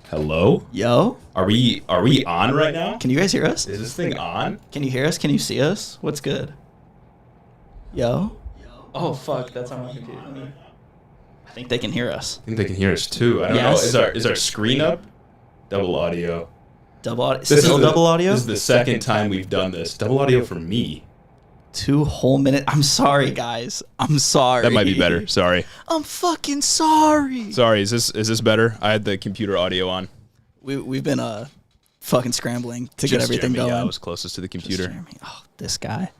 Hello? Yo? Are we on right now? Can you guys hear us? Is this thing on? Can you hear us? Can you see us? What's good? Yo? Oh, fuck. That's on my computer. I think they can hear us. I think they can hear us too. I don't know. Is our screen up? Double audio. Double audio? Still double audio? This is the second time we've done this. Double audio for me. 2 whole minutes. I'm sorry, guys. I'm sorry. That might be better. Sorry. I'm fucking sorry. Sorry. Is this better? I had the computer audio on. We've been fucking scrambling to get everything going. Yeah, I was closest to the computer. Oh, this guy.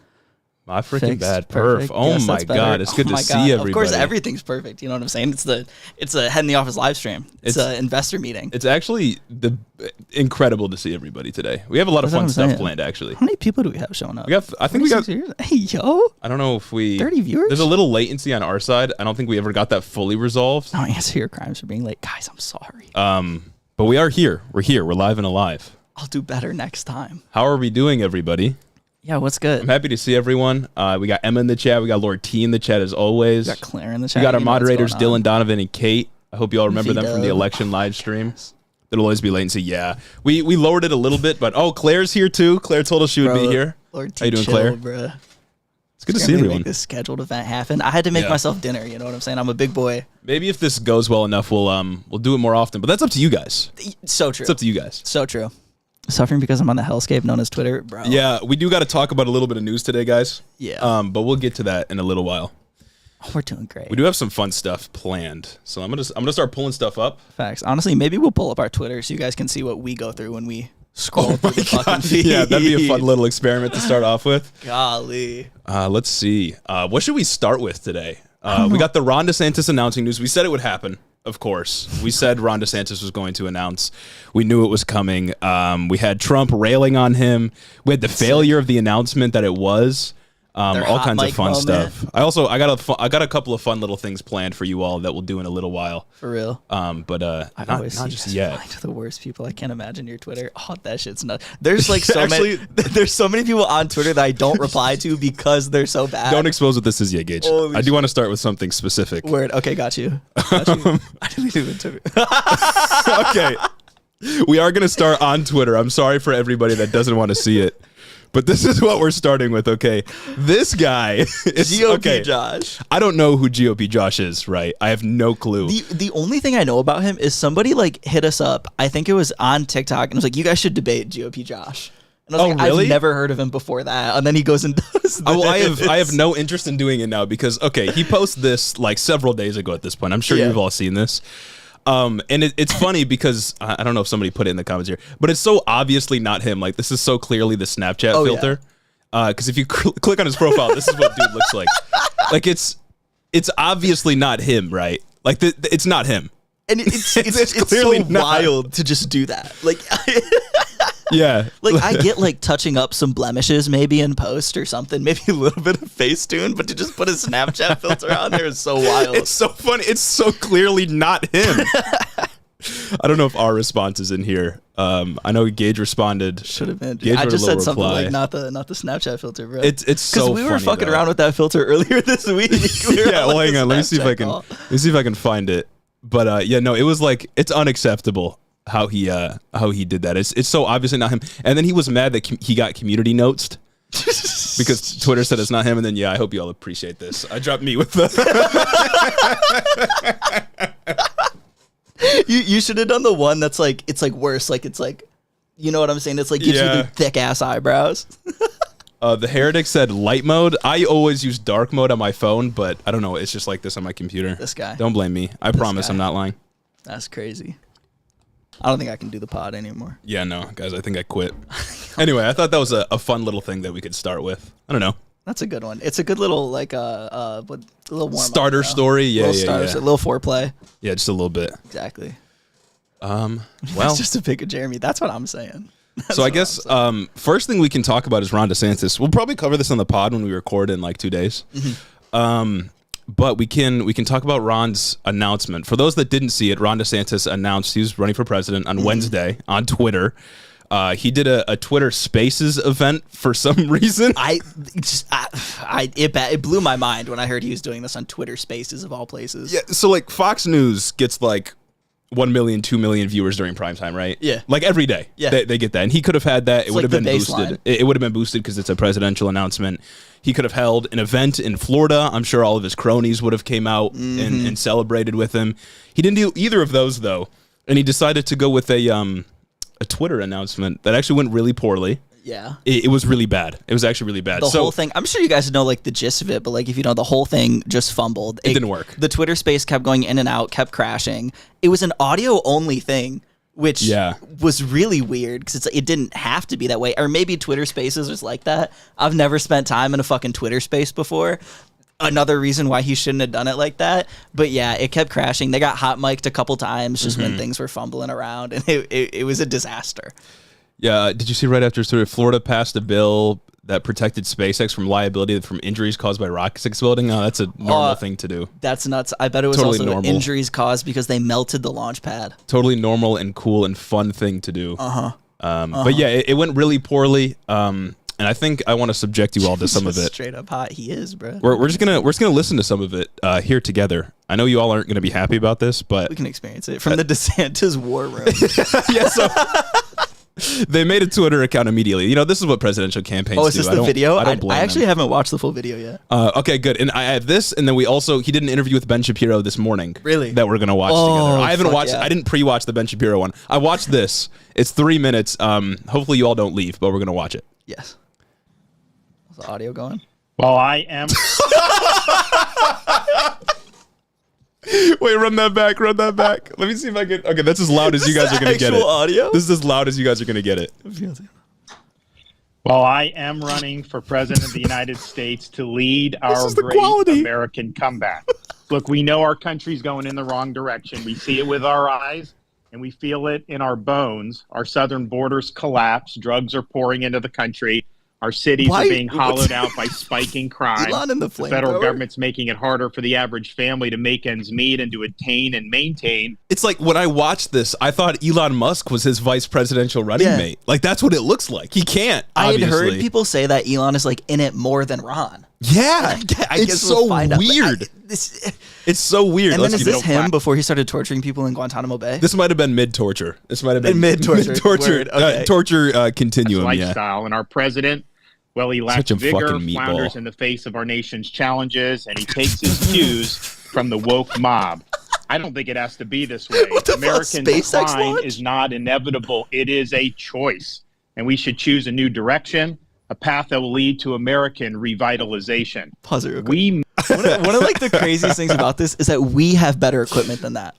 My freaking bad perf. Oh yes, my god, it's good to see everybody. Of course, everything's perfect. You know what I'm saying? It's a head in the office live stream. It's an investor meeting. It's actually incredible to see everybody today. We have a lot of fun stuff planned. Actually, how many people do we have showing up? I think we got. Hey yo! I don't know if we 30 viewers. There's a little latency on our side. I don't think we ever got that fully resolved. No, answer your crimes for being late, guys. I'm sorry. But we are here. We're here. We're live and alive. I'll do better next time. How are we doing, everybody? Yeah, what's good? I'm happy to see everyone. We got Emma in the chat. We got Lord T in the chat as always. We got Claire in the chat. We got our moderators, Dylan, Donovan, and Kate. I hope you all remember them from the election live stream. There'll always be latency. Yeah, we lowered it a little bit, but Claire's here too. Claire told us she would be here. Lord T, how you doing, Claire? Bro. It's good to see everyone. Make this scheduled event happen. I had to make myself dinner. You know what I'm saying? I'm a big boy. Maybe if this goes well enough, we'll do it more often. But that's up to you guys. So true. It's up to you guys. So true. Suffering because I'm on the hellscape known as Twitter, bro. Yeah, we do got to talk about a little bit of news today, guys. Yeah. But we'll get to that in a little while. Oh, we're doing great. We do have some fun stuff planned, so I'm gonna start pulling stuff up. Facts. Honestly, maybe we'll pull up our Twitter so you guys can see what we go through when we scroll through the fucking feed. Yeah, that'd be a fun little experiment to start off with. Golly. Let's see. What should we start with today? We got the Ron Desantis announcing news. We said it would happen. Of course. We said Ron DeSantis was going to announce. We knew it was coming. We had Trump railing on him. We had the failure of the announcement that it was. All kinds of fun stuff. I got a couple of fun little things planned for you all that we'll do in a little while. For real. But not just yet. The worst people. I can't imagine your Twitter. Oh, that shit's nuts. There's like so many. There's so many people on Twitter that I don't reply to because they're so bad. Don't expose what this is yet, Gage. I do want to start with something specific. Word. Okay, got you. I didn't even Twitter. Okay. We are gonna start on Twitter. I'm sorry for everybody that doesn't want to see it. But this is what we're starting with, okay? This guy is GOP Josh. I don't know who GOP Josh is, right? I have no clue. The only thing I know about him is somebody like hit us up. I think it was on TikTok and was like, "You guys should debate GOP Josh." And I was like, really? I've never heard of him before that. And then he goes and does this. Well, I have no interest in doing it now because he posted this like several days ago at this point. I'm sure you've all seen this. And it's funny because I don't know if somebody put it in the comments here, but it's so obviously not him. Like this is so clearly the Snapchat filter. Because if you click on his profile, this is what dude looks like. Like it's obviously not him, right? Like it's not him. And it's clearly so wild to just do that. Like yeah. Like I get like touching up some blemishes maybe in post or something, maybe a little bit of Facetune, but to just put a Snapchat filter on there is so wild. It's so funny. It's so clearly not him. I don't know if our response is in here. I know Gage responded. Should have been. Gage I just said something reply. Like not the Snapchat filter, bro. It's so funny. Because we were fucking around with that filter earlier this week. Yeah, well, hang on. Let me see if I can find it. But no, it was like it's unacceptable how he did that. It's so obviously not him. And then he was mad that he got community notes because Twitter said it's not him. And then I hope you all appreciate this. I dropped me with the. You should have done the one that's like it's like worse. Like it's like, you know what I'm saying? It's like gives you the thick ass eyebrows. The Heretic said light mode. I always use dark mode on my phone, but I don't know. It's just like this on my computer. This guy. Don't blame me. I promise I'm not lying. That's crazy. I don't think I can do the pod anymore. Yeah, no, guys, I think I quit. Anyway, I thought that was a fun little thing that we could start with. I don't know. That's a good one. It's a good little like a little warm starter story. Yeah, a little foreplay. Yeah, just a little bit. Exactly. Well, it's just a pick of Jeremy. That's what I'm saying. So I guess first thing we can talk about is Ron DeSantis. We'll probably cover this on the pod when we record in like 2 days. Mm-hmm. But we can talk about Ron's announcement. For those that didn't see it, Ron DeSantis announced he was running for president on Wednesday on Twitter. He did a Twitter Spaces event for some reason. It blew my mind when I heard he was doing this on Twitter Spaces of all places. Yeah, so like Fox News gets like 1 million, 2 million viewers during prime time, right? Yeah. Like every day. Yeah. They get that. And he could have had that. It would have been baseline. boosted. It would have been boosted because it's a presidential announcement. He could have held an event in Florida. I'm sure all of his cronies would have came out and celebrated with him. He didn't do either of those, though. And he decided to go with a Twitter announcement that actually went really poorly. Yeah. It was really bad. It was actually really bad. The whole thing, I'm sure you guys know like the gist of it, but like if you know, the whole thing just fumbled. It didn't work. The Twitter space kept going in and out, kept crashing. It was an audio only thing, which was really weird because it didn't have to be that way. Or maybe Twitter spaces was like that. I've never spent time in a fucking Twitter space before. Another reason why he shouldn't have done it like that. But yeah, it kept crashing. They got hot mic'd a couple times just when things were fumbling around, and it was a disaster. Yeah, did you see right after sort of Florida passed a bill that protected SpaceX from liability from injuries caused by rockets exploding? Oh, that's a normal thing to do. That's nuts. I bet it was totally also normal. Injuries caused because they melted the launch pad. Totally normal and cool and fun thing to do. But yeah, it went really poorly. And I think I want to subject you all to some of it. Straight up hot, he is, bro. We're just gonna listen to some of it here together. I know you all aren't gonna be happy about this, but we can experience it from the DeSantis war room. Yeah, so they made a Twitter account immediately. You know, this is what presidential campaigns do. Oh, is this the video? I don't blame I actually them. haven't watched the full video yet. Okay, good. And I had this, and then he did an interview with Ben Shapiro this morning. Really? That we're gonna watch together. I haven't watched. Yeah. I didn't pre-watch the Ben Shapiro one. I watched this. It's 3 minutes. Hopefully you all don't leave, but we're gonna watch it. Yes. Is the audio going? Well, I am. Wait, run that back. Let me see if I can. Okay, that's as loud as you guys are going to get it. Audio? This is as loud as you guys are going to get it. Well, I am running for president of the United States to lead our great American comeback. Look, we know our country's going in the wrong direction. We see it with our eyes, and we feel it in our bones. Our southern borders collapse. Drugs are pouring into the country. Our cities are being hollowed out by spiking crime. The federal government's making it harder for the average family to make ends meet and to attain and maintain. It's like when I watched this, I thought Elon Musk was his vice presidential running mate. Like, that's what it looks like. He can't, obviously. I had heard people say that Elon is like in it more than Ron. Yeah. It's so weird. It's so weird. And then is this him before he started torturing people in Guantanamo Bay? This might have been mid-torture. This might have been mid-torture. Torture continuum, lifestyle. And our president, well, he lacks vigor, flounders in the face of our nation's challenges, and he takes his cues from the woke mob. I don't think it has to be this way. American decline is not inevitable. It is a choice. And we should choose a new direction, a path that will lead to American revitalization. Pause it real quick. One of like the craziest things about this is that we have better equipment than that.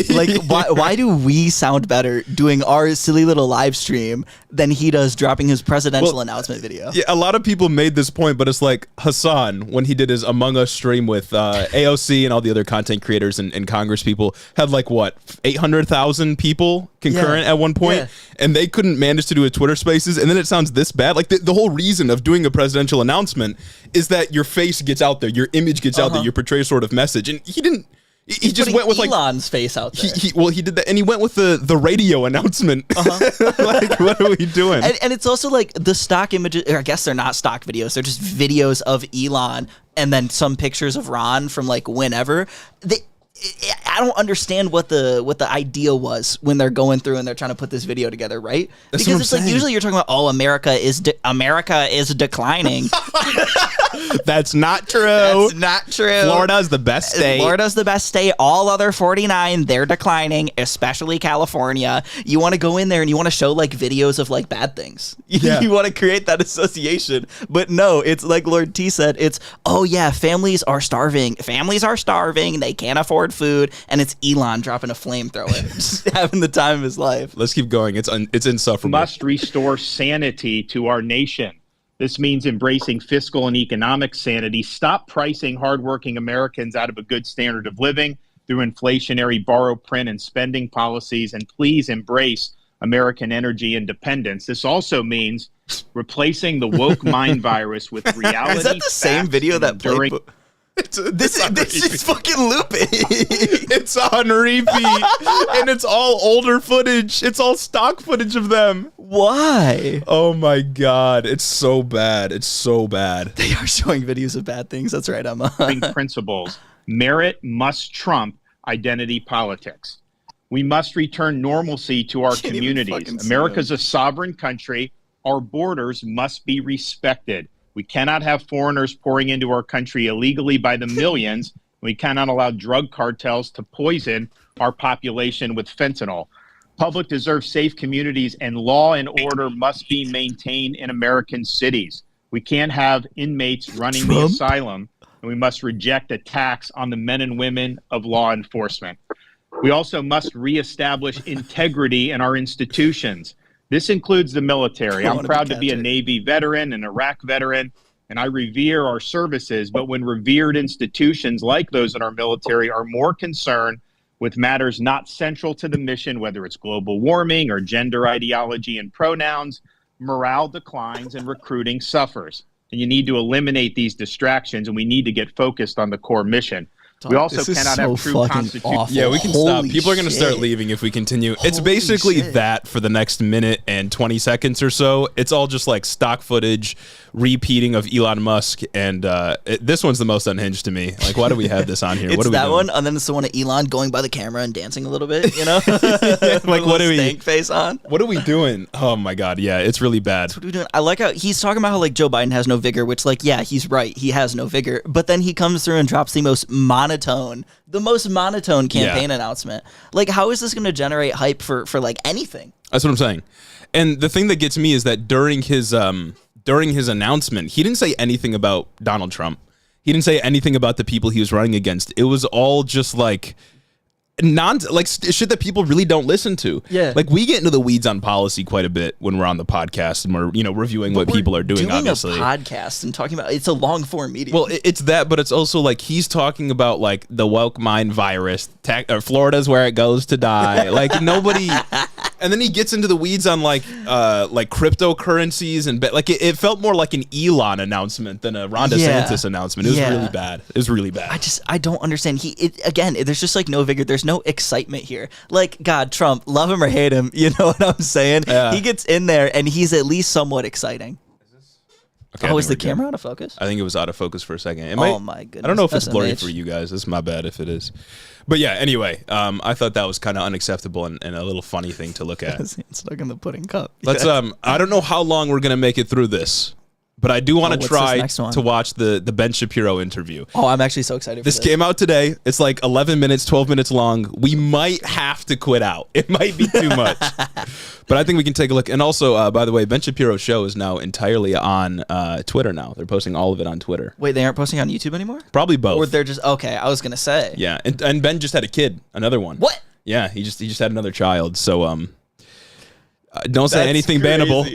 Like, why do we sound better doing our silly little live stream than he does dropping his presidential announcement video? Yeah, a lot of people made this point, but it's like Hassan, when he did his Among Us stream with AOC and all the other content creators and Congress people, had like, 800,000 people concurrent at one point, and they couldn't manage to do a Twitter Spaces, and then it sounds this bad. Like, the whole reason of doing a presidential announcement is that your face gets out there, your image gets out there, you portray a sort of message, and he didn't. He just went with Elon's face out there. He did that, and he went with the radio announcement. Like, what are we doing? And it's also like the stock images, or I guess they're not stock videos. They're just videos of Elon and then some pictures of Ron from like whenever. I don't understand what the idea was when they're going through and they're trying to put this video together, right? That's because it's like usually you're talking about, America is declining. That's not true. That's not true. Florida's the best state. Florida's the best state. All other 49, they're declining, especially California. You want to go in there and you want to show like videos of like bad things. You want to create that association. But no, it's like Lord T said, it's, families are starving. Families are starving. They can't afford food. And it's Elon dropping a flamethrower, just having the time of his life. Let's keep going. It's insufferable. Must restore sanity to our nation. This means embracing fiscal and economic sanity. Stop pricing hardworking Americans out of a good standard of living through inflationary borrow, print, and spending policies. And please embrace American energy independence. This also means replacing the woke mind virus with reality. Is that the same video that played? This is fucking looping. It's on repeat, and it's all older footage. It's all stock footage of them. Why? Oh my god, it's so bad. It's so bad. They are showing videos of bad things. That's right, Emma. Principles. Merit must trump identity politics. We must return normalcy to our communities. America's a sovereign country. Our borders must be respected. We cannot have foreigners pouring into our country illegally by the millions. We cannot allow drug cartels to poison our population with fentanyl. Public deserves safe communities, and law and order must be maintained in American cities. We can't have inmates running the asylum, and we must reject attacks on the men and women of law enforcement. We also must reestablish integrity in our institutions. This includes the military. I'm proud to be a Navy veteran, an Iraq veteran, and I revere our services. But when revered institutions like those in our military are more concerned with matters not central to the mission, whether it's global warming or gender ideology and pronouns, morale declines and recruiting suffers. And you need to eliminate these distractions, and we need to get focused on the core mission. We also cannot have true constitution. Yeah, we can stop. People are going to start leaving if we continue. It's basically that for the next minute and 20 seconds or so. It's all just like stock footage, repeating of Elon Musk, and this one's the most unhinged to me. Like, why do we have this on here? It's what are we that doing? one, and then it's the one of Elon going by the camera and dancing a little bit, you know? Like, what are we? Stank face on. What are we doing? Oh my God, yeah, it's really bad. What are we doing? I like how he's talking about how like Joe Biden has no vigor, which like, yeah, he's right. He has no vigor, but then he comes through and drops the most monotone campaign announcement. Like, how is this going to generate hype for like anything? That's what I'm saying. And the thing that gets me is that during his announcement, he didn't say anything about Donald Trump. He didn't say anything about the people he was running against. It was all just like shit that people really don't listen to. Yeah. Like, we get into the weeds on policy quite a bit when we're on the podcast and we're, reviewing what people are doing, obviously. A podcast and talking about, it's a long form medium. Well, it's that, but it's also like he's talking about like the woke mind virus, Florida's where it goes to die. Like, nobody, and then he gets into the weeds on like cryptocurrencies and it felt more like an Elon announcement than a Ron DeSantis announcement. It was really bad. It was really bad. I don't understand. There's just like no vigor. There's no excitement here. Like, God, Trump, love him or hate him, you know what I'm saying? Yeah. He gets in there and he's at least somewhat exciting. Okay, is the camera out of focus? I think it was out of focus for a second. Oh my goodness. I don't know if it's blurry for you guys. It's my bad if it is. But yeah, anyway, I thought that was kind of unacceptable and a little funny thing to look at. It's stuck in the pudding cup. Let's I don't know how long we're gonna make it through this, but I do want to try to watch the Ben Shapiro interview. Oh, I'm actually so excited for this. This came out today. It's like 11 minutes, 12 minutes long. We might have to quit out. It might be too much. But I think we can take a look. And also, by the way, Ben Shapiro's show is now entirely on Twitter now. They're posting all of it on Twitter. Wait, they aren't posting on YouTube anymore? Probably both. Or they're just, okay, I was going to say. Yeah, and Ben just had a kid, another one. What? Yeah, he just had another child. So don't say anything bannable.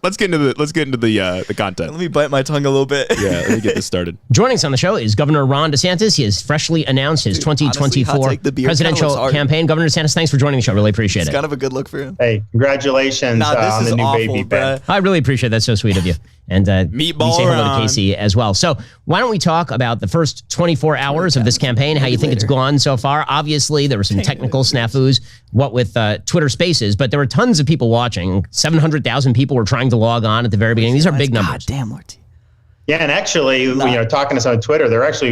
Let's get into the content. Let me bite my tongue a little bit. Yeah, let me get this started. Joining us on the show is Governor Ron DeSantis. He has freshly announced his 2024 presidential campaign. Governor DeSantis, thanks for joining the show. Really appreciate it. It's kind of a good look for him. Hey, congratulations on the new awful, baby, Ben. I really appreciate that. So sweet of you. And Meatball say hello Ron. to Casey as well. So why don't we talk about the first 24 hours of this campaign, how you think it's gone so far? Obviously, there were some technical snafus, what with Twitter Spaces, but there were tons of people watching. 700,000 people were trying to log on at the very beginning. These are big numbers. God damn, Lord. Yeah, and actually, talking to us on Twitter, there are actually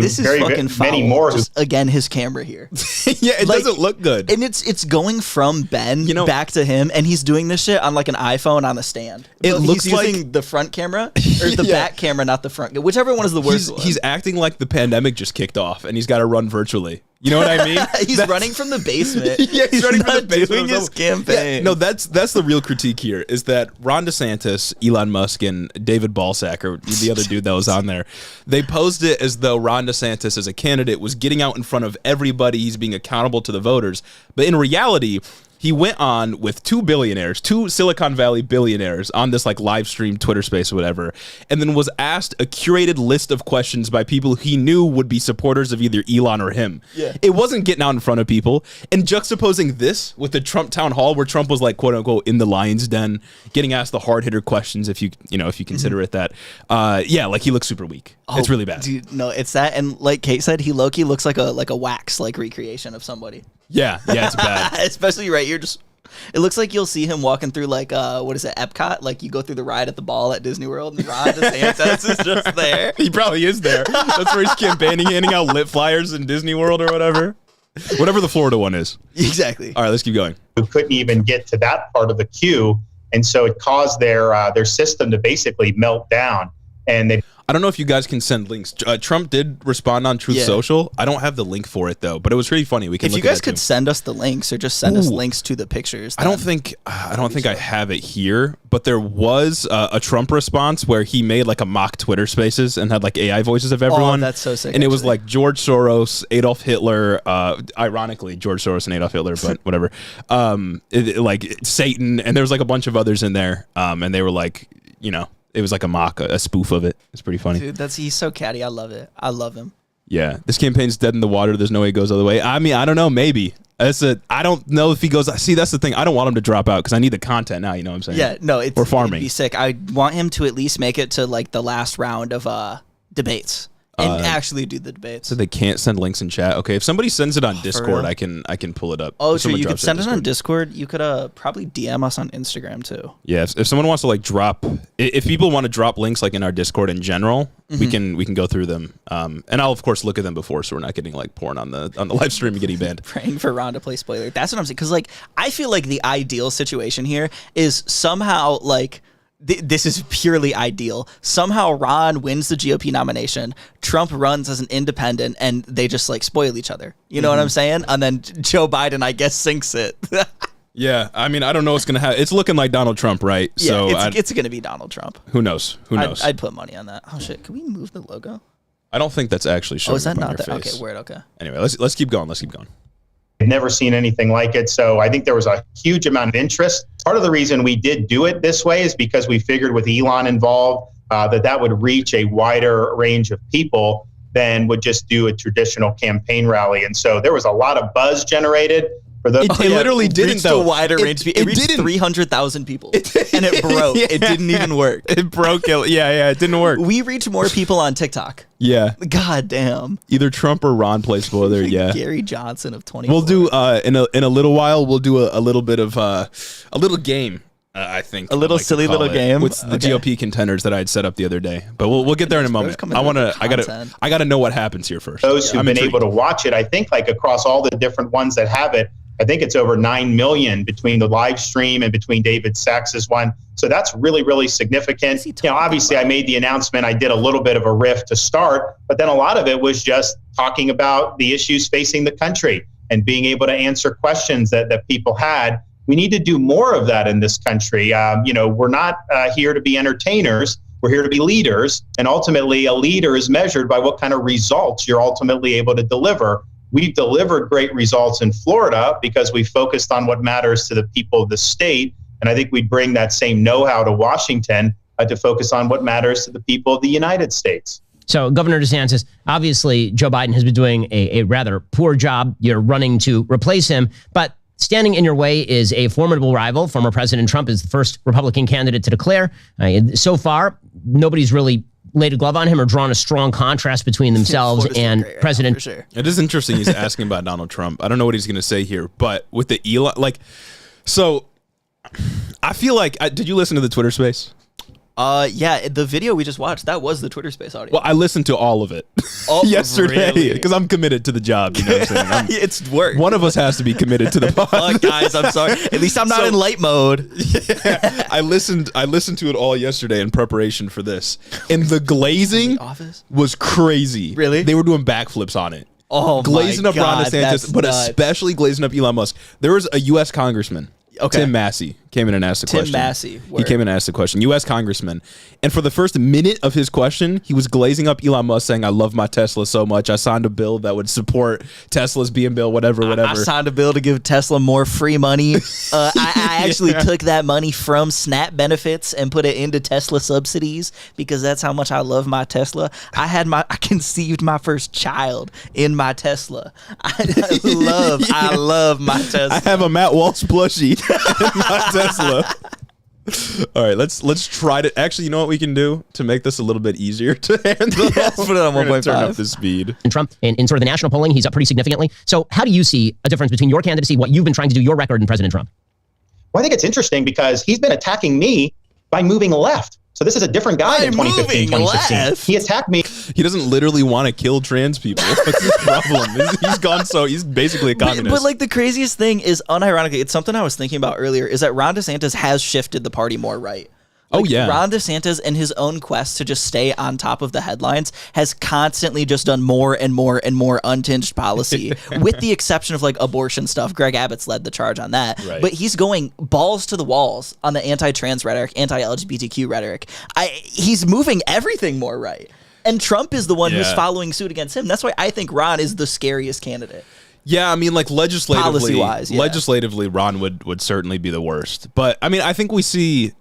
many more. Just, again, his camera here. Yeah, it doesn't look good. And it's going from Ben back to him, and he's doing this shit on like an iPhone on a stand. It looks he's like using the front camera or the back camera, not the front. Whichever one is the worst. He's acting like the pandemic just kicked off, and he's got to run virtually. You know what I mean? He's running from the basement. Yeah, he's running from the basement. Doing his campaign. Yeah, no, that's the real critique here is that Ron DeSantis, Elon Musk, and David Balsack, or the other dude that was on there, they posed it as though Ron DeSantis as a candidate was getting out in front of everybody. He's being accountable to the voters. But in reality, he went on with two Silicon Valley billionaires on this like live stream Twitter space or whatever, and then was asked a curated list of questions by people he knew would be supporters of either Elon or him. Yeah. It wasn't getting out in front of people, and juxtaposing this with the Trump town hall where Trump was like quote unquote in the lion's den, getting asked the hard hitter questions if you consider it that. Like he looks super weak. It's really bad. Dude, no, it's that, and like Kate said, he low-key looks like a wax like recreation of somebody. Yeah, it's bad. Especially right here, it looks like you'll see him walking through like what is it, Epcot? Like you go through the ride at the ball at Disney World, and Ron DeSantis is just there. He probably is there. That's where he's campaigning, handing out lit flyers in Disney World or whatever. Whatever the Florida one is. Exactly. All right, let's keep going. Who couldn't even get to that part of the queue. And so it caused their system to basically melt down. And I don't know if you guys can send links. Trump did respond on Truth Social. I don't have the link for it though, but it was really funny. We can. If you guys could send us the links or just send us links to the pictures. I don't think I have it here, but there was a Trump response where he made like a mock Twitter Spaces and had like AI voices of everyone. Oh, that's so sick. And it was like George Soros, Adolf Hitler. Ironically, George Soros and Adolf Hitler, but whatever. Like Satan, and there was like a bunch of others in there. And they were like, it was like a mock, a spoof of it. It's pretty funny. Dude, he's so catty. I love it. I love him. Yeah, this campaign's dead in the water. There's no way it goes the other way. I mean, I don't know. Maybe. I don't know if he goes. See, that's the thing. I don't want him to drop out because I need the content now. You know what I'm saying? Yeah, no, we're farming. It'd be sick. I want him to at least make it to like the last round of debates. And actually do the debates. So they can't send links in chat. Okay, if somebody sends it on Discord, I can pull it up. Oh, so you could send it on Discord. You could probably DM us on Instagram too. Yeah, if someone wants to like drop, if people want to drop links like in our Discord in general, we can go through them. And I'll of course look at them before, so we're not getting like porn on the live stream and getting banned. Praying for Ron to play spoiler. That's what I'm saying. Because like I feel like the ideal situation here is somehow like. This is purely ideal. Somehow Ron wins the GOP nomination. Trump runs as an independent, and they just like spoil each other. You know what I'm saying? And then Joe Biden, I guess, sinks it. Yeah, I mean, I don't know what's gonna happen. It's looking like Donald Trump, right? Yeah, so it's gonna be Donald Trump. Who knows? Who knows? I'd put money on that. Oh shit! Can we move the logo? I don't think that's actually showing. Oh, is that up on not your that? face. Okay, word. Okay. Anyway, let's keep going. Let's keep going. I've never seen anything like it. So I think there was a huge amount of interest. Part of the reason we did do it this way is because we figured with Elon involved that would reach a wider range of people than would just do a traditional campaign rally. And so there was a lot of buzz generated. For the, it literally didn't, though. A wider range. It reached 300,000 people, and it broke. Yeah. It didn't even work. It broke. Yeah, it didn't work. We reach more people on TikTok. Yeah. God damn. Either Trump or Ron play spoiler. Yeah. Gary Johnson of 24. We'll do in a little while. We'll do a little bit of a little game. I think a little silly little game with the GOP contenders that I had set up the other day, but we'll get there in a moment. I gotta know what happens here first. Those who've been able to watch it, I think, like across all the different ones that have it, I think it's over 9 million between the live stream and between David Sachs's one. So that's really, really significant. Obviously I made the announcement. I did a little bit of a riff to start, but then a lot of it was just talking about the issues facing the country and being able to answer questions that people had. We need to do more of that in this country. We're not here to be entertainers. We're here to be leaders. And ultimately, a leader is measured by what kind of results you're ultimately able to deliver. We've delivered great results in Florida because we focused on what matters to the people of the state. And I think we'd bring that same know-how to Washington to focus on what matters to the people of the United States. So Governor DeSantis, obviously Joe Biden has been doing a rather poor job. You're running to replace him, but standing in your way is a formidable rival. Former President Trump is the first Republican candidate to declare. So far, nobody's really laid a glove on him or drawn a strong contrast between themselves and President. For sure. It is interesting he's asking about Donald Trump. I don't know what he's going to say here, but with the Elon, so I feel like, did you listen to the Twitter space? Yeah, the video we just watched, that was the Twitter space audio. Well, I listened to all of it yesterday because I'm committed to the job. You know what I'm saying? It's work. One of us has to be committed to the pod. Guys, I'm sorry. At least I'm not in light mode. Yeah, I listened to it all yesterday in preparation for this, and the glazing was crazy. Really? They were doing backflips on it. Oh, glazing up God, Ron DeSantis, but especially glazing up Elon Musk. There was a U.S. congressman. Tim Massey came in and asked a question. Tim Massey. He came in and asked a question. U.S. congressman. And for the first minute of his question, he was glazing up Elon Musk saying, I love my Tesla so much. I signed a bill that would support Tesla's being built, whatever. I signed a bill to give Tesla more free money. I actually took that money from SNAP benefits and put it into Tesla subsidies because that's how much I love my Tesla. I conceived my first child in my Tesla. I love my Tesla. I have a Matt Walsh plushie in my Tesla. All right, let's try to. Actually, you know what we can do to make this a little bit easier to handle? Let's put it on 1.5. Turn up the speed. And Trump, in sort of the national polling, he's up pretty significantly. So how do you see a difference between your candidacy, what you've been trying to do, your record, and President Trump? Well, I think it's interesting because he's been attacking me by moving left. So this is a different guy in 2015, 2016. Left. He attacked me. He doesn't literally want to kill trans people. That's his problem. He's basically a communist. But like the craziest thing is, unironically, it's something I was thinking about earlier, is that Ron DeSantis has shifted the party more right. Like, Ron DeSantis, in his own quest to just stay on top of the headlines, has constantly just done more and more and more untinged policy, with the exception of like abortion stuff. Greg Abbott's led the charge on that. Right. But he's going balls to the walls on the anti-trans rhetoric, anti-LGBTQ rhetoric. He's moving everything more right. And Trump is the one who's following suit against him. That's why I think Ron is the scariest candidate. Yeah, I mean, like legislatively, Ron would certainly be the worst. But I mean, I think we see...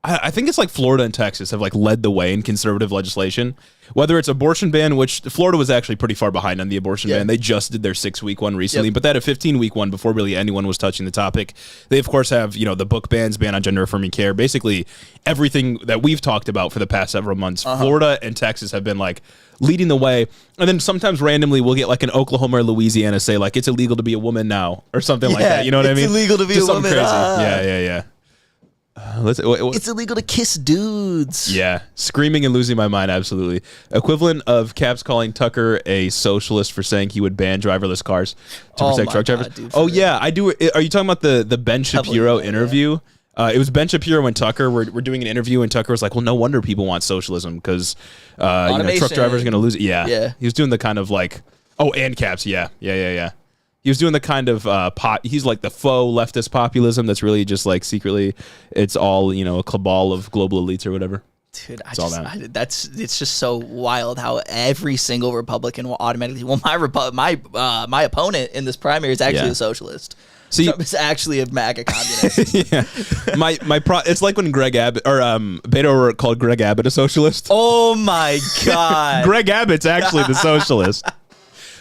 I think it's like Florida and Texas have like led the way in conservative legislation, whether it's abortion ban, which Florida was actually pretty far behind on the abortion ban. They just did their 6-week one recently, but they had a 15-week one before really anyone was touching the topic. They, of course, have, the book bans, ban on gender affirming care, basically everything that we've talked about for the past several months. Florida and Texas have been like leading the way. And then sometimes randomly we'll get like an Oklahoma or Louisiana say like it's illegal to be a woman now or something like that. You know what I mean? It's illegal to be a woman. Crazy. Yeah. It's illegal to kiss dudes. Yeah, screaming and losing my mind, absolutely. Equivalent of Caps calling Tucker a socialist for saying he would ban driverless cars to protect truck drivers. Dude, yeah, I do. Are you talking about the Ben Shapiro interview? It was Ben Shapiro and Tucker were doing an interview, and Tucker was like, well, no wonder people want socialism because truck drivers are going to lose it. Yeah. He was doing the kind of like, and Caps. Yeah. He was doing the kind of he's like the faux leftist populism that's really just like secretly it's all, a cabal of global elites or whatever. Dude, it's just so wild how every single Republican will automatically, my opponent in this primary is actually a socialist. So Trump is actually a MAGA communist. It's like when Greg Abbott or Beto O'Rourke called Greg Abbott a socialist. Oh my God. Greg Abbott's actually the socialist.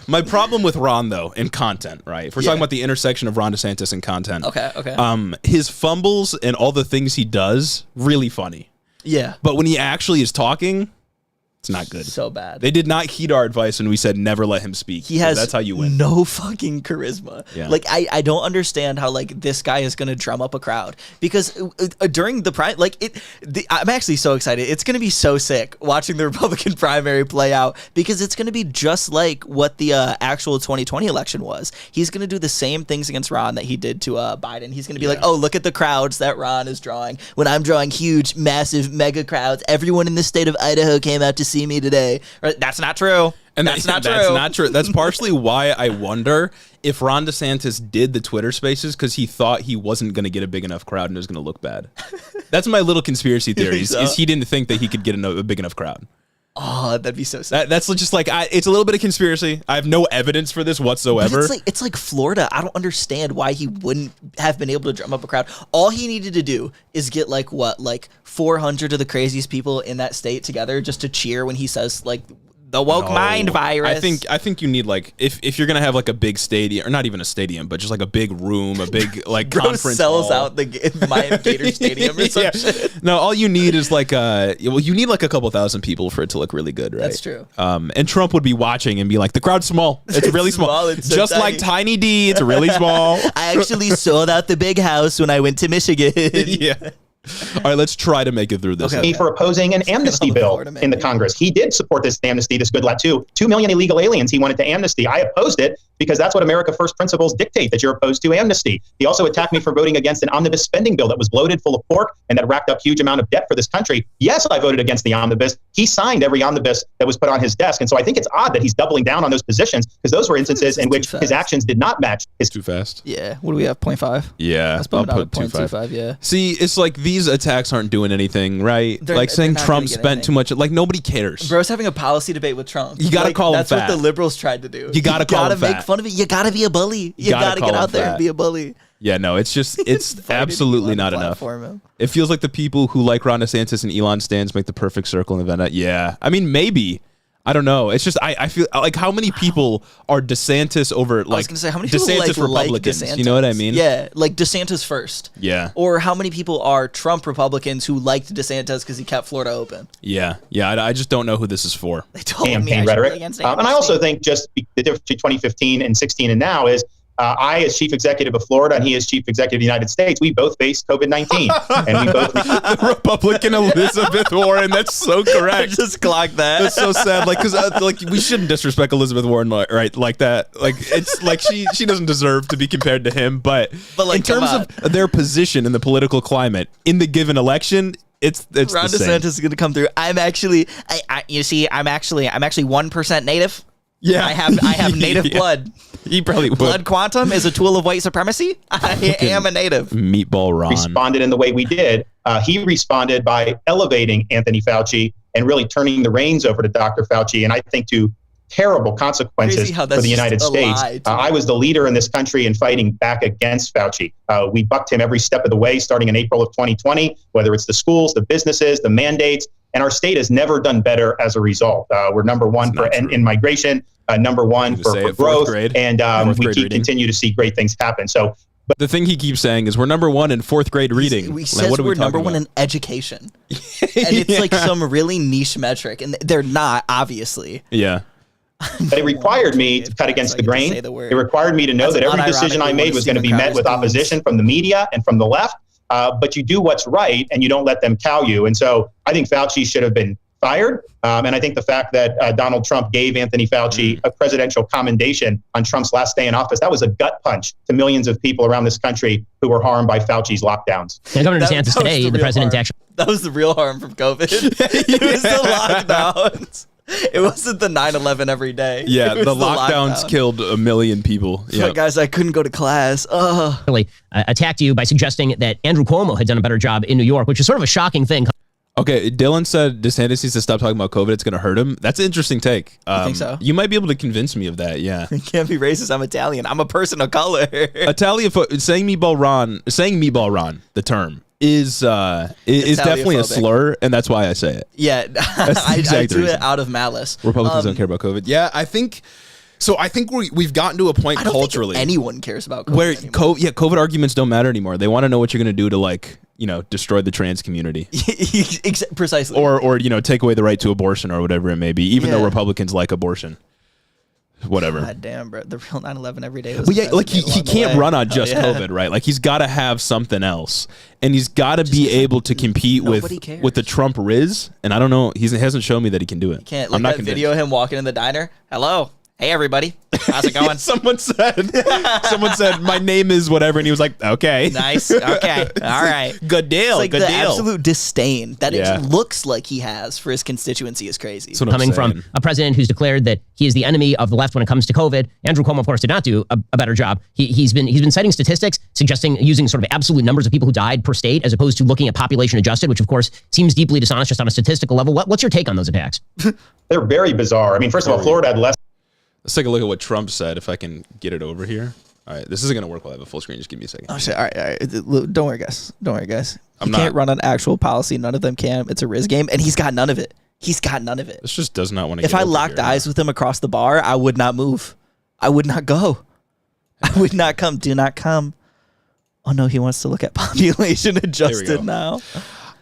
My problem with Ron, though, in content, right? If we're talking about the intersection of Ron DeSantis and content. Okay. His fumbles and all the things he does, really funny. Yeah. But when he actually is talking, it's not good. So bad. They did not heed our advice when we said never let him speak. That's how you win. No fucking charisma. Yeah. Like I don't understand how like this guy is gonna drum up a crowd because during the prime, I'm actually so excited. It's gonna be so sick watching the Republican primary play out because it's gonna be just like what the actual 2020 election was. He's gonna do the same things against Ron that he did to Biden. He's gonna be like, oh, look at the crowds that Ron is drawing. When I'm drawing huge, massive, mega crowds, everyone in the state of Idaho came out to see me today. That's not true. And that's not true. That's partially why I wonder if Ron DeSantis did the Twitter Spaces because he thought he wasn't going to get a big enough crowd and it was going to look bad. That's my little conspiracy theory. Is he didn't think that he could get a big enough crowd. Oh, that'd be so sad. That's just like it's a little bit of conspiracy. I have no evidence for this whatsoever. But it's like Florida. I don't understand why he wouldn't have been able to drum up a crowd. All he needed to do is get 400 of the craziest people in that state together just to cheer when he says the woke mind virus. I think you need if you're gonna have a big stadium, or not even a stadium, but just a big room, a big conference sells hall. Out the Miami Gator Stadium or some shit. No, all you need is you need a couple thousand people for it to look really good, right? That's true. And Trump would be watching and be like, the crowd's small. It's really small. It's so just tiny. Like Tiny D, it's really small. I actually sold out the big house when I went to Michigan. Yeah. All right, let's try to make it through this. For opposing an amnesty bill in the Congress. He did support this amnesty, this good lad too. 2 million illegal aliens he wanted to amnesty. I opposed it because that's what America First principles dictate, that you're opposed to amnesty. He also attacked me for voting against an omnibus spending bill that was bloated full of pork and that racked up huge amount of debt for this country. Yes, I voted against the omnibus. He signed every omnibus that was put on his desk. And so I think it's odd that he's doubling down on those positions because those were instances in which his actions did not match his. Too fast. Yeah. What do we have? 0.5? Yeah. Let's put 0.25. Yeah. See, it's like these attacks aren't doing anything, right? Saying Trump spent too much. Nobody cares. Bro's having a policy debate with Trump. You got to call him fat. That's what the liberals tried to do. You got to call him fat. Make fun of it. You got to be a bully. You got to get out there and be a bully. Yeah, no, it's absolutely not enough. It feels like the people who like Ron DeSantis and Elon stands make the perfect circle in the event. Yeah. I mean, maybe. I don't know. It's just I feel like how many people are DeSantis over I was gonna say, how many people DeSantis Republicans? DeSantis? You know what I mean? Yeah, like DeSantis first. Yeah. Or how many people are Trump Republicans who liked DeSantis because he kept Florida open? Yeah. I just don't know who this is for. Campaign rhetoric. And I also think just the difference between 2015 and 16 and now is I, as chief executive of Florida, and he, as chief executive of the United States, we both faced COVID-19. And we both the Republican Elizabeth Warren. That's so correct. I just clocked that. That's so sad. Like, because like we shouldn't disrespect Elizabeth Warren, right? Like that. Like it's like she doesn't deserve to be compared to him. But like, in terms of their position in the political climate in the given election, it's Ron DeSantis is going to come through. I'm actually 1% native. Yeah, I have native blood. He probably would. Blood quantum is a tool of white supremacy. I am a native. Meatball Ron responded in the way we did. He responded by elevating Anthony Fauci and really turning the reins over to Dr. Fauci, and I think to terrible consequences for the United States. I was the leader in this country in fighting back against Fauci. We bucked him every step of the way, starting in April of 2020, whether it's the schools, the businesses, the mandates, and our state has never done better as a result. We're number one in migration, number one for growth, and we continue to see great things happen. So, but the thing he keeps saying is we're number one in fourth grade reading. We says we're number one in education. And it's like some really niche metric, and they're not, obviously. Yeah. But it required me to cut against the grain. It required me to know that every decision I made was going to be met with opposition from the media and from the left. But you do what's right, and you don't let them cow you. And so I think Fauci should have been fired. And I think the fact that Donald Trump gave Anthony Fauci a presidential commendation on Trump's last day in office, that was a gut punch to millions of people around this country who were harmed by Fauci's lockdowns. And Governor DeSantis today, the president actually... That was the real harm from COVID. It was the lockdowns. It wasn't the 9/11 every day. Yeah, the lockdowns killed 1 million people. Yeah, like, guys, I couldn't go to class. Really attacked you by suggesting that Andrew Cuomo had done a better job in New York, which is sort of a shocking thing. Okay, Dylan said DeSantis needs to stop talking about COVID. It's going to hurt him. That's an interesting take. You think so? You might be able to convince me of that. Yeah. You can't be racist. I'm Italian. I'm a person of color. Italian saying Meatball Ron, the term is definitely a slur, and that's why I say it. Yeah, I do it out of malice. Republicans don't care about COVID. Yeah, I think. So I think we've gotten to a point culturally. Anyone cares about COVID where anymore. COVID arguments don't matter anymore. They want to know what you're going to do to destroy the trans community. Precisely. Or take away the right to abortion or whatever it may be, even though Republicans like abortion. Whatever. God damn, bro. The real 9/11 every day was. But yeah, like he can't run on just COVID, right? Like he's got to have something else, and he's got to be able to compete with the Trump Riz. And I don't know, he hasn't shown me that he can do it. He can't. Like I'm not that video of him walking in the diner. Hello. Hey everybody, how's it going? Someone said, my name is whatever, and he was like, okay. Nice, okay, all right. Good deal, like good the deal. Absolute disdain that it looks like he has for his constituency is crazy. Coming from a president who's declared that he is the enemy of the left when it comes to COVID, Andrew Cuomo, of course, did not do a better job. He's been citing statistics, using sort of absolute numbers of people who died per state, as opposed to looking at population adjusted, which of course seems deeply dishonest just on a statistical level. What's your take on those attacks? They're very bizarre. I mean, first of all, Florida had less. Let's take a look at what Trump said, if I can get it over here. All right, this isn't going to work while I have a full screen. Just give me a second. Oh, shit. All right. Don't worry, guys. You can't run an actual policy. None of them can. It's a Riz game, and he's got none of it. This just does not want to If I locked eyes with him across the bar, I would not move. I would not go. I would not come. Do not come. Oh, no, he wants to look at population adjusted now.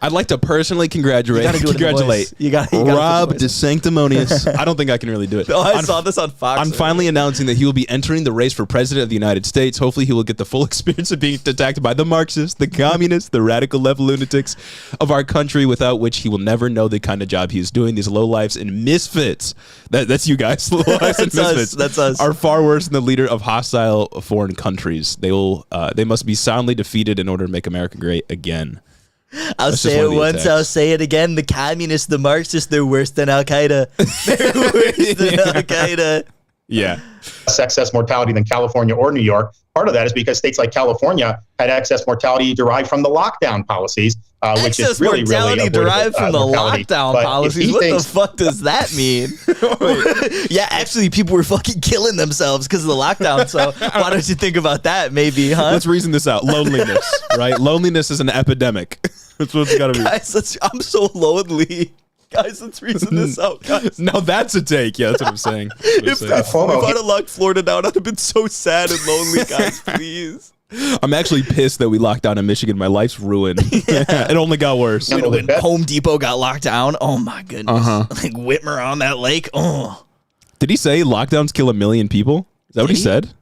I'd like to personally congratulate Rob DeSanctimonious. I don't think I can really do it. No, I saw this on Fox. I'm finally announcing that he will be entering the race for president of the United States. Hopefully he will get the full experience of being attacked by the Marxists, the communists, the radical left lunatics of our country, without which he will never know the kind of job he is doing. These lowlifes and misfits, that's you guys, lowlifes and misfits, that's us, are far worse than the leader of hostile foreign countries. They must be soundly defeated in order to make America great again. I'll say it once, I'll say it again. The communists, the Marxists, they're worse than Al-Qaeda. They're worse than Al-Qaeda. Yeah. Excess mortality than California or New York. Part of that is because states like California had excess mortality derived from the lockdown policies, which is really derived from the lockdown policies. What the fuck does that mean? Yeah, actually, people were fucking killing themselves because of the lockdown. So why don't you think about that? Maybe, huh? Let's reason this out. Loneliness, right? Loneliness is an epidemic. That's what it's got to be. Guys, I'm so lonely. Guys, let's reason this out, guys. Now that's a take. Yeah, that's what I'm saying. If I'd have locked Florida down, I'd have been so sad and lonely, guys. Please. I'm actually pissed that we locked down in Michigan. My life's ruined. It only got worse. When Home Depot got locked down, oh my goodness. Like Whitmer on that lake. Oh. Did he say lockdowns kill 1 million people? Is that what he said?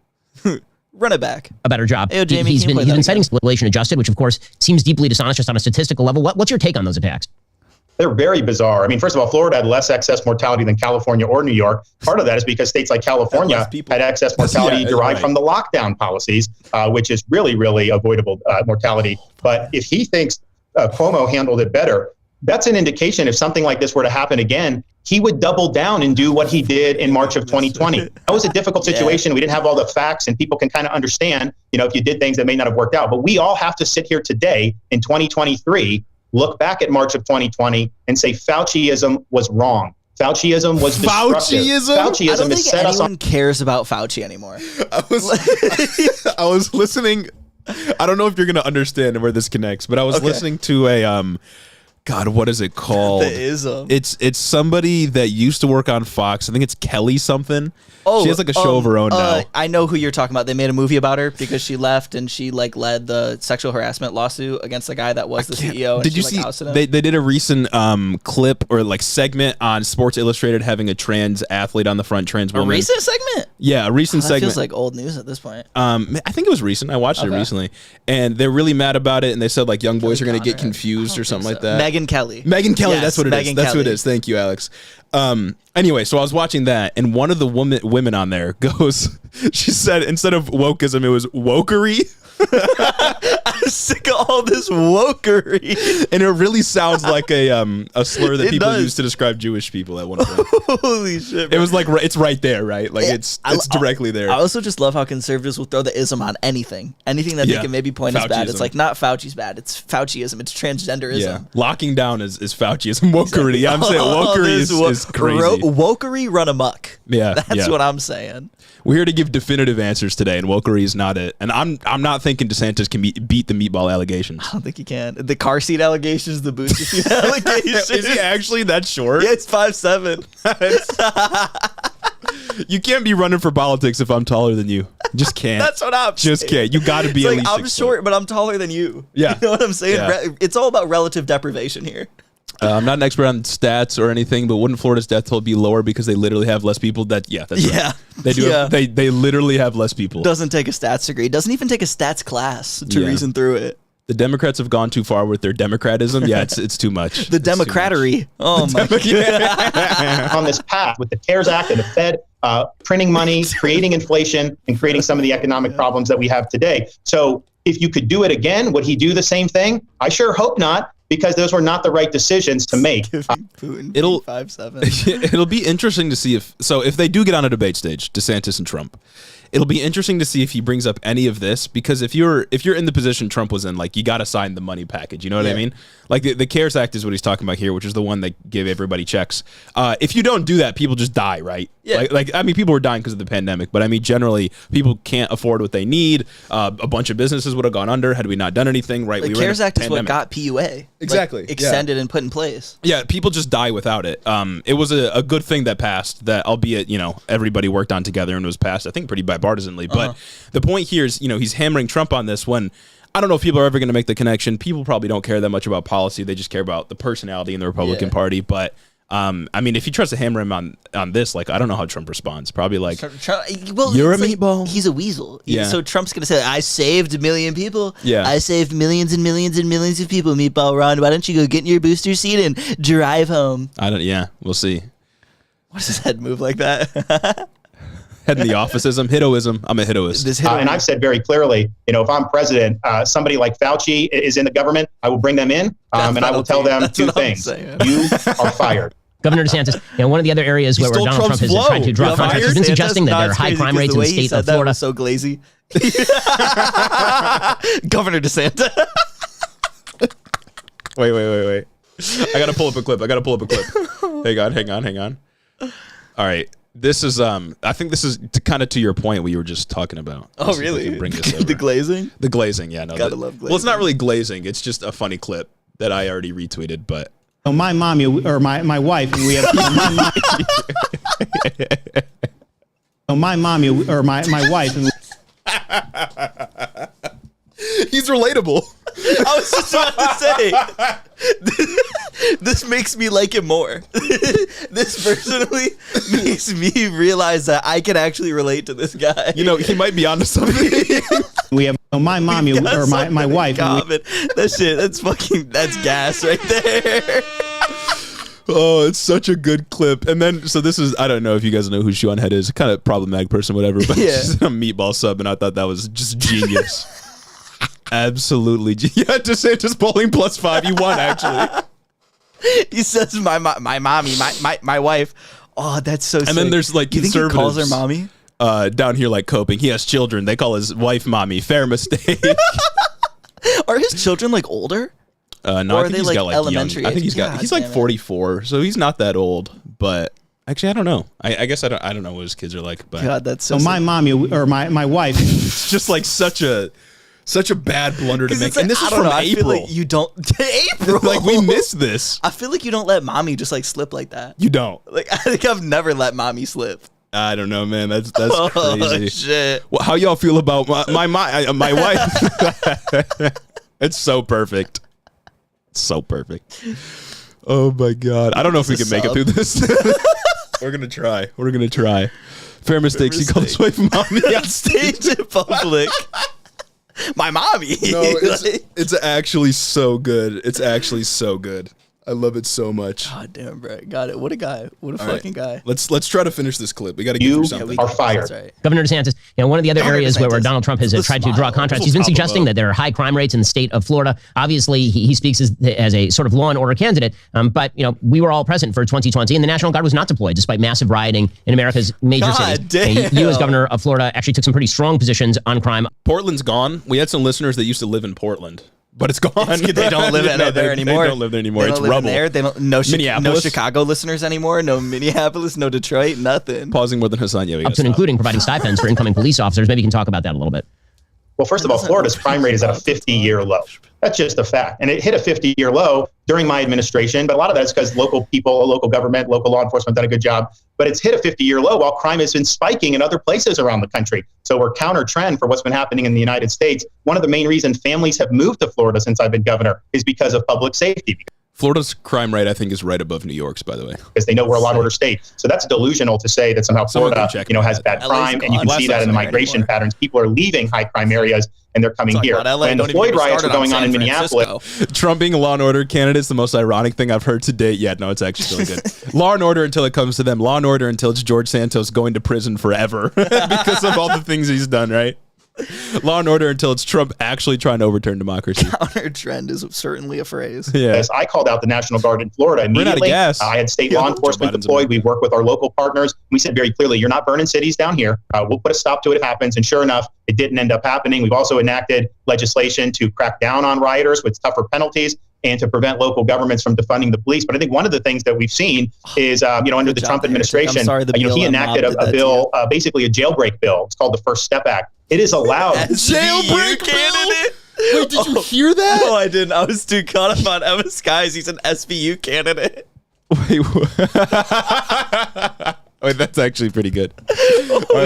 Run it back. A better job. Hey, Jamie, he's been citing inflation adjusted, which of course seems deeply dishonest just on a statistical level. What's your take on those attacks? They're very bizarre. I mean, first of all, Florida had less excess mortality than California or New York. Part of that is because states like California had excess mortality derived from the lockdown policies, which is really, really avoidable mortality. But if he thinks Cuomo handled it better, that's an indication if something like this were to happen again, he would double down and do what he did in March of 2020. That was a difficult situation. We didn't have all the facts, and people can kind of understand, if you did things that may not have worked out. But we all have to sit here today in 2023, look back at March of 2020 and say Fauciism was wrong. Fauciism was destructive. Fauciism I don't has think set us on. anyone cares about Fauci anymore. I was listening. I don't know if you're going to understand where this connects, but I was listening to a God, what is it called? The ism. It's somebody that used to work on Fox. I think it's Kelly something. Oh, she has like a show of her own now. I know who you're talking about. They made a movie about her because she left and she led the sexual harassment lawsuit against the guy that was the CEO. And did you see? They did a recent clip or segment on Sports Illustrated having a trans athlete on the front, trans woman. A recent segment? Yeah, a recent segment. Feels like old news at this point. I think it was recent. I watched it recently, and they're really mad about it. And they said young boys are going to get confused or something like that. Megyn Kelly. Megyn Kelly. Yes, that's what it is. That's what it is. Thank you, Alex. Anyway, so I was watching that, and one of the women on there goes, she said instead of wokeism, it was wokery. I'm sick of all this wokery, and it really sounds like a slur that people use to describe Jewish people at one point. Holy shit! Bro. It was it's right there, right? It's directly there. I also just love how conservatives will throw the ism on anything that they can maybe point as bad. It's not Fauci's bad. It's Fauciism. It's transgenderism. Yeah. Locking down is Fauciism. Wokery. Exactly. I'm saying wokery is crazy. Wokery run amok. Yeah, that's what I'm saying. We're here to give definitive answers today, and wokery is not it. And I'm not thinking DeSantis can beat the meatball allegations. I don't think he can. The car seat allegations, the booster seat allegations. Is he actually that short? Yeah, it's 5'7". You can't be running for politics if I'm taller than you. Just can't. That's what I'm saying. Just can't. You got to be at least I'm short, but I'm taller than you. Yeah. You know what I'm saying? Yeah. It's all about relative deprivation here. I'm not an expert on stats or anything, but wouldn't Florida's death toll be lower because they literally have less people? That's right. They do. Yeah. They literally have less people. Doesn't take a stats degree. Doesn't even take a stats class to reason through it. The Democrats have gone too far with their democratism. Yeah, it's too much. The democratery. Oh my God. On this path with the CARES Act and the Fed printing money, creating inflation, and creating some of the economic problems that we have today. So if you could do it again, would he do the same thing? I sure hope not, because those were not the right decisions to make. It'll 5'7". It'll be interesting to see if they do get on a debate stage, DeSantis and Trump. It'll be interesting to see if he brings up any of this, because if you're in the position Trump was in, you got to sign the money package. You know what I mean? The CARES Act is what he's talking about here, which is the one that gave everybody checks. If you don't do that, people just die, right? Yeah. People were dying because of the pandemic, but generally people can't afford what they need. A bunch of businesses would have gone under had we not done anything, right? The CARES Act is what got PUA exactly extended and put in place. Yeah, people just die without it. It was a good thing that passed. That albeit everybody worked on together and was passed. I think pretty bipartisanly. But the point here is he's hammering Trump on this when. I don't know if people are ever going to make the connection. People probably don't care that much about policy. They just care about the personality in the Republican Party. But if he tries to hammer him on this, I don't know how Trump responds. Probably you're a meatball. He's a weasel. Yeah. So Trump's going to say, I saved a million people. Yeah. I saved millions and millions and millions of people, Meatball Ron. Why don't you go get in your booster seat and drive home? We'll see. Why does his head move like that? Head in the officeism, hitoism. I'm a hitoist. And I've said very clearly, if I'm president, somebody like Fauci is in the government, I will bring them in and I will tell them two things. You are fired. Governor DeSantis, one of the other areas where Donald Trump has tried to draw contrast has been suggesting that there are high crime rates in the state of Florida. So glazy. Governor DeSantis. Wait. I gotta pull up a clip. Hang on. All right. This is I think this is kind of to your point what you were just talking about. Oh, really? Bring this over. The glazing? The glazing, yeah. No, Gotta love glazing. Well, it's not really glazing. It's just a funny clip that I already retweeted, but. My mommy or my wife, we have my mommy or my wife. He's relatable. I was just about to say. This makes me like him more. This personally makes me realize that I can actually relate to this guy. You know, he might be onto something. We have my mommy or my wife. That's gas right there. Oh, it's such a good clip. And then, so this is, I don't know if you guys know who Sean Head is, kind of problematic person, whatever, but she's a Meatball sub, and I thought that was just genius. Absolutely. Yeah, just bowling +5. You won, actually. He says, my mommy, my wife. Oh, that's so sick. And then there's like conservatives. You think he calls her mommy? Down here, like coping. He has children. They call his wife mommy. Fair mistake. Are his children like older? No, I think he's got like elementary. I think he's like 44, so he's not that old. But actually, I don't know. I guess I don't know what his kids are like. But God, that's so. My mommy or my wife. It's just like such a bad blunder to make. And this is from April. I feel like you don't. April. Like we missed this. I feel like you don't let mommy just like slip like that. You don't. Like I think I've never let mommy slip. I don't know, man. That's crazy. Oh, shit. Well, how y'all feel about my wife? It's so perfect. It's so perfect. Oh my God. I don't know if we can make it through this. We're gonna try. Fair mistakes. He called his wife mommy on stage in public. My mommy. No, it's actually so good. It's actually so good. I love it so much. God damn, bro. Got it. What a guy. What a fucking guy. Let's try to finish this clip. We got to get through something. You are fired. Right. Governor DeSantis, one of the other areas where Donald Trump has tried to draw contrast, he's been suggesting that there are high crime rates in the state of Florida. Obviously, he speaks as a sort of law and order candidate, but we were all present for 2020, and the National Guard was not deployed despite massive rioting in America's major cities. Damn. You, as governor of Florida, actually took some pretty strong positions on crime. Portland's gone. We had some listeners that used to live in Portland. But it's gone. They don't live there anymore. They don't live there anymore. It's rubble. They don't. No Chicago listeners anymore. No Minneapolis. No Detroit. Nothing. Pausing more than Hassan. Yeah, up to and including providing stipends for incoming police officers. Maybe you can talk about that a little bit. Well, first of all, Florida's crime rate is at a 50-year low. That's just a fact. And it hit a 50-year low during my administration, but a lot of that is because local people, local government, local law enforcement done a good job. But it's hit a 50-year low while crime has been spiking in other places around the country. So we're counter trend for what's been happening in the United States. One of the main reasons families have moved to Florida since I've been governor is because of public safety. Florida's crime rate, I think, is right above New York's, by the way. Because they know we're a law and order state. So that's delusional to say that somehow Florida, has bad crime, and you can see that in the migration patterns. People are leaving high crime areas and they're coming here. And the Floyd riots are going on in Minneapolis. Trump being a law and order candidate is the most ironic thing I've heard to date. Yeah, no, it's actually really good. Law and order until it comes to them. Law and order until it's George Santos going to prison forever because of all the things he's done, right? Law and order until it's Trump actually trying to overturn democracy. Counter trend is certainly a phrase. Yeah. As I called out the National Guard in Florida immediately. I had state law enforcement deployed. We work with our local partners. We said very clearly, you're not burning cities down here. We'll put a stop to it if it happens. And sure enough, it didn't end up happening. We've also enacted legislation to crack down on rioters with tougher penalties and to prevent local governments from defunding the police. But I think one of the things that we've seen is, under the Trump administration, he enacted a bill, basically a jailbreak bill. It's called the First Step Act. It is allowed. Jailbreak candidate? Wait, did you hear that? No, I didn't. I was too caught up on Emma Skies. He's an SVU candidate. Wait, wait, that's actually pretty good.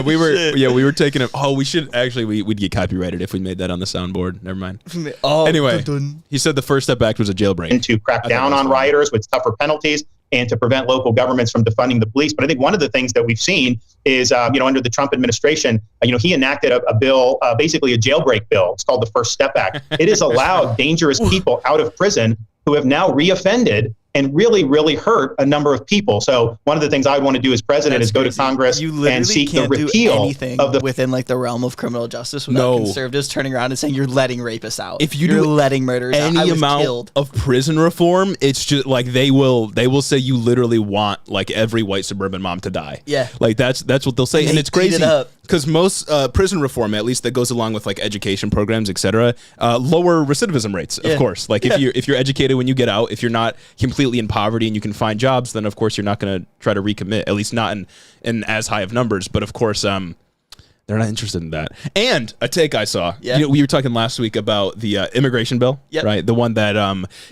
We were taking it. Oh, we should actually, we'd get copyrighted if we made that on the soundboard. Never mind. Anyway, he said the First Step Act was a jailbreak. And to crack down on rioters with tougher penalties and to prevent local governments from defunding the police. But I think one of the things that we've seen is, under the Trump administration, he enacted a bill, basically a jailbreak bill. It's called the First Step Act. It has allowed dangerous people out of prison who have now reoffended and really, really hurt a number of people. So one of the things I want to do as president is go to Congress and seek the repeal of the within like the realm of criminal justice without conservatives turning around and saying you're letting rapists out. If you're letting murderers out. Any amount of prison reform, it's just like they will say you literally want like every white suburban mom to die. Yeah, like that's what they'll say, and it's crazy because most prison reform, at least that goes along with like education programs, etc., lower recidivism rates. Of course, like if you're educated when you get out, if you're not completely in poverty and you can find jobs, then of course you're not going to try to recommit, at least not in as high of numbers. But of course, they're They're not interested in that. And a take I saw. Yeah. You know, we were talking last week about the immigration bill, right? The one that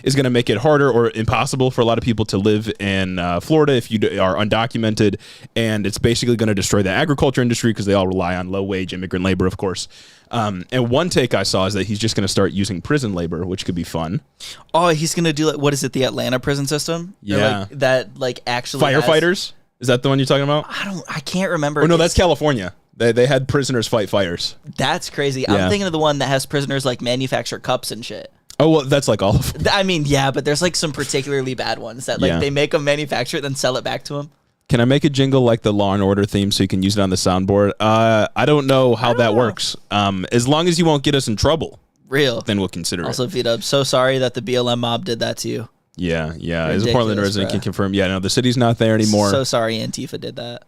is going to make it harder or impossible for a lot of people to live in Florida if you are undocumented. And it's basically going to destroy the agriculture industry because they all rely on low-wage immigrant labor, of course. And one take I saw is that he's just going to start using prison labor, which could be fun. Oh, he's going to do, like, what is it, the Atlanta prison system? Yeah. Like, that, like, actually Firefighters? Is that the one you're talking about? I can't remember. Oh, no, that's California. They had prisoners fight fires. That's crazy. Yeah. I'm thinking of the one that has prisoners like manufacture cups and shit. Oh, well, that's like all of them. I mean, yeah, but there's like some particularly bad ones that like they make them manufacture it, then sell it back to them. Can I make a jingle like the Law and Order theme so you can use it on the soundboard? I don't know how that works. As long as you won't get us in trouble. Real. Then we'll consider also, it. Also, V-Dub, so sorry that the BLM mob did that to you. Yeah. As a Portland resident can confirm, no, the city's not there anymore. So sorry Antifa did that.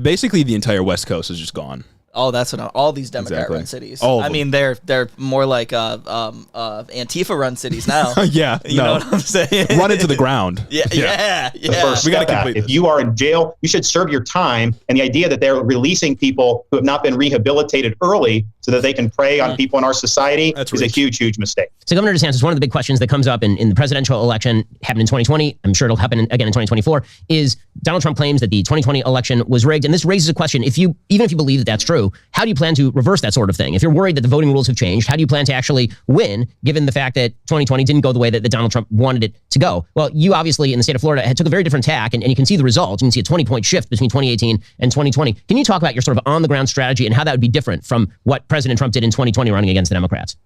Basically, the entire West Coast is just gone. Oh, that's what all these Democrat-run cities. I mean, they're more like Antifa-run cities now. Yeah, you know what I'm saying? Run into the ground. Yeah. We got to complete. If you are in jail, you should serve your time. And the idea that they're releasing people who have not been rehabilitated early so that they can prey on people in our society is a huge, huge mistake. So Governor DeSantis, one of the big questions that comes up in the presidential election, happened in 2020, I'm sure it'll happen again in 2024, is Donald Trump claims that the 2020 election was rigged. And this raises a question, even if you believe that that's true, how do you plan to reverse that sort of thing? If you're worried that the voting rules have changed, how do you plan to actually win, given the fact that 2020 didn't go the way that Donald Trump wanted it to go? Well, you obviously, in the state of Florida, took a very different tack, and you can see the results. You can see a 20-point shift between 2018 and 2020. Can you talk about your sort of on-the-ground strategy and how that would be different from what President Trump did in 2020 running against the Democrats?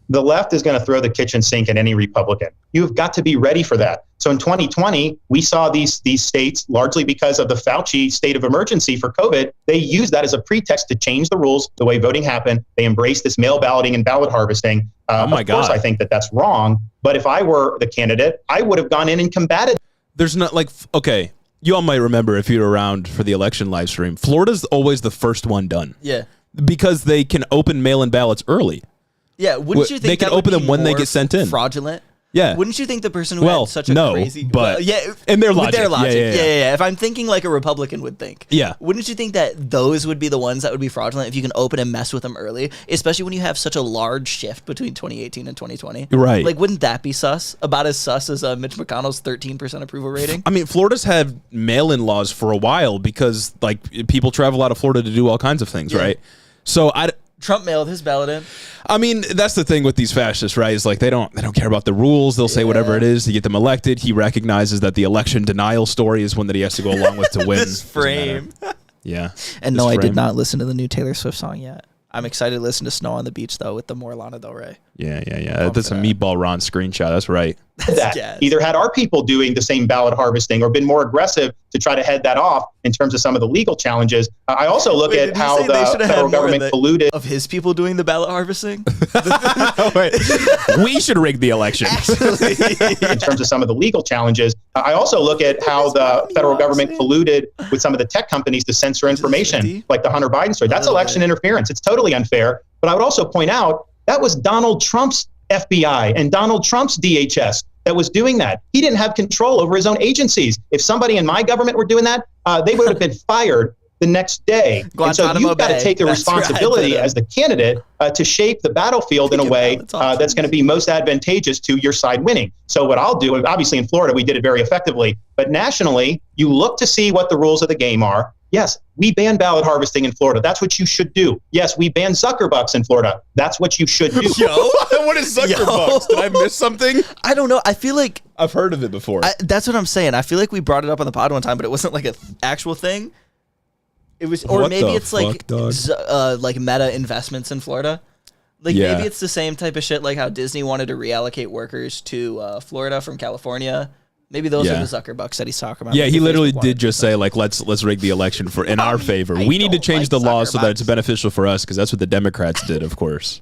The left is going to throw the kitchen sink at any Republican. You've got to be ready for that. So in 2020, we saw these states, largely because of the Fauci state of emergency for COVID, they used that as a pretext to change the rules, the way voting happened. They embraced this mail balloting and ballot harvesting. Of course, I think that that's wrong. But if I were the candidate, I would have gone in and combated. There's not okay, you all might remember if you were around for the election live stream, Florida's always the first one done. Yeah. Because they can open mail-in ballots early. Yeah, wouldn't you think they can open them when they get sent in? Fraudulent? Yeah. Wouldn't you think the person who had such a crazy... but yeah, in their logic. Yeah. If I'm thinking like a Republican would think. Yeah. Wouldn't you think that those would be the ones that would be fraudulent if you can open and mess with them early, especially when you have such a large shift between 2018 and 2020? Right. Like, wouldn't that be sus? About as sus as Mitch McConnell's 13% approval rating? I mean, Florida's had mail-in laws for a while because like people travel out of Florida to do all kinds of things, right? So Trump mailed his ballot in. I mean, that's the thing with these fascists, right? Is like they don't care about the rules. They'll say whatever it is to get them elected. He recognizes that the election denial story is one that he has to go along with to win. This frame. Yeah. And no, I did not listen to the new Taylor Swift song yet. I'm excited to listen to Snow on the Beach, though, with the more Lana Del Rey. Yeah. That's a Meatball Ron screenshot. That's right. Either had our people doing the same ballot harvesting or been more aggressive to try to head that off in terms of some of the legal challenges. I also look at how the federal government colluded. Of his people doing the ballot harvesting? We should rig the elections. In terms of some of the legal challenges. I also look at how the federal government colluded with some of the tech companies to censor information, like the Hunter Biden story. That's election interference. It's totally unfair. But I would also point out that was Donald Trump's FBI and Donald Trump's DHS that was doing that. He didn't have control over his own agencies. If somebody in my government were doing that, they would have been fired the next day. And so you've got to take the responsibility as the candidate to shape the battlefield in a way that's going to be most advantageous to your side winning. So what I'll do, obviously in Florida, we did it very effectively, but nationally, you look to see what the rules of the game are. Yes, we ban ballot harvesting in Florida. That's what you should do. Yes, we ban Zuckerbucks in Florida. That's what you should do. What is Zuckerbucks? Did I miss something? I don't know. I feel like I've heard of it before. That's what I'm saying. I feel like we brought it up on the pod one time, but it wasn't like an actual thing. It was, or maybe it's like Meta investments in Florida. Like maybe it's the same type of shit, like how Disney wanted to reallocate workers to Florida from California. Maybe those are the Zuckerbucks that he's talking about. Yeah, he literally did just say, like, let's rig the election in our favor. We need to change the laws so that it's beneficial for us, because that's what the Democrats did, of course.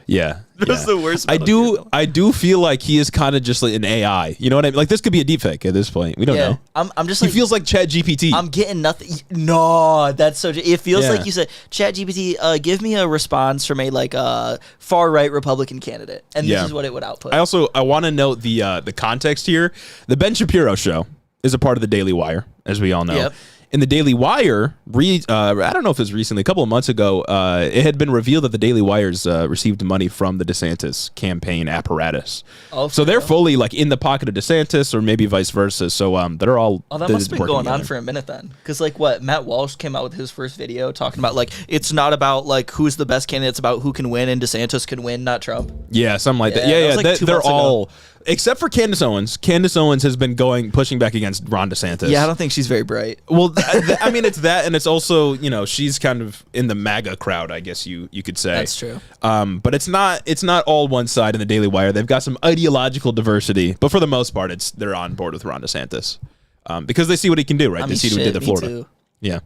Yeah. That's the worst. I do feel like he is kind of just like an AI. You know what I mean? Like, this could be a deepfake at this point. We don't know. I'm just he feels like ChatGPT. I'm getting nothing. No, that's so. It feels like you said, ChatGPT, give me a response from a far right Republican candidate, and this is what it would output. I want to note the context here. The Ben Shapiro show is a part of the Daily Wire, as we all know. Yep. in the Daily Wire, I don't know if it was recently, a couple of months ago, it had been revealed that the Daily Wire's received money from the DeSantis campaign apparatus. Oh, so they're fully like in the pocket of DeSantis, or maybe vice versa. So they're all. Oh, that must have been going on for a minute then, because like what Matt Walsh came out with his first video talking about like it's not about like who's the best candidate, it's about who can win, and DeSantis can win, not Trump. Yeah, something like that. Yeah, like they're all. Except for Candace Owens. Candace Owens has been pushing back against Ron DeSantis. Yeah, I don't think she's very bright. Well, I mean, it's that, and it's also, she's kind of in the MAGA crowd, I guess you could say. That's true. But it's not all one side in the Daily Wire. They've got some ideological diversity, but for the most part, they're on board with Ron DeSantis because they see what he can do, right? They see what he did to Florida. Too. Yeah.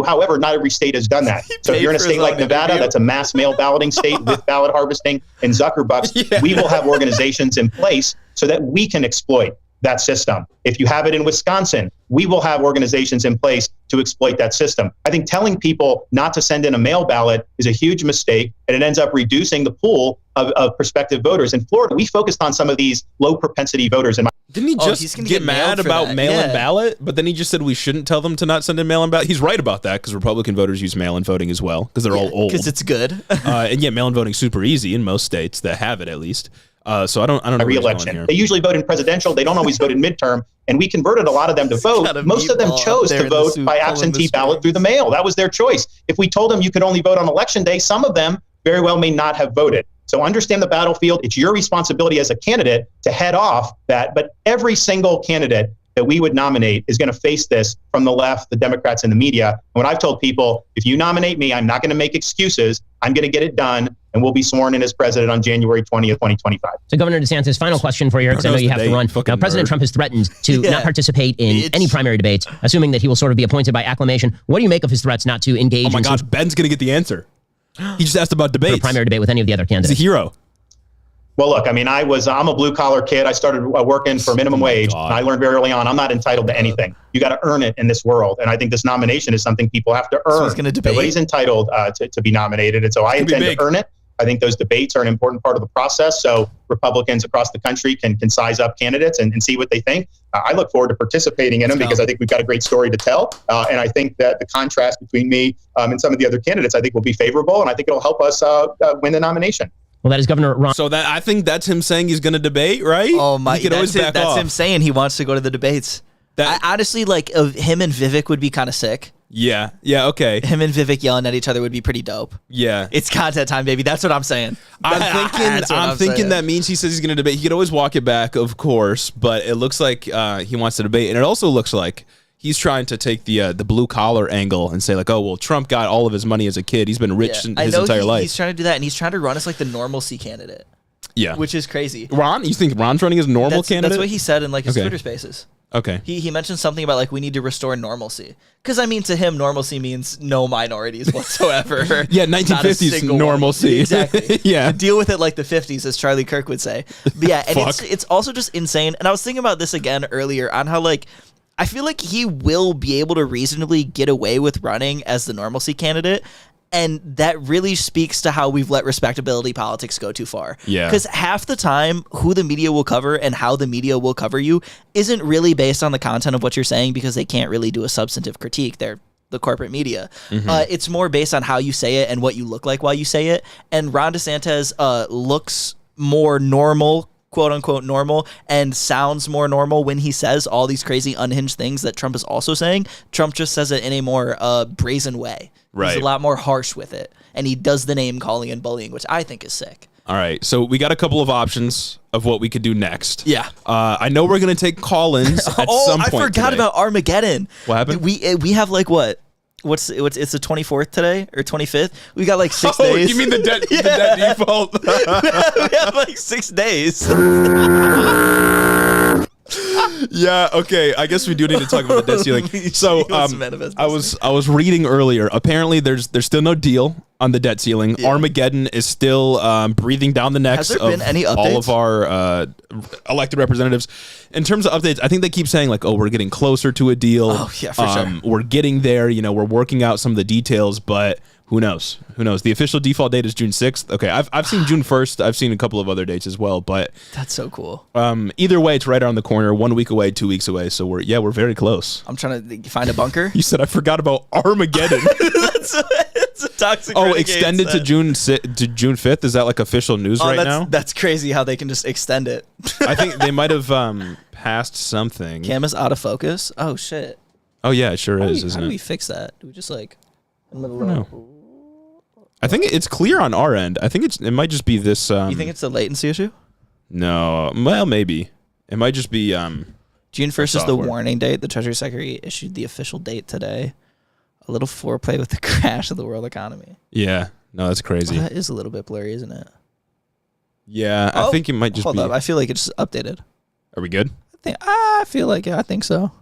However, not every state has done that. So if you're in a state like Nevada, that's a mass mail balloting state with ballot harvesting and Zuckerbucks, we will have organizations in place so that we can exploit that system. If you have it in Wisconsin, we will have organizations in place to exploit that system. I think telling people not to send in a mail ballot is a huge mistake, and it ends up reducing the pool of prospective voters. In Florida, we focused on some of these low propensity voters. Didn't he just get mad about mail-in ballot? But then he just said we shouldn't tell them to not send in mail-in ballot. He's right about that because Republican voters use mail-in voting as well because they're all old. Because it's good. And mail-in voting is super easy in most states that have it at least. So I don't know. Re-election. They usually vote in presidential. They don't always vote in midterm. And we converted a lot of them to vote. Most of them chose to vote by absentee ballot through the mail. That was their choice. If we told them you could only vote on election day, some of them very well may not have voted. So understand the battlefield. It's your responsibility as a candidate to head off that. But every single candidate that we would nominate is going to face this from the left, the Democrats, and the media. And what I've told people, if you nominate me, I'm not going to make excuses. I'm going to get it done, and we'll be sworn in as president on January 20th, 2025. So, Governor DeSantis, final question for you, because I know you have to run. Now, President Trump has threatened to not participate in any primary debates, assuming that he will sort of be appointed by acclamation. What do you make of his threats not to engage? Oh my gosh, Ben's going to get the answer. He just asked about debates. A primary debate with any of the other candidates. He's a hero. Well, look, I mean, I'm a blue collar kid. I started working for minimum wage. And I learned very early on, I'm not entitled to anything. You got to earn it in this world. And I think this nomination is something people have to earn. So he's going to debate. Nobody's entitled to be nominated. And so I intend to earn it. I think those debates are an important part of the process. So Republicans across the country can size up candidates and see what they think. I look forward to participating in them because I think we've got a great story to tell. And I think that the contrast between me and some of the other candidates, I think will be favorable. And I think it'll help us win the nomination. Well, that is Governor Ron. So I think that's him saying he's going to debate, right? Oh my! That's him saying he wants to go to the debates. I honestly like him and Vivek would be kind of sick. Yeah. Okay. Him and Vivek yelling at each other would be pretty dope. Yeah. It's content time, baby. That's what I'm saying. I'm thinking that means he says he's going to debate. He could always walk it back, of course, but it looks like he wants to debate, and it also looks like he's trying to take the blue collar angle and say like, oh well, Trump got all of his money as a kid. He's been rich his entire life. He's trying to do that, and he's trying to run as like the normalcy candidate. Yeah, which is crazy. Ron, you think Ron's running as normal candidate? That's what he said in like his Twitter Spaces. Okay. He mentioned something about like we need to restore normalcy. Because I mean, to him, normalcy means no minorities whatsoever. Yeah, 1950s normalcy. Exactly. Yeah. Deal with it like the 50s, as Charlie Kirk would say. But yeah, and it's also just insane. And I was thinking about this again earlier on how like I feel like he will be able to reasonably get away with running as the normalcy candidate. And that really speaks to how we've let respectability politics go too far. Yeah. Because half the time, who the media will cover and how the media will cover you isn't really based on the content of what you're saying because they can't really do a substantive critique. They're the corporate media. Mm-hmm. It's more based on how you say it and what you look like while you say it. And Ron DeSantis looks more normal, quote unquote normal, and sounds more normal when he says all these crazy unhinged things that Trump is also saying. Trump just says it in a more brazen way. Right. He's a lot more harsh with it. And he does the name calling and bullying, which I think is sick. All right. So we got a couple of options of what we could do next. Yeah. I know we're going to take call-ins at some point. I forgot about Armageddon. What happened? We have like what? It's the 24th today or 25th? We got like 6 days. Oh, you mean the debt default? We have like 6 days. Yeah, okay. I guess we do need to talk about the debt ceiling. So I was reading earlier. Apparently there's still no deal on the debt ceiling. Yeah. Armageddon is still breathing down the necks of all of our elected representatives. In terms of updates, I think they keep saying like, oh, we're getting closer to a deal. Oh, yeah, for sure. We're getting there. You know, we're working out some of the details, but Who knows? Who knows? The official default date is June 6th. Okay, I've seen June 1st. I've seen a couple of other dates as well, but that's so cool. Either way, it's right around the corner. 1 week away, 2 weeks away. So we're very close. I'm trying to find a bunker. You said I forgot about Armageddon. It's a toxic. Extended to June 5th. Is that like official news now? That's crazy how they can just extend it. I think they might have passed something. Cam is out of focus. Oh shit. Oh yeah, it sure is. Isn't how it? do we fix that? Do we just like in the middle of? I think it's clear on our end. I think it might just be this. You think it's a latency issue? No, well maybe it might just be. June 1st is the warning date. The Treasury Secretary issued the official date today. A little foreplay with the crash of the world economy. Yeah, no, that's crazy. Well, that is a little bit blurry, isn't it? Yeah, I think it might just hold be. Up. I feel like it's updated. Are we good? I feel like I think so.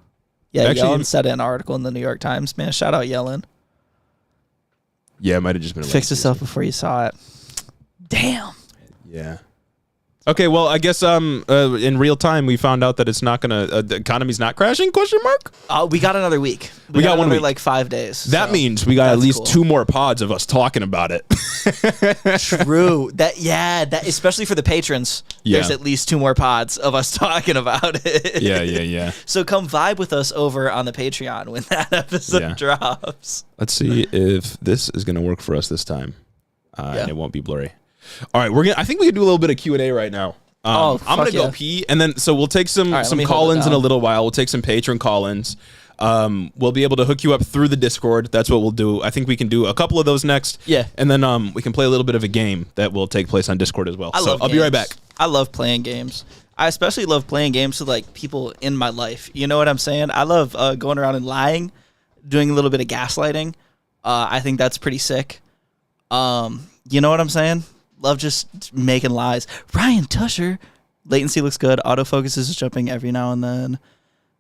Yeah, Actually, Yellen said an article in the New York Times. Man, shout out Yellen. Yeah, it might have just been a fixed itself before you saw it. Damn. Yeah. Okay, well, I guess in real time we found out that it's not gonna the economy's not crashing? ? We got another week. We got 1 week, like 5 days. That means we got at least 2 more pods of us talking about it. True. That especially for the patrons. Yeah. There's at least 2 more pods of us talking about it. Yeah. So come vibe with us over on the Patreon when that episode drops. Let's see if this is gonna work for us this time, and it won't be blurry. All right, I think we can do a little bit of Q&A right now. I'm gonna go pee, and then so we'll take some call-ins in a little while. We'll take some patron call-ins. We'll be able to hook you up through the Discord. That's what we'll do. I think we can do a couple of those next. Yeah, and then we can play a little bit of a game that will take place on Discord as well. I'll be right back. I love playing games. I especially love playing games with like people in my life. You know what I'm saying? I love going around and lying, doing a little bit of gaslighting. I think that's pretty sick. You know what I'm saying? Love just making lies. Ryan Tusher. Latency looks good. Autofocus is jumping every now and then.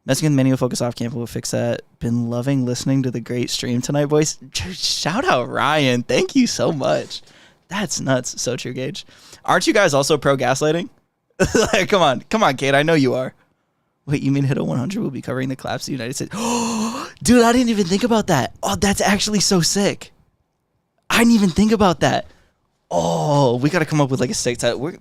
Messing with manual focus off camera will fix that. Been loving listening to the great stream tonight, boys. Shout out Ryan. Thank you so much. That's nuts. So true, Gage. Aren't you guys also pro gaslighting? Like, come on, Kate. I know you are. Wait, you mean Hit 100 will be covering the collapse of the United States? Dude, I didn't even think about that. Oh, that's actually so sick. I didn't even think about that. Oh, we got to come up with like a sick title.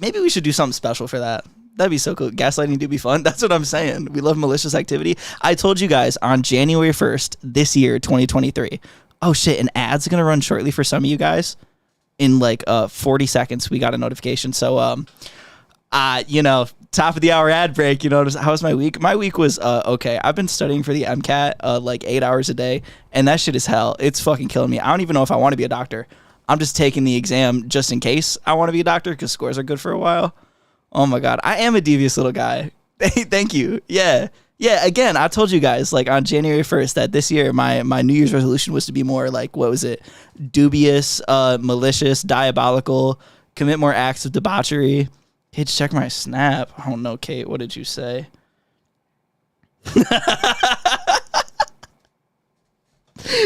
Maybe we should do something special for that. That'd be so cool. Gaslighting do be fun. That's what I'm saying. We love malicious activity. I told you guys on January 1st this year, 2023. Oh shit, an ad's going to run shortly for some of you guys. In like 40 seconds, we got a notification. So, top of the hour ad break, how was my week? My week was okay. I've been studying for the MCAT like 8 hours a day, and that shit is hell. It's fucking killing me. I don't even know if I want to be a doctor. I'm just taking the exam just in case I want to be a doctor because scores are good for a while. Oh my God. I am a devious little guy. Thank you. Yeah. Again, I told you guys like on January 1st that this year my New Year's resolution was to be more like, what was it? Dubious, malicious, diabolical, commit more acts of debauchery. Hey, check my snap. I don't know, Kate. What did you say?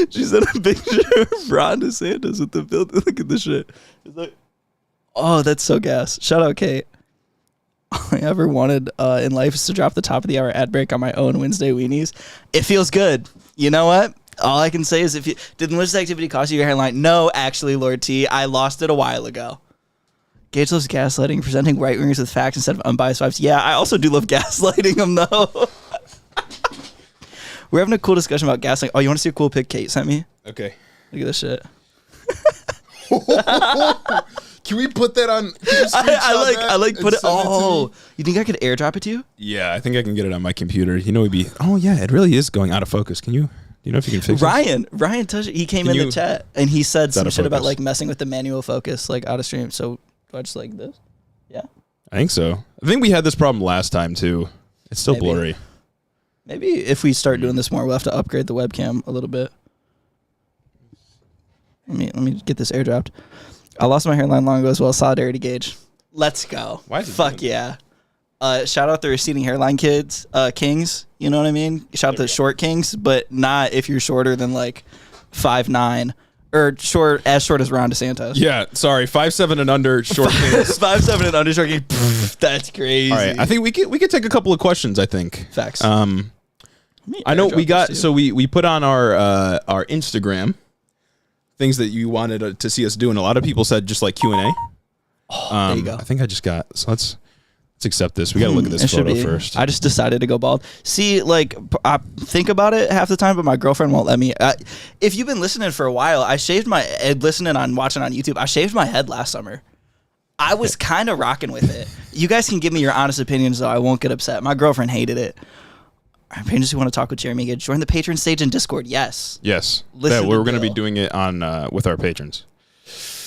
She sent a picture of Ron DeSantis with the building. Look at this shit. It's like, oh, that's so gas. Shout out, Kate. All I ever wanted in life is to drop the top of the hour ad break on my own Wednesday weenies. It feels good. You know what? All I can say is did the malicious activity cost you your hairline? No, actually, Lord T. I lost it a while ago. Gage loves gaslighting, presenting right-wingers with facts instead of unbiased vibes. Yeah, I also do love gaslighting them, though. We're having a cool discussion about gaslighting. Oh, you want to see a cool pic Kate sent me? Okay. Look at this shit. Can we put that on? I put it. Oh, you think I could airdrop it to you? Yeah, I think I can get it on my computer. It'd be. Oh yeah, it really is going out of focus. Do you know if you can fix it? Ryan touched it. He came in the chat and he said some shit about like messing with the manual focus like out of stream. So do I just like this? Yeah. I think so. I think we had this problem last time too. It's still blurry. Maybe if we start doing this more, we'll have to upgrade the webcam a little bit. Let me get this airdropped. I lost my hairline long ago as well. Solidarity, Gage. Let's go. Why is it Fuck yeah. Shout out the receding hairline kids, kings. You know what I mean? Shout out to the short kings, but not if you're shorter than like 5'9". Or as short as Ron DeSantis. Yeah, sorry, 5'7" and under short kings. 5'7" and under short kings. That's crazy. All right, I think we could take a couple of questions. I think facts. I know we got we put on our Instagram things that you wanted to see us do, and a lot of people said just like Q&A. There you go. I think I just got, so let's accept this. We got to look at this photo first. I just decided to go bald. See, like, I think about it half the time, but my girlfriend won't let me. If you've been listening for a while, watching on YouTube, I shaved my head last summer. I was kind of rocking with it. You guys can give me your honest opinions, though. I won't get upset. My girlfriend hated it. Our patrons who want to talk with Jeremy, join the patron stage in Discord. Yes. We're going to be doing it on with our patrons.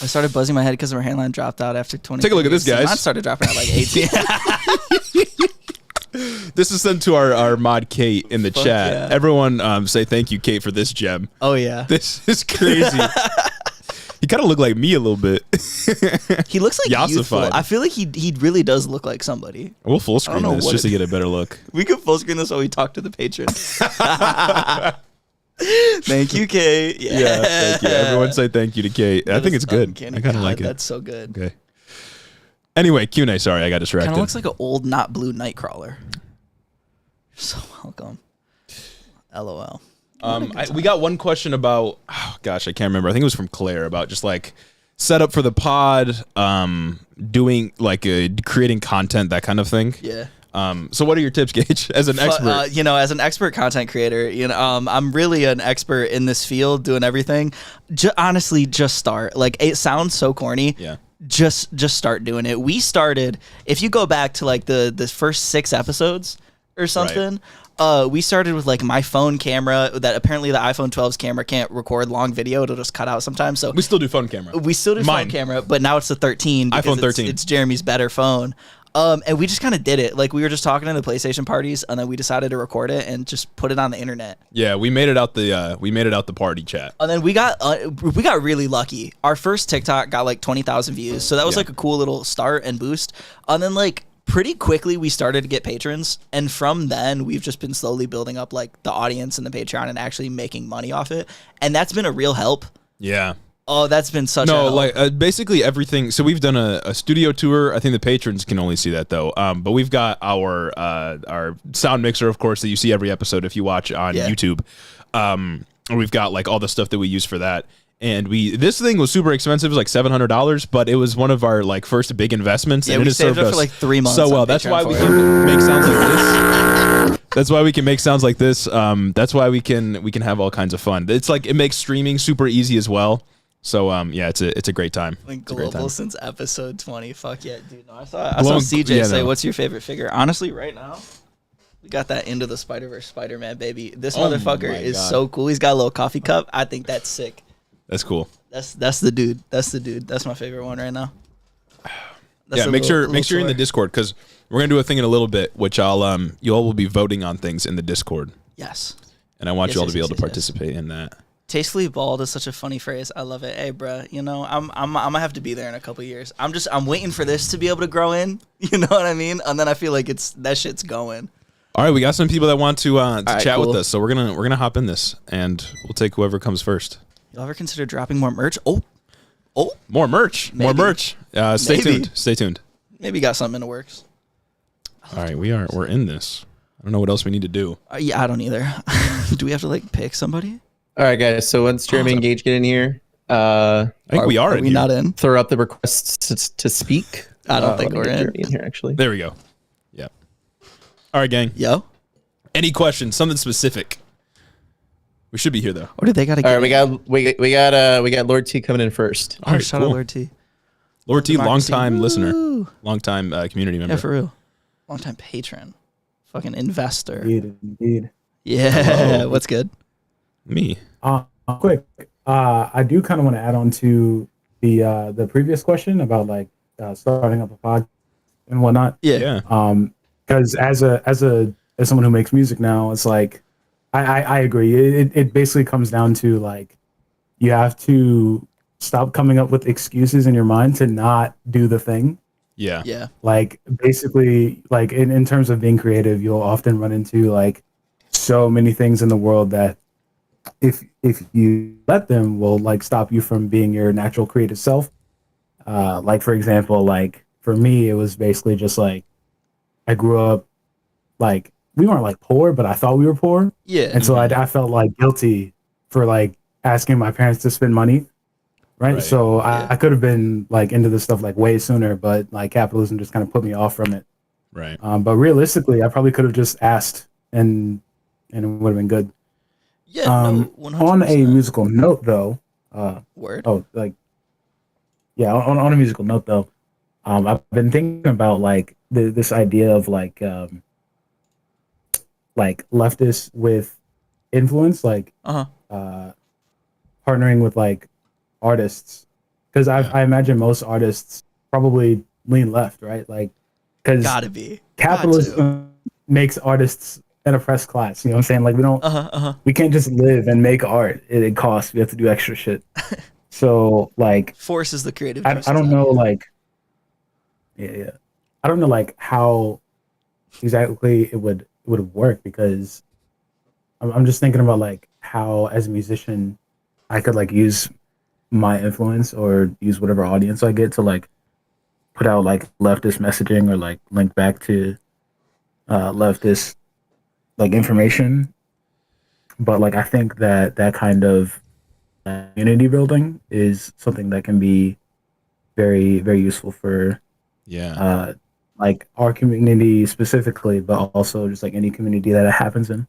I started buzzing my head because my hairline dropped out after 20. Take a look at this, guys. Mine started dropping at like 18. This is sent to our mod Kate in the chat. Yeah. Everyone say thank you, Kate, for this gem. Oh, yeah. This is crazy. He kind of looked like me a little bit. He looks like youthful. I feel like he really does look like somebody. We'll full screen this just to get a better look. We could full screen this while we talk to the patrons. Thank you, Kate. Yeah, thank you. Everyone say thank you to Kate. I think it's good. I kind of like it. That's so good. Okay. Anyway, Q&A. Sorry, I got distracted. Kind of looks like an old not blue Nightcrawler. You're so welcome. LOL. We got one question about, oh gosh, I can't remember. I think it was from Claire about just like setup for the pod, doing like creating content, that kind of thing. Yeah. So what are your tips, Gage, as an expert? As an expert content creator, I'm really an expert in this field, doing everything. Honestly, just start. Like, it sounds so corny. Yeah. Just start doing it. We started, if you go back to like the first 6 episodes or something, we started with like my phone camera that apparently the iPhone 12's camera can't record long video. It'll just cut out sometimes. So we still do phone camera. Phone camera, but now it's the 13. iPhone 13. It's Jeremy's better phone. And we just kind of did it. Like, we were just talking in the PlayStation parties, and then we decided to record it and just put it on the internet. Yeah, we made it out the party chat. And then we got really lucky. Our first TikTok got like 20,000 views, so that was like a cool little start and boost. And then like pretty quickly we started to get patrons, and from then we've just been slowly building up like the audience and the Patreon and actually making money off it, and that's been a real help. Yeah. Oh, that's been such a help. Like basically everything. So we've done a studio tour. I think the patrons can only see that though. But we've got our sound mixer, of course, that you see every episode if you watch on YouTube. We've got like all the stuff that we use for that. And this thing was super expensive. It was like $700, but it was one of our like first big investments. Yeah, and we it saved up for like 3 months. So well. That's why we can make sounds like this. That's why we can make sounds like this. That's why we can have all kinds of fun. It's like it makes streaming super easy as well. So yeah, it's a great time. Like global since episode 20. Fuck yeah, dude. No, I saw CJ say, "What's your favorite figure?" Honestly, right now, we got that Into the Spider-Verse Spider-Man baby. This motherfucker is so cool. He's got a little coffee cup. I think that's sick. That's cool. That's the dude. That's the dude. That's my favorite one right now. Make sure you're in the Discord, because we're gonna do a thing in a little bit, which you all will be voting on things in the Discord. Yes. And I want you all to be able to participate in that. Tastefully bald is such a funny phrase. I love it. Hey, bro, I'm gonna have to be there in a couple years. I'm waiting for this to be able to grow in. You know what I mean? And then I feel like that shit's going. All right, we got some people that want to chat with us, so we're gonna hop in this, and we'll take whoever comes first. Y'all ever consider dropping more merch? Oh, more merch, Maybe. more merch. Stay tuned. Maybe got something in the works. All right, we're in this. I don't know what else we need to do. Yeah, I don't either. Do we have to like pick somebody? All right, guys. So once Jeremy and Gage get in here, I think we are in here. Not in? Throw up the requests to speak. I don't think we're in here. Actually, there we go. Yep. All right, gang. Yo. Any questions? Something specific. We should be here though. What do they got to get? All right, we got Lord T coming in first. All right, shout out Lord T. Lord T, long-time listener, long-time community member. Yeah, for real. Long-time patron. Fucking investor. Indeed. Yeah. Hello. What's good? Me. Quick. I do kind of want to add on to the previous question about like starting up a pod and whatnot. Yeah. Because as someone who makes music now, it's like I agree. It basically comes down to like you have to stop coming up with excuses in your mind to not do the thing. Yeah. Yeah. Like basically, like in terms of being creative, you'll often run into like so many things in the world that if you let them will like stop you from being your natural creative self. Like for example, like for me, it was basically just like I grew up like we weren't like poor, but I thought we were poor. Yeah. And so I felt like guilty for like asking my parents to spend money right? So I could have been like into this stuff like way sooner, but like capitalism just kind of put me off from it. Right. But realistically, I probably could have just asked, and it would have been good. Yeah. No. 100%. On a musical note, though. Word. Oh, like, yeah. On a musical note, though, I've been thinking about like this idea of like leftists with influence, like partnering with like artists, because I imagine most artists probably lean left, right? Like, because gotta be capitalism makes artists an oppressed class. You know what I'm saying? Like, we don't, we can't just live and make art. It costs. We have to do extra shit. So like, forces the creative. I don't know, like, yeah. I don't know like how exactly it would work, because I'm just thinking about like how as a musician I could like use my influence or use whatever audience I get to like put out like leftist messaging or like link back to leftist like information. But like I think that kind of community building is something that can be very, very useful for like our community specifically, but also just like any community that it happens in.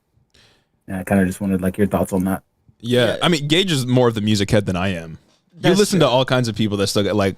And I kind of just wanted like your thoughts on that. Yeah, I mean, Gage is more of the music head than I am. You listen to all kinds of people that still get like,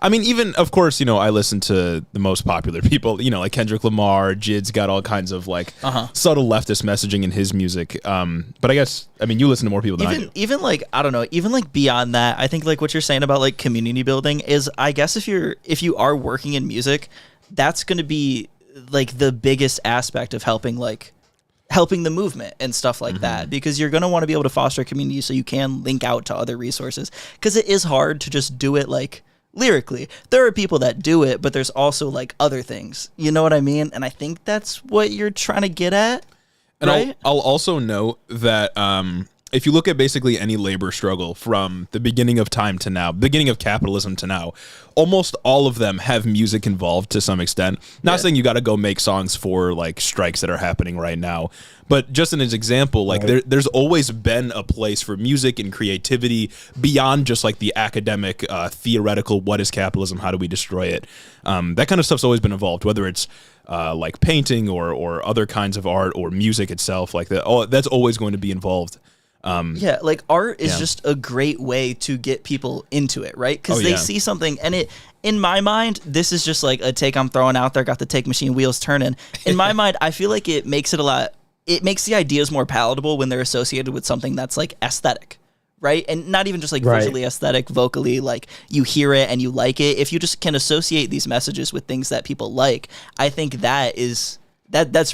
I mean, even of course, you know, I listen to the most popular people, you know, like Kendrick Lamar. Jid's got all kinds of like subtle leftist messaging in his music. But I guess, I mean, you listen to more people than I do. Even like, I don't know, even like beyond that, I think like what you're saying about like community building is, I guess if you are working in music, that's going to be like the biggest aspect of helping the movement and stuff like that, because you're going to want to be able to foster a community so you can link out to other resources, because it is hard to just do it like lyrically. There are people that do it, but there's also like other things, you know what I mean? And I think that's what you're trying to get at. And right? I'll also note that if you look at basically any labor struggle from the beginning of time to now, beginning of capitalism to now, almost all of them have music involved to some extent. Not saying you got to go make songs for like strikes that are happening right now, but just as an example, like there's always been a place for music and creativity beyond just like the academic, theoretical, what is capitalism, how do we destroy it? That kind of stuff's always been involved, whether it's like painting or other kinds of art or music itself, like that. That's always going to be involved. Like art is just a great way to get people into it, right? Because they see something, and it, in my mind, this is just like a take I'm throwing out there, got the take machine wheels turning. In my mind, I feel like it makes the ideas more palatable when they're associated with something that's like aesthetic, right? And not even just like visually aesthetic, vocally, like you hear it and you like it. If you just can associate these messages with things that people like, I think that's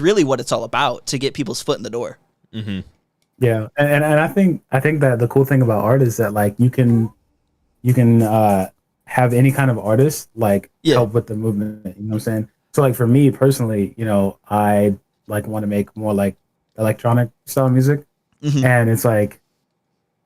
really what it's all about, to get people's foot in the door. Mm-hmm. Yeah, and I think that the cool thing about art is that like you can have any kind of artist like help with the movement. You know what I'm saying? So like for me personally, you know, I like want to make more like electronic style music, and it's like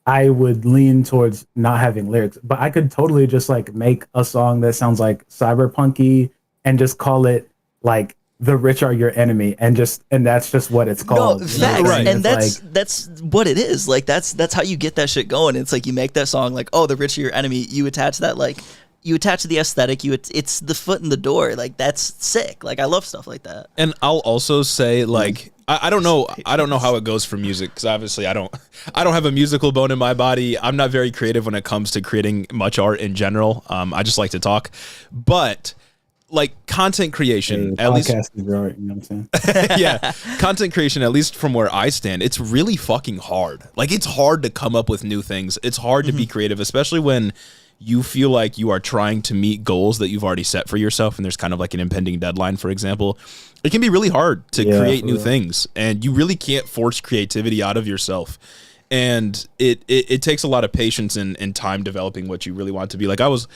I would lean towards not having lyrics, but I could totally just like make a song that sounds like cyberpunky and just call it like "The Rich Are Your Enemy," and that's just what it's called. No, facts. Right. And that's what it is. Like that's how you get that shit going. It's like you make that song like, oh, the rich are your enemy. You attach that, like you attach the aesthetic. It's the foot in the door. Like that's sick. Like I love stuff like that. And I'll also say like I don't know how it goes for music, because obviously I don't have a musical bone in my body. I'm not very creative when it comes to creating much art in general. I just like to talk, but like content creation, at least, art, you know what I'm saying? yeah, content creation, at least from where I stand, it's really fucking hard. Like it's hard to come up with new things. It's hard to be creative, especially when you feel like you are trying to meet goals that you've already set for yourself, and there's kind of like an impending deadline, for example. It can be really hard to create new things, and you really can't force creativity out of yourself. And it takes a lot of patience and time developing what you really want to be. Like I was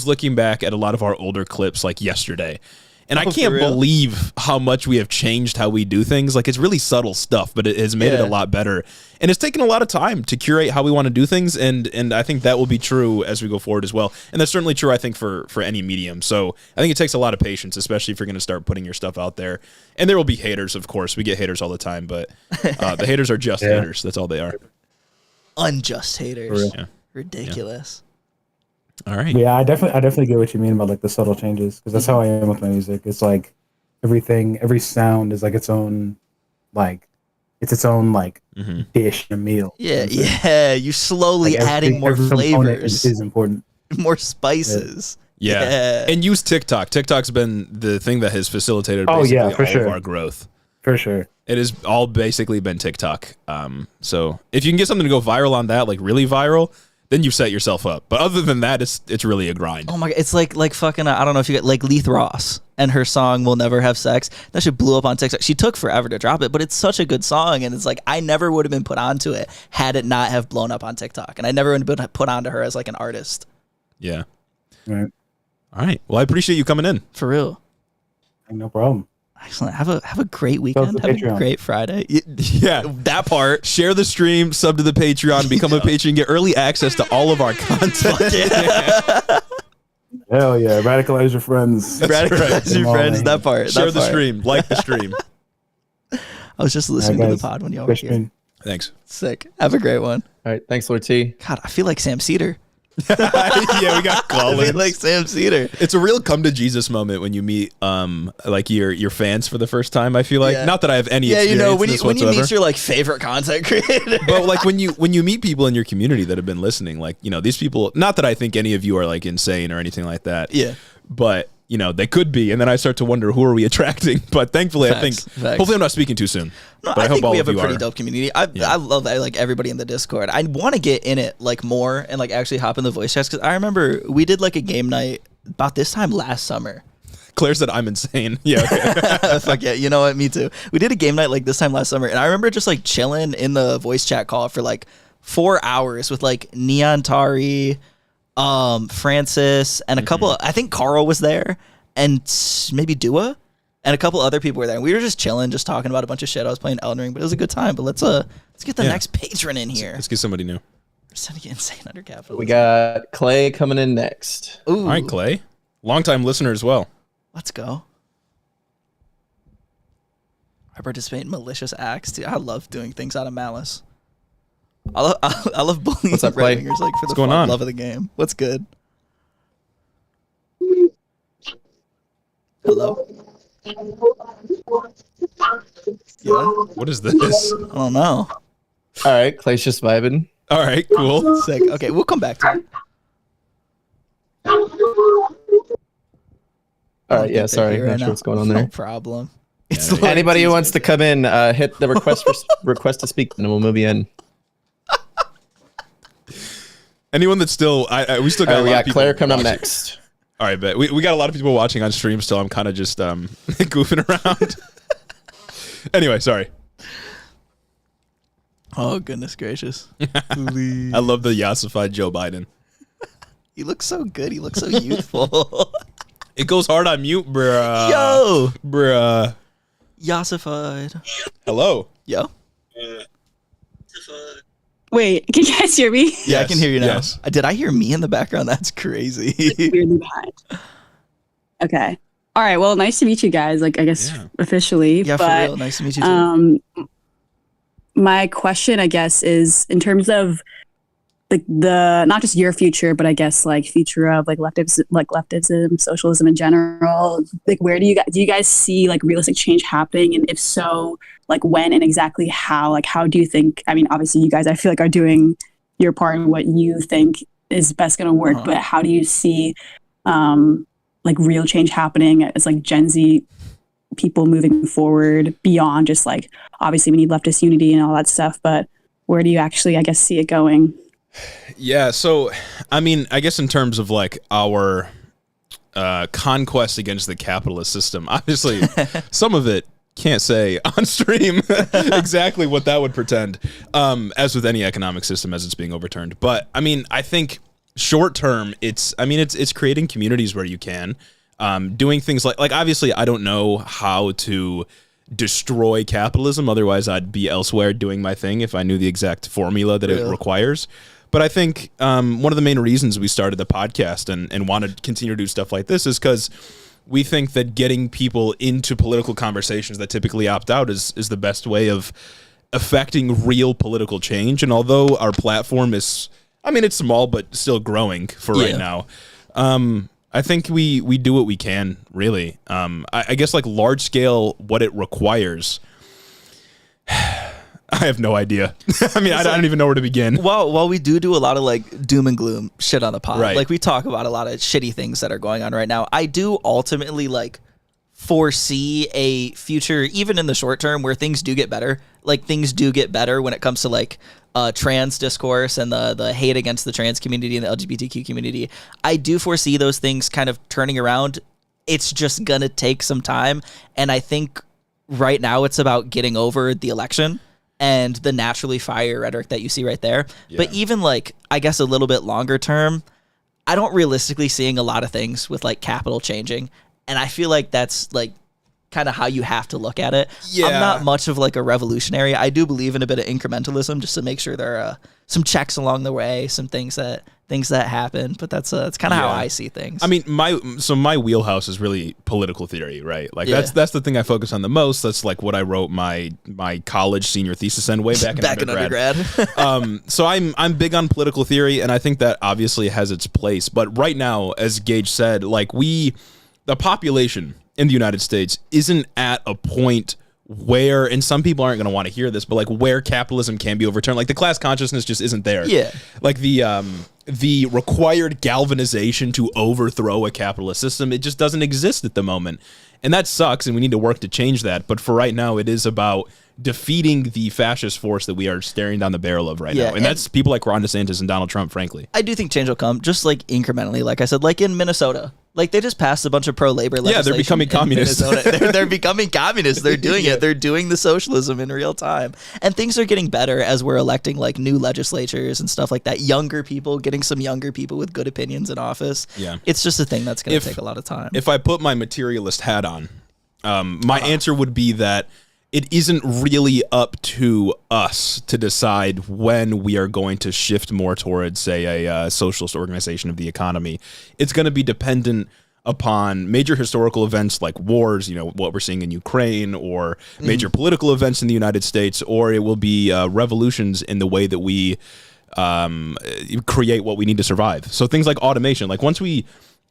looking back at a lot of our older clips like yesterday, and I can't believe how much we have changed how we do things. Like it's really subtle stuff, but it has made it a lot better. And it's taken a lot of time to curate how we want to do things, and I think that will be true as we go forward as well. And that's certainly true, I think, for any medium. So I think it takes a lot of patience, especially if you're going to start putting your stuff out there. And there will be haters, of course. We get haters all the time, but the haters are just haters. That's all they are. Unjust haters. Yeah. Ridiculous. All right. Yeah, I definitely get what you mean about like the subtle changes, because that's how I am with my music. It's like every sound is like its own, like it's its own like dish and meal. Yeah, yeah. You're slowly Like adding more every component flavors, is important. more spices. Yeah. And use TikTok. TikTok's been the thing that has facilitated basically all of our growth. For sure. It has all basically been TikTok. So if you can get something to go viral on that, like really viral, then you've set yourself up. But other than that, it's really a grind. Oh my god, it's like fucking I don't know if you get like Leith Ross and her song "We'll Never Have Sex." That shit blew up on TikTok. She took forever to drop it, but it's such a good song, and it's like I never would have been put onto it had it not have blown up on TikTok, and I never would have been put onto her as like an artist. Yeah. Right. All right. Well, I appreciate you coming in. For real. No problem. Excellent. Have a great weekend. Have a great Friday. Yeah, that part. Share the stream, sub to the Patreon, become a patron, get early access to all of our content. Hell yeah. Radicalize your friends. Radicalize your friends. That part. Share the stream. Like the stream. I was just listening to the pod when y'all were here. Thanks. Sick. Have a great one. All right. Thanks, Lord T. God, I feel like Sam Cedar. Yeah, we got Collins. Like Sam Cedar. It's a real come to Jesus moment when you meet like your fans for the first time. I feel like not that I have any experience when you meet your like favorite content creator, but like when you meet people in your community that have been listening, like these people. Not that I think any of you are like insane or anything like that. Yeah, but they could be, and then I start to wonder who are we attracting. But thankfully, I think hopefully I'm not speaking too soon. No, but I think hope we have a you pretty are. dope community. I love that, like everybody in the Discord. I want to get in it like more and like actually hop in the voice chats, because I remember we did like a game night about this time last summer. Claire said I'm insane. Yeah, okay. Fuck yeah, you know what? Me too. We did a game night like this time last summer, and I remember just like chilling in the voice chat call for like 4 hours with like Neon Tari, Francis, and a couple. I think Carl was there, and maybe Dua, and a couple other people were there. And we were just chilling, just talking about a bunch of shit. I was playing Elden Ring, but it was a good time. But let's get the next patron in here. Let's get somebody new. We're starting to get insane under capitalism. We got Clay coming in next. Ooh. All right, Clay, longtime listener as well. Let's go. I participate in malicious acts too. I love doing things out of malice. I love bullying. What's up, Clay? like for What's the going fun on? love of the game. What's good? Hello. Yeah. What is this? I don't know. All right. Clay's just vibing. All right, cool. Sick. Okay, we'll come back to it. All right. Yeah. Sorry. Not sure what's going on there. No problem. Anybody who wants to come in, hit the request to speak, and we'll move you in. Anyone that's still, we still got a we lot got of people Claire coming up watching. next. All right, but we got a lot of people watching on stream still. I'm kind of just goofing around. Anyway, sorry. Oh goodness gracious! I love the yassified Joe Biden. He looks so good. He looks so youthful. It goes hard on mute, bruh. Yo, bruh. yassified. Hello. Yo. Wait, can you guys hear me? Yeah, I can hear you now. Yes. Did I hear me in the background? That's crazy. Weirdly behind. Okay. All right. Well, nice to meet you guys. Like, I guess officially. Yeah, but, for real. Nice to meet you too. My question, I guess, is in terms of the not just your future, but I guess like future of like leftism, socialism in general. Like, where do you guys see like realistic change happening? And if so, like when and exactly how? Like, how do you think? I mean, obviously, you guys, I feel like, are doing your part in what you think is best going to work. But how do you see like real change happening as like Gen Z people moving forward beyond just like, obviously we need leftist unity and all that stuff, but where do you actually, I guess, see it going? Yeah, so I mean, I guess in terms of like our conquest against the capitalist system, obviously some of it can't say on stream exactly what that would pretend, as with any economic system as it's being overturned. But I mean, I think short term, it's creating communities where you can, doing things like obviously I don't know how to destroy capitalism. Otherwise I'd be elsewhere doing my thing if I knew the exact formula that it requires. But I think one of the main reasons we started the podcast and want to continue to do stuff like this is because we think that getting people into political conversations that typically opt out is the best way of affecting real political change. And although our platform is I mean, it's small, but still growing for right now. I think we do what we can, really. I guess like large scale, what it requires. I have no idea. I mean, I don't even know where to begin. While we do a lot of like doom and gloom shit on the pod, right. like we talk about a lot of shitty things that are going on right now. I do ultimately like foresee a future, even in the short term, where things do get better. Like things do get better when it comes to like trans discourse and the hate against the trans community and the LGBTQ community. I do foresee those things kind of turning around. It's just gonna take some time, and I think right now it's about getting over the election and the naturally fire rhetoric that you see right there. Yeah. But even like, I guess a little bit longer term, I don't realistically seeing a lot of things with like capital changing. And I feel like that's like kind of how you have to look at it. Yeah. I'm not much of like a revolutionary. I do believe in a bit of incrementalism just to make sure there are some checks along the way, some things that happen, but that's kind of how I see things. I mean, my wheelhouse is really political theory, right? Like that's the thing I focus on the most. That's like what I wrote my college senior thesis in way back in undergrad. So I'm big on political theory, and I think that obviously has its place. But right now, as Gage said, like the population in the United States isn't at a point where, and some people aren't going to want to hear this, but like where capitalism can be overturned. Like the class consciousness just isn't there. Yeah. Like the required galvanization to overthrow a capitalist system, it just doesn't exist at the moment. And that sucks, and we need to work to change that. But for right now, it is about defeating the fascist force that we are staring down the barrel of right now. And that's people like Ron DeSantis and Donald Trump, frankly. I do think change will come, just like incrementally, like I said, like in Minnesota. Like they just passed a bunch of pro-labor legislation. Yeah, they're becoming communists. They're becoming communists. They're doing it. They're doing the socialism in real time. And things are getting better as we're electing like new legislatures and stuff like that. Younger people, getting some younger people with good opinions in office. Yeah. It's just a thing that's going to take a lot of time. If I put my materialist hat on, my answer would be that it isn't really up to us to decide when we are going to shift more towards, say, a socialist organization of the economy. It's going to be dependent upon major historical events like wars, you know, what we're seeing in Ukraine, or major political events in the United States, or it will be revolutions in the way that we create what we need to survive. So things like automation, like once we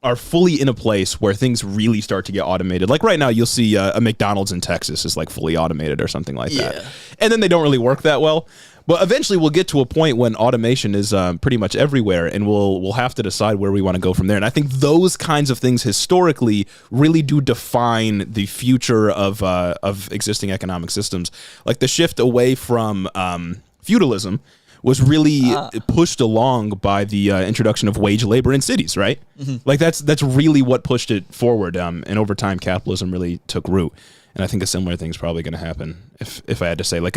are fully in a place where things really start to get automated. Like right now, you'll see a McDonald's in Texas is like fully automated or something like that. And then they don't really work that well. But eventually we'll get to a point when automation is pretty much everywhere, and we'll have to decide where we want to go from there. And I think those kinds of things historically really do define the future of existing economic systems. Like the shift away from feudalism was really pushed along by the introduction of wage labor in cities, right? Like that's really what pushed it forward. And over time, capitalism really took root. And I think a similar thing is probably going to happen. If I had to say, like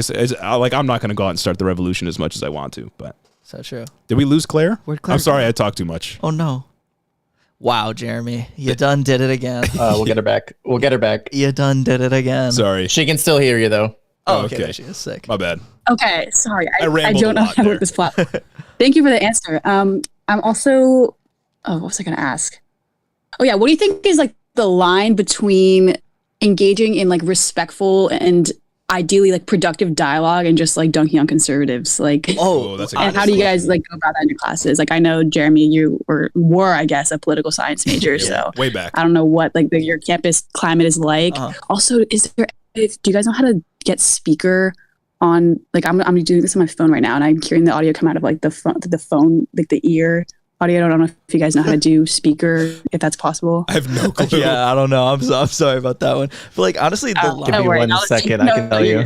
I'm not going to go out and start the revolution as much as I want to. But so true. Did we lose Claire? Where'd Claire I'm sorry, go? I talked too much. Oh no! Wow, Jeremy, you done did it again. We'll get her back. We'll get her back. You done did it again. Sorry, she can still hear you though. Oh, okay. She is sick. My bad. Okay, sorry. I a don't know lot how to there. work this platform. Thank you for the answer. I'm also. Oh, what was I going to ask? Oh yeah, what do you think is like the line between engaging in like respectful and ideally like productive dialogue and just like dunking on conservatives? Like, that's a good and how do you guys like go about that in your classes? Like, I know Jeremy, you were I guess a political science major, so way back. I don't know what like your campus climate is like. Also, do you guys know how to get speaker on? Like, I'm doing this on my phone right now, and I'm hearing the audio come out of like the phone, like the ear audio. I don't know if you guys know how to do speaker, if that's possible. I have no clue. Yeah, I don't know. I'm sorry about that one. But like honestly, Give me 1 second. I can tell you.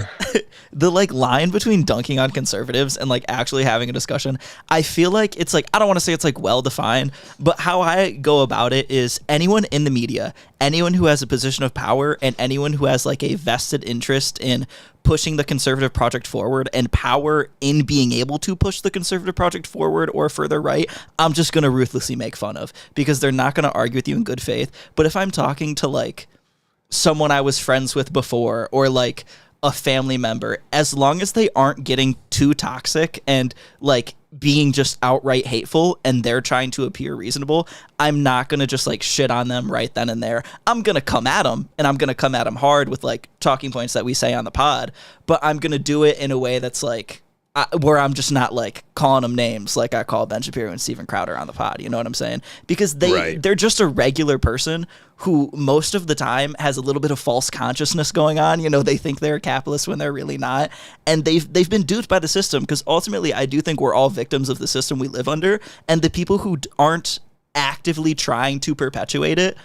The like line between dunking on conservatives and like actually having a discussion, I feel like it's like, I don't want to say it's like well defined, but how I go about it is anyone in the media, anyone who has a position of power, and anyone who has like a vested interest in pushing the conservative project forward and power in being able to push the conservative project forward or further right, I'm just going to ruthlessly make fun of, because they're not going to argue with you in good faith. But if I'm talking to like someone I was friends with before, or like a family member, as long as they aren't getting too toxic and like being just outright hateful and they're trying to appear reasonable, I'm not going to just like shit on them right then and there. I'm going to come at them, and I'm going to come at them hard with like talking points that we say on the pod, but I'm going to do it in a way that's like where I'm just not like calling them names like I call Ben Shapiro and Steven Crowder on the pod. You know what I'm saying? Because they're just a regular person who most of the time has a little bit of false consciousness going on. You know, they think they're a capitalist when they're really not. And they've been duped by the system, because ultimately I do think we're all victims of the system we live under. And the people who aren't actively trying to perpetuate it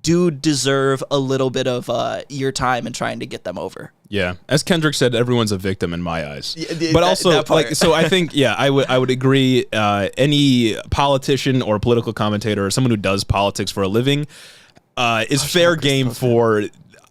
do deserve a little bit of your time in trying to get them over. Yeah, as Kendrick said, everyone's a victim in my eyes. But also, like, so I think, yeah, I would agree. Any politician or political commentator or someone who does politics for a living is fair game for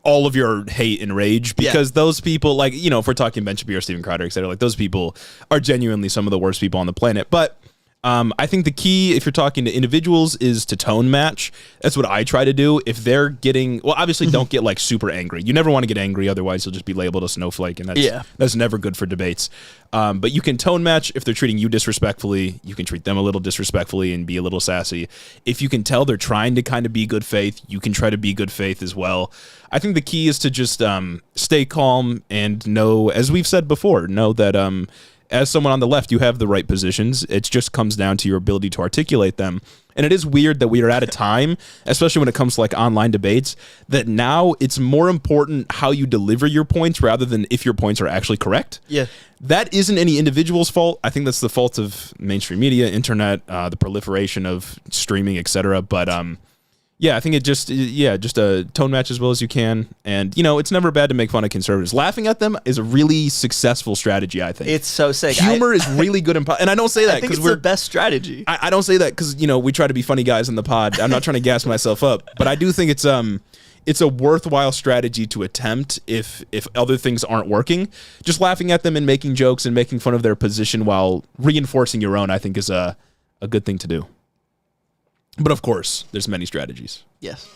all of your hate and rage, because those people, like, you know, if we're talking Ben Shapiro, Steven Crowder, et cetera, like, those people are genuinely some of the worst people on the planet. But I think the key, if you're talking to individuals, is to tone match. That's what I try to do. If they're getting, well, obviously don't get like super angry. You never want to get angry, otherwise you'll just be labeled a snowflake, and that's never good for debates. But you can tone match. If they're treating you disrespectfully, you can treat them a little disrespectfully and be a little sassy. If you can tell they're trying to kind of be good faith, you can try to be good faith as well. I think the key is to just stay calm and know, as we've said before, know that as someone on the left, you have the right positions. It just comes down to your ability to articulate them. And it is weird that we are at a time, especially when it comes to like online debates, that now it's more important how you deliver your points rather than if your points are actually correct. Yeah. That isn't any individual's fault. I think that's the fault of mainstream media, internet, the proliferation of streaming, etc. But yeah, I think it just a tone match as well as you can. And, you know, it's never bad to make fun of conservatives. Laughing at them is a really successful strategy, I think. It's so sick. Humor is really good. And I don't say that because we're the best strategy. I don't say that because, you know, we try to be funny guys in the pod. I'm not trying to gas myself up. But I do think it's a worthwhile strategy to attempt if other things aren't working. Just laughing at them and making jokes and making fun of their position while reinforcing your own, I think, is a good thing to do. But of course, there's many strategies. Yes.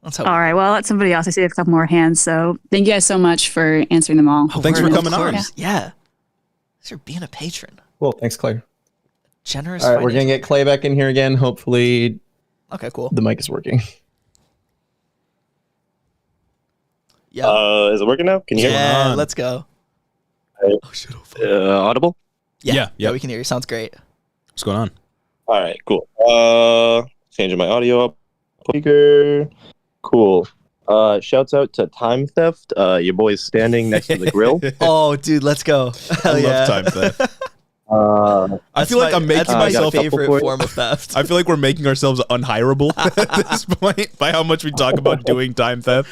All right. Well, I'll let somebody else. I see a couple more hands. So thank you guys so much for answering them all. Oh, thanks for coming on. Yeah. Thanks for being a patron. Cool. Thanks, Claire. Generous. All right, we're going to get Clay back in here again. Hopefully Okay, cool. the mic is working. Yeah. Is it working now? Can you hear me? Yeah, let's go. Audible? Yeah, we can hear you. Sounds great. What's going on? All right, cool. Changing my audio up. Speaker. Cool. Shouts out to Time Theft. Your boy's standing next to the grill. Oh, dude, let's go. Hell I yeah. love Time Theft. I feel like I'm making myself favorite form of theft. I feel like we're making ourselves unhireable at this point by how much we talk about doing time theft.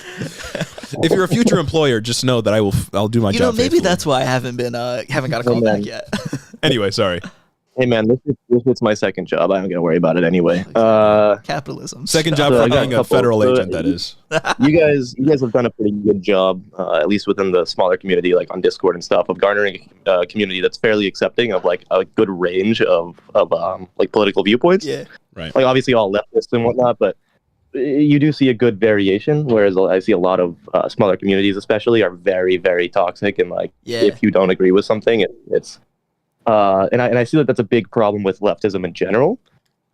If you're a future employer, just know that I'll do my job. You know, maybe faithfully. that's why I haven't got a call back yet. Anyway, sorry. Hey man, this is my second job. I don't gotta worry about it anyway. Capitalism. Second job for being a federal agent, that is. You guys have done a pretty good job, at least within the smaller community, like on Discord and stuff, of garnering a community that's fairly accepting of like a good range of like political viewpoints. Yeah. Right. Like obviously all leftists and whatnot, but you do see a good variation. Whereas I see a lot of smaller communities, especially, are very, very toxic, and like if you don't agree with something, it's and I see that that's a big problem with leftism in general,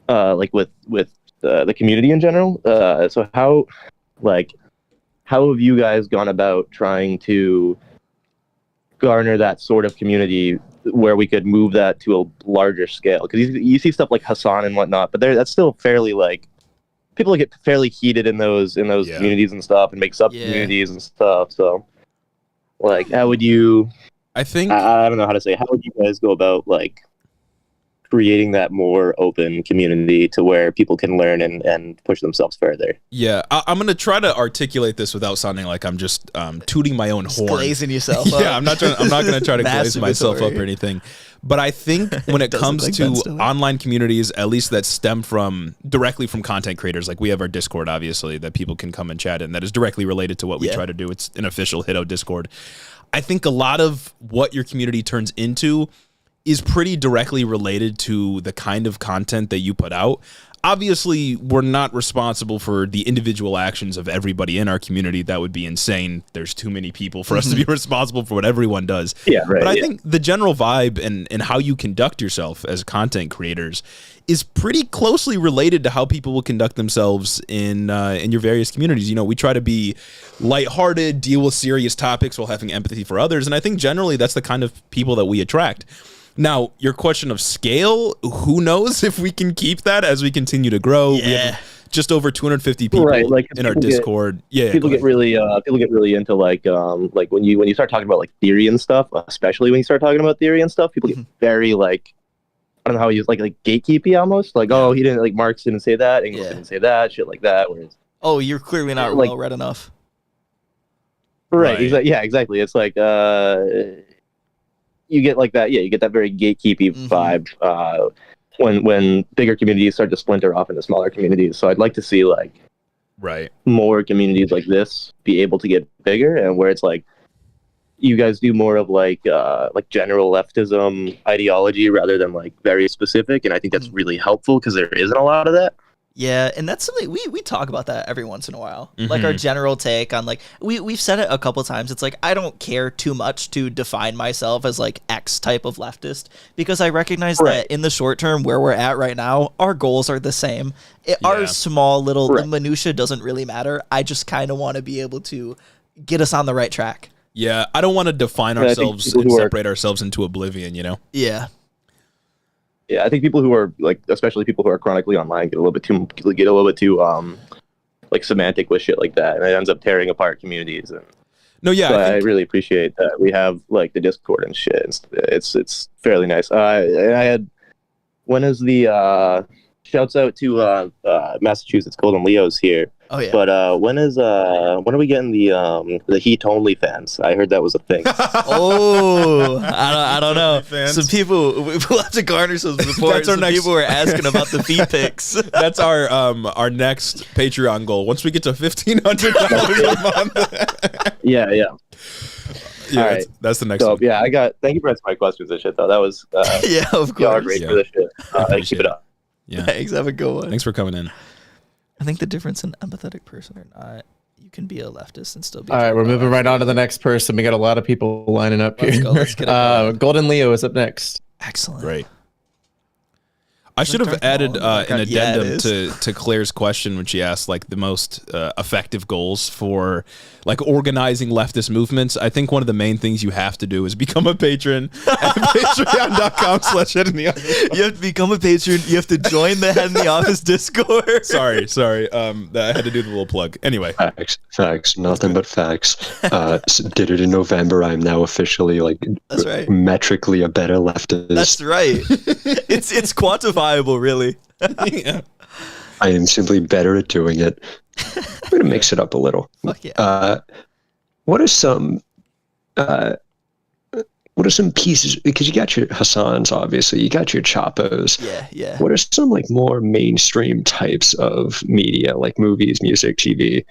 like with the community in general. So how have you guys gone about trying to garner that sort of community where we could move that to a larger scale? Because you see stuff like Hassan and whatnot, but that's still fairly like people get fairly heated in those communities and stuff, and make sub communities and stuff. So like, how would you? I think I don't know how to say. How would you guys go about like creating that more open community to where people can learn and push themselves further? Yeah, I'm gonna try to articulate this without sounding like I'm just tooting my own horn, glazing yourself up. Yeah, I'm not gonna try to glaze myself up or anything. But I think when it comes to online communities, at least that stem directly from content creators, like we have our Discord, obviously, that people can come and chat in, that is directly related to what we try to do. It's an official Hito Discord. I think a lot of what your community turns into is pretty directly related to the kind of content that you put out. obviously we're not responsible for the individual actions of everybody in our community. That would be insane. There's too many people for us to be responsible for what everyone does. Yeah, right. But I think the general vibe and how you conduct yourself as content creators is pretty closely related to how people will conduct themselves in your various communities. You know, we try to be lighthearted, deal with serious topics while having empathy for others, and I think generally that's the kind of people that we attract. Now, your question of scale, who knows if we can keep that as we continue to grow. Yeah. We have just over 250 people in our Discord. People get really into like when you start talking about like theory and stuff, especially when you start talking about theory and stuff, people get very like, I don't know how you like gatekeepy almost. Like, oh, he didn't, like, Marx didn't say that, Engels didn't say that, shit like that. Whereas, oh, you're clearly not well read enough. Right. Exactly. It's like you get like that. Yeah, you get that very gatekeepy vibe when bigger communities start to splinter off into smaller communities. So I'd like to see like more communities like this be able to get bigger, and where it's like you guys do more of like general leftism ideology rather than like very specific. And I think that's really helpful because there isn't a lot of that. Yeah, and that's something we talk about that every once in a while. Like our general take on like we've said it a couple times. It's like I don't care too much to define myself as like X type of leftist because I recognize that in the short term where we're at right now, our goals are the same. Our small little the minutia doesn't really matter. I just kind of want to be able to get us on the right track. Yeah, I don't want to define ourselves and separate ourselves into oblivion, you know? Yeah. Yeah, I think people who are like, especially people who are chronically online, get a little bit too like semantic with shit like that, and it ends up tearing apart communities. And no, yeah, so I really appreciate that we have like the Discord and shit. It's fairly nice. I had when is the shouts out to Massachusetts Golden Leo's here. Oh yeah. But when are we getting the Heat only fans? I heard that was a thing. I don't know. Some people we'll have to garner some support. People were asking about the feet pics. That's our next Patreon goal. Once we get to $1,500 a month. Yeah. All right, that's the next one. Yeah, thank you for answering my questions and shit though. That was yeah, of course. Y'all are great for this shit. Keep it up. Yeah. Thanks, have a good one. Thanks for coming in. I think the difference in empathetic person or not, you can be a leftist and still be. All right, we're moving right on to the next person. We got a lot of people lining up here. Let's get it Golden Leo is up next. Excellent. Great. I should have added an addendum to Claire's question when she asked like the most effective goals for like organizing leftist movements. I think one of the main things you have to do is become a patron at patreon.com/Head in the Office. You have to become a patron. You have to join the Head in the Office Discord. Sorry. I had to do the little plug. Anyway. Facts. Nothing but facts. Did it in November. I'm now officially like metrically a better leftist. That's right. It's quantifiable, really. Yeah. I am simply better at doing it. I'm going to mix it up a little. Fuck yeah. What are some pieces, because you got your Hassans, obviously, you got your Chapos. Yeah. What are some like more mainstream types of media, like movies, music, TV,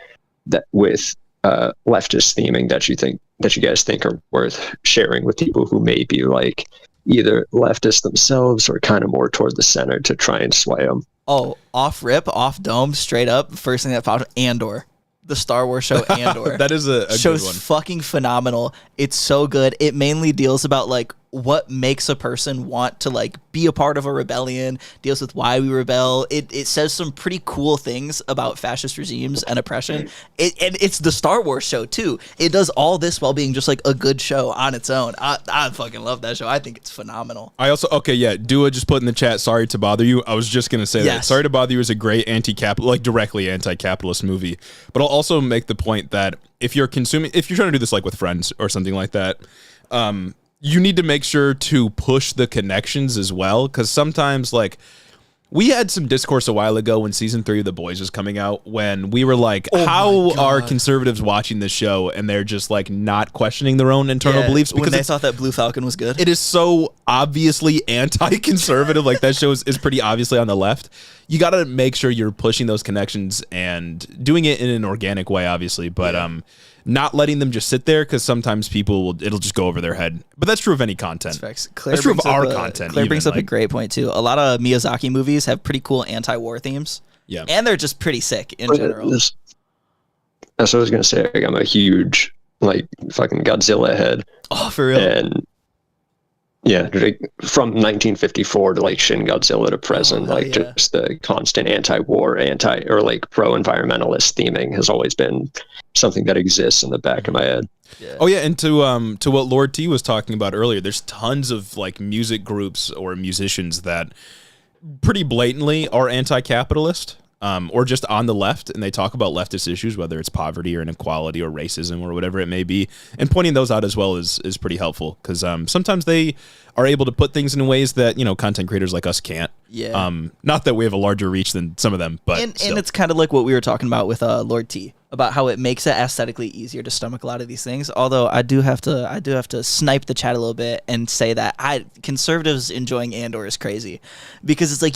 that with leftist theming that you guys think are worth sharing with people who may be like either leftist themselves or kind of more toward the center to try and sway them? Oh, off dome, straight up. First thing that popped up, Andor. The Star Wars show Andor. That is a show's good one. Fucking phenomenal. It's so good. It mainly deals about like what makes a person want to like be a part of a rebellion, deals with why we rebel. It says some pretty cool things about fascist regimes and oppression. And it's the Star Wars show too. It does all this while being just like a good show on its own. I fucking love that show. I think it's phenomenal. I also, Dua just put in the chat, sorry to bother you. I was just going to say that. Sorry to Bother You is a great directly anti-capitalist movie. But I'll also make the point that if you're trying to do this like with friends or something like that, you need to make sure to push the connections as well, because sometimes like we had some discourse a while ago when season 3 of The Boys was coming out, when we were like, how are conservatives watching this show and they're just like not questioning their own internal beliefs because they thought that Blue Falcon was good. It is so obviously anti-conservative. Like that show is pretty obviously on the left. You got to make sure you're pushing those connections and doing it in an organic way, obviously. But not letting them just sit there, because sometimes it'll just go over their head. But that's true of any content. That's true of our content. Claire brings up a great point too. A lot of Miyazaki movies have pretty cool anti-war themes. Yeah, and they're just pretty sick in general. That's what I was gonna say. Like, I'm a huge fucking Godzilla head. Oh, for real? And yeah, from 1954 to Shin Godzilla to present, just the constant anti-war, pro-environmentalist theming has always been something that exists in the back of my head. Yeah. Oh yeah, and to what Lord T was talking about earlier, there's tons of music groups or musicians that pretty blatantly are anti-capitalist. Or just on the left, and they talk about leftist issues, whether it's poverty or inequality or racism or whatever it may be, and pointing those out as well is pretty helpful, because sometimes they are able to put things in ways that content creators like us can't. Yeah. Not that we have a larger reach than some of them, but and it's kind of like what we were talking about with Lord T, about how it makes it aesthetically easier to stomach a lot of these things. Although I do have to snipe the chat a little bit and say that conservatives enjoying Andor is crazy, because it's that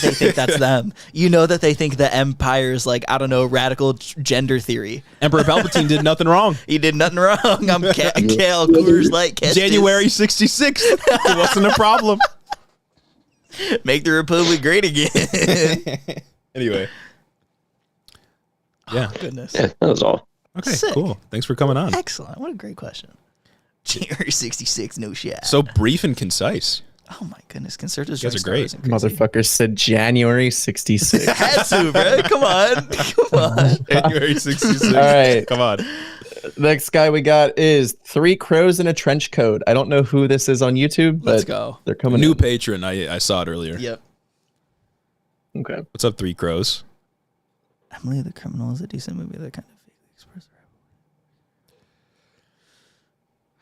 they think that's them. That they think the Empire's radical gender theory. Emperor Palpatine did nothing wrong. He did nothing wrong. I'm Cal Coors Light. January 66th. It wasn't a problem. Make the Republic great again. Anyway. Yeah. Oh, goodness. Yeah, that was all. Okay, Sick. Cool. Thanks for coming on. Excellent. What a great question. January 66, no shit. So brief and concise. Oh my goodness, conservatives you guys are great. Motherfucker said January 66. Had to, bro. Come on. January 66. All right. Come on. Next guy we got is Three Crows in a Trench Coat. I don't know who this is on YouTube, but let's go. They're coming. New in. patron. I saw it earlier. Yep. Okay. What's up, Three Crows? Emily the Criminal is a decent movie that kind of vaguely expresses.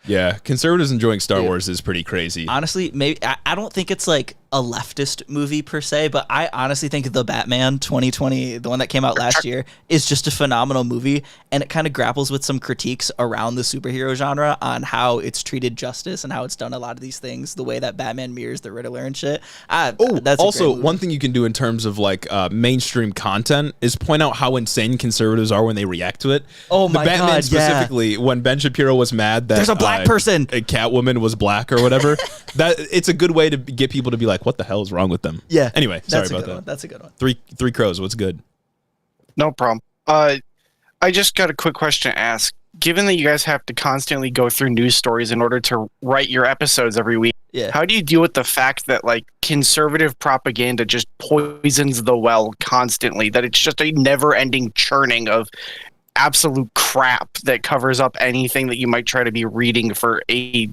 Yeah, conservatives enjoying Star Wars is pretty crazy. Honestly, maybe I don't think it's a leftist movie per se, but I honestly think The Batman 2020, the one that came out last year, is just a phenomenal movie, and it kind of grapples with some critiques around the superhero genre on how it's treated justice and how it's done a lot of these things, the way that Batman mirrors the Riddler and shit. That's also one thing you can do in terms of mainstream content is point out how insane conservatives are when they react to it. Oh my Batman God, specifically, when Ben Shapiro was mad that there's a black person, a Catwoman was black or whatever, that it's a good way to get people to be like, what the hell is wrong with them? Yeah. Anyway, sorry about that. One. That's a good one. Three Crows, what's good? No problem. I just got a quick question to ask. Given that you guys have to constantly go through news stories in order to write your episodes every week, how do you deal with the fact that conservative propaganda just poisons the well constantly? That it's just a never-ending churning of absolute crap that covers up anything that you might try to be reading for a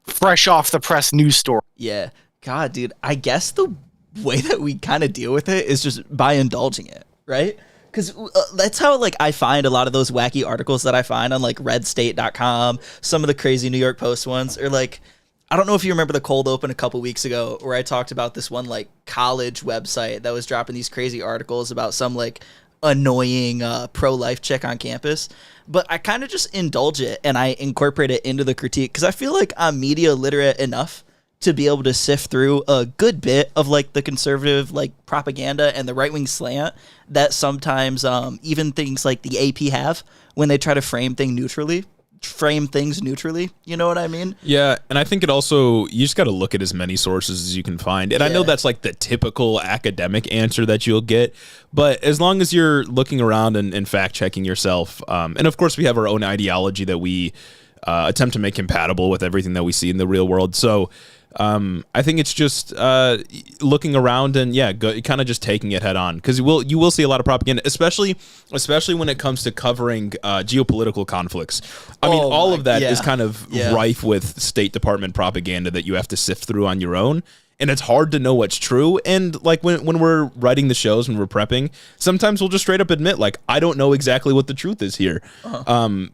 fresh off the press news story. Yeah. God, dude, I guess the way that we kind of deal with it is just by indulging it, right? Because that's how I find a lot of those wacky articles that I find on redstate.com, some of the crazy New York Post ones, or I don't know if you remember the cold open a couple weeks ago where I talked about this one college website that was dropping these crazy articles about some annoying pro-life chick on campus. But I kind of just indulge it and I incorporate it into the critique because I feel like I'm media literate enough to be able to sift through a good bit of the conservative propaganda and the right-wing slant that sometimes even things like the AP have when they try to frame things neutrally. You know what I mean? Yeah, and I think it also, you just got to look at as many sources as you can find. And I know that's the typical academic answer that you'll get, but as long as you're looking around and fact-checking yourself, and of course we have our own ideology that we attempt to make compatible with everything that we see in the real world. So I think it's just looking around and kind of just taking it head on, because you will see a lot of propaganda, especially when it comes to covering geopolitical conflicts. I mean, all of that is kind of rife with State Department propaganda that you have to sift through on your own. And it's hard to know what's true. And when we're writing the shows, when we're prepping, sometimes we'll just straight up admit, I don't know exactly what the truth is here.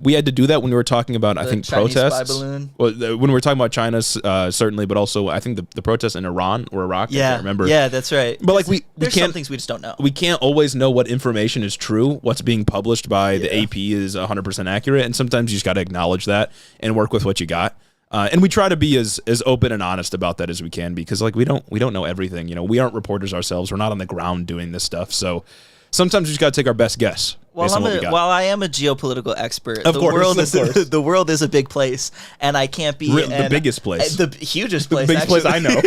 We had to do that when we were talking about, I think, Chinese protests. Spy balloon. Well, when we were talking about China, certainly, but also I think the protests in Iran or Iraq. I can't remember. Yeah, that's right. But there's some things we just don't know. We can't always know what information is true. What's being published by the AP is 100% accurate, and sometimes you just got to acknowledge that and work with what you got. And we try to be as open and honest about that as we can, because we don't know everything. We aren't reporters ourselves. We're not on the ground doing this stuff. So sometimes we just got to take our best guess. While I am a geopolitical expert, of the course, world of is course. the world is a big place, and I can't be the biggest place, the hugest place, the biggest place I know,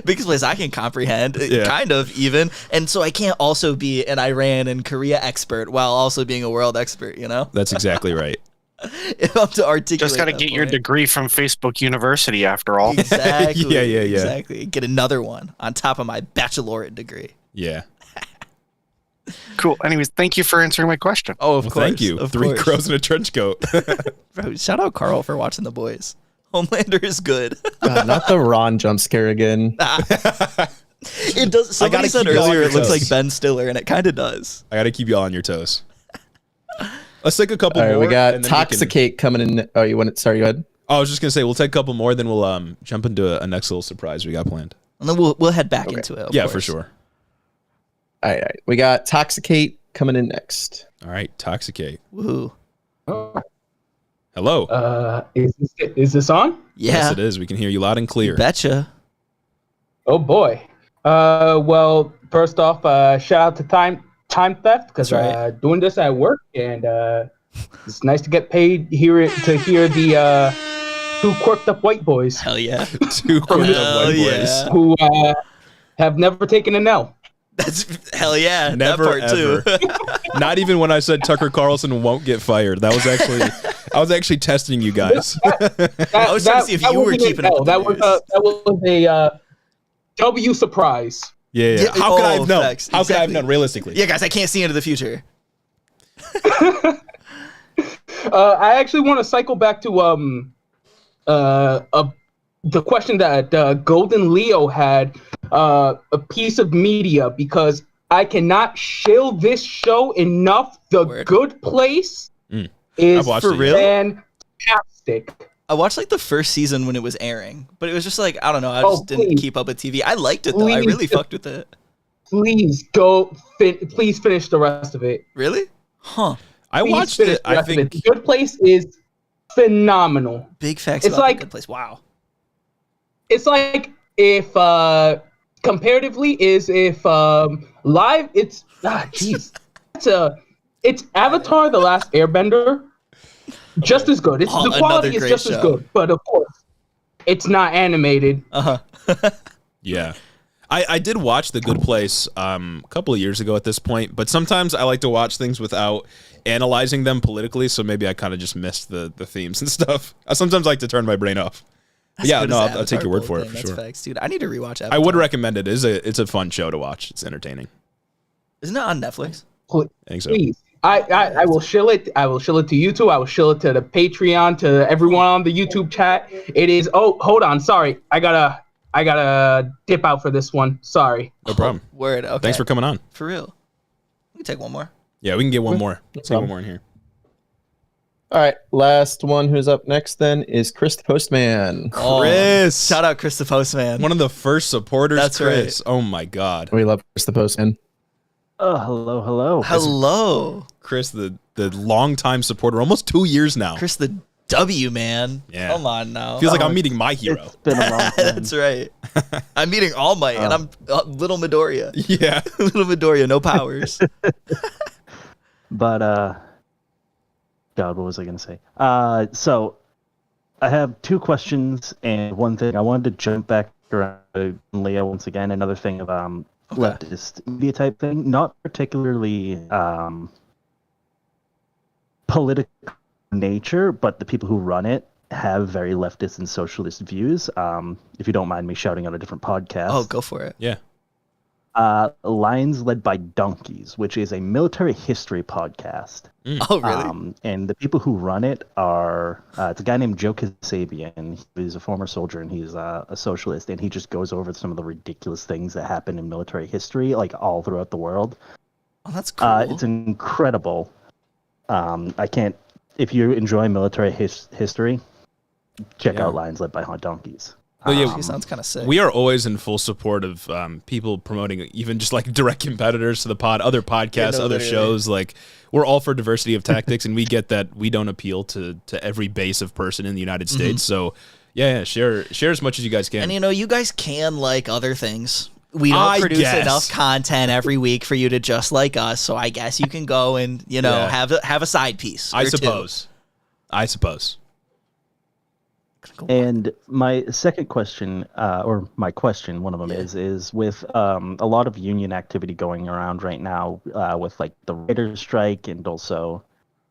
biggest place I can comprehend, kind of even, and so I can't also be an Iran and Korea expert while also being a world expert. You know, that's exactly right. If I'm to articulate, just got to get your degree from Facebook University after all. Exactly. yeah. Exactly. Get another one on top of my baccalaureate degree. Yeah. Cool. Anyways, thank you for answering my question. Oh, of course. Thank you. Of 3 course. crows in a trench coat. Bro, shout out Carl for watching The Boys. Homelander is good. God, not the Ron jump scare again. It does. Somebody said earlier it looks like Ben Stiller, and it kind of does. I got to keep you all on your toes. Let's take a couple more. We got Toxicate coming in. Oh, you want it? Sorry, go ahead. I was just gonna say we'll take a couple more, then we'll jump into a next little surprise we got planned. And then we'll head back into it. Yeah, for sure. All right. We got Toxicate coming in next. All right, Toxicate. Woohoo. Hello. Is this on? Yeah. Yes, it is. We can hear you loud and clear. You betcha. Oh boy. Well, first off, shout out to Time Theft because doing this at work, and it's nice to get paid to hear the 2 quirked up white boys. Hell yeah. 2 quirked up white boys who have never taken an L. That's hell yeah. Never, that part ever. too. Not even when I said Tucker Carlson won't get fired. That was actually I was actually testing you guys. I was trying to see if you were keeping up with that was a W surprise. Yeah. How could I have known? Facts. How could I have known realistically? Yeah, guys, I can't see into the future. I actually want to cycle back to the question that Golden Leo had, a piece of media, because I cannot shill this show enough. The Good Place is for real fantastic. I watched like the first season when it was airing, but it was just like, I don't know, I just didn't keep up with TV. I liked it though. I really fucked with it. Please please finish the rest of it. Really? Huh. I watched it. I think The Good Place is phenomenal. Big facts It's about like The Good Place. Wow. It's like if comparatively is if live it's it's Avatar: The Last Airbender, just as good. The quality is just as good, but of course it's not animated. Yeah. I did watch The Good Place a couple of years ago at this point, but sometimes I like to watch things without analyzing them politically, so maybe I kind of just missed the themes and stuff. I sometimes like to turn my brain off. Yeah, no, I'll take your word for it for sure. Facts, dude. I need to rewatch Avatar. I would recommend it. It's a fun show to watch. It's entertaining. Isn't it on Netflix? I think so. Please. I will shill it. I will shill it to YouTube. I will shill it to the Patreon, to everyone on the YouTube chat. It is. Oh, hold on. Sorry. I gotta dip out for this one. Sorry. No problem. Word. Okay. Thanks for coming on. For real. We can take one more. Yeah, we can get one more. Let's take one more in here. All right, last one who's up next then is Chris the Postman. Chris. Shout out Chris the Postman. One of the first supporters, That's Chris. right. Oh my God. We love Chris the Postman. Oh, hello. Hello. Chris, the longtime supporter, almost 2 years now. Chris the W, man. Yeah. Come on now. Feels like I'm meeting my hero. It's been a long time. That's right. I'm meeting All Might, and I'm little Midoriya. Yeah. Little Midoriya, no powers. But, God, what was I going to say? So, I have 2 questions and one thing. I wanted to jump back around to Leah once again. Another thing of leftist media type thing. Not particularly political nature, but the people who run it have very leftist and socialist views. If you don't mind me shouting out a different podcast. Oh, go for it. Yeah. Lions Led by Donkeys, which is a military history podcast. Oh, really? And the people who run it are it's a guy named Joe Kasabian. He's a former soldier and he's a socialist, and he just goes over some of the ridiculous things that happen in military history, like all throughout the world. Oh, that's cool. It's incredible. If you enjoy military history, check out Lions Led by Donkeys. Well, yeah, he sounds kind of sick. We are always in full support of people promoting even just like direct competitors to the pod, other podcasts, other shows. Like, we're all for diversity of tactics, and we get that we don't appeal to every base of person in the United States. So, yeah, share as much as you guys can. And you guys can like other things. we don't produce enough content every week for you to just like us. So I guess you can go and, you know, have a side piece. I suppose. And my second question, or my question, one of them is with a lot of union activity going around right now, with like the writers' strike, and also,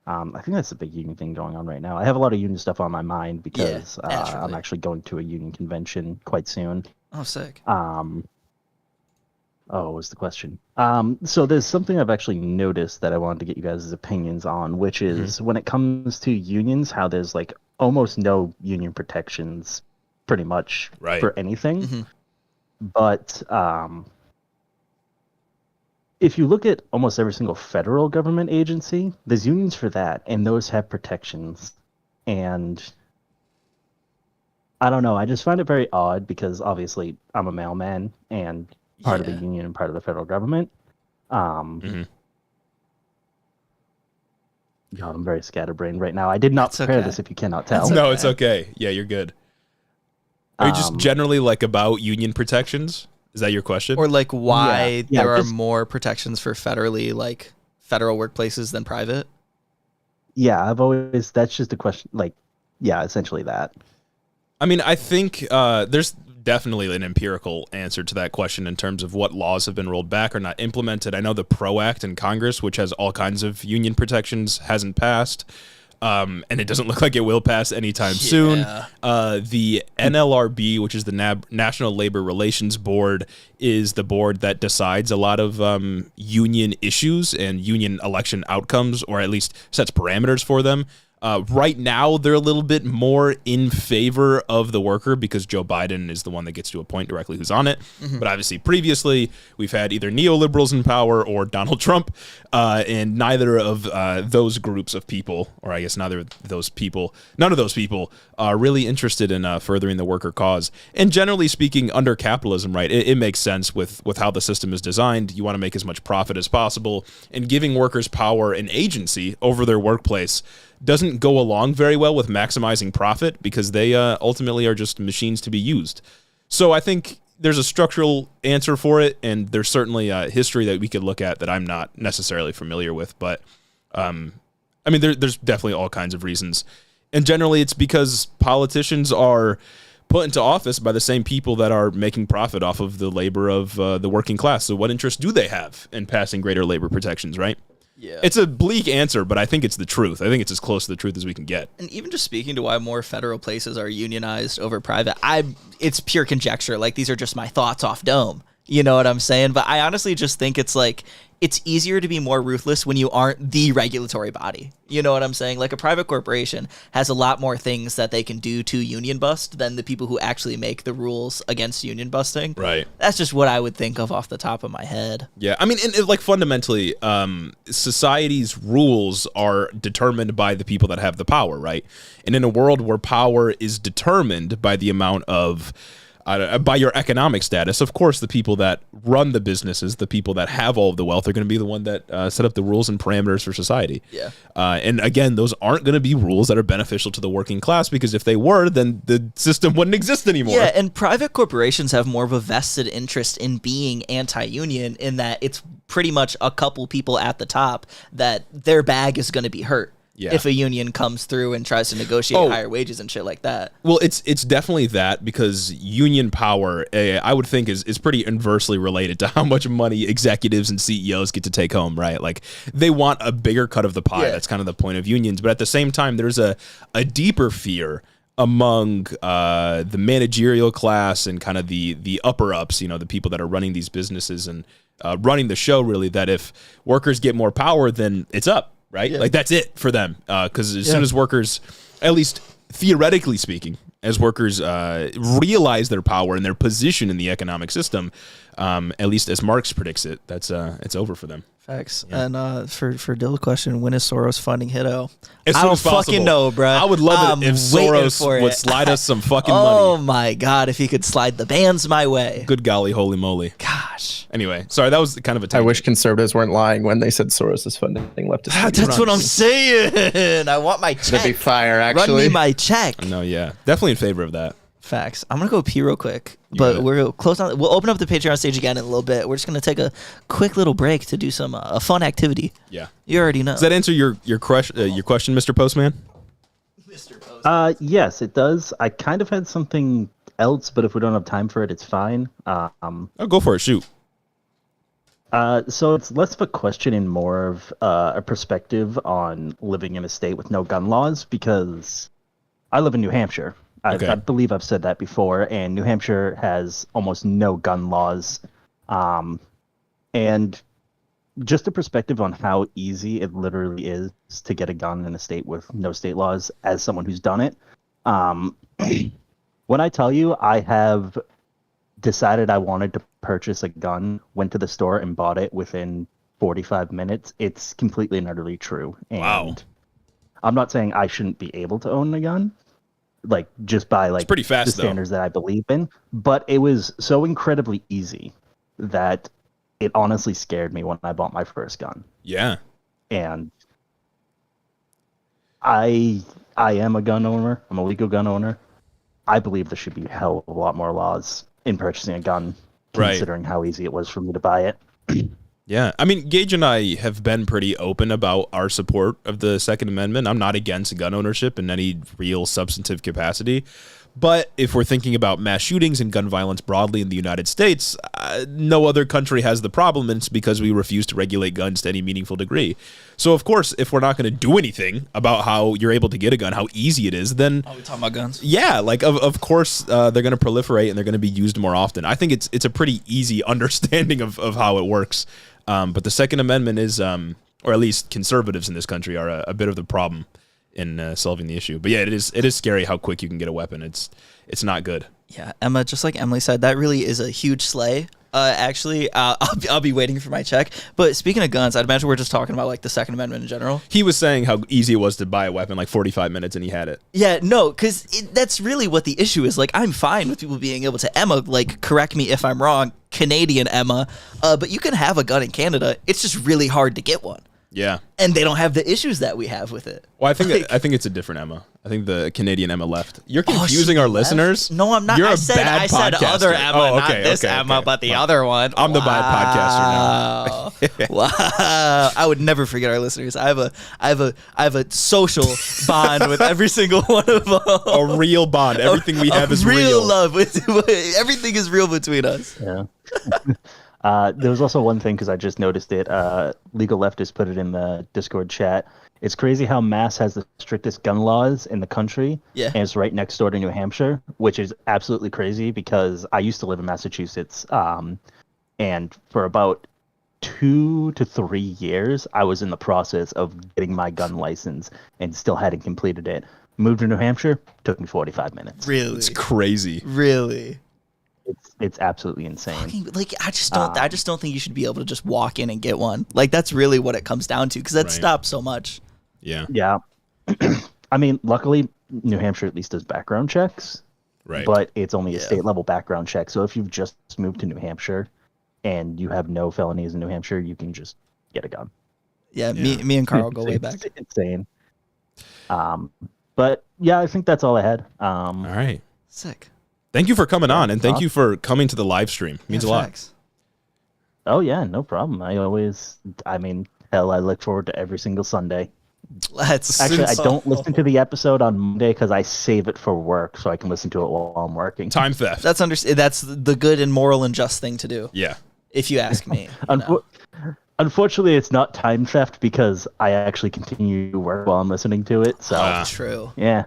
I think that's a big union thing going on right now. I have a lot of union stuff on my mind because I'm actually going to a union convention quite soon. Oh, sick. What was the question? So there's something I've actually noticed that I wanted to get you guys' opinions on, which is when it comes to unions, how there's like almost no union protections pretty much for anything. But if you look at almost every single federal government agency, there's unions for that, and those have protections. And I don't know, I just find it very odd because obviously I'm a mailman and part of the union and part of the federal government. God, I'm very scatterbrained right now. I did not prepare this, if you cannot tell. No, it's okay. Yeah, you're good. Are you just generally like about union protections? Is that your question? Or like why there are more protections for federal workplaces than private? Yeah, that's just a question. Like, yeah, essentially that. I mean, I think there's definitely an empirical answer to that question in terms of what laws have been rolled back or not implemented. I know the PRO Act in Congress, which has all kinds of union protections, hasn't passed. And it doesn't look like it will pass anytime soon. The NLRB, which is the National Labor Relations Board, is the board that decides a lot of union issues and union election outcomes, or at least sets parameters for them. Right now, they're a little bit more in favor of the worker because Joe Biden is the one that gets to appoint directly who's on it. But obviously, previously, we've had either neoliberals in power or Donald Trump, and neither of those groups of people, or I guess none of those people are really interested in furthering the worker cause. And generally speaking, under capitalism, right, it makes sense with how the system is designed. You want to make as much profit as possible, and giving workers power and agency over their workplace doesn't go along very well with maximizing profit because they ultimately are just machines to be used. So I think there's a structural answer for it, and there's certainly a history that we could look at that I'm not necessarily familiar with. But, I mean, there's definitely all kinds of reasons. And generally it's because politicians are put into office by the same people that are making profit off of the labor of the working class. So what interest do they have in passing greater labor protections, right? Yeah. It's a bleak answer, but I think it's the truth. I think it's as close to the truth as we can get. And even just speaking to why more federal places are unionized over private, it's pure conjecture. Like, these are just my thoughts off dome. You know what I'm saying? But I honestly just think it's like, it's easier to be more ruthless when you aren't the regulatory body. You know what I'm saying? Like, a private corporation has a lot more things that they can do to union bust than the people who actually make the rules against union busting. Right. That's just what I would think of off the top of my head. Yeah. I mean, like, fundamentally, society's rules are determined by the people that have the power, right? And in a world where power is determined by the amount of by your economic status, of course, the people that run the businesses, the people that have all of the wealth, are going to be the one that set up the rules and parameters for society. Yeah. And again, those aren't going to be rules that are beneficial to the working class, because if they were, then the system wouldn't exist anymore. Yeah, and private corporations have more of a vested interest in being anti-union, in that it's pretty much a couple people at the top that their bag is going to be hurt. Yeah. If a union comes through and tries to negotiate higher wages and shit like that. Well, it's definitely that, because union power, I would think, is pretty inversely related to how much money executives and CEOs get to take home, right? Like, they want a bigger cut of the pie. Yeah. That's kind of the point of unions. But at the same time, there's a deeper fear among the managerial class and kind of the upper-ups, you know, the people that are running these businesses and running the show, really, that if workers get more power, then it's up. Right? Yeah. Like, that's it for them. Because as soon as workers, at least theoretically speaking, as workers realize their power and their position in the economic system, at least as Marx predicts it, that's it's over for them. Facts. Yeah. And for Dill's question, when is Soros funding Hiddo? As soon as possible. Fucking know, bro. I would love it if Soros would slide us some fucking money. Oh my God, if he could slide the bands my way. Good golly, holy moly. Gosh. Anyway, sorry, that was kind of a tangent. I wish conservatives weren't lying when they said Soros is funding leftist. That's what I'm saying. I want my check. That'd be fire, actually. Run me my check. No, yeah. Definitely in favor of that. Facts. I'm gonna go pee real quick, but we're close on. We'll open up the Patreon stage again in a little bit. We're just gonna take a quick little break to do some a fun activity. Yeah, you already know. Does that answer your question, Mr. Postman? Yes, it does. I kind of had something else, but if we don't have time for it, it's fine. I'll go for it. Shoot. So it's less of a question and more of a perspective on living in a state with no gun laws, because I live in New Hampshire. I believe I've said that before, and New Hampshire has almost no gun laws. And just a perspective on how easy it literally is to get a gun in a state with no state laws, as someone who's done it. When I tell you I have decided I wanted to purchase a gun, went to the store and bought it within 45 minutes, it's completely and utterly true. And wow. I'm not saying I shouldn't be able to own a gun, like just by like pretty fast, the standards that I believe in, but it was so incredibly easy that it honestly scared me when I bought my first gun. Yeah. And I am a gun owner. I'm a legal gun owner. I believe there should be a hell of a lot more laws in purchasing a gun, considering how easy it was for me to buy it. Yeah, I mean, Gage and I have been pretty open about our support of the Second Amendment. I'm not against gun ownership in any real substantive capacity. But if we're thinking about mass shootings and gun violence broadly in the United States, no other country has the problem, and it's because we refuse to regulate guns to any meaningful degree. So, of course, if we're not going to do anything about how you're able to get a gun, how easy it is, then... Are we talking about guns? Yeah, like, of course, they're going to proliferate and they're going to be used more often. I think it's a pretty easy understanding of how it works. But the Second Amendment is, or at least conservatives in this country, are a bit of the problem in solving the issue. But yeah, it is scary how quick you can get a weapon. It's not good. Yeah, Emma, just like Emily said, that really is a huge slay. Actually, I'll be waiting for my check. But speaking of guns, I'd imagine we're just talking about like the Second Amendment in general. He was saying how easy it was to buy a weapon, like 45 minutes, and he had it. Yeah, no, because that's really what the issue is. Like, I'm fine with people being able to, Emma, like, correct me if I'm wrong, Canadian Emma, but you can have a gun in Canada. It's just really hard to get one. Yeah. And they don't have the issues that we have with it. Well, I think it's a different Emma. I think the Canadian Emma left. You're confusing our listeners. No, I'm not. You're I said other Emma, not this Emma, but the other one. I'm the bad podcaster now. Wow. I would never forget our listeners. I have a social bond with every single one of them. A real bond. Everything we have is real. Real love. Everything is real between us. Yeah. There was also one thing, because I just noticed it. Legal Leftist put it in the Discord chat. It's crazy how Mass has the strictest gun laws in the country. Yeah. And it's right next door to New Hampshire, which is absolutely crazy because I used to live in Massachusetts. And for about 2 to 3 years, I was in the process of getting my gun license and still hadn't completed it. Moved to New Hampshire, took me 45 minutes. Really? It's crazy. Really? It's absolutely insane. Like, I just don't think you should be able to just walk in and get one. Like, that's really what it comes down to, because that stops so much. Yeah. Yeah. I mean, luckily, New Hampshire at least does background checks. Right. But it's only a state level background check. So if you've just moved to New Hampshire and you have no felonies in New Hampshire, you can just get a gun. Yeah. Me and Carl go way back. It's insane. But yeah, I think that's all I had. All right. Sick. Thank you for coming on, and thank you for coming to the live stream. It means a lot. Oh, yeah, no problem. I look forward to every single Sunday. Actually, I don't listen to the episode on Monday because I save it for work so I can listen to it while I'm working. Time theft. That's the good and moral and just thing to do. Yeah. If you ask me. Unfortunately, it's not time theft because I actually continue to work while I'm listening to it. So true. Yeah.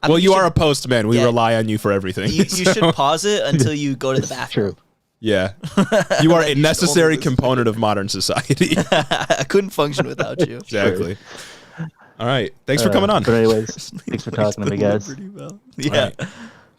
Well, you are a postman. We rely on you for everything. You should pause it until you go to the bathroom. True. Yeah. You are a necessary component of modern society. I couldn't function without you. Exactly. All right. Thanks for coming on. But anyways, thanks for talking to me, guys. Yeah.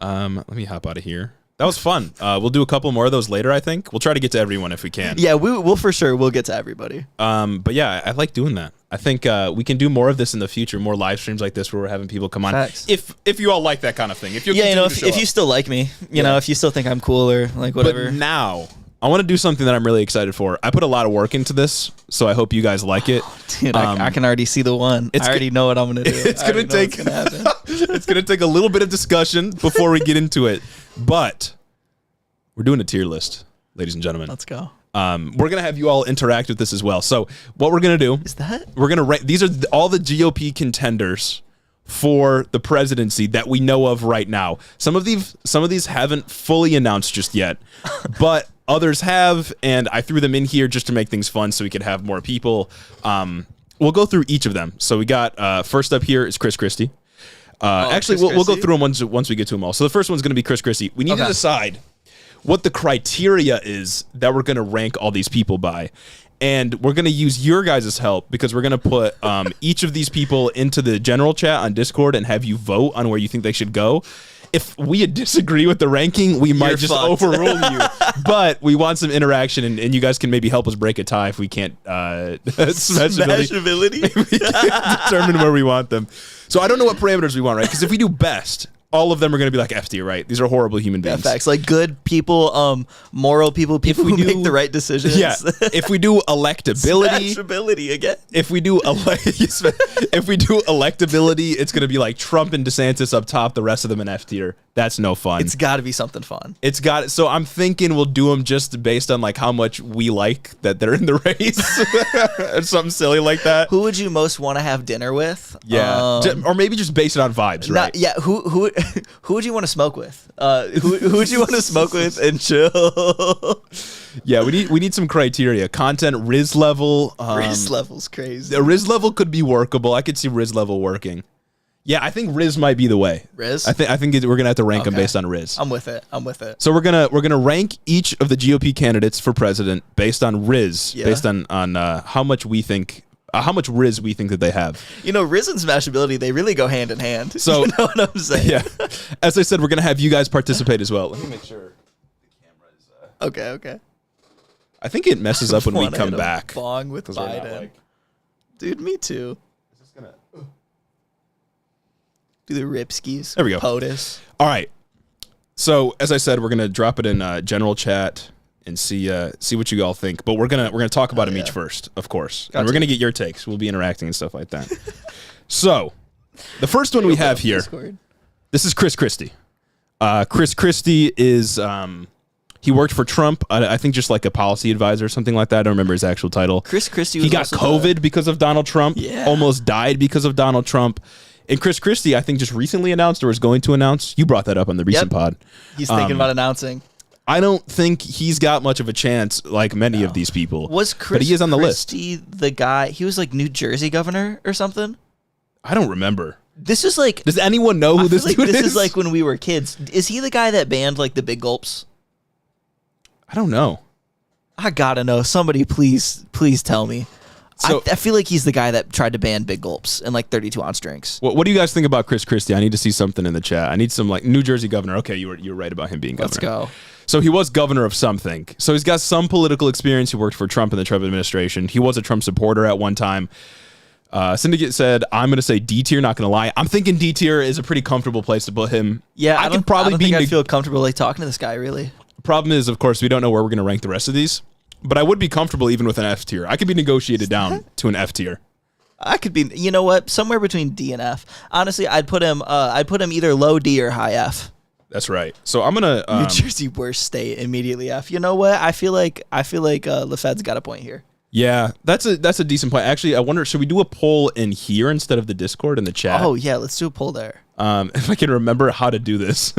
Right. Let me hop out of here. That was fun. We'll do a couple more of those later, I think. We'll try to get to everyone if we can. Yeah, we'll for sure. We'll get to everybody. But yeah, I like doing that. I think we can do more of this in the future, more live streams like this where we're having people come on. Facts. If you all like that kind of thing. If you if you still like me, you know, if you still think I'm cool or like whatever. But now, I want to do something that I'm really excited for. I put a lot of work into this, so I hope you guys like it. Dude, I can already see the one. I already know what I'm going to do. It's going to take It's going to take a little bit of discussion before we get into it. But we're doing a tier list, ladies and gentlemen. Let's go. We're going to have you all interact with this as well. So what we're going to do we're going to rank. These are all the GOP contenders for the presidency that we know of right now. Some of these haven't fully announced just yet, but others have, and I threw them in here just to make things fun so we could have more people. We'll go through each of them. So we got first up here is Chris Christie. Actually, we'll go through them once we get to them all. So the first one's going to be Chris Christie. We need to decide what the criteria is that we're going to rank all these people by. And we're going to use your guys' help because we're going to put each of these people into the general chat on Discord and have you vote on where you think they should go. If we disagree with the ranking, we might just overrule you. But we want some interaction, and you guys can maybe help us break a tie if we can't Smashability. we can't determine where we want them. So I don't know what parameters we want, right? Because if we do best, all of them are going to be like F tier, right? These are horrible human beings. Yeah, facts. Like good people, moral people who make the right decisions. Yeah. If we do electability, Smashability again. If we do electability, it's going to be like Trump and DeSantis up top, the rest of them in F tier. That's no fun. It's got to be something fun. So I'm thinking we'll do them just based on like how much we like that they're in the race or something silly like that. Who would you most want to have dinner with? Yeah. Or maybe just based it on vibes, right? Who would you want to smoke with? Who would you want to smoke with and chill? Yeah, we need some criteria. Content, Riz level. Riz level's crazy. The Riz level could be workable. I could see Riz level working. Yeah, I think Riz might be the way. Riz? I think we're gonna have to rank them based on Riz. I'm with it. So we're gonna rank each of the GOP candidates for president based on Riz, based on how much we think. How much Riz we think that they have. You know, Riz and Smashability, they really go hand in hand. So, you know what I'm saying? Yeah. As I said, we're going to have you guys participate as well. Let me make sure the camera is... Okay. I think it messes up when we come back. Bong with Biden. Dude, me too. Is this going to... Do the Ripskis. There we go. POTUS. All right. So, as I said, we're going to drop it in general chat and see what you all think. But we're gonna talk about them each first, of course. And we're gonna get your takes. We'll be interacting and stuff like that. So, the first one we have here, this is Chris Christie. Chris Christie is he worked for Trump. I think just like a policy advisor or something like that. I don't remember his actual title. Chris Christie. He got COVID because of Donald Trump. Yeah. Almost died because of Donald Trump. And Chris Christie, I think, just recently announced or is going to announce. You brought that up on the recent pod. He's thinking about announcing. I don't think he's got much of a chance like many of these people. Was Chris but he is on the Christie list. The guy, he was like New Jersey governor or something? I don't remember. This is like... Does anyone know who this dude is? This is like when we were kids. Is he the guy that banned like the big gulps? I don't know. I gotta know. Somebody please tell me. So, I feel like he's the guy that tried to ban big gulps and like 32-ounce drinks. What do you guys think about Chris Christie? I need to see something in the chat. I need some like New Jersey governor. Okay, you were right about him being governor. Let's go. So he was governor of something. So he's got some political experience. He worked for Trump in the Trump administration. He was a Trump supporter at one time. Syndicate said, I'm going to say D tier, not going to lie. I'm thinking D tier is a pretty comfortable place to put him. Yeah, I don't think I feel comfortable like talking to this guy, really. Problem is, of course, we don't know where we're going to rank the rest of these. But I would be comfortable even with an F tier. I could be negotiated down to an F tier. I could be, you know what, somewhere between D and F. Honestly, I'd put him either low D or high F. That's right. So I'm gonna New Jersey worst state, immediately F. You know what? I feel like LaFed's got a point here. Yeah, that's a decent point. Actually, I wonder, should we do a poll in here instead of the Discord in the chat? Oh yeah, let's do a poll there. If I can remember how to do this.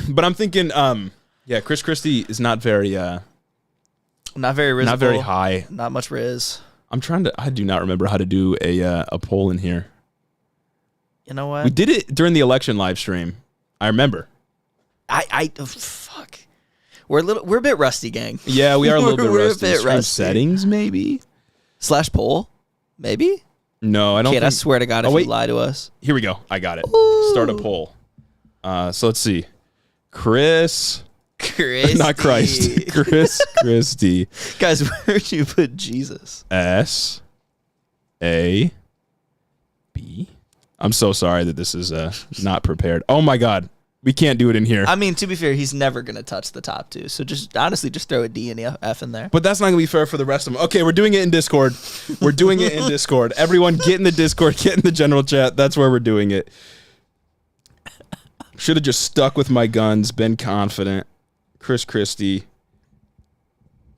But I'm thinking, yeah, Chris Christie is not very not very rizzable, not very high. Not much Riz. I do not remember how to do a poll in here. You know what? We did it during the election live stream. I remember. Fuck. We're a bit rusty, gang. Yeah, we are a little bit rusty. A bit rusty. Settings, maybe? / poll? Maybe? No, I don't think... I swear to God, if you lie to us. Here we go. I got it. Ooh. Start a poll. So let's see. Chris... Christie. Not Christ. Chris Christie. Guys, where'd you put Jesus? S-A-B. I'm so sorry that this is not prepared. Oh my God. We can't do it in here. I mean, to be fair, he's never going to touch the top 2. So just honestly, just throw a D and F in there. But that's not going to be fair for the rest of them. Okay, we're doing it in Discord. We're doing it in Discord. Everyone get in the Discord, get in the general chat. That's where we're doing it. Should have just stuck with my guns, been confident. Chris Christie.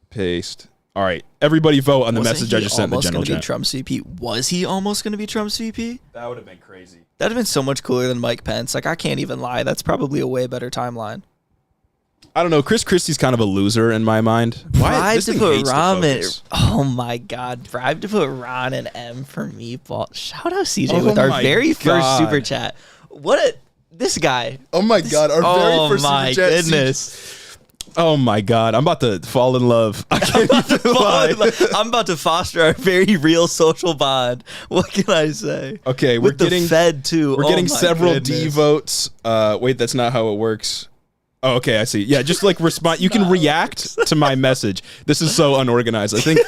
Paste. All right, everybody vote on the message I just sent in the general chat. Trump's VP? Was he almost going to be Trump's VP? That would have been crazy. That would have been so much cooler than Mike Pence. Like, I can't even lie. That's probably a way better timeline. I don't know. Chris Christie's kind of a loser in my mind. Bribe to put Ron in. Oh my God. Bribe to put Ron and M for Meatball. Shout out CJ with our very first super chat. This guy. Oh my God. Our very first super chat. Oh my goodness. Oh my God, I'm about to fall in love. I can't even lie. I'm about to foster our very real social bond. What can I say? Okay, With the Fed too. We're getting several D votes. Wait, that's not how it works. Oh, okay, I see. Yeah, just like respond. You can react to my message. This is so unorganized. I think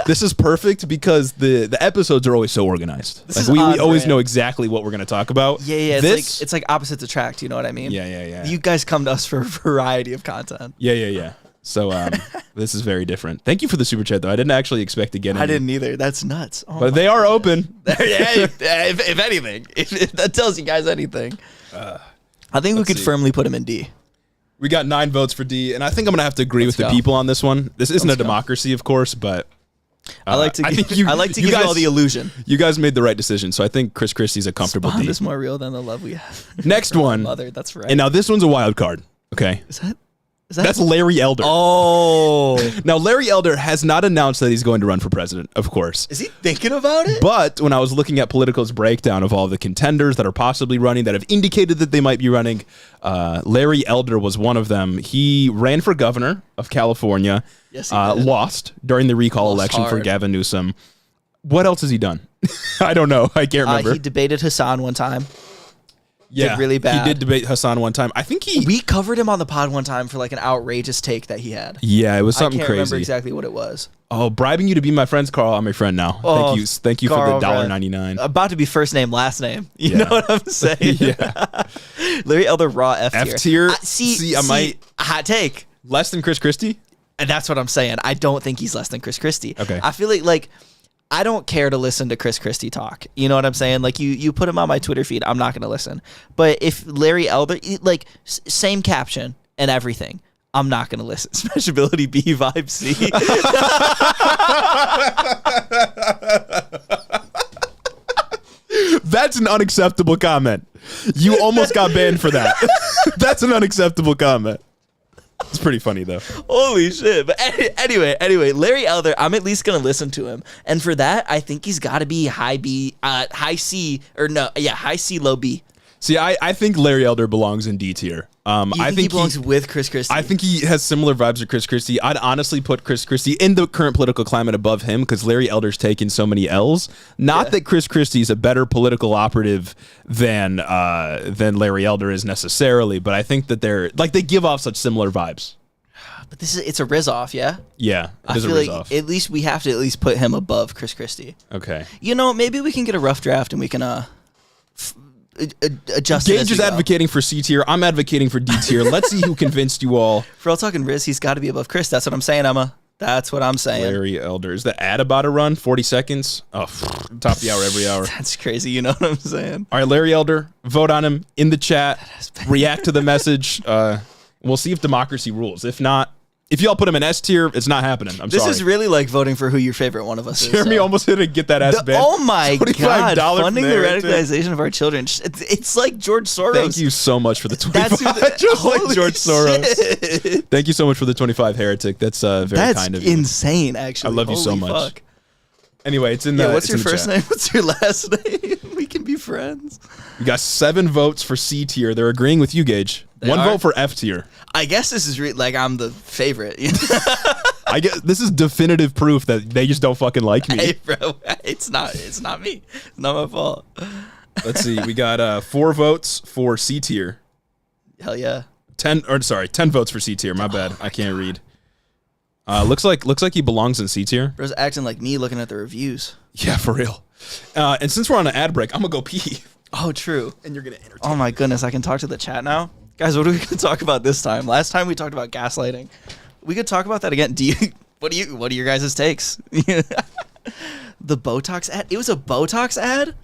this is perfect because the episodes are always so organized. Like we always know exactly what we're going to talk about. Yeah. It's like opposites attract. You know what I mean? Yeah. You guys come to us for a variety of content. Yeah. So this is very different. Thank you for the super chat, though. I didn't actually expect to get any. I didn't either. That's nuts. Oh but they are open. If anything, if that tells you guys anything, I think we could firmly put him in D. We got 9 votes for D, and I think I'm going to have to agree with the people on this one. This isn't a democracy, of course, but I like to give you all the illusion. You guys made the right decision, so I think Chris Christie's a comfortable D. Bond is more real than the love we have. Next one. Mother, that's right. And now this one's a wild card, okay? That's Larry Elder. Oh. Now, Larry Elder has not announced that he's going to run for president, of course. Is he thinking about it? But when I was looking at Political's breakdown of all the contenders that are possibly running, that have indicated that they might be running, Larry Elder was one of them. He ran for governor of California, yes, he did. Lost during the recall election for Gavin Newsom. What else has he done? I don't know. I can't remember. He debated Hassan one time. Yeah, did really bad. He did debate Hassan one time. I think we covered him on the pod one time for like an outrageous take that he had. Yeah, it was something I can't crazy. Remember exactly what it was. Oh, bribing you to be my friends, Carl. I'm your friend now. Oh, thank you Carl, for the $1.99. About to be first name, last name. You know what I'm saying? Yeah. Larry Elder raw F tier. F tier. See, I might hot take. Less than Chris Christie. And that's what I'm saying. I don't think he's less than Chris Christie. Okay. I feel like I don't care to listen to Chris Christie talk. You know what I'm saying? Like you put him on my Twitter feed, I'm not going to listen. But if Larry Elder, like same caption and everything, I'm not going to listen. Smash ability B, vibe C. That's an unacceptable comment. You almost got banned for that. That's an unacceptable comment. It's pretty funny though. Holy shit. But anyway, Larry Elder, I'm at least going to listen to him. And for that, I think he's got to be high C, low B. See, I think Larry Elder belongs in D tier. I think he belongs with Chris Christie. I think he has similar vibes to Chris Christie. I'd honestly put Chris Christie in the current political climate above him because Larry Elder's taken so many L's. Not that Chris Christie's a better political operative than Larry Elder is necessarily, but I think that they give off such similar vibes. But it's a Riz-off, yeah? Yeah, I feel like at least we have to at least put him above Chris Christie. Okay. You know, maybe we can get a rough draft and we can adjust. Gage is advocating for C tier. I'm advocating for D tier. Let's see who convinced you all. For all talking Riz, he's got to be above Chris. That's what I'm saying, Emma. That's what I'm saying. Larry Elder. Is the ad about to run? 40 seconds? Oh, top of the hour every hour. That's crazy. You know what I'm saying? All right, Larry Elder. Vote on him in the chat. React to the message. We'll see if democracy rules. If not, if y'all put him in S tier, it's not happening. I'm sorry. This is really like voting for who your favorite one of us is. Jeremy almost had to get that ass banned. Oh my God. Funding the radicalization of our children. It's like George Soros. Thank you so much for the 25. Just like George Soros. Thank you so much for the 25, Heretic. That's very kind of you. That's insane, actually. I love you so much. Fuck. Anyway, it's in the what's your first name? What's your last name? We can be friends. We got 7 votes for C tier. They're agreeing with you, Gage. One vote for F tier. I guess this is like I'm the favorite. I guess this is definitive proof that they just don't fucking like me. Hey, bro, it's not me. It's not my fault. Let's see. We got 4 votes for C tier. Hell yeah. 10 votes for C tier. My bad. I can't read. Looks like he belongs in C tier. Bro's acting like me looking at the reviews. Yeah, for real. And since we're on an ad break, I'm gonna go pee. Oh, true. And you're gonna entertain. Oh my goodness, I can talk to the chat now. Guys, what are we going to talk about this time? Last time we talked about gaslighting. We could talk about that again. What are your guys' takes? The Botox ad? It was a Botox ad?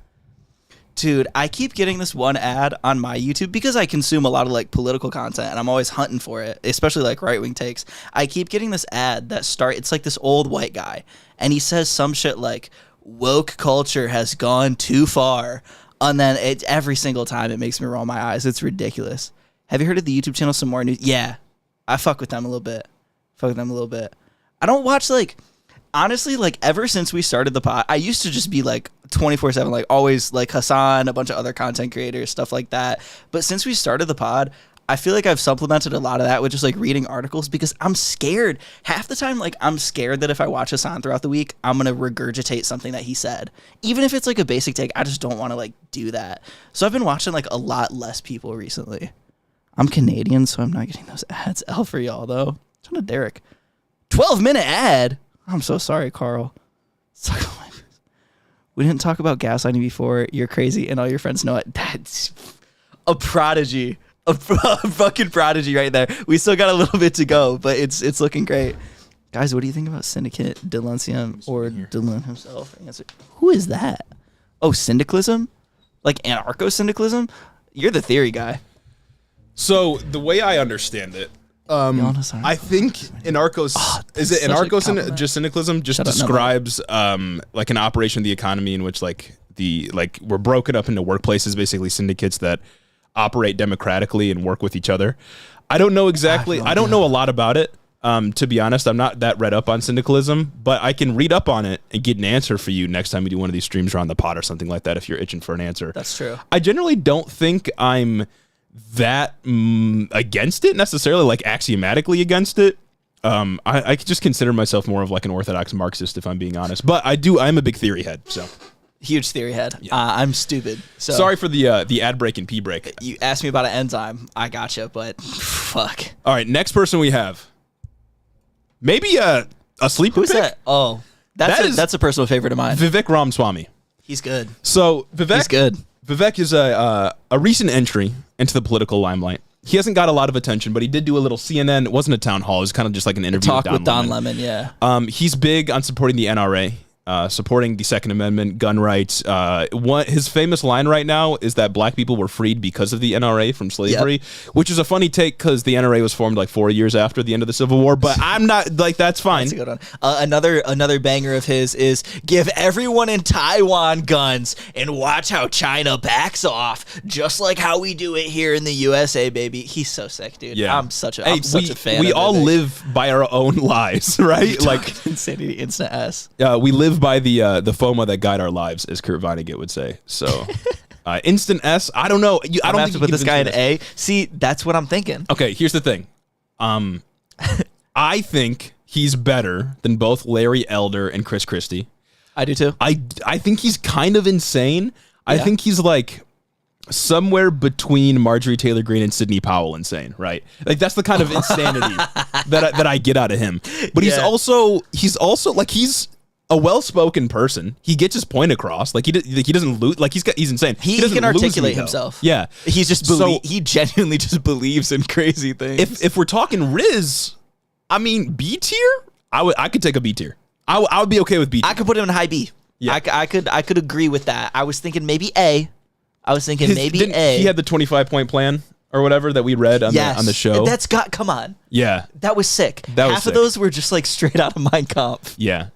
Dude, I keep getting this one ad on my YouTube because I consume a lot of like political content and I'm always hunting for it, especially like right-wing takes. I keep getting this ad it's like this old white guy and he says some shit like, woke culture has gone too far. And then every single time it makes me roll my eyes. It's ridiculous. Have you heard of the YouTube channel Some More News? Yeah, I fuck with them a little bit. I don't watch honestly, ever since we started the pod, I used to just be 24/7, always Hassan, a bunch of other content creators, stuff like that. But since we started the pod, I feel like I've supplemented a lot of that with just reading articles because I'm scared. Half the time, I'm scared that if I watch Hassan throughout the week, I'm going to regurgitate something that he said. Even if it's a basic take, I just don't want to do that. So I've been watching a lot less people recently. I'm Canadian, so I'm not getting those ads. L for y'all, though. Turn to Derek. 12-minute ad? I'm so sorry, Carl. We didn't talk about gaslighting before. You're crazy, and all your friends know it. That's a prodigy. A fucking prodigy right there. We still got a little bit to go, but it's looking great. Guys, what do you think about Syndicate Denuncium or Delun himself? Who is that? Oh, syndicalism? Anarcho-syndicalism? You're the theory guy. So the way I understand it, I think anarcho-syndicalism just describes an operation of the economy in which we're broken up into workplaces, basically syndicates that operate democratically and work with each other. I don't know exactly. I don't know a lot about it. To be honest, I'm not that read up on syndicalism, but I can read up on it and get an answer for you next time we do one of these streams around the pod or something like that if you're itching for an answer. That's true. I generally don't think I'm that against it necessarily, axiomatically against it. I just consider myself more of an orthodox Marxist if I'm being honest, but I'm a big theory head, so. Huge theory head. Yeah. I'm stupid. So sorry for the ad break and pee break. You asked me about an enzyme. I gotcha, but fuck. All right, next person we have. Maybe a sleeper Who's pick? That? Oh, that's a personal favorite of mine. Vivek Ramaswamy. He's good. So He's good. Vivek is a recent entry into the political limelight. He hasn't got a lot of attention, but he did do a little CNN. It wasn't a town hall. It was kind of just an interview with Don Lemon. Yeah. He's big on supporting the NRA. Supporting the Second Amendment, gun rights. His famous line right now is that black people were freed because of the NRA from slavery, which is a funny take because the NRA was formed 4 years after the end of the Civil War. But I'm not that's fine. That's a good one. Another banger of his is give everyone in Taiwan guns and watch how China backs off, just like how we do it here in the USA, baby. He's so sick, dude. Yeah. I'm such a fan. We all live by our own lies, right? Insanity Instant S. We live by the FOMA that guide our lives, as Kurt Vonnegut would say. So, Instant S. I don't know. I don't have to put this guy in A. See, that's what I'm thinking. Okay, here's the thing. I think he's better than both Larry Elder and Chris Christie. I do too. I think he's kind of insane. I think he's somewhere between Marjorie Taylor Greene and Sidney Powell insane, right? That's the kind of insanity that I get out of him. But he's also he's a well-spoken person. He gets his point across. He doesn't lose. He's insane. He can articulate himself. Yeah. He's just he genuinely just believes in crazy things. If we're talking Riz, I mean B tier, I could take a B tier. I would be okay with B tier. I could put him in high B. Yeah. I could agree with that. I was thinking maybe A. A. He had the 25-point plan or whatever that we read on the show. Come on. Yeah. That was sick. Half of those were just straight out of Mein Kampf. Yeah.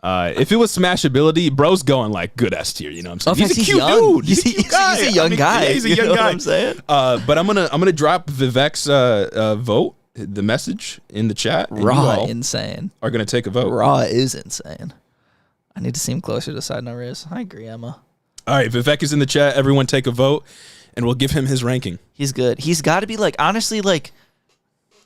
If it was smashability, bro's going good S tier. You know what I'm saying? He's a cute dude. He's a young guy. He's a young guy. You know what I'm saying? But I'm gonna drop Vivek's vote, the message in the chat. Raw insane. Are gonna take a vote. Raw is insane. I need to see him closer to Side No Riz. I agree, Emma. All right, Vivek is in the chat. Everyone take a vote, and we'll give him his ranking. He's good. He's got to be honestly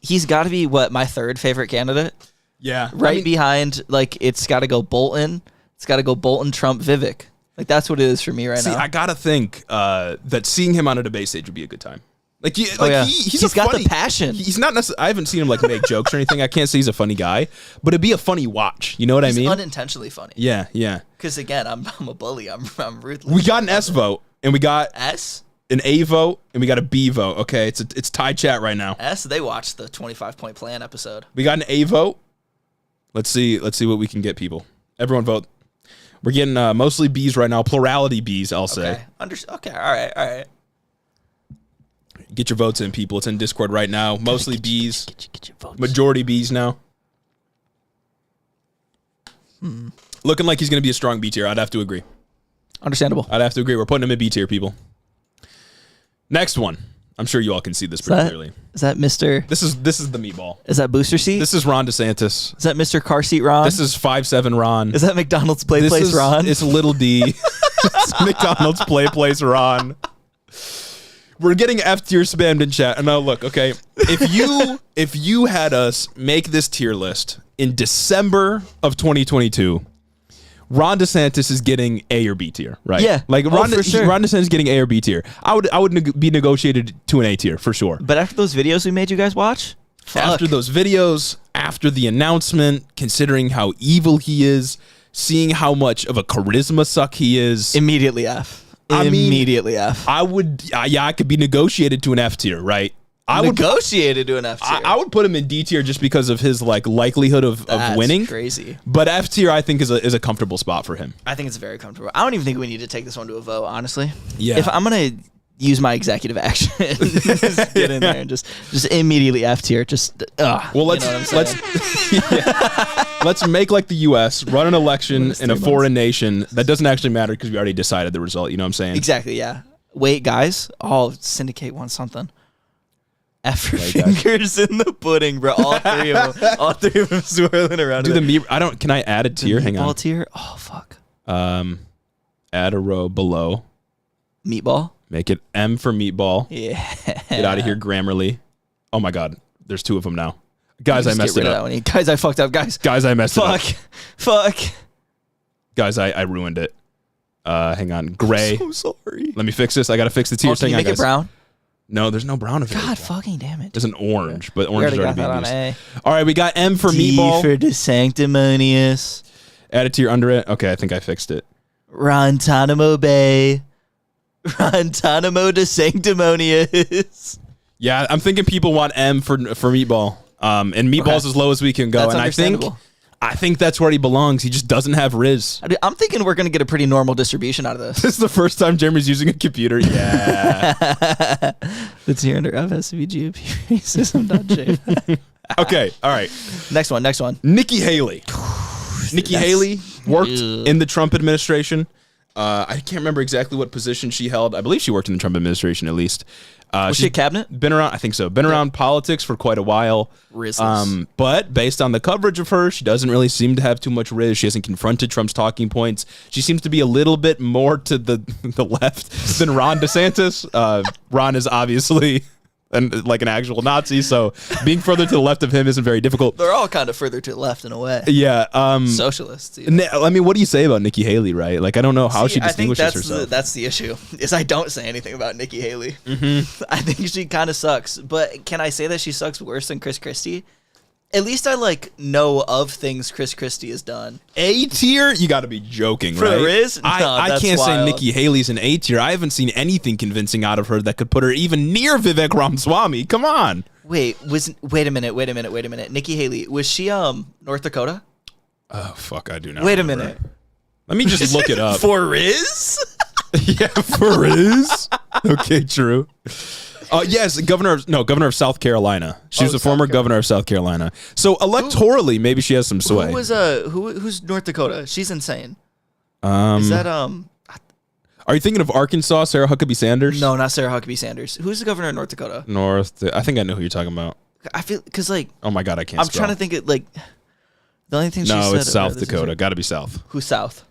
he's got to be my third favorite candidate. Yeah. Behind, it's got to go Bolton. It's got to go Bolton, Trump, Vivek. That's what it is for me right now. I got to think that seeing him on a debate stage would be a good time. He's got the passion. He's not necessarily, I haven't seen him make jokes or anything. I can't say he's a funny guy, but it'd be a funny watch. You know what I mean? Unintentionally funny. Yeah. Because again, I'm a bully. I'm ruthless. We got an S vote, and we got S. an A vote and we got a B vote. Okay, it's tie chat right now. S, they watched the 25-point plan episode. We got an A vote. Let's see what we can get, people. Everyone vote. We're getting mostly B's right now. Plurality B's, I'll say. Okay, all right. Get your votes in, people. It's in Discord right now. Mostly B's. Get your votes. Majority B's now. Looking like he's going to be a strong B tier. I'd have to agree. Understandable. I'd have to agree. We're putting him in B tier, people. Next one. I'm sure you all can see this pretty clearly. Is that Mr. This is the meatball. Is that Booster Seat? This is Ron DeSantis. Is that Mr. Car Seat Ron? This is 5'7" Ron. Is that McDonald's Play Place Ron? It's Little D. It's McDonald's Play Place Ron. We're getting F tier spammed in chat. And now look, okay, if you had us make this tier list in December of 2022, Ron DeSantis is getting A or B tier, right? Yeah. Like Ron DeSantis is getting A or B tier. I would be negotiated to an A tier for sure. But after those videos we made you guys watch, after those videos, after the announcement, considering how evil he is, seeing how much of a charisma suck he is, immediately F. Immediately F. I could be negotiated to an F tier, right? Negotiated to an F tier. I would put him in D tier just because of his like likelihood of winning. Crazy. But F tier, I think, is a comfortable spot for him. I think it's very comfortable. I don't even think we need to take this one to a vote, honestly. Yeah. If I'm gonna use my executive action, just get in there and just immediately F tier. Just well, let's make like the U.S. run an election in a foreign nation that doesn't actually matter because we already decided the result. You know what I'm saying? Exactly. Yeah. Wait, guys. Syndicate wants something. F for fingers in the pudding, bro. All three of them swirling around. Do the meat? Can I add a tier? Hang on. Meatball tier. Oh fuck. Add a row below. Meatball. Make it M for meatball. Yeah. Get out of here, Grammarly. Oh my God. There's two of them now. Guys, I messed it up. Guys, I fucked up. Guys, I messed it up. Fuck. Guys, I ruined it. Hang on. Gray. I'm so sorry. Let me fix this. I gotta fix the tiers. Can you make it brown? No, there's no brown available. God fucking damn it. There's an orange, but orange is already being used. A. All right, we got M for D meatball. for the sanctimonious. Add a tier under it. Okay, I think I fixed it. Rontanamo Bay. Rontanamo de sanctimonious. Yeah, I'm thinking people want M for meatball. And meatball's as low as we can go. That's and I think that's where he belongs. He just doesn't have Riz. I'm thinking we're going to get a pretty normal distribution out of this. This is the first time Jeremy's using a computer. Yeah. It's here under FSVG racism.j. Okay, all right. Next one. Nikki Haley. Nikki Haley worked in the Trump administration. I can't remember exactly what position she held. I believe she worked in the Trump administration at least. Was she a cabinet? Been around, I think so. Been around politics for quite a while. But based on the coverage of her, she doesn't really seem to have too much riz. She hasn't confronted Trump's talking points. She seems to be a little bit more to the left than Ron DeSantis. Ron is obviously like an actual Nazi, so being further to the left of him isn't very difficult. They're all kind of further to the left in a way. Yeah. Socialists. I mean, what do you say about Nikki Haley, right? Like, I don't know how she distinguishes herself. That's the issue, is I don't say anything about Nikki Haley. Mm-hmm. I think she kind of sucks. But can I say that she sucks worse than Chris Christie? At least I know of things Chris Christie has done. A tier? You got to be joking, right? For Riz? No, I can't say Nikki Haley's an A tier. I haven't seen anything convincing out of her that could put her even near Vivek Ramaswamy. Come on. Wait a minute. Nikki Haley, was she North Dakota? Oh fuck, I do not. Wait a minute. Let me just look it up. For Riz? Yeah, for Riz. Okay, true. Yes, governor of South Carolina. She was a former governor of South Carolina. So electorally, maybe she has some sway. Who's North Dakota? She's insane. Is that Are you thinking of Arkansas, Sarah Huckabee Sanders? No, not Sarah Huckabee Sanders. Who's the governor of North Dakota? I think I know who you're talking about. I feel because like. Oh my God, I can't. I'm trying to think it like. The only thing she said. No, it's South Dakota. Got to be South. Who's South?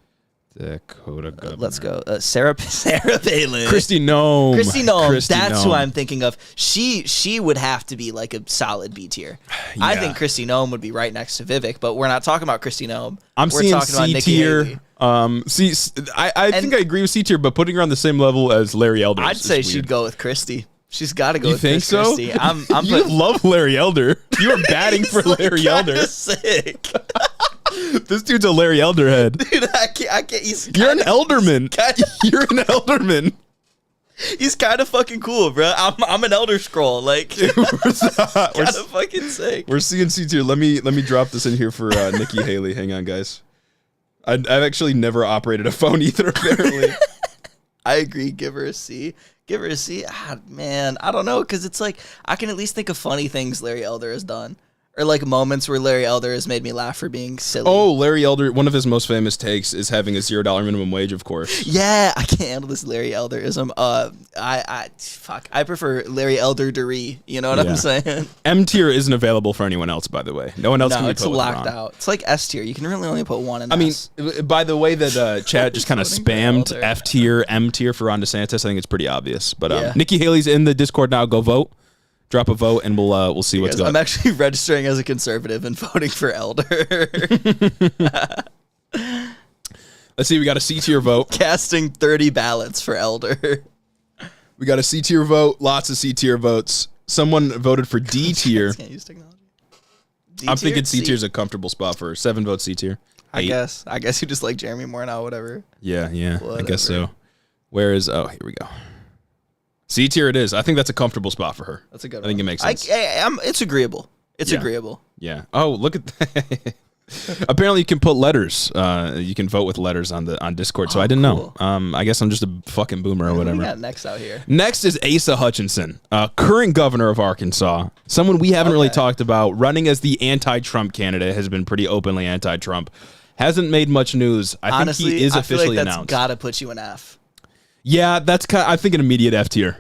Dakota governor. Let's go. Sarah Palin. Kristi Noem. That's who I'm thinking of. She would have to be like a solid B tier. Yeah. I think Kristi Noem would be right next to Vivek, but we're not talking about Kristi Noem. We're seeing C tier. I think I agree with C tier, but putting her on the same level as Larry Elder. I'd say she'd go with Kristi. She's got to go with Chris Christie. You love Larry Elder. You are batting for Larry Elder. Sick. This dude's a Larry Elder head. Dude, I can't. You're an Elderman. You're an Elderman. He's kind of fucking cool, bro. I'm an Elder Scroll, like kind of fucking sick. We're seeing C tier. Let me drop this in here for Nikki Haley. Hang on, guys. I've actually never operated a phone either. Apparently, I agree. Give her a C. Give her a C. Man, I don't know, because it's like I can at least think of funny things Larry Elder has done. Or like moments where Larry Elder has made me laugh for being silly. Oh, Larry Elder, one of his most famous takes is having a $0 minimum wage, of course. Yeah, I can't handle this Larry Elderism. I prefer Larry Elder-dery. You know what I'm saying? M tier isn't available for anyone else, by the way. No one else can be it's put with locked Ron. out. It's like S tier. You can really only put one in S. mean, by the way that Chad just kind of spammed F tier, M tier for Ron DeSantis, I think it's pretty obvious. But Nikki Haley's in the Discord now. Go vote. Drop a vote, and we'll see what's going on. I'm actually registering as a conservative and voting for Elder. Let's see. We got a C tier vote. Casting 30 ballots for Elder. We got a C tier vote. Lots of C tier votes. Someone voted for D tier. Can't use technology. I'm thinking C tier is a comfortable spot for 7 votes. C tier. I guess you just like Jeremy more now. Whatever. Yeah. Whatever. I guess so. Where is? Oh, here we go. C tier it is. I think that's a comfortable spot for her. That's a good one. I think it makes sense. It's agreeable. It's agreeable. Yeah. Oh, look at that. Apparently you can put letters. You can vote with letters on Discord. So I didn't know. I guess I'm just a fucking boomer or whatever. What do we got next out here? Next is Asa Hutchinson, current governor of Arkansas. Someone we haven't really talked about. Running as the anti-Trump candidate, has been pretty openly anti-Trump. Hasn't made much news. Honestly, think he is officially I feel like that's announced. gotta put you in F. Yeah, that's kind of, I think an immediate F tier.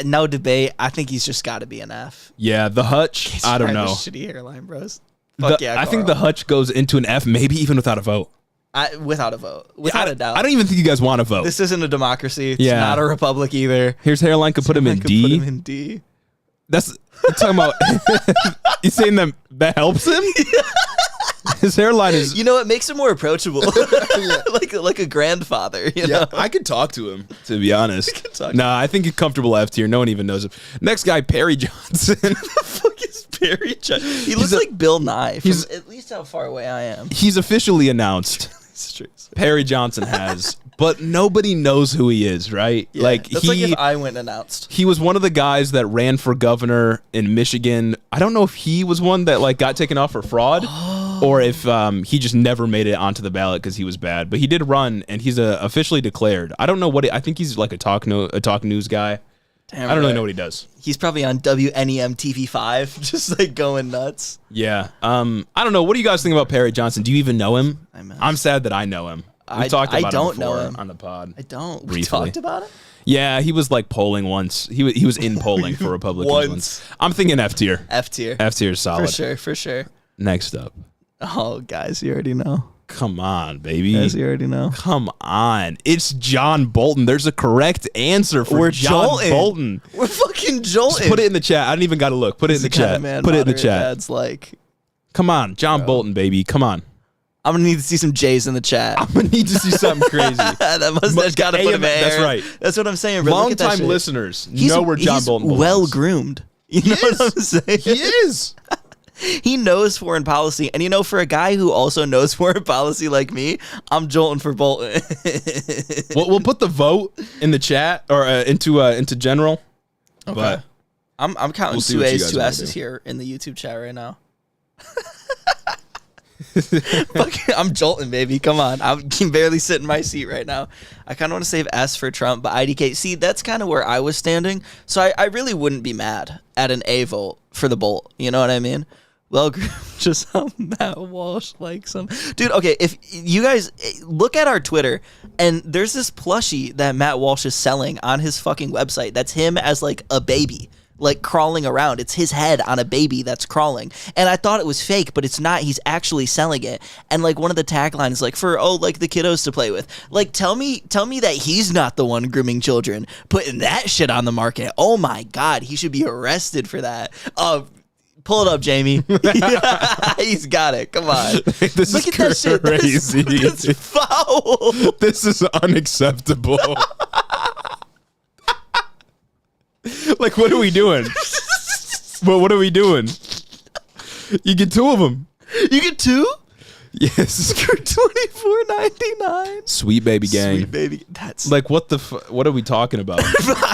No debate. I think he's just got to be an F. Yeah, the Hutch. I don't know. Shitty hairline, bros. Fuck yeah, I think the Hutch goes into an F, maybe even without a vote. Without a vote, without a doubt. I don't even think you guys want to vote. This isn't a democracy. It's not a republic either. Here's hairline. Could put him in D. Put him in D. That's you're talking about. You saying that helps him? His hairline is. You know, it makes him more approachable, like a grandfather. You know? I could talk to him. To be honest, I think he's comfortable F tier. No one even knows him. Next guy, Perry Johnson. Who the fuck is Perry Johnson? He looks like Bill Nye. From at least how far away I am. He's officially announced. Perry Johnson has, but nobody knows who he is, right? Yeah, like that's like if I went and announced. He was one of the guys that ran for governor in Michigan. I don't know if he was one that got taken off for fraud. Or if he just never made it onto the ballot because he was bad, but he did run, and he's officially declared. I don't know I think he's like a talk news guy. Damn, I don't really know what he does. He's probably on WNEM TV5, just like going nuts. Yeah. I don't know. What do you guys think about Perry Johnson? Do you even know him? I'm sad that I know him. We talked about him before on the pod. I don't. Briefly. We talked about him? Yeah, he was like polling once. He was in polling for Republicans once. I'm thinking F tier. F tier. F tier is solid. For sure. Next up. Oh, guys, you already know. Come on, baby. Guys, you already know. Come on. It's John Bolton. There's a correct answer for John Bolton. We're fucking jolting. Just put it in the chat. I don't even got to look. Put it in the chat. Put it in the chat. Dad's like, come on, John Bolton, baby. Come on. I'm going to need to see some J's in the chat. I'm going to need to see something crazy. That mustache got to put him in. That's right. That's what I'm saying, bro. Long-time listeners know where John Bolton belongs. He's well-groomed. You know what I'm saying? He is. He knows foreign policy, and for a guy who also knows foreign policy like me, I'm jolting for Bolton. We'll put the vote in the chat or into general. Okay. But I'm counting 2 A's, 2 S's here in the YouTube chat right now. I'm jolting, baby. Come on. I can barely sit in my seat right now. I kind of want to save S for Trump, but IDK. See, that's kind of where I was standing. So I really wouldn't be mad at an A vote for the Bolt. You know what I mean? Well, just how Matt Walsh likes him. Dude, okay, if you guys look at our Twitter, and there's this plushie that Matt Walsh is selling on his fucking website. That's him as like a baby, like crawling around. It's his head on a baby that's crawling. And I thought it was fake, but it's not. He's actually selling it. And like one of the taglines is like like the kiddos to play with. Like tell me that he's not the one grooming children, putting that shit on the market. Oh my God, he should be arrested for that. Pull it up, Jamie. He's got it. Come on. This Look is at that shit. crazy. That's foul. This is unacceptable. Like, what are we doing? What are we doing? You get 2 of them. You get 2? Yes, for $24.99. Sweet baby gang. Sweet baby. That's like what the what are we talking about?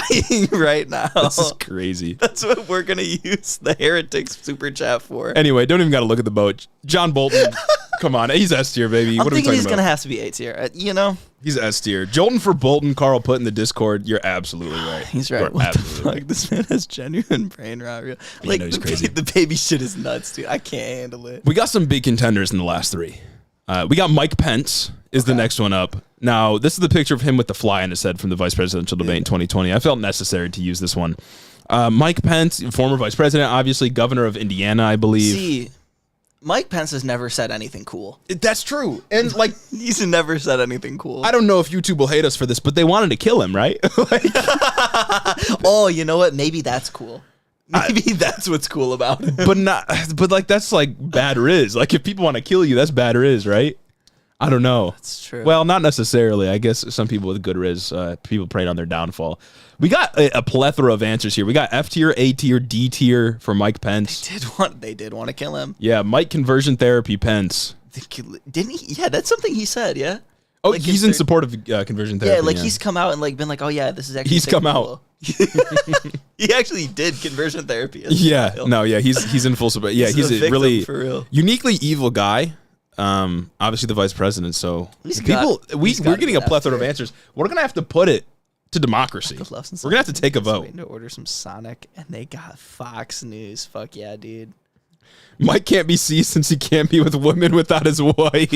buying right now. This is crazy. That's what we're gonna use the Heretics super chat for. Anyway, don't even got to look at the boat. John Bolton, come on, he's S tier, baby. I'm what are we thinking talking he's about? gonna have to be A tier. You know, he's S tier. Jolton for Bolton. Carl put in the Discord. You're absolutely right. He's right. You're What the fuck? This man has genuine brain rot. Like he's crazy. The baby shit is nuts, dude. I can't handle it. We got some big contenders in the last three. We got Mike Pence is the next one up. Now, this is the picture of him with the fly in his head from the vice presidential debate in 2020. I felt necessary to use this one. Mike Pence, former vice president, obviously governor of Indiana, I believe. See, Mike Pence has never said anything cool. That's true. And like, he's never said anything cool. I don't know if YouTube will hate us for this, but they wanted to kill him, right? Oh, you know what? Maybe that's cool. Maybe that's what's cool about it. But like that's like bad riz. Like if people want to kill you, that's bad riz, right? I don't know. That's true. Well, not necessarily. I guess some people with good riz, people praying on their downfall. We got a plethora of answers here. We got F tier, A tier, D tier for Mike Pence. They did want to kill him. Yeah, Mike conversion therapy Pence. Didn't he? Yeah, that's something he said. Yeah. Oh, like he's in support of conversion therapy. Yeah, like he's come out and like been like, oh yeah, this is actually. He's come out. He actually did conversion therapy. Yeah, no, yeah, he's in full support. Yeah, he's a really for real. uniquely evil guy. Obviously the vice president. So we're getting a plethora of answers. We're gonna have to put it to democracy. We're gonna have to take a vote. Waiting to order some Sonic, and they got Fox News. Fuck yeah, dude. Mike can't be seized since he can't be with women without his wife.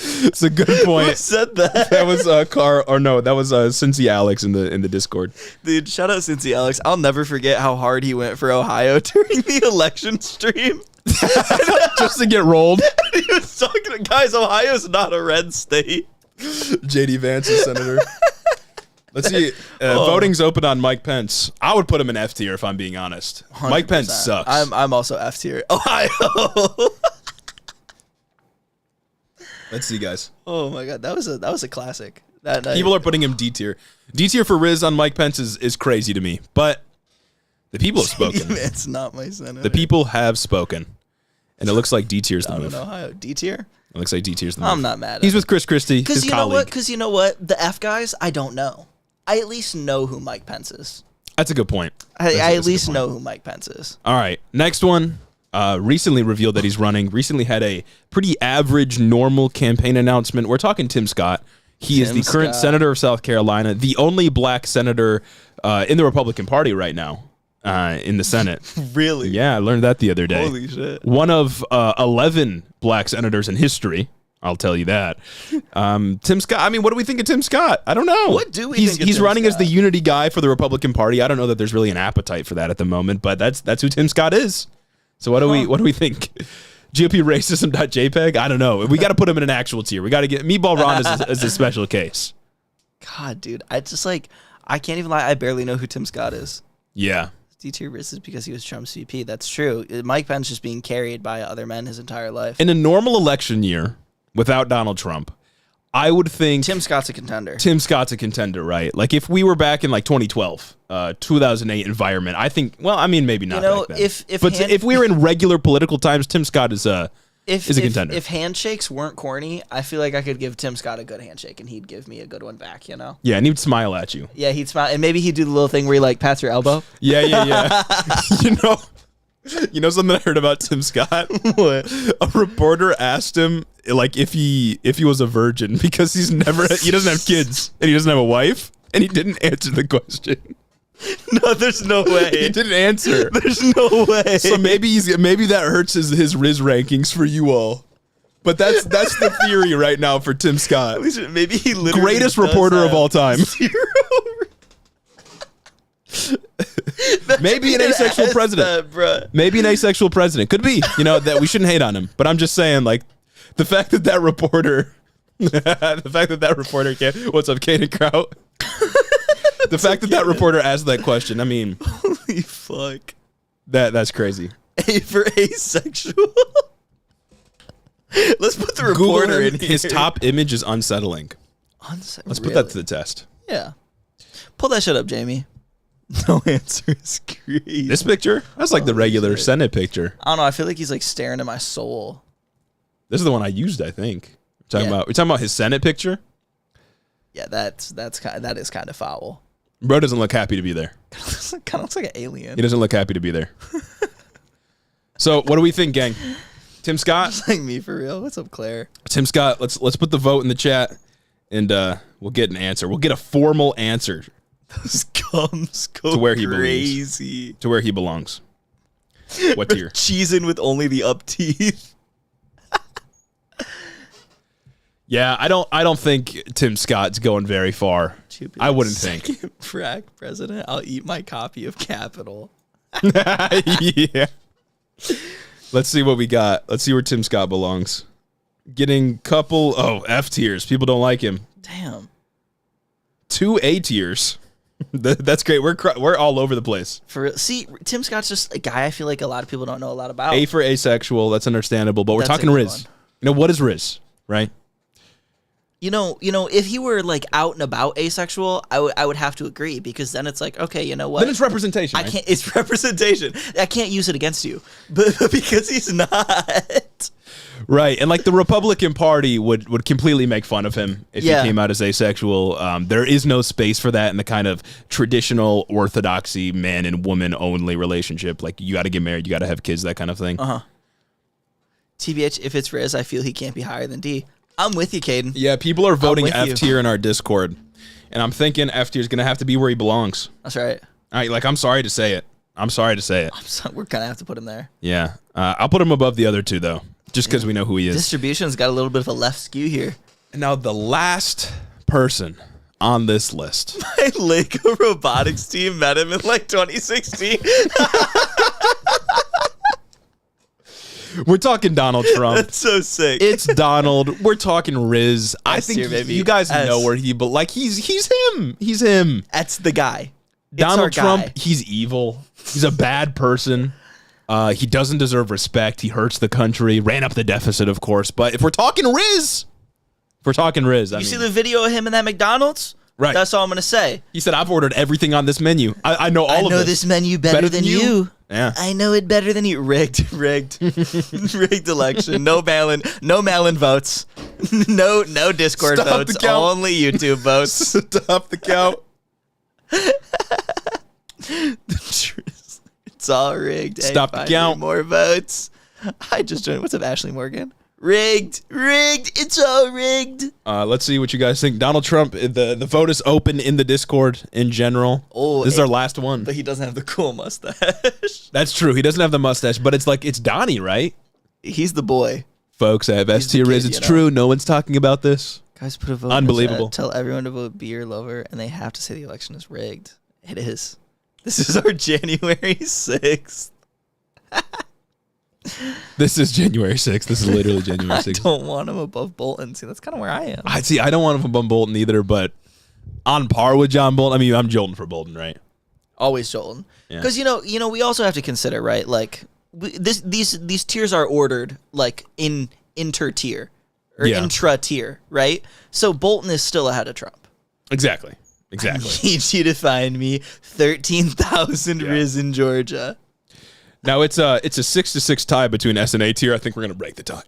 It's a good point. Who said that? That was Carl, or no, that was Cincy Alex in the Discord. Dude, shout out Cincy Alex. I'll never forget how hard he went for Ohio during the election stream. Just to get rolled. And he was talking to guys, Ohio's not a red state. JD Vance is senator. Let's see. Voting's open on Mike Pence. I would put him in F tier if I'm being honest. 100%. Mike Pence sucks. I'm also F tier. Ohio. Let's see, guys. Oh my god, that was a classic. People are putting him D tier. D tier for Riz on Mike Pence is crazy to me, but the people have spoken. It's not my senator. The people have spoken, and it looks like D tier's the move. Ohio D tier. It looks like D tier's the move. I'm not mad at He's with Chris Christie, his colleague. Because you know what? The F guys, I don't know. I at least know who Mike Pence is. That's a good point. I at least know who Mike Pence is. All right, next one. Recently revealed that he's running. Recently had a pretty average, normal campaign announcement. We're talking Tim Scott. He is the current senator of South Carolina, the only black senator in the Republican Party right now in the Senate. Really? Yeah, I learned that the other day. Holy shit. One of 11 black senators in history. I'll tell you that. Tim Scott. I mean, what do we think of Tim Scott? I don't know. What do we think of He's Tim running Scott? as the unity guy for the Republican Party. I don't know that there's really an appetite for that at the moment, but that's who Tim Scott is. So what do we think? GOP racism.jpg? I don't know. We got to put him in an actual tier. We got to get Meatball Ron as a special case. God, dude, I can't even lie. I barely know who Tim Scott is. Yeah. D tier Riz is because he was Trump's VP. That's true. Mike Pence just being carried by other men his entire life. In a normal election year, without Donald Trump, I would think Tim Scott's a contender. Tim Scott's a contender, right? Like if we were back in like 2012, 2008 environment, I think. Well, I mean, maybe not. Back then. If we were in regular political times, Tim Scott is a contender. If handshakes weren't corny, I feel like I could give Tim Scott a good handshake and he'd give me a good one back. You know? Yeah, and he'd smile at you. Yeah, he'd smile, and maybe he'd do the little thing where he like pats your elbow. Yeah. You know something I heard about Tim Scott? What? A reporter asked him like if he was a virgin because he doesn't have kids and he doesn't have a wife, and he didn't answer the question. No, there's no way. He didn't answer. There's no way. So maybe that hurts his Riz rankings for you all. But that's the theory right now for Tim Scott. Maybe he literally greatest reporter of all time. Maybe an asexual president. Maybe an asexual president. Could be. You know, that we shouldn't hate on him. But I'm just saying, like, the fact that reporter can't. What's up, Kaden Kraut? The fact that reporter asked that question, I mean, holy fuck. That's crazy. A for asexual. Let's put the reporter in here. His top image is unsettling. Let's put that to the test. Yeah. Pull that shit up, Jamie. No answer is crazy. This picture? That's like the regular Senate picture. I don't know. I feel like he's like staring at my soul. This is the one I used, I think. We're talking about his Senate picture? Yeah, that is kind of foul. Bro doesn't look happy to be there. Kind of looks like an alien. He doesn't look happy to be there. So, what do we think, gang? Tim Scott? Just like me for real. What's up, Claire? Tim Scott, let's put the vote in the chat, and we'll get an answer. We'll get a formal answer. Those gums go to where he crazy. Belongs. To where he belongs. What tier? Cheesing with only the up teeth. Yeah, I don't think Tim Scott's going very far. I wouldn't think. Frack president, I'll eat my copy of Capital. Yeah. Let's see what we got. Let's see where Tim Scott belongs. Getting F tiers. People don't like him. Damn. 2 A tiers. That's great. We're all over the place. See, Tim Scott's just a guy I feel like a lot of people don't know a lot about. A for asexual. That's understandable. But we're talking Riz. What is Riz, right? You know, if he were like out and about asexual, I would have to agree, because then it's like, okay, you know what? Then it's representation. It's representation. I can't use it against you, but because he's not. Right, and like the Republican Party would completely make fun of him if he came out as asexual. There is no space for that in the kind of traditional orthodoxy man and woman only relationship. Like, you got to get married, you got to have kids, that kind of thing. TBH, if it's Riz, I feel he can't be higher than D. I'm with you, Caden. Yeah, people are voting F tier in our Discord, and I'm thinking F tier is gonna have to be where he belongs. That's right. I'm sorry to say it. We're gonna have to put him there. Yeah, I'll put him above the other two though, just because we know who he is. Distribution's got a little bit of a left skew here. And now the last person on this list, my Lego robotics team met him in like 2016. We're talking Donald Trump. That's so sick. It's Donald. We're talking Riz. I think you guys know where he, but like he's him. He's him. That's the guy. Donald Trump. He's evil. He's a bad person. He doesn't deserve respect. He hurts the country. Ran up the deficit, of course. But if we're talking Riz, you see the video of him in that McDonald's? Right. That's all I'm gonna say. He said, "I've ordered everything on this menu. I know all of this. I know this menu better than you. Yeah. I know it better than you." Rigged election. No mail-in votes. No Discord votes. Only YouTube votes. Stop the count. It's all rigged. Stop the count. More votes. I just joined. What's up, Ashley Morgan? Rigged. It's all rigged. Let's see what you guys think. Donald Trump, the vote is open in the Discord in general. Oh, this is our last one. But he doesn't have the cool mustache. That's true. He doesn't have the mustache, but it's like, it's Donnie, right? He's the boy. Folks, I have S tier Riz. It's true. No one's talking about this. Guys, put a vote. Unbelievable. Tell everyone to vote Beer Lover, and they have to say the election is rigged. It is. This is our January 6th. This is January 6th. This is literally January 6th. I don't want him above Bolton. See, that's kind of where I am. I don't want him above Bolton either, but on par with John Bolton. I mean, I'm jolting for Bolton, right? Always jolting. Because, you know, we also have to consider, right, like, these tiers are ordered, like, in inter-tier or intra-tier, right? So Bolton is still ahead of Trump. Exactly. I need you to find me 13,000 Riz in Georgia. Now it's a 6-6 tie between S and A tier. I think we're gonna break the tie.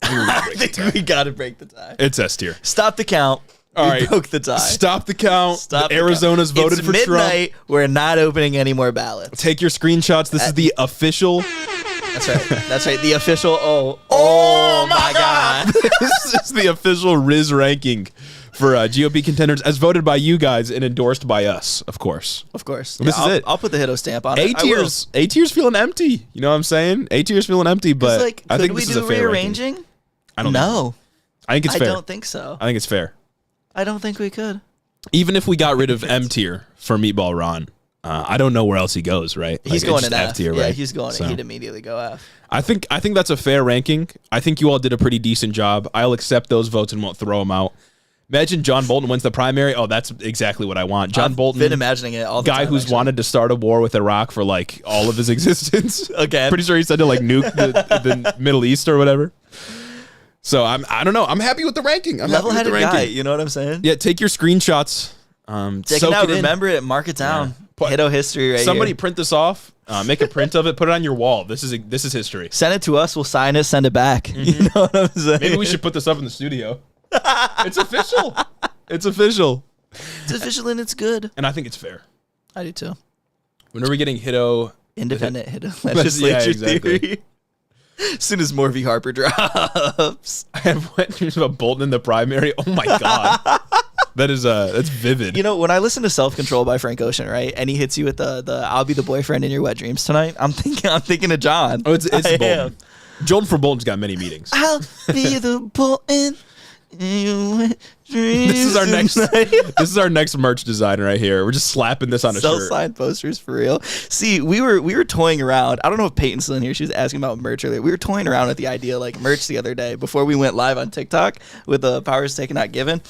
I think we gotta break the tie. It's S tier. Stop the count. All right, broke the tie. Stop the count. Arizona's voted for midnight. Trump. We're not opening any more ballots. Take your screenshots. This is the official. That's right. That's right. The official. Oh my God. This is the official Riz ranking for GOP contenders, as voted by you guys and endorsed by us, of course. Of course. This is it. I'll put the Hito stamp on it. A tier's feeling empty. You know what I'm saying? A tier's feeling empty, but like, I think this is a fair rearranging? ranking. I don't know. I think it's fair. I don't think so. I think it's fair. I don't think we could. Even if we got rid of M tier for Meatball Ron, I don't know where else he goes, right? He's going in F tier, right? right? He's going He'd immediately go F. I think that's a fair ranking. I think you all did a pretty decent job. I'll accept those votes and won't throw them out. Imagine John Bolton wins the primary. Oh, that's exactly what I want. John Bolton, been imagining it all the guy time, who's wanted to start a war with Iraq for like all of his existence. Again, pretty sure he said to like nuke the Middle East or whatever. So I don't know. I'm happy with the ranking. I'm level-headed guy. You know what I'm saying? Yeah. Take your screenshots. Take it out. Remember it. Mark it down. Yeah. Hiddo history right Somebody here. print this off, make a print of it, put it on your wall. This is history. Send it to us. We'll sign it, send it back. You know what I'm saying? Maybe we should put this up in the studio. It's official. It's official. It's official and it's good. And I think it's fair. I do too. When are we getting Hiddo? Independent Hiddo legislature theory. As soon as Morphy Harper drops. I went about Bolton in the primary. Oh my God. That's vivid. You know, when I listen to Self Control by Frank Ocean, right, and he hits you with the I'll be the boyfriend in your wet dreams tonight, I'm thinking of John. Oh, it's Bolton. Jordan from Bolton's got many meetings. I'll be the Bolton in your wet dreams. This is our next merch design right here. We're just slapping this on a shirt. Signed posters for real. See, we were toying around. I don't know if Peyton's still in here. She was asking about merch earlier. We were toying around with the idea like merch the other day before we went live on TikTok with the Powers Taken Not Given.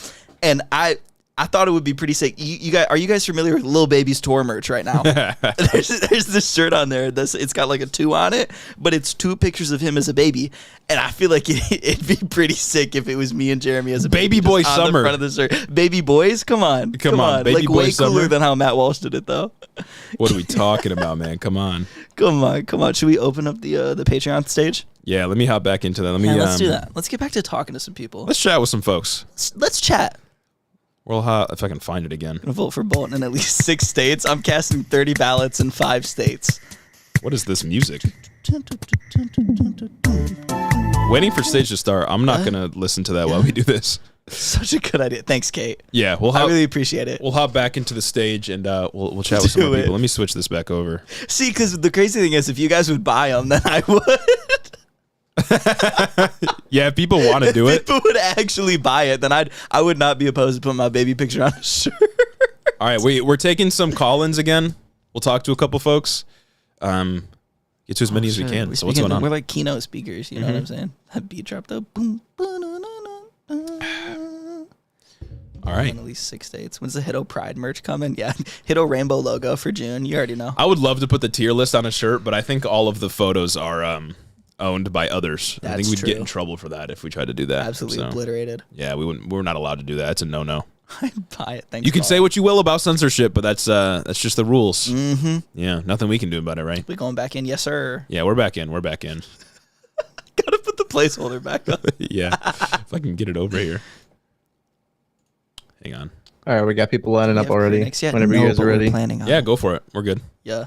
And I thought it would be pretty sick. You guys, are you guys familiar with Lil Baby's tour merch right now? there's this shirt on there. It's got like a 2 on it, but it's 2 pictures of him as a baby. And I feel like it'd be pretty sick if it was me and Jeremy as a baby boy on summer. The front of the shirt. Baby boys, come on. Come on. Baby like boy way summer. cooler than how Matt Walsh did it though. What are we talking about, man? Come on. Come on. Should we open up the Patreon stage? Yeah, let me hop back into that. Let's do that. Let's get back to talking to some people. Let's chat with some folks. Let's chat. Well, if I can find it again. I'm gonna vote for Bolton in at least 6 states. I'm casting 30 ballots in 5 states. What is this music? Waiting for stage to start. I'm not gonna listen to that while we do this. Such a good idea. Thanks, Kate. Yeah, I really appreciate it. We'll hop back into the stage and we'll chat with some more people. Let me switch this back over. See, because the crazy thing is, if you guys would buy them, then I would. Yeah, if people want to do it. If people would actually buy it, then I would not be opposed to putting my baby picture on a shirt. All right, we're taking some call-ins again. We'll talk to a couple folks. Get to as many as we can. So what's going on? We're like keynote speakers. You know what I'm saying? That beat dropped up. Boom. All right. In at least 6 states. When's the Hiddo Pride merch coming? Yeah, Hiddo rainbow logo for June. You already know. I would love to put the tier list on a shirt, but I think all of the photos are owned by others. I think we'd get in trouble for that if we tried to do that. Absolutely obliterated. Yeah, we're not allowed to do that. It's a no-no. I'd buy it. Thanks. You can say what you will about censorship, but that's just the rules. Mm-hmm. Yeah, nothing we can do about it, right? We going back in? Yes, sir. Yeah, we're back in. Gotta put the placeholder back up. Yeah, if I can get it over here. Hang on. All right, we got people lining up already. Whenever you guys are ready. Yeah, go for it. We're good. Yeah.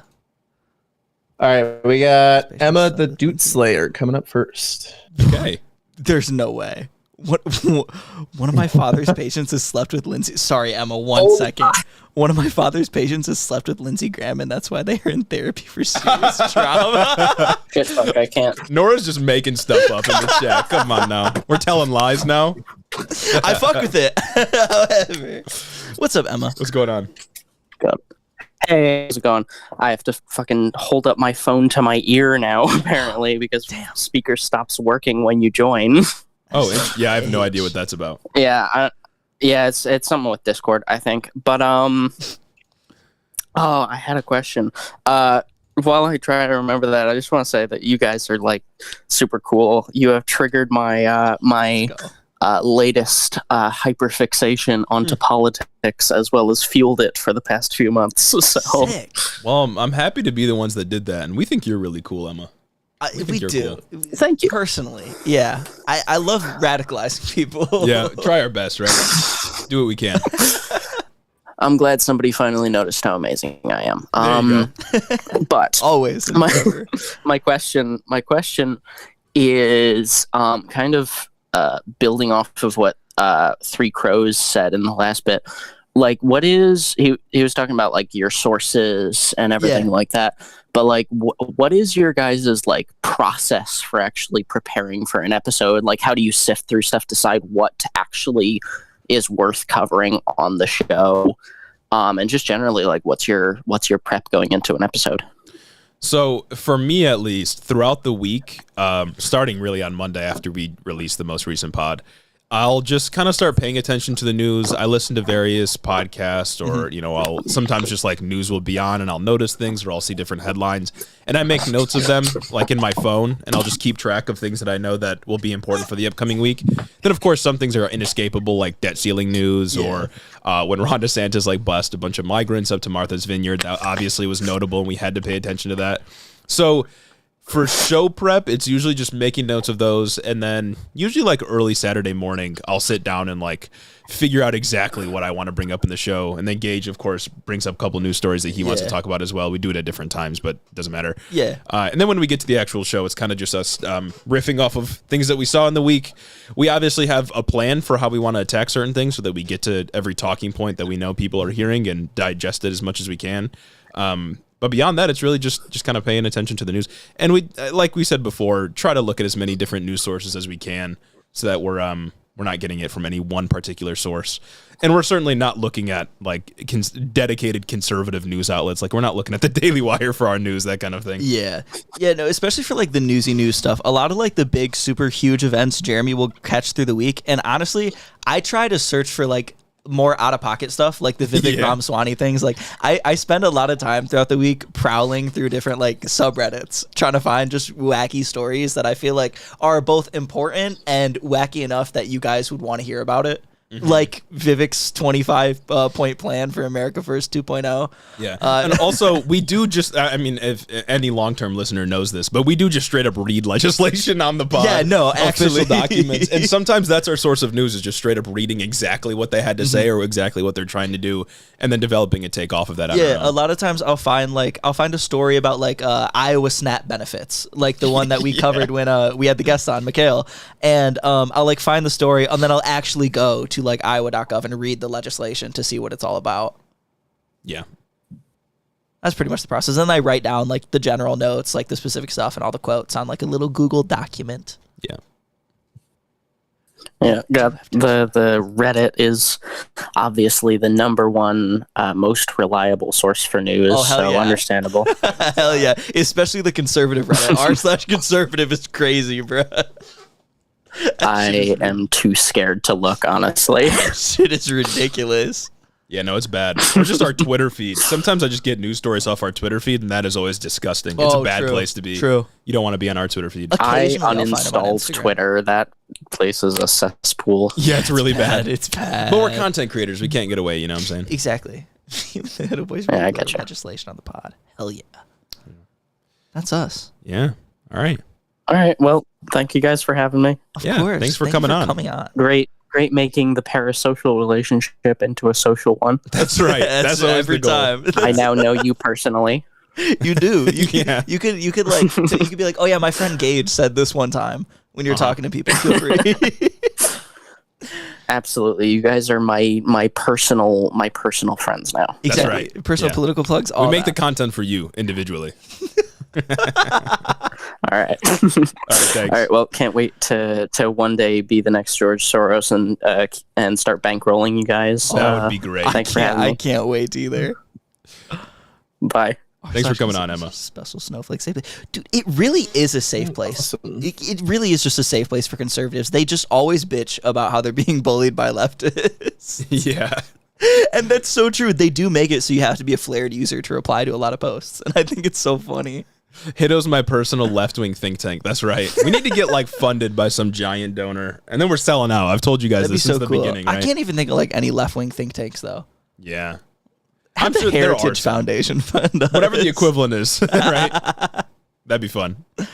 All right, we got Emma the Doot Slayer coming up first. Okay. There's no way. One of my father's patients has slept with Lindsey. Sorry, Emma, one second. One of my father's patients has slept with Lindsey Graham, and that's why they are in therapy for serious trauma. Shit, fuck, I can't. Nora's just making stuff up in the chat. Come on now. We're telling lies now. I fuck with it. However. What's up, Emma? What's going on? Hey, how's it going? I have to fucking hold up my phone to my ear now, apparently, because speaker stops working when you join. Oh, yeah, I have no idea what that's about. Yeah, it's something with Discord, I think. But I had a question. While I try to remember that, I just want to say that you guys are like super cool. You have triggered my latest hyperfixation onto politics, as well as fueled it for the past few months. So, sick. Well, I'm happy to be the ones that did that, and we think you're really cool, Emma. We do. Cool. Thank you. Personally, yeah. I love radicalizing people. Yeah, try our best, right? Do what we can. I'm glad somebody finally noticed how amazing I am. But always my question is kind of building off of what Three Crows said in the last bit. Like, what is he was talking about, like your sources and everything like that. But like, what is your guys' like process for actually preparing for an episode? Like, how do you sift through stuff, decide what actually is worth covering on the show, and just generally, like, what's your prep going into an episode? So for me, at least, throughout the week, starting really on Monday after we released the most recent pod, I'll just kind of start paying attention to the news. I listen to various podcasts, or I'll sometimes just like news will be on and I'll notice things, or I'll see different headlines and I make notes of them like in my phone, and I'll just keep track of things that I know that will be important for the upcoming week. Then of course some things are inescapable, like debt ceiling news, or when Ron DeSantis like bust a bunch of migrants up to Martha's Vineyard. That obviously was notable and we had to pay attention to that. So for show prep, it's usually just making notes of those, and then usually like early Saturday morning, I'll sit down and like figure out exactly what I want to bring up in the show. And then Gage, of course, brings up a couple news stories that he wants to talk about as well. We do it at different times, but it doesn't matter. Yeah. And then when we get to the actual show, it's kind of just us riffing off of things that we saw in the week. We obviously have a plan for how we want to attack certain things so that we get to every talking point that we know people are hearing and digest it as much as we can. But beyond that, it's really just kind of paying attention to the news. And we, like we said before, try to look at as many different news sources as we can so that we're not getting it from any one particular source. And we're certainly not looking at like dedicated conservative news outlets. Like we're not looking at the Daily Wire for our news, that kind of thing. Yeah. Yeah, no, especially for like the newsy news stuff. A lot of like the big super huge events Jeremy will catch through the week. And honestly, I try to search for like more out-of-pocket stuff, like the Vivek Ramaswamy things. Like I spend a lot of time throughout the week prowling through different like subreddits trying to find just wacky stories that I feel like are both important and wacky enough that you guys would want to hear about it. Like Vivek's 25-point plan for America First 2.0. Yeah. And also, we do just, I mean, if any long-term listener knows this, but we do just straight up read legislation on the pod. Yeah, no, actually. Official documents. And sometimes that's our source of news, is just straight up reading exactly what they had to say or exactly what they're trying to do, and then developing a take off of that. Yeah, a lot of times I'll find a story about like Iowa SNAP benefits, like the one that we covered when we had the guest on, Mikhail. And I'll like find the story, and then I'll actually go to like iowa.gov and read the legislation to see what it's all about. Yeah. That's pretty much the process. Then I write down like the general notes, like the specific stuff and all the quotes on like a little Google document. Yeah. Yeah, the Reddit is obviously the number one most reliable source for news, so understandable. Hell yeah. Especially the conservative Reddit. r/conservative is crazy, bro. I am too scared to look, honestly. Shit is ridiculous. Yeah, no, it's bad. Or just our Twitter feed. Sometimes I just get news stories off our Twitter feed, and that is always disgusting. It's a bad place to be. True. You don't want to be on our Twitter feed. I uninstalled Twitter. That place is a cesspool. Yeah, it's really bad. It's bad. But we're content creators. We can't get away, you know what I'm saying? Exactly. I got you. Legislation on the pod. Hell yeah. That's us. Yeah. All right. All right. Well, thank you guys for having me. Of course. Thanks for coming on. Great making the parasocial relationship into a social one. That's right. That's always every the goal. time. I now know you personally. You do. You could be like, oh yeah, my friend Gage said this one time when you're talking to people. Feel free. Absolutely. You guys are my personal friends now. Exactly. That's right. Personal political plugs. We make the content for you individually. All right. Thanks. All right. Well, can't wait to one day be the next George Soros and start bankrolling you guys. That would be great. Thanks for having me. I can't wait either. Bye. Thanks for coming on, Emma. Special snowflake safe place. Dude, it really is a safe place. Awesome. It really is just a safe place for conservatives. They just always bitch about how they're being bullied by leftists. Yeah. And that's so true. They do make it so you have to be a flared user to reply to a lot of posts. And I think it's so funny. Hitto's my personal left-wing think tank. That's right. We need to get like funded by some giant donor, and then we're selling out. I've told you guys this since the beginning. Right? I can't even think of like any left-wing think tanks though. Yeah, I'm the Heritage Foundation fund. Whatever the equivalent is, right? That'd be fun. All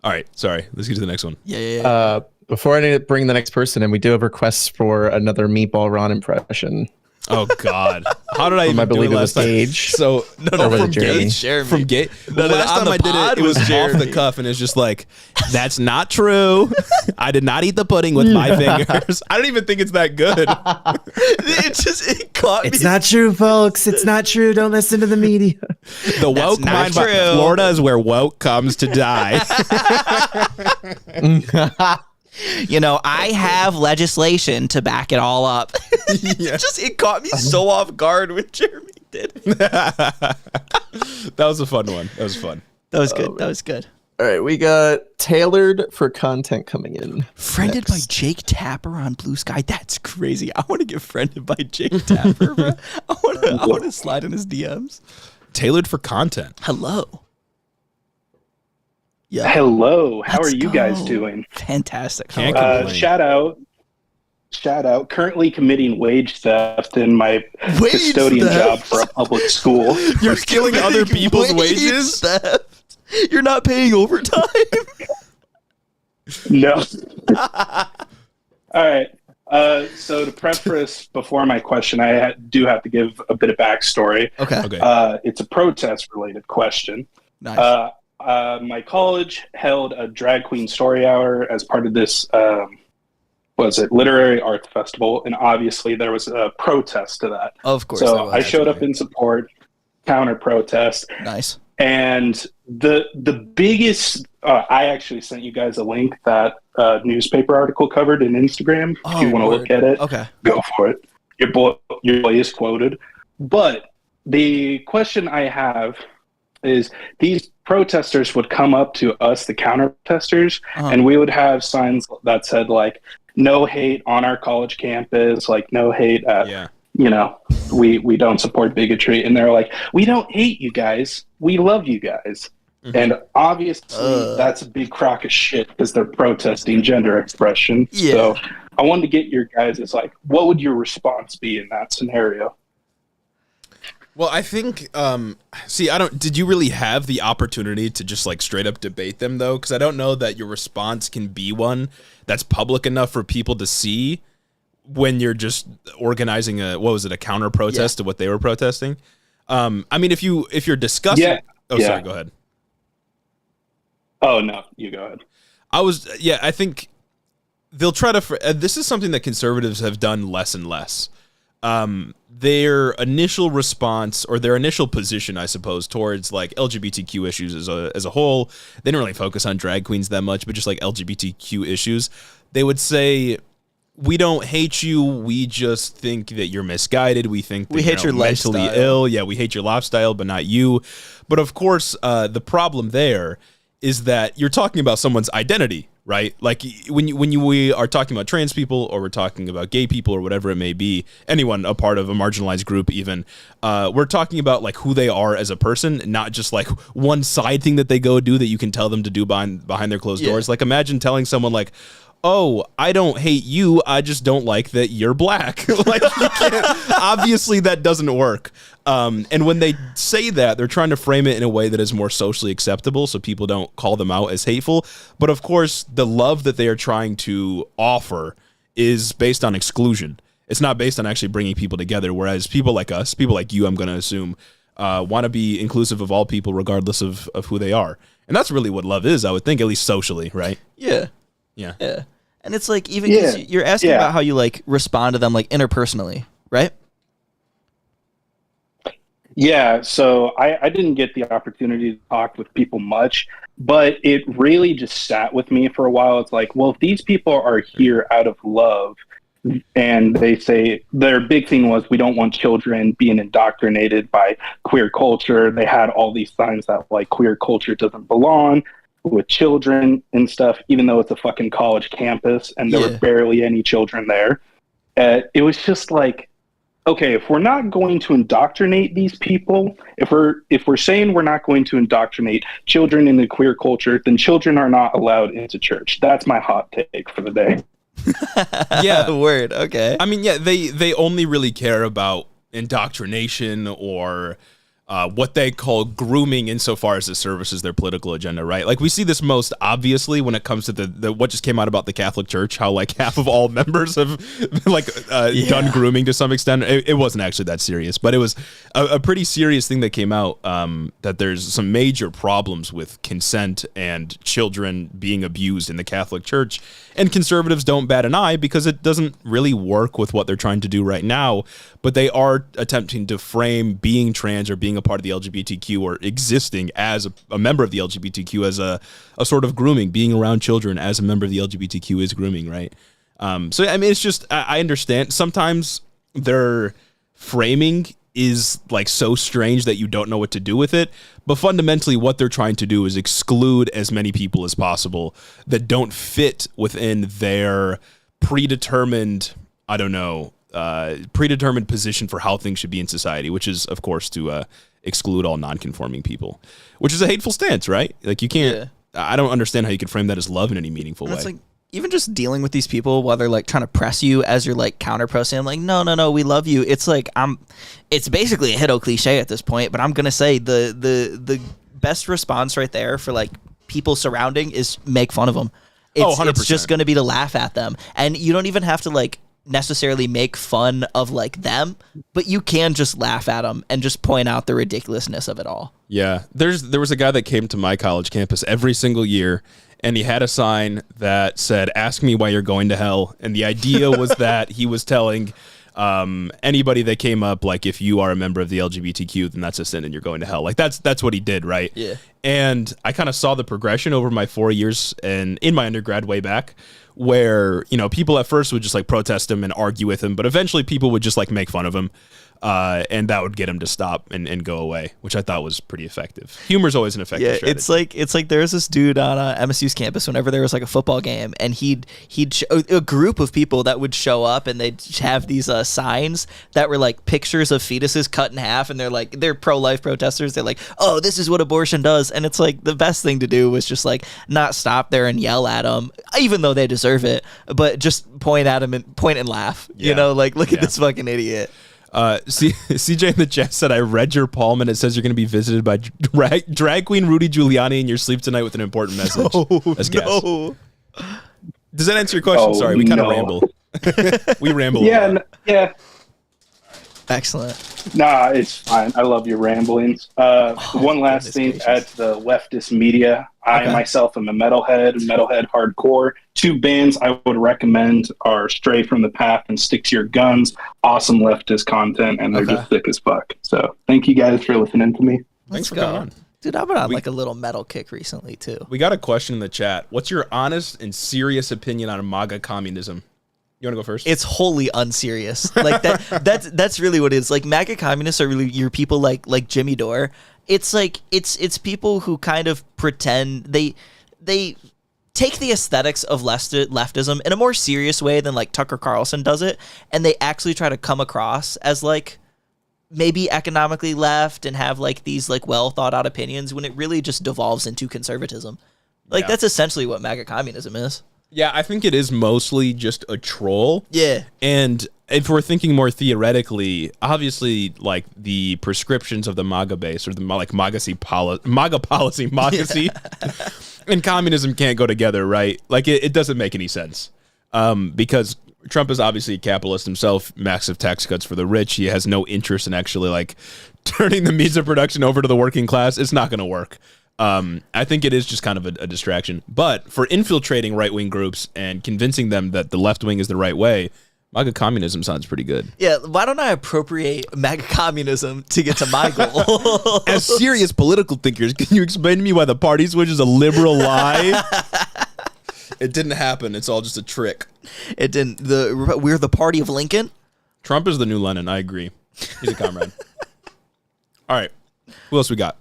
right, sorry. Let's get to the next one. Yeah. Before I bring the next person in, we do have requests for another Meatball Ron impression. Oh God! How did I even do it last time? Gage. So from Gage. From Gage. Last time I did it was off the cuff, and it's just like, that's not true. I did not eat the pudding with my fingers. I don't even think it's that good. It caught me. It's not true, folks. It's not true. Don't listen to the media. The woke mind, but Florida is where woke comes to die. You know, I have legislation to back it all up. It caught me so off guard when Jeremy did it. That was a fun one. That was fun. That was good. That was good. All right, we got tailored for content coming in. Friended by Jake Tapper on Blue Sky. That's crazy. I want to get friended by Jake Tapper, bro. I want to slide in his DMs. Tailored for content. Hello. Yeah. Hello. How are you guys doing? Fantastic. Shout out. Currently committing wage theft in my custodian job for a public school. You're stealing other people's wages? Theft. You're not paying overtime? No. All right. So to preface before my question, I do have to give a bit of backstory. Okay. It's a protest-related question. Nice. My college held a drag queen story hour as part of this, literary arts festival, and obviously there was a protest to that. Of course. So I showed up in support, counter protest. Nice. And the biggest, I actually sent you guys a link that newspaper article covered in Instagram. If you want to look at it, go for it. Your boy is quoted. But the question I have is, these protesters would come up to us, the counter protesters, and we would have signs that said, like, no hate on our college campus, like no hate at, we don't support bigotry. And they're like, we don't hate you guys. We love you guys. Mm-hmm. And obviously that's a big crock of shit because they're protesting gender expression. Yeah. So I wanted to get your guys' like, what would your response be in that scenario? Well, I think, did you really have the opportunity to just like straight up debate them though? Because I don't know that your response can be one that's public enough for people to see when you're just organizing a counter protest to what they were protesting. I mean, if you're discussing, sorry, go ahead. Oh no, you go ahead. I think they'll try to, this is something that conservatives have done less and less. Their initial response or their initial position, I suppose, towards like LGBTQ issues as a whole, they didn't really focus on drag queens that much, but just like LGBTQ issues, they would say, we don't hate you. We just think that you're misguided. We think that we hate your mentally lifestyle. ill. Yeah, we hate your lifestyle, but not you. But of course, the problem there is that you're talking about someone's identity, right? Like we are talking about trans people, or we're talking about gay people, or whatever it may be, anyone a part of a marginalized group even, we're talking about like who they are as a person, not just like one side thing that they go do that you can tell them to do behind their closed doors. Like imagine telling someone like, oh, I don't hate you, I just don't like that you're black. Like, you can't, obviously that doesn't work. And when they say that, they're trying to frame it in a way that is more socially acceptable so people don't call them out as hateful. But of course, the love that they are trying to offer is based on exclusion. It's not based on actually bringing people together, whereas people like us, people like you, I'm going to assume, want to be inclusive of all people regardless of who they are. And that's really what love is, I would think, at least socially, right? Yeah. Yeah. And it's like, even because you're asking about how you like respond to them like interpersonally, right? Yeah, so I didn't get the opportunity to talk with people much, but it really just sat with me for a while. It's like, well, if these people are here out of love, and they say their big thing was, we don't want children being indoctrinated by queer culture. They had all these signs that like queer culture doesn't belong with children and stuff, even though it's a fucking college campus and there were barely any children there. It was just like, okay, if we're not going to indoctrinate these people, if we're saying we're not going to indoctrinate children in the queer culture, then children are not allowed into church. That's my hot take for the day. Yeah. Word. Okay. I mean, they only really care about indoctrination or what they call grooming insofar as it services their political agenda, right? Like we see this most obviously when it comes to the what just came out about the Catholic Church, how like half of all members have like done grooming to some extent. It wasn't actually that serious, but it was a pretty serious thing that came out, that there's some major problems with consent and children being abused in the Catholic Church. And conservatives don't bat an eye because it doesn't really work with what they're trying to do right now. But they are attempting to frame being trans or being a part of the LGBTQ or existing as a member of the LGBTQ as a sort of grooming. Being around children as a member of the LGBTQ is grooming, right? So, I mean, it's just, I understand. Sometimes their framing is like so strange that you don't know what to do with it. But fundamentally, what they're trying to do is exclude as many people as possible that don't fit within their predetermined, predetermined position for how things should be in society, which is, of course, to exclude all non-conforming people, which is a hateful stance, right? Like, you can't, I don't understand how you could frame that as love in any meaningful way. It's like, even just dealing with these people while they're like trying to press you as you're like counter-pressing, I'm like, no, we love you. It's like, it's basically a Hito cliche at this point, but I'm going to say the best response right there for like people surrounding is make fun of them. It's just going to be to laugh at them. And you don't even have to like necessarily make fun of like them, but you can just laugh at them and just point out the ridiculousness of it all. Yeah. There was a guy that came to my college campus every single year, and he had a sign that said, "Ask me why you're going to hell." And the idea was that he was telling anybody that came up, like, if you are a member of the LGBTQ, then that's a sin and you're going to hell. Like, that's what he did, right? Yeah. And I kind of saw the progression over my 4 years and in my undergrad way back, where, you know, people at first would just like protest him and argue with him, but eventually people would just like make fun of him. And that would get him to stop and go away, which I thought was pretty effective. Humor's always an effective strategy. It's like there was this dude on MSU's campus whenever there was like a football game, and he'd a group of people that would show up, and they'd have these signs that were like pictures of fetuses cut in half, and they're pro-life protesters. They're like, oh, this is what abortion does, and it's like the best thing to do was just like not stop there and yell at them, even though they deserve it, but just point at them and point and laugh. You know, like, look at this fucking idiot. CJ in the chat said, I read your palm and it says you're going to be visited by drag queen Rudy Giuliani in your sleep tonight with an important message. That's gas. Does that answer your question? Sorry, we kind of ramble. We ramble. Yeah. Excellent. Nah, it's fine. I love your ramblings. One last thing to add to the leftist media. I myself am a metalhead hardcore. Two bands I would recommend are Stray from the Path and Stick to Your Guns. Awesome leftist content, and they're just thick as fuck. So thank you guys for listening to me. Thanks for coming on. Dude, I've been on like a little metal kick recently too. We got a question in the chat. What's your honest and serious opinion on MAGA communism? You want to go first? It's wholly unserious. Like that's really what it is. Like, MAGA communists are really your people like Jimmy Dore. It's like it's people who kind of pretend they take the aesthetics of leftism in a more serious way than like Tucker Carlson does it, and they actually try to come across as like maybe economically left and have like these like well thought out opinions, when it really just devolves into conservatism. Like, that's essentially what MAGA communism is. Yeah, I think it is mostly just a troll. Yeah. And if we're thinking more theoretically, obviously, like, the prescriptions of the MAGA base, or the like MAGA policy, and communism can't go together, right? Like, it doesn't make any sense. Because Trump is obviously a capitalist himself, massive tax cuts for the rich. He has no interest in actually, like, turning the means of production over to the working class. It's not going to work. I think it is just kind of a distraction. But for infiltrating right-wing groups and convincing them that the left wing is the right way, MAGA communism sounds pretty good. Yeah, why don't I appropriate MAGA communism to get to my goal? As serious political thinkers, can you explain to me why the party switch is a liberal lie? It didn't happen. It's all just a trick. It didn't. We're the party of Lincoln? Trump is the new Lenin. I agree. He's a comrade. All right. Who else we got?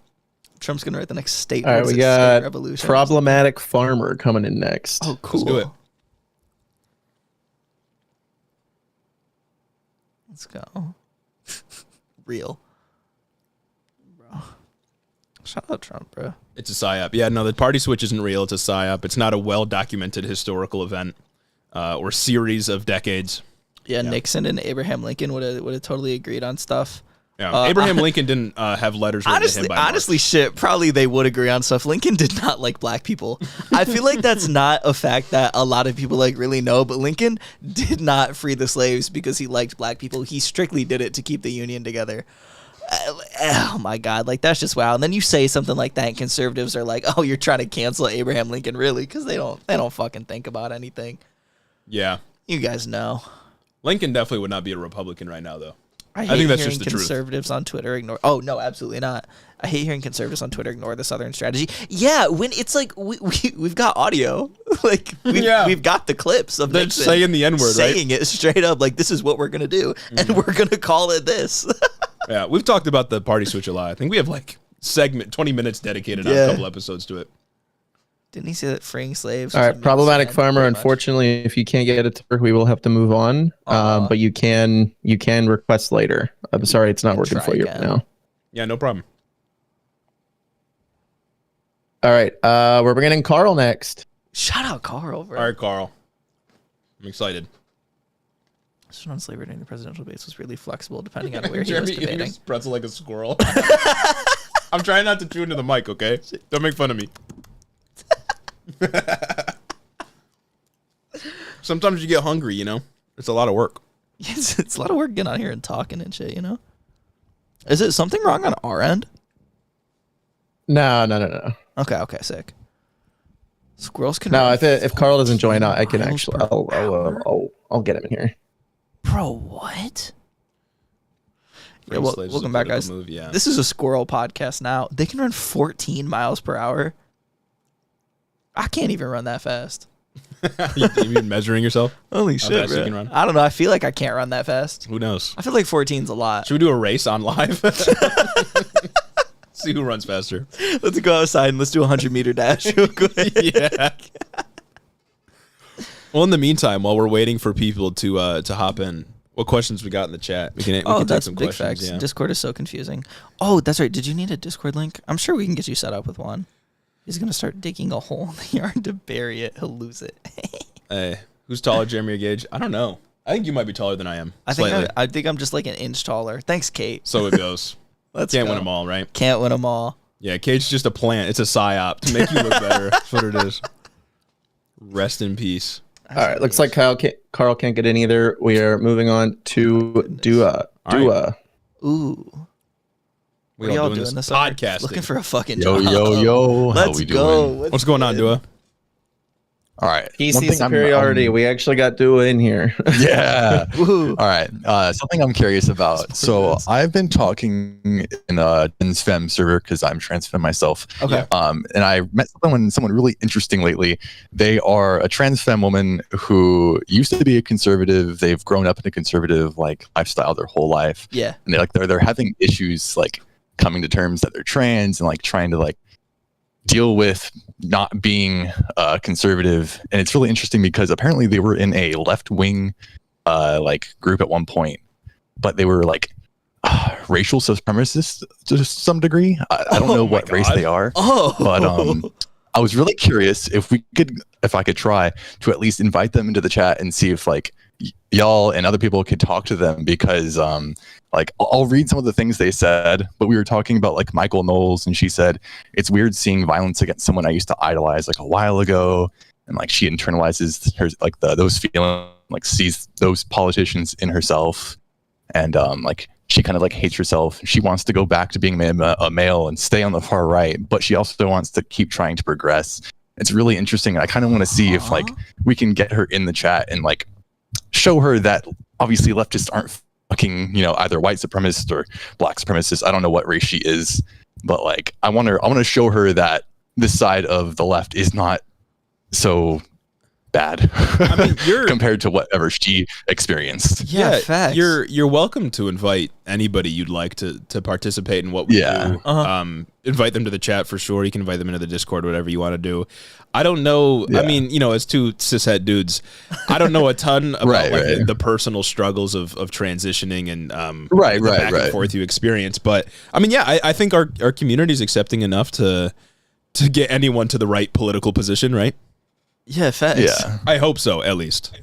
Trump's going to write the next statement. All right, we got Problematic Farmer coming in next. Oh, cool. Let's do it. Let's go. Real. Bro. Shout out Trump, bro. It's a psyop. Yeah, no, the party switch isn't real. It's a psyop. It's not a well-documented historical event or series of decades. Yeah, Nixon and Abraham Lincoln would have totally agreed on stuff. Yeah, Abraham Lincoln didn't have letters written to him by honestly, shit, probably they would agree on stuff. Lincoln did not like black people. I feel like that's not a fact that a lot of people like really know, but Lincoln did not free the slaves because he liked black people. He strictly did it to keep the Union together. Oh my God, like, that's just wow. And then you say something like that, and conservatives are like, "Oh, you're trying to cancel Abraham Lincoln, really?" Because they don't fucking think about anything. Yeah, you guys know. Lincoln definitely would not be a Republican right now, though. I think that's just the truth. Conservatives on Twitter ignore. Oh no, absolutely not. I hate hearing conservatives on Twitter ignore the Southern strategy. Yeah, when it's like we've got audio, like we've got the clips of Nixon saying the N-word, saying it straight up, like, this is what we're gonna do, and we're gonna call it this. Yeah, we've talked about the party switch a lot. I think we have like 20 minutes dedicated on a couple episodes to it. Didn't he say that freeing slaves? All right, problematic farmer. Unfortunately, if you can't get it to work, we will have to move on. But you can request later. I'm sorry, it's not working for you right now. Yeah, no problem. All right, we're bringing in Carl next. Shout out Carl, bro. All right, Carl. I'm excited. On slavery during the presidential debates was really flexible depending on where he was debating. Jeremy eating pretzel like a squirrel. I'm trying not to chew into the mic, okay? Don't make fun of me. Sometimes you get hungry, you know? It's a lot of work. It's a lot of work getting on here and talking and shit, you know? Is it something wrong on our end? No. Okay, sick. Squirrels can. No, if Carl doesn't join, I can actually. I'll get him in here. Bro, what? Yeah, welcome back, guys. This is a squirrel podcast now. They can run 14 miles per hour. I can't even run that fast. You mean measuring yourself? Holy shit, bro. You can run? I don't know. I feel like I can't run that fast. Who knows? I feel like 14's a lot. Should we do a race on live? See who runs faster. Let's go outside and let's do a 100-meter dash real quick. Yeah. Well, in the meantime, while we're waiting for people to hop in, what questions we got in the chat? We can take some big questions. Facts. Yeah. Discord is so confusing. Oh, that's right. Did you need a Discord link? I'm sure we can get you set up with one. He's gonna start digging a hole in the yard to bury it. He'll lose it. Hey, who's taller, Jeremy or Gage? I don't know. I think you might be taller than I am. I think I'm just like an inch taller. Thanks, Kate. So it goes. Can't win them all, right? Can't win them all. Yeah, Cage's just a plant. It's a psyop to make you look better. That's what it is. Rest in peace. All right, looks like Carl can't get in either. We are moving on to Dua. Right. Ooh. What are y'all doing this podcast? Looking for a fucking yo. Let's go. What's going on, Dua? All right. PC superiority. We actually got Dua in here. Yeah. All right. Something I'm curious about. So I've been talking in a TransFem server because I'm TransFem myself. Okay. And I met someone really interesting lately. They are a TransFem woman who used to be a conservative. They've grown up in a conservative lifestyle their whole life. Yeah. And they're having issues coming to terms that they're trans and trying to deal with not being conservative. And it's really interesting because apparently they were in a left-wing group at one point, but they were racial supremacists to some degree. I don't know what race they are, but I was really curious if I could try to at least invite them into the chat and see if y'all and other people could talk to them, because I'll read some of the things they said, but we were talking about Michael Knowles, and she said it's weird seeing violence against someone I used to idolize a while ago, and she internalizes her those feelings, sees those politicians in herself, and she kind of hates herself. She wants to go back to being a male and stay on the far right, but she also wants to keep trying to progress. It's really interesting. I kind of want to see if we can get her in the chat and show her that obviously leftists aren't fucking either white supremacists or black supremacists. I don't know what race she is, but I want to show her that this side of the left is not so bad. I mean, compared to whatever she experienced. Yeah, facts. You're welcome to invite anybody you'd like to participate in what we do. Invite them to the chat for sure. You can invite them into the Discord, whatever you want to do. I don't know. Yeah. I mean, as two cishet dudes, I don't know a ton about the personal struggles of transitioning and back and forth you experience. But I mean, yeah, I think our community is accepting enough to get anyone to the right political position, right? Yeah, facts. Yeah, I hope so, at least.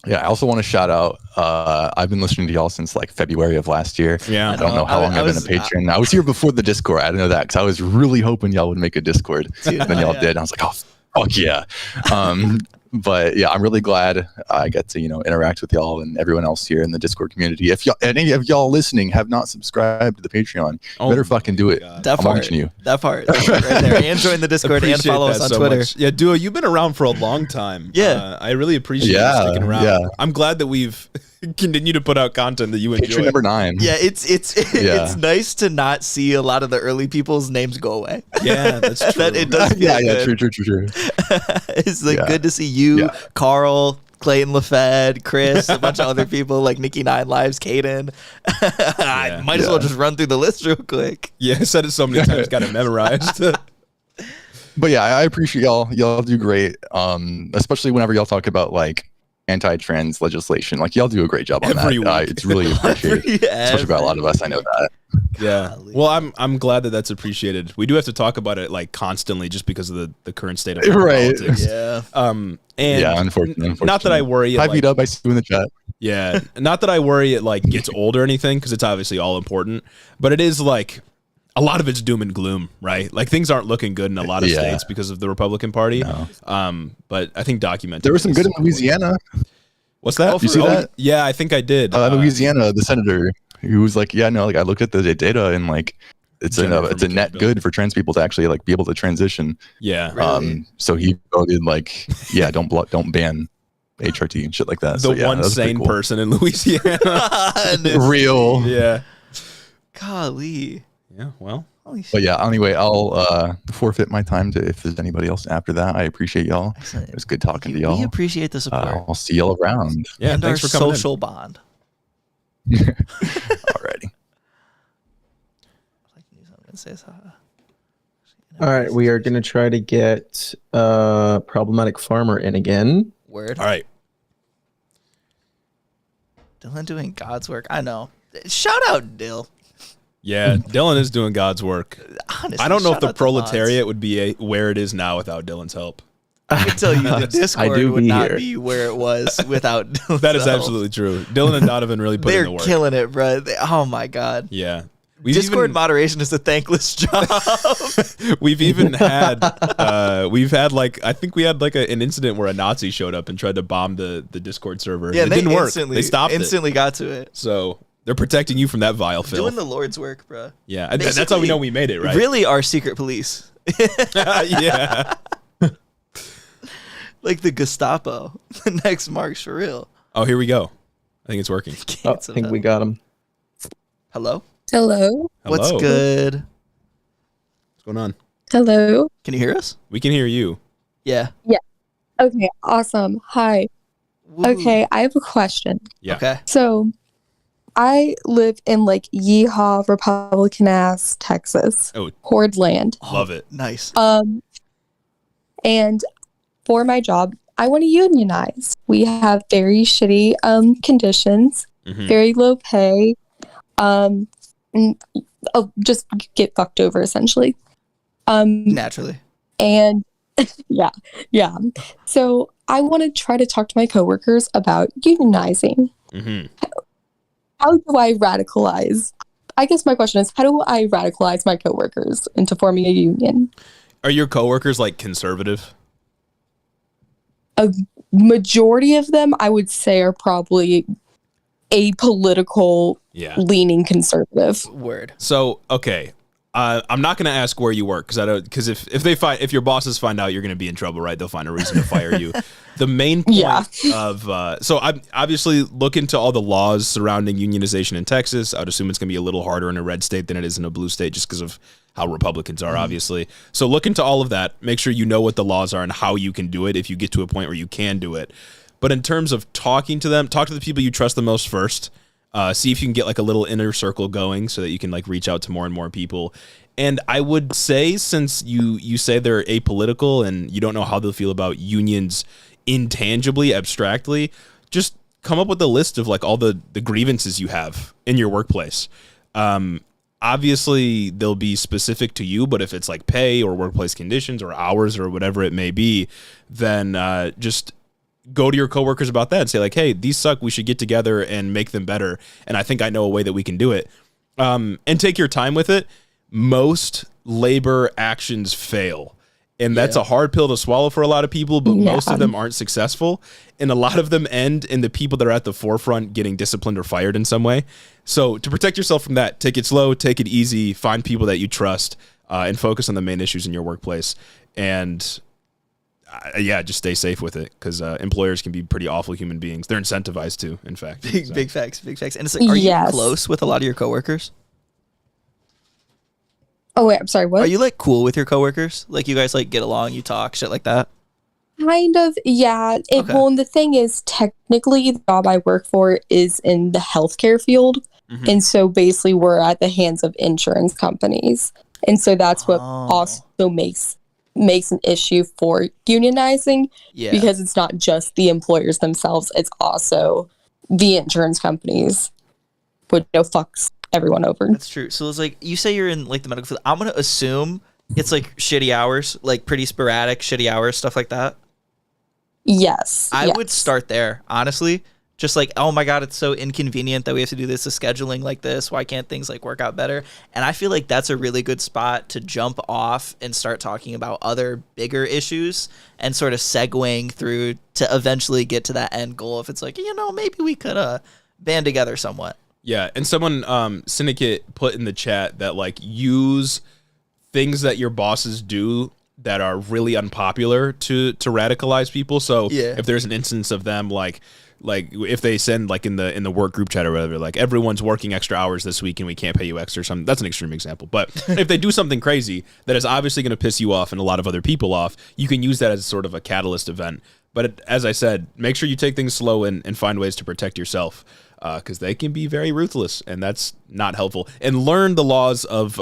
Yeah, I also want to shout out. I've been listening to y'all since February of last year. Yeah, I don't know how long I've been a patron. I was here before the Discord. I didn't know that because I was really hoping y'all would make a Discord. And then y'all did. And I was like, oh, fuck yeah. But yeah, I'm really glad I get to interact with y'all and everyone else here in the Discord community. If any of y'all listening have not subscribed to the Patreon, you better fucking do it. I'm watching you. That part right there. And join the Discord and follow us on Twitter. Much. Yeah, Duo, you've been around for a long time. Yeah, I really appreciate you sticking around. Yeah. I'm glad that we've continued to put out content that you enjoy. Patreon number 9. Yeah, it's nice to not see a lot of the early people's names go away. Yeah, that's true. It does. Yeah, true. It's good to see you, Carl, Clayton LaFed, Chris, a bunch of other people like Nikki Nine Lives, Caden. I might as well just run through the list real quick. Yeah, I said it so many times, got it memorized. But yeah, I appreciate y'all. Y'all do great. Especially whenever y'all talk about like anti-trans legislation. Like y'all do a great job on Every that. week. It's really appreciated, especially by a lot of us. I know that. Yeah. Well, I'm glad that that's appreciated. We do have to talk about it like constantly, just because of the current state of politics. Yeah. And yeah, unfortunately. Not that I worry. Hi, beat up. I see you in the chat. Yeah, not that I worry it like gets old or anything, because it's obviously all important, but it is like a lot of it's doom and gloom, right? Like things aren't looking good in a lot of states because of the Republican Party. No. But I think documented. There was some good in Louisiana. What's that? You see that? Yeah, I think I did. Louisiana, the senator who was like, yeah, no, like I looked at the data and like it's a net good for trans people to actually like be able to transition. Yeah. Really? So he voted like, yeah, don't ban HRT and shit like that. The one sane person in Louisiana. Real. Yeah. Golly. Yeah. Well. But yeah, anyway, I'll forfeit my time to if there's anybody else after that. I appreciate y'all. Excellent. It was good talking to y'all. We appreciate the support. I'll see y'all around. Yeah, and thanks our for coming social bond. Alrighty. All right, we are going to try to get Problematic Farmer in again. Word. All right. Dylan doing God's work. I know. Shout out, Dill. Yeah, Dylan is doing God's work. Honestly, I don't know if shout the out to proletariat would be where it is now without Dylan's help. I can tell you the Discord would not here. be where it was without Dylan's That is help. absolutely true. Dylan and Donovan really put in the They're work. killing it, bro. Oh my God. Yeah. Discord moderation is a thankless job. We've even had like I think we had like an incident where a Nazi showed up and tried to bomb the Discord server. Yeah, it didn't work. They stopped instantly it. got to it. So they're protecting you from that vile filth. Doing the Lord's work, bro. Yeah, that's how we know we made it, right? Really, our secret police. Yeah. Like the Gestapo. The next marks for real. Oh, here we go. I think it's working. I think we got him. Hello? Hello. What's good? What's going on? Hello. Can you hear us? We can hear you. Yeah. Yeah. Okay. Awesome. Hi. Okay. I have a question. Yeah. Okay. So I live in like yeehaw Republican ass Texas. Oh. Horde land. Love it. Nice. And for my job, I want to unionize. We have very shitty conditions, very low pay. I'll just get fucked over essentially. Naturally. And yeah. So I want to try to talk to my coworkers about unionizing. How do I radicalize? I guess my question is, how do I radicalize my coworkers into forming a union? Are your coworkers like conservative? A majority of them, I would say, are probably apolitical, leaning conservative. Word. So, okay. I'm not going to ask where you work because if your bosses find out, you're going to be in trouble, right? They'll find a reason to fire you. The main point of so I'm obviously look into all the laws surrounding unionization in Texas. I'd assume it's going to be a little harder in a red state than it is in a blue state, just because of how Republicans are, obviously. So look into all of that. Make sure you know what the laws are and how you can do it if you get to a point where you can do it. But in terms of talking to them, talk to the people you trust the most first. See if you can get like a little inner circle going so that you can like reach out to more and more people. And I would say, since you say they're apolitical and you don't know how they'll feel about unions intangibly, abstractly, just come up with a list of like all the grievances you have in your workplace. Obviously they'll be specific to you, but if it's like pay or workplace conditions or hours or whatever it may be, then just go to your coworkers about that and say like, hey, these suck. We should get together and make them better. And I think I know a way that we can do it. And take your time with it. Most labor actions fail. And that's a hard pill to swallow for a lot of people, but most of them aren't successful. And a lot of them end in the people that are at the forefront getting disciplined or fired in some way. So to protect yourself from that, take it slow, take it easy, find people that you trust, and focus on the main issues in your workplace. And just stay safe with it, because employers can be pretty awful human beings. They're incentivized to, in fact. Big facts. And it's like, are you close with a lot of your coworkers? Oh wait, I'm sorry. What? Are you like cool with your coworkers? Like you guys like get along, you talk, shit like that? Kind of, yeah. Well, and the thing is, technically, the job I work for is in the healthcare field. And so basically, we're at the hands of insurance companies. And so that's what also makes an issue for unionizing, because it's not just the employers themselves, it's also the insurance companies, which fucks everyone over. That's true. So it's like, you say you're in like the medical field. I'm going to assume it's like shitty hours, like pretty sporadic shitty hours, stuff like that. Yes. I would start there, honestly. Just like, oh my God, it's so inconvenient that we have to do this, the scheduling like this. Why can't things like work out better? And I feel like that's a really good spot to jump off and start talking about other bigger issues and sort of segueing through to eventually get to that end goal. If it's like, maybe we could band together somewhat. Yeah. And someone, Syndicate, put in the chat that like use things that your bosses do that are really unpopular to radicalize people. So if there's an instance of them like if they send like in the work group chat or whatever, like everyone's working extra hours this week and we can't pay you extra or something. That's an extreme example. But if they do something crazy that is obviously going to piss you off and a lot of other people off, you can use that as sort of a catalyst event. But as I said, make sure you take things slow and find ways to protect yourself, because they can be very ruthless and that's not helpful. And learn the laws of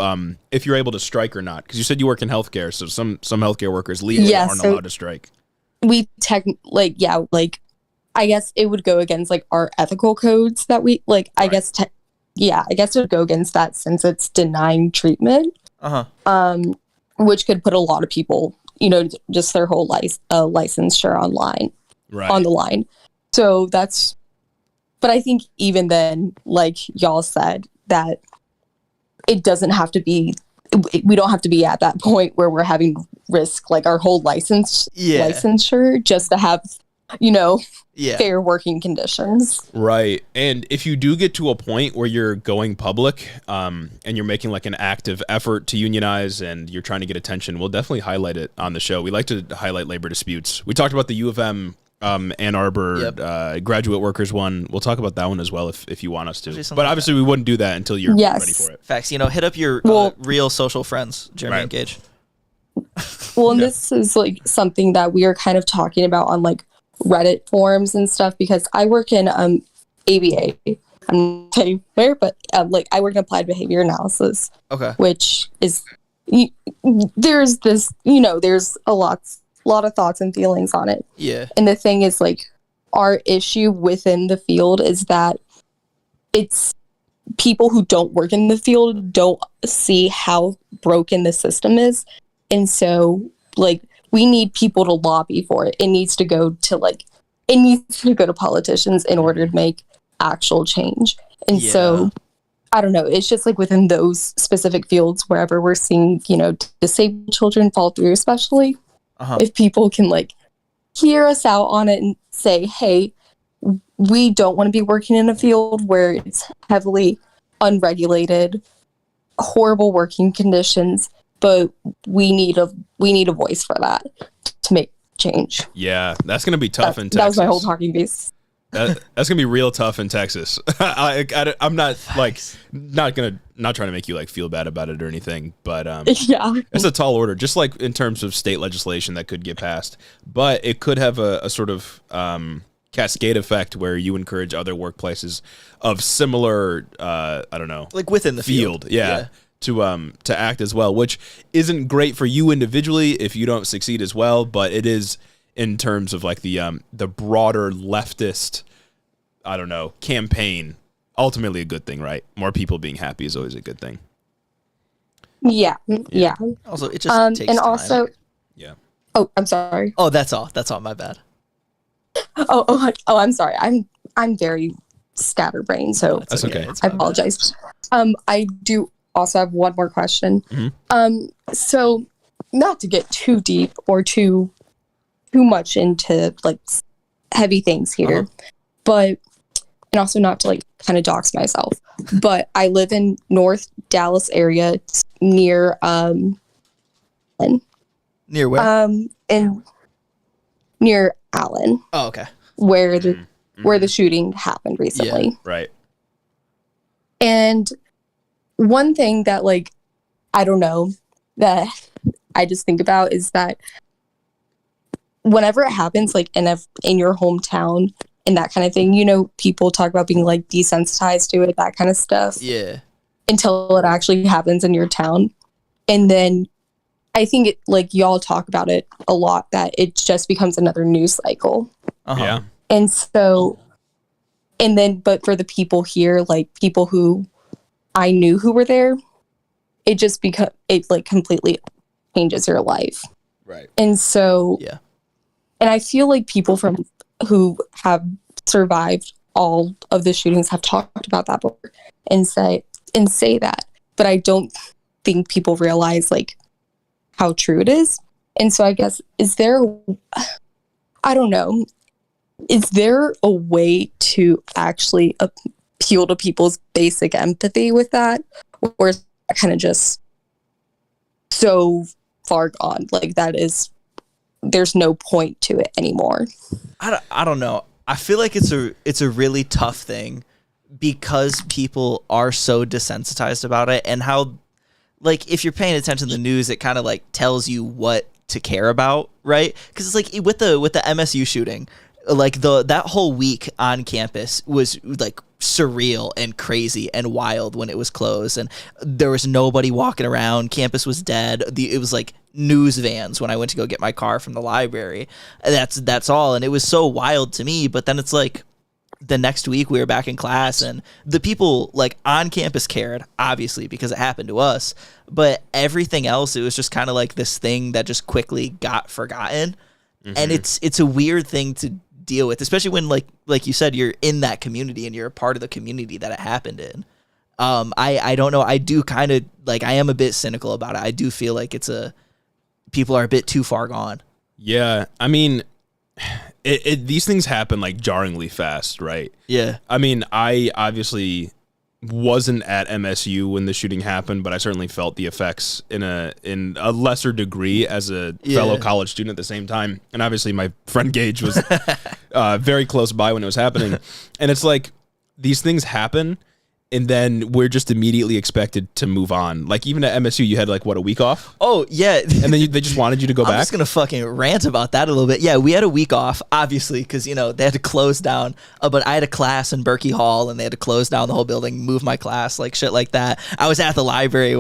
if you're able to strike or not, because you said you work in healthcare, so some healthcare workers legally aren't allowed to strike. We I guess it would go against like our ethical codes that we like. I guess it would go against that since it's denying treatment. Which could put a lot of people, just their whole licensure on the line. So that's. But I think even then, like y'all said, that it doesn't have to be. We don't have to be at that point where we're having risk like our whole licensure just to have, fair working conditions. Right. And if you do get to a point where you're going public and you're making like an active effort to unionize and you're trying to get attention, we'll definitely highlight it on the show. We like to highlight labor disputes. We talked about the U of M Ann Arbor graduate workers one. We'll talk about that one as well if you want us to. But obviously we wouldn't do that until you're ready for it. Facts. Hit up your real social friends, Jeremy and Gage. Well, and this is like something that we are kind of talking about on like Reddit forums and stuff, because I work in ABA. I'm not telling you where, but I work in applied behavior analysis. Okay. Which is there's this, there's a lot of thoughts and feelings on it. Yeah. And the thing is, like, our issue within the field is that it's people who don't work in the field don't see how broken the system is. And so, like, we need people to lobby for it. It needs to go to politicians in order to make actual change. And so, I don't know, it's just like within those specific fields, wherever we're seeing, disabled children fall through, especially, if people can like hear us out on it and say, hey, we don't want to be working in a field where it's heavily unregulated, horrible working conditions, but we need a voice for that to make change. Yeah, that's gonna be tough in Texas. That was my whole talking piece. That's gonna be real tough in Texas. I'm not not trying to make you like feel bad about it or anything, but it's a tall order. Just like in terms of state legislation that could get passed, but it could have a sort of cascade effect where you encourage other workplaces of similar, like within the field. To act as well, which isn't great for you individually if you don't succeed as well, but it is in terms of like the broader leftist, campaign. Ultimately a good thing, right? More people being happy is always a good thing. Yeah. Also, it just takes and time. Also, Oh, I'm sorry. Oh, that's all. My bad. Oh, I'm sorry. I'm very scatterbrained, so that's okay. I apologize. I do also have one more question. So not to get too deep or too much into like heavy things here, but and also not to like kind of dox myself, but I live in North Dallas area near near where? Near Allen. Oh, okay. Where the shooting happened recently. Yeah, right. And one thing that like I don't know that I just think about is that whenever it happens, like in your hometown and that kind of thing, you know, people talk about being like desensitized to it, that kind of stuff. Yeah. Until it actually happens in your town. And then I think it, like y'all talk about it a lot, that it just becomes another news cycle. Yeah. And so, and then, but for the people here, like people who I knew who were there, it just it like completely changes your life. Right. And so, yeah. And I feel like people who have survived all of the shootings have talked about that before and say that, but I don't think people realize like how true it is. And so I guess, I don't know, is there a way to actually appeal to people's basic empathy with that? Or is that kind of just so far gone? Like there's no point to it anymore. I don't know. I feel like it's a really tough thing because people are so desensitized about it, and how, like, if you're paying attention to the news, it kind of like tells you what to care about, right? Because it's like with the MSU shooting, like that whole week on campus was like surreal and crazy and wild when it was closed, and there was nobody walking around. Campus was dead. It was like news vans when I went to go get my car from the library. That's all, and it was so wild to me. But then it's like the next week we were back in class, and the people like on campus cared, obviously, because it happened to us. But everything else, it was just kind of like this thing that just quickly got forgotten. And it's a weird thing to deal with, especially when like you said, you're in that community and you're a part of the community that it happened in. I don't know. I do kind of like, I am a bit cynical about it. I do feel like people are a bit too far gone. Yeah. I mean, these things happen like jarringly fast, right? Yeah. I mean, I obviously wasn't at MSU when the shooting happened, but I certainly felt the effects in a lesser degree as a fellow college student at the same time. And obviously my friend Gage was very close by when it was happening. And it's like these things happen, and then we're just immediately expected to move on. Like even at MSU, you had like, what, a week off? Oh, yeah. And then they just wanted you to go back? I'm just going to fucking rant about that a little bit. Yeah, we had a week off, obviously, because, you know, they had to close down. But I had a class in Berkey Hall, and they had to close down the whole building, move my class, like shit like that. I was at the library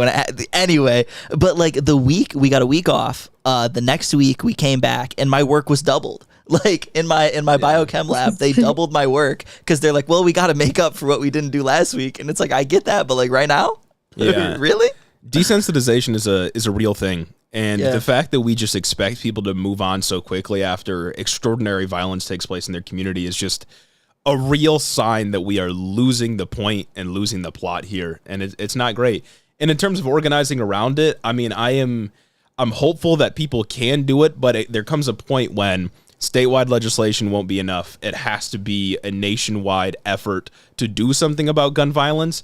anyway. But like we got a week off. The next week we came back, and my work was doubled. Like in my biochem lab, they doubled my work because they're like, well, we got to make up for what we didn't do last week. And it's like, I get that, but like right now, really? Desensitization is a real thing. And the fact that we just expect people to move on so quickly after extraordinary violence takes place in their community is just a real sign that we are losing the point and losing the plot here. And it's not great. And in terms of organizing around it, I mean, I'm hopeful that people can do it, but there comes a point when statewide legislation won't be enough. It has to be a nationwide effort to do something about gun violence.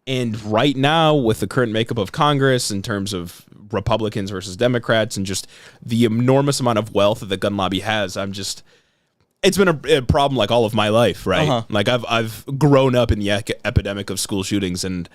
And right now, with the current makeup of Congress in terms of Republicans versus Democrats and just the enormous amount of wealth that the gun lobby has, it's been a problem like all of my life, right? Like I've grown up in the epidemic of school shootings, and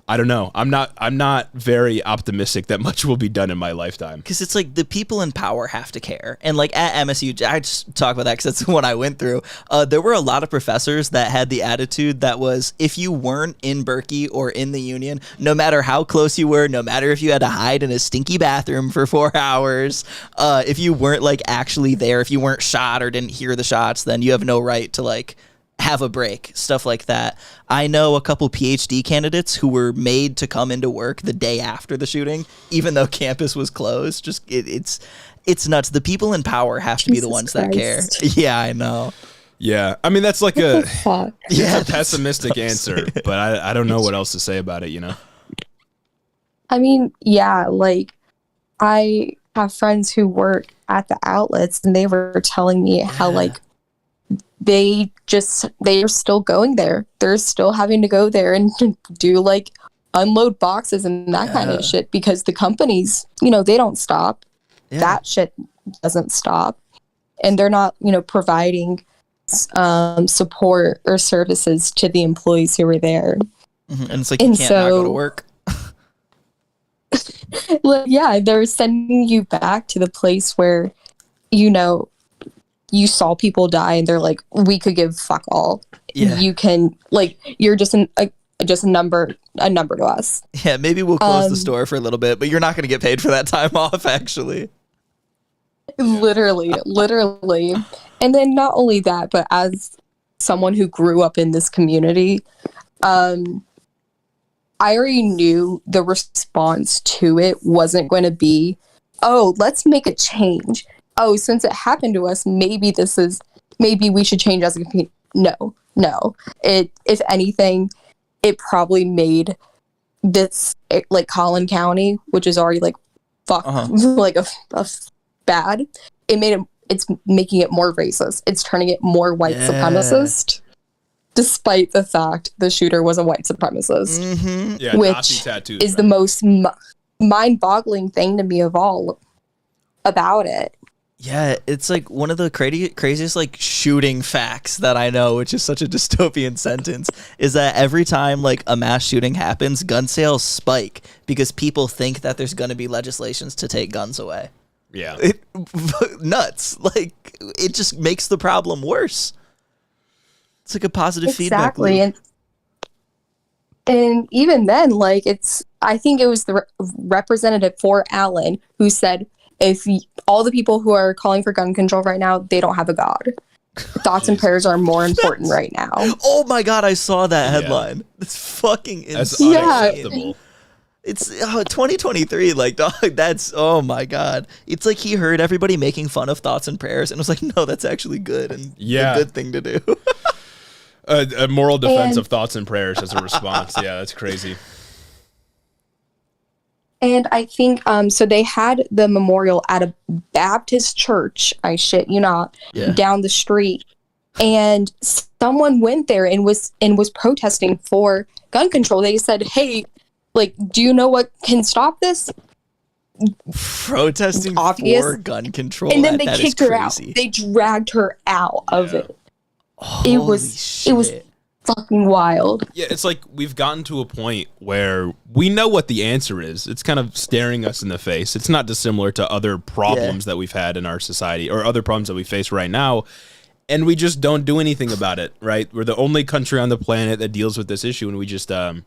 I don't know. I'm not very optimistic that much will be done in my lifetime. Because it's like the people in power have to care. And like at MSU, I just talk about that because that's what I went through. There were a lot of professors that had the attitude that was, if you weren't in Berkey or in the Union, no matter how close you were, no matter if you had to hide in a stinky bathroom for 4 hours, if you weren't like actually there, if you weren't shot or didn't hear the shots, then you have no right to like have a break, stuff like that. I know a couple PhD candidates who were made to come into work the day after the shooting, even though campus was closed. Just it's nuts. The people in power have to be the ones that care. Yeah, I know. Yeah, I mean that's like a pessimistic answer, but I don't know what else to say about it. You know. I mean, yeah, like I have friends who work at the outlets, and they were telling me how like they are still going there. They're still having to go there and do like unload boxes and that kind of shit because the companies, you know, they don't stop. That shit doesn't stop. And they're not, you know, providing support or services to the employees who were there. And it's like you can't not go to work. Well, yeah, they're sending you back to the place where, you know, you saw people die and they're like, we could give fuck all. Yeah. You can, like, you're just a number to us. Yeah, maybe we'll close the store for a little bit, but you're not going to get paid for that time off, actually. Literally. And then not only that, but as someone who grew up in this community, I already knew the response to it wasn't going to be, oh, let's make a change. Oh, since it happened to us, maybe we should change as a community. No. If anything, it probably made this, like, Collin County, which is already, like, like a bad. It's making it more racist. It's turning it more white supremacist, despite the fact the shooter was a white supremacist, which is the most mind-boggling thing to me of all about it. Yeah, it's like one of the craziest like shooting facts that I know, which is such a dystopian sentence, is that every time like a mass shooting happens, gun sales spike because people think that there's going to be legislations to take guns away. Yeah. Nuts. Like, it just makes the problem worse. It's like a positive feedback loop. Exactly. And even then, like, I think it was the representative for Allen who said, if all the people who are calling for gun control right now, they don't have a God. Thoughts and prayers are more important right now. Oh my God, I saw that headline. That's fucking insane. That's unacceptable. It's 2023, like, dog, that's, oh my God. It's like he heard everybody making fun of thoughts and prayers and was like, no, that's actually good and a good thing to do. A moral defense of thoughts and prayers as a response. Yeah, that's crazy. And I think, so they had the memorial at a Baptist church, I shit you not, down the street. And someone went there and was protesting for gun control. They said, hey, like, do you know what can stop this? Protesting for gun control. And then they kicked her out. They dragged her out of it. It was fucking wild. Yeah, it's like we've gotten to a point where we know what the answer is. It's kind of staring us in the face. It's not dissimilar to other problems that we've had in our society or other problems that we face right now. And we just don't do anything about it, right? We're the only country on the planet that deals with this issue, and we just don't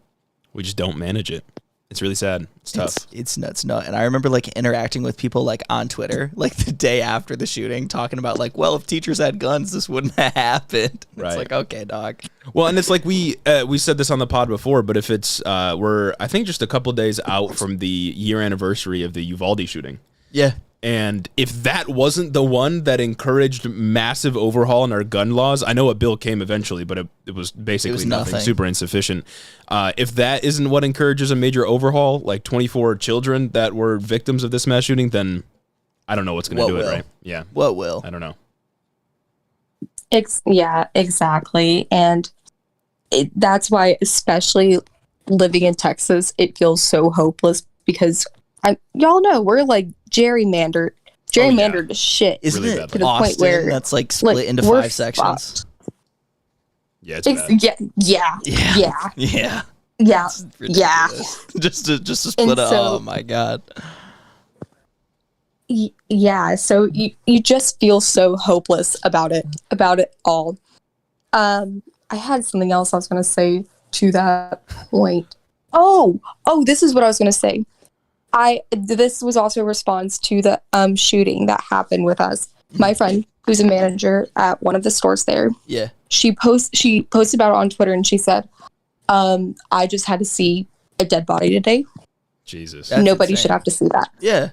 manage it. It's really sad. It's tough. It's nuts. No, and I remember like interacting with people like on Twitter, like the day after the shooting, talking about like, well, if teachers had guns, this wouldn't have happened. Right. It's like, okay, dog. Well, and it's like we said this on the pod before, but if it's we're I think just a couple days out from the year anniversary of the Uvalde shooting. Yeah. And if that wasn't the one that encouraged massive overhaul in our gun laws, I know a bill came eventually, but it was basically nothing, super insufficient. If that isn't what encourages a major overhaul, like 24 children that were victims of this mass shooting, then I don't know what's going to do it, right? Yeah. What will? I don't know. Yeah, exactly. And that's why, especially living in Texas, it feels so hopeless because y'all know we're like gerrymandered to shit. Isn't really it to the point where that's like split into 5 sections? Yeah, it's yeah. Just to split up. Oh my God. Yeah, so you just feel so hopeless about it all. I had something else I was going to say to that point. Oh, this is what I was going to say. This was also a response to the shooting that happened with us. My friend, who's a manager at one of the stores there, she posted about it on Twitter, and she said, "I just had to see a dead body today. Jesus, nobody should have to see that." Yeah.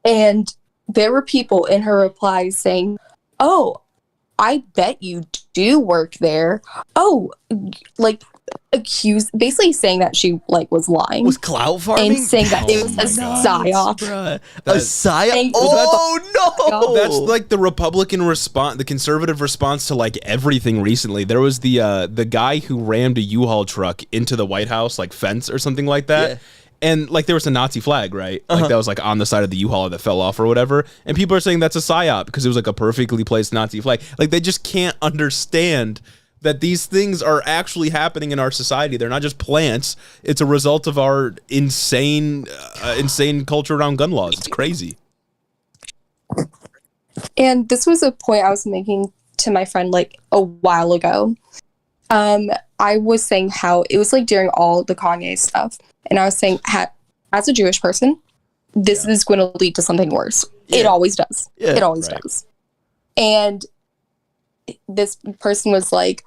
And there were people in her replies saying, "Oh, I bet you do work there." Oh, like basically saying that she like was lying, was clout farming, and saying that it was a psyop. A psyop. No, that's like the Republican response, the conservative response to like everything recently. There was the guy who rammed a U-Haul truck into the White House like fence or something like that. Yeah. And like there was a Nazi flag, right? Like that was like on the side of the U-Haul that fell off or whatever. And people are saying that's a psyop because it was like a perfectly placed Nazi flag. Like they just can't understand that these things are actually happening in our society. They're not just plants. It's a result of our insane culture around gun laws. It's crazy. And this was a point I was making to my friend like a while ago. I was saying how it was like during all the Kanye stuff, and I was saying as a Jewish person, this is going to lead to something worse. It always does. It always does. And this person was like,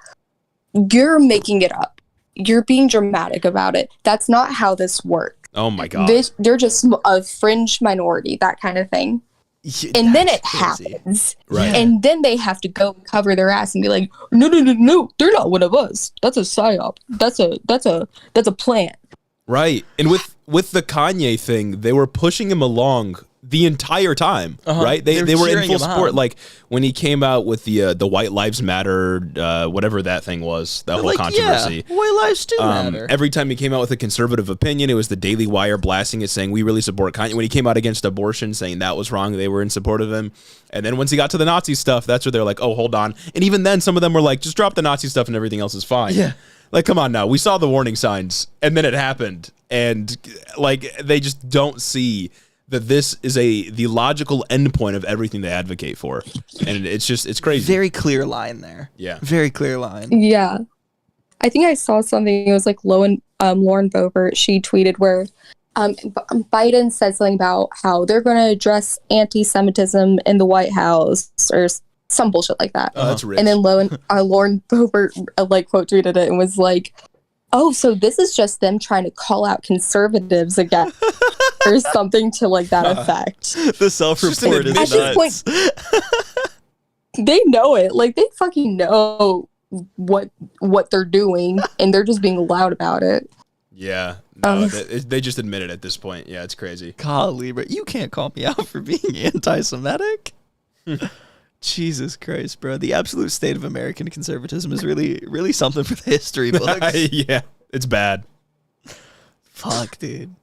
"You're making it up. You're being dramatic about it. That's not how this works. Oh my God. They're just a fringe minority, that kind of thing." And then it happens. Right. And then they have to go cover their ass and be like, no, they're not one of us. That's a psyop. That's a plant. Right. And with the Kanye thing, they were pushing him along the entire time, right? They were in full support. Like when he came out with the White Lives Matter, whatever that thing was, that whole controversy. Yeah, white lives do matter. Every time he came out with a conservative opinion, it was the Daily Wire blasting it, saying we really support Kanye. When he came out against abortion, saying that was wrong, they were in support of him. And then once he got to the Nazi stuff, that's where they're like, oh, hold on. And even then, some of them were like, just drop the Nazi stuff and everything else is fine. Yeah. Like, come on now. We saw the warning signs, and then it happened. And like, they just don't see that this is the logical endpoint of everything they advocate for. And it's crazy. Very clear line there. Yeah. Very clear line. Yeah. I think I saw something, it was like Lauren Boebert, she tweeted where Biden said something about how they're going to address anti-Semitism in the White House or some bullshit like that. Oh, that's rich. And then Lauren Boebert like quote tweeted it and was like, oh, so this is just them trying to call out conservatives again or something to like that effect. The self-report is nuts. At this point, they know it. Like they fucking know what they're doing, and they're just being loud about it. Yeah. No, they just admit it at this point. Yeah, it's crazy. Golly, but you can't call me out for being anti-Semitic. Jesus Christ, bro. The absolute state of American conservatism is really, really something for the history books. Yeah, it's bad. Fuck, dude.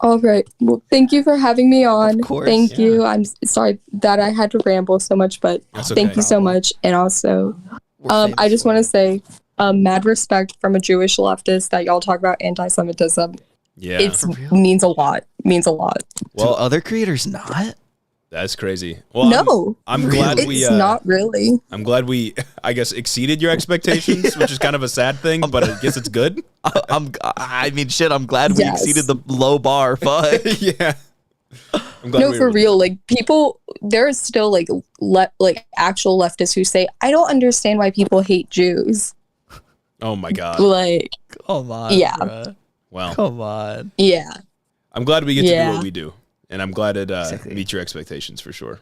All right. Well, thank you for having me on. Of course, thank you. I'm sorry that I had to ramble so much, but thank you so much. And also, I just want to say, mad respect from a Jewish leftist that y'all talk about anti-Semitism. Yeah. It means a lot. Means a lot. Well, other creators not? That's crazy. Well, no, I'm glad it's not really. I'm glad we, I guess, exceeded your expectations, which is kind of a sad thing, but I guess it's good. I mean, shit. I'm glad we exceeded the low bar. Fuck. Yeah. I'm glad For real. Like people, there is still like actual leftists who say, I don't understand why people hate Jews. Oh my God. Like, come on. Yeah. Bruh. Well, come on. Yeah. I'm glad we get to do what we do. And I'm glad it meets your expectations for sure.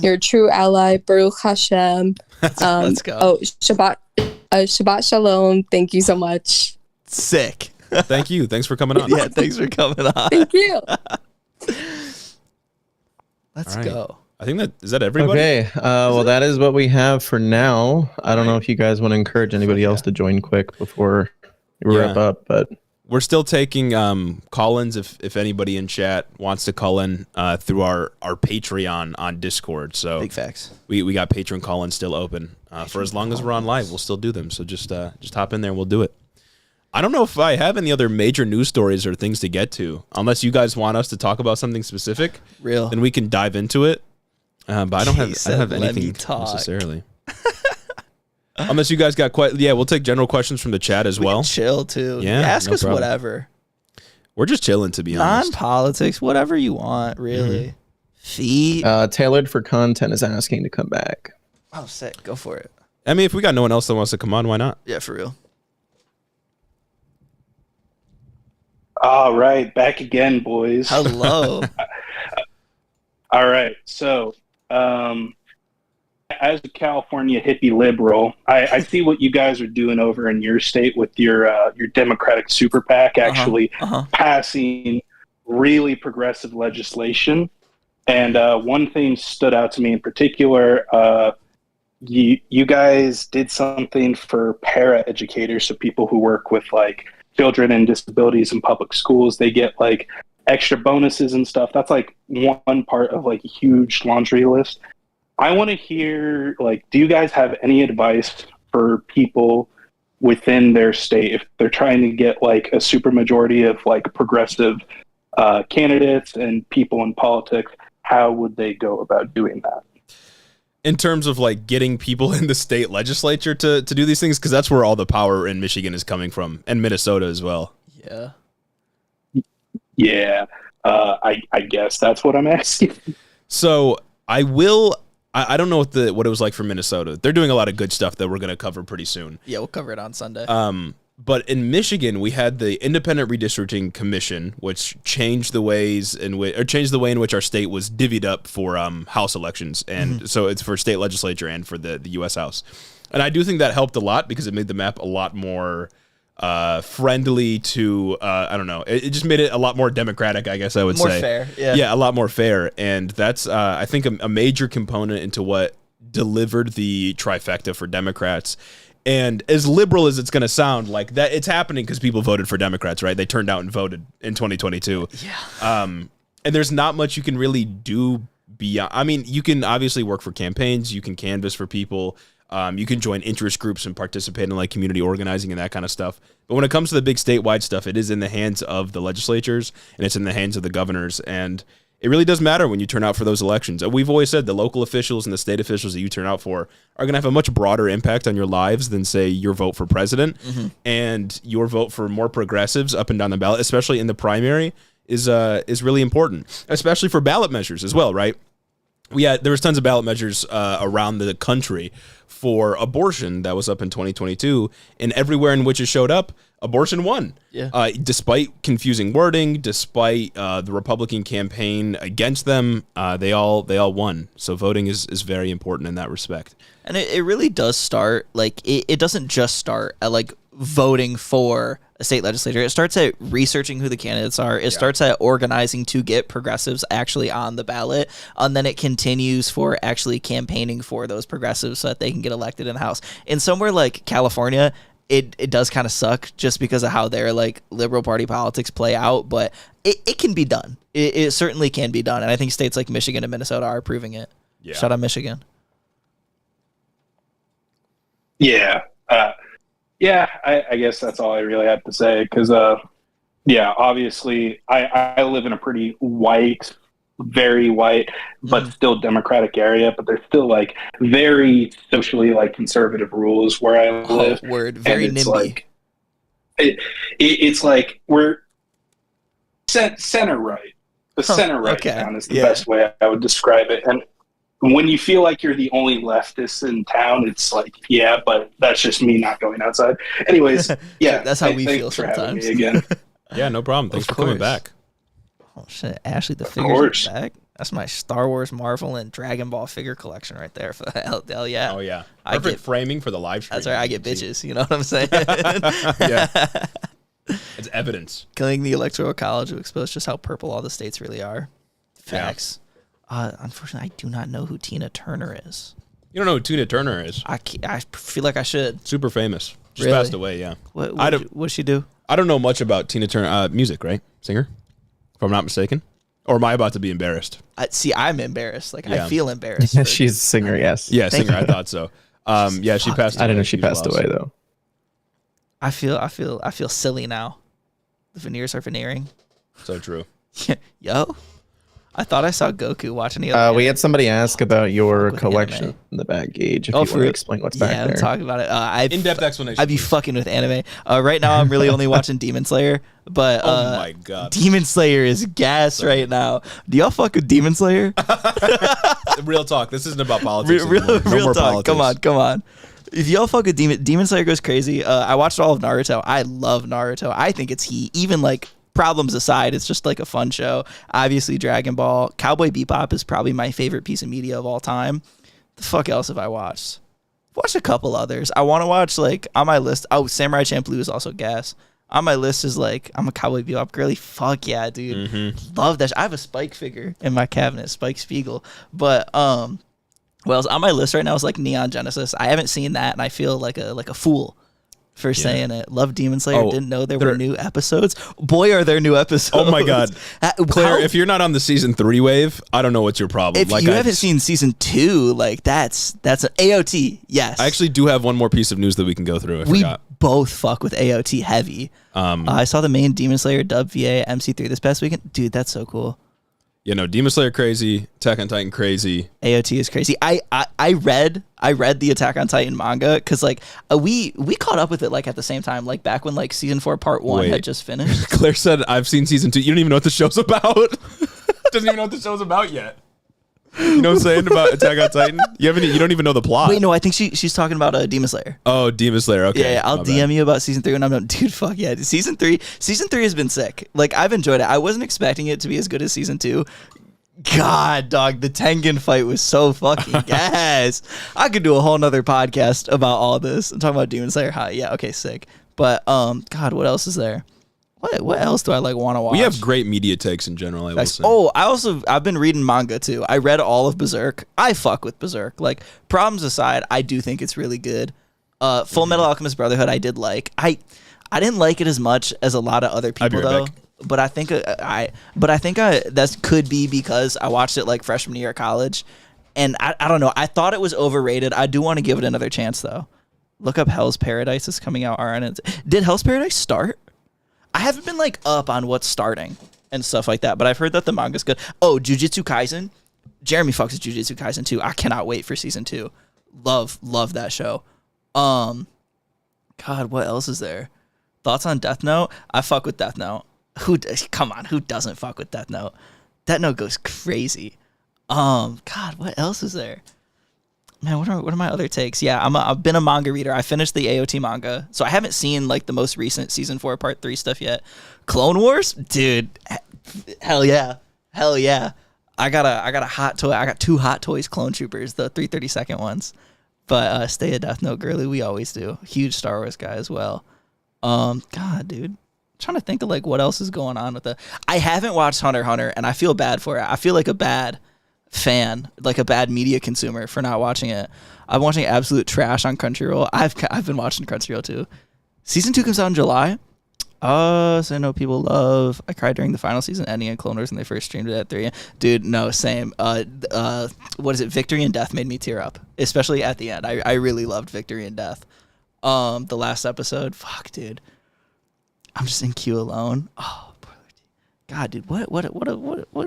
You're a true ally. Baruch Hashem. Let's go. Oh, Shabbat Shalom. Thank you so much. Sick. Thank you. Thanks for coming on. Yeah, thanks for coming on. Thank you. Let's go. I think is that everybody? Okay. Well, that is what we have for now. I don't know if you guys want to encourage anybody else to join quick before we wrap up, but we're still taking call-ins if anybody in chat wants to call in through our Patreon on Discord. So big facts. We got Patreon call-ins still open for as long as we're on live. We'll still do them. So just hop in there and we'll do it. I don't know if I have any other major news stories or things to get to, unless you guys want us to talk about something specific. Real. Then we can dive into it. But I don't have anything necessarily. Unless you guys got we'll take general questions from the chat as well. Chill too. Yeah, ask no us problem. whatever. We're just chilling, to be honest. Non-politics, whatever you want, really. Feet. Tailored for Content is asking to come back. Oh, sick. Go for it. I mean, if we got no one else that wants to come on, why not? Yeah, for real. All right, back again, boys. Hello. All right, so as a California hippie liberal, I see what you guys are doing over in your state with your Democratic super PAC actually passing really progressive legislation. And one thing stood out to me in particular. You guys did something for para educators, so people who work with like children and disabilities in public schools. They get like extra bonuses and stuff. That's like one part of like a huge laundry list. I want to hear, like, do you guys have any advice for people within their state if they're trying to get like a super majority of like progressive candidates and people in politics? how would they go about doing that? In terms of like getting people in the state legislature to do these things, because that's where all the power in Michigan is coming from, and Minnesota as well. Yeah. Yeah. I guess that's what I'm asking. So I don't know what it was like for Minnesota. They're doing a lot of good stuff that we're going to cover pretty soon. Yeah, we'll cover it on Sunday. But in Michigan, we had the Independent Redistricting Commission, which changed the way in which our state was divvied up for House elections, and so it's for state legislature and for the U.S. House. And I do think that helped a lot because it made the map a lot more friendly to I don't know. It just made it a lot more democratic, I guess I would say. More fair, yeah. Yeah, a lot more fair, and that's I think a major component into what delivered the trifecta for Democrats. And as liberal as it's going to sound, like that, it's happening because people voted for Democrats, right? They turned out and voted in 2022. Yeah. And there's not much you can really do beyond. I mean, you can obviously work for campaigns. You can canvass for people. You can join interest groups and participate in like community organizing and that kind of stuff. But when it comes to the big statewide stuff, it is in the hands of the legislatures and it's in the hands of the governors. And it really does matter when you turn out for those elections. We've always said the local officials and the state officials that you turn out for are going to have a much broader impact on your lives than, say, your vote for president. And your vote for more progressives up and down the ballot, especially in the primary, is really important, especially for ballot measures as well, right? There was tons of ballot measures around the country for abortion that was up in 2022, and everywhere in which it showed up, abortion won. Yeah. Despite confusing wording, despite the Republican campaign against them, they all won. So voting is very important in that respect. And it really does start, like, it doesn't just start at, like, voting for a state legislature. It starts at researching who the candidates are. It starts at organizing to get progressives actually on the ballot. And then it continues for actually campaigning for those progressives so that they can get elected in the House. In somewhere like California, it does kind of suck just because of how their like liberal party politics play out, but it can be done. It certainly can be done. And I think states like Michigan and Minnesota are proving it. Yeah. Shout out Michigan. Yeah. I guess that's all I really have to say. Because, obviously, I live in a pretty white, very white, but still Democratic area. But there's still like very socially like conservative rules where I live. Word, very and it's NIMBY. like it's like we're center right. The center right town is the best way I would describe it. And when you feel like you're the only leftist in town, it's like, yeah, but that's just me not going outside. Anyways, yeah, that's how we feel for having sometimes. me again. Yeah, no problem. Thanks for coming back. Oh shit, Ashley the figures are back. That's my Star Wars, Marvel, and Dragon Ball figure collection right there. For hell yeah. Oh yeah, perfect framing for the live stream. That's right. I get bitches. You know what I'm saying? Yeah, it's evidence. Killing the Electoral College will expose just how purple all the states really are. Facts. Unfortunately, I do not know who Tina Turner is. You don't know who Tina Turner is? I feel like I should. Super famous. Just Really? passed away. Yeah. What does she do? I don't know much about Tina Turner. Music, right? Singer, if I'm not mistaken. Or am I about to be embarrassed? I'm embarrassed. Like Yeah. I feel embarrassed. She's a singer, yes. Yeah, singer. I thought so. Yeah, she passed away. I didn't know she Huge passed loss. away though. I feel silly now. The veneers are veneering. So true. Yo, I thought I saw Goku watching the other. We had somebody ask about your with collection anime. in the back gauge. If Oh, you for want to real? explain what's Yeah, back I'm there. talking about it. In-depth explanation. I'd be fucking with anime. Right now, I'm really only watching Demon Slayer, but Oh my God. Demon Slayer is gas right now. Do y'all fuck with Demon Slayer? Real talk. This isn't about politics. real anymore. No more talk. politics. Come on. If y'all fuck with Demon Slayer goes crazy. I watched all of Naruto. I love Naruto. I think it's heat. Even like problems aside, it's just like a fun show. Obviously, Dragon Ball. Cowboy Bebop is probably my favorite piece of media of all time. The fuck else have I watched? I've watched a couple others. I want to watch like on my list. Oh, Samurai Champloo is also gas. On my list is like I'm a Cowboy Bebop girly. Fuck yeah, dude. Love that. I have a Spike figure in my cabinet, Spike Spiegel. But well, on my list right now is like Neon Genesis. I haven't seen that, and I feel like a fool for saying it. Love Demon Slayer. Oh, Didn't know there were new episodes. Boy, are there new episodes. Oh my God. Claire, if you're not on the season 3 wave, I don't know what's your problem. If you haven't seen season 2, like that's an AOT. Yes. I actually do have one more piece of news that we can go through. I we forgot. both fuck with AOT heavy. I saw the main Demon Slayer dub VA MC3 this past weekend. Dude, that's so cool. Yeah, no, Demon Slayer crazy, Attack on Titan crazy. AOT is crazy. I read the Attack on Titan manga because like we caught up with it like at the same time, like back when like season 4 part 1 had just finished. Claire said, "I've seen season 2." You don't even know what the show's about. Doesn't even know what the show's about yet. You know what I'm saying about Attack on Titan? You don't even know the plot. Wait, no, I think she's talking about Demon Slayer. Oh, Demon Slayer. Okay, yeah, I'll DM you about season 3 when I'm done. Dude, fuck yeah, season 3 has been sick. Like I've enjoyed it. I wasn't expecting it to be as good as season 2. God, dog, the Tengen fight was so fucking gas. I could do a whole nother podcast about all this. I'm talking about Demon Slayer. Yeah, okay, sick. But God, what else is there? What else do I like want to watch? We have great media takes in general. I will say. Oh, I've been reading manga too. I read all of Berserk. I fuck with Berserk. Like problems aside, I do think it's really good. Full Metal Alchemist Brotherhood, I did like. I didn't like it as much as a lot of other people though. But I think that could be because I watched it like freshman year of college, and I don't know. I thought it was overrated. I do want to give it another chance though. Look up Hell's Paradise is coming out. Did Hell's Paradise start? I haven't been like up on what's starting and stuff like that, but I've heard that the manga's good. Oh, Jujutsu Kaisen. Jeremy fucks with Jujutsu Kaisen too. I cannot wait for season 2. Love that show. God, what else is there? Thoughts on Death Note? I fuck with Death Note. Come on, who doesn't fuck with Death Note? Death Note goes crazy. God, what else is there? Man, what are my other takes? Yeah, I've been a manga reader. I finished the AOT manga, so I haven't seen like the most recent season 4 part 3 stuff yet. Clone Wars, dude, hell yeah. I got a hot toy. I got 2 Hot Toys Clone Troopers, the 332nd ones. But stay a Death Note girly, we always do. Huge Star Wars guy as well. God, dude, I'm trying to think of like what else is going on with I haven't watched Hunter x Hunter, and I feel bad for it. I feel like a bad fan, like a bad media consumer for not watching it. I'm watching absolute trash on Crunchyroll. I've been watching Crunchyroll too. Season 2 comes out in July. So I know people love. I cried during the final season ending in Clone Wars when they first streamed it at 3 a.m. Dude, no, same. What is it? Victory and Death made me tear up, especially at the end. I really loved Victory and Death. The last episode, fuck, dude. I'm just in queue alone. Oh, God, dude, what?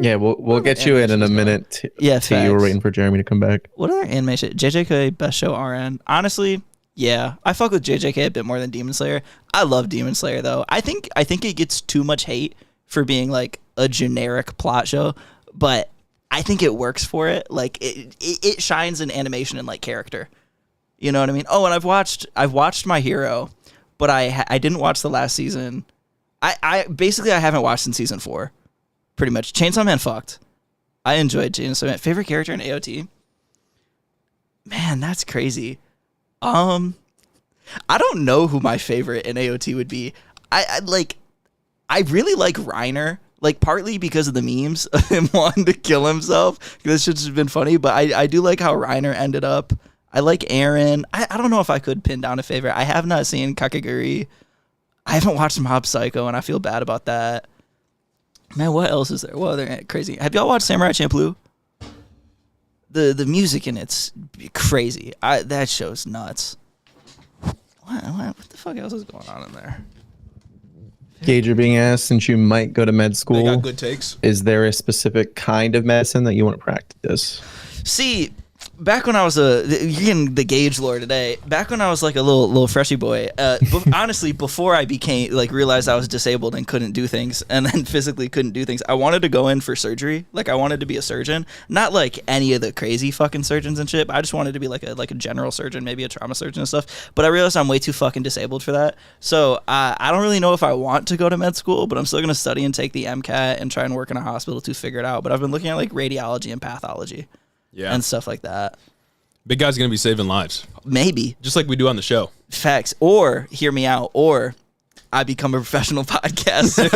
Yeah, we'll get you in a minute. Yeah, you were waiting for Jeremy to come back. What other anime shit? JJK best show RN. Honestly, yeah, I fuck with JJK a bit more than Demon Slayer. I love Demon Slayer though. I think it gets too much hate for being like a generic plot show, but I think it works for it. Like it shines in animation and like character. You know what I mean? Oh, and I've watched My Hero, but I didn't watch the last season. I haven't watched since season 4, pretty much. Chainsaw Man fucked. I enjoyed Chainsaw Man. Favorite character in AOT? Man, that's crazy. I don't know who my favorite in AOT would be. I really like Reiner, like partly because of the memes of him wanting to kill himself. This shit's just been funny, but I do like how Reiner ended up. I like Eren. I don't know if I could pin down a favorite. I have not seen Kakegurui. I haven't watched Mob Psycho, and I feel bad about that. Man, what else is there? What other crazy? Have y'all watched Samurai Champloo? The music in it's crazy. That show's nuts. What the fuck else is going on in there? Gage, you're being asked, since you might go to med school, they got good takes. Is there a specific kind of medicine that you want to practice? See, back when I was you're getting the Gage lore today. Back when I was like a little freshy boy, honestly, before I became realized I was disabled and couldn't do things, and then physically couldn't do things, I wanted to go in for surgery. Like I wanted to be a surgeon, not like any of the crazy fucking surgeons and shit. But I just wanted to be like a general surgeon, maybe a trauma surgeon and stuff. But I realized I'm way too fucking disabled for that. So I don't really know if I want to go to med school, but I'm still gonna study and take the MCAT and try and work in a hospital to figure it out. But I've been looking at like radiology and pathology. Yeah. And stuff like that. Big guy's going to be saving lives. Maybe. Just like we do on the show. Facts. Or, hear me out, or I become a professional podcaster.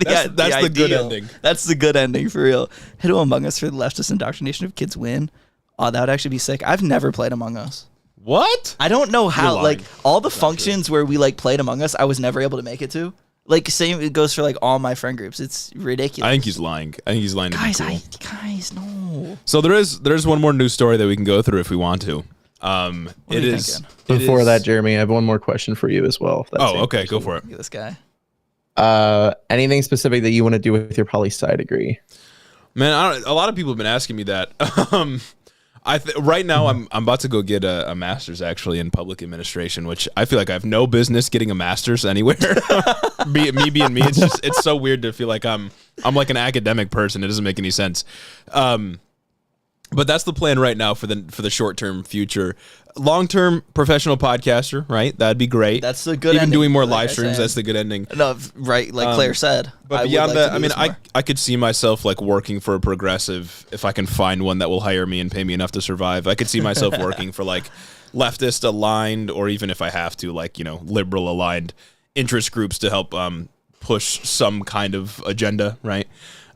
Yeah. That's the good ending. That's the good ending, for real. Hit Among Us for the leftist indoctrination of kids win. Oh, that would actually be sick. I've never played Among Us. What? I don't know how. Like, all the functions where we like played Among Us, I was never able to make it to. Like, same, it goes for like all my friend groups. It's ridiculous. I think he's lying. Guys, to be cool. Guys, no. So there's one more news story that we can go through if we want to. It is. Before that, Jeremy, I have one more question for you as well. Oh, okay, go for it. Look at this guy. Anything specific that you want to do with your poli-sci degree? Man, a lot of people have been asking me that. Right now I'm about to go get a master's actually in public administration, which I feel like I have no business getting a master's anywhere. me being me, it's so weird to feel like I'm like an academic person. It doesn't make any sense. But that's the plan right now for the short term future. Long term professional podcaster, right? That'd be great. That's the good. Even ending, doing more like live streams, that's the good ending. No, right, like Claire said. But beyond that, I mean, I could see myself like working for a progressive if I can find one that will hire me and pay me enough to survive. I could see myself working for like leftist aligned, or even if I have to, like, you know, liberal aligned interest groups to help push some kind of agenda, right?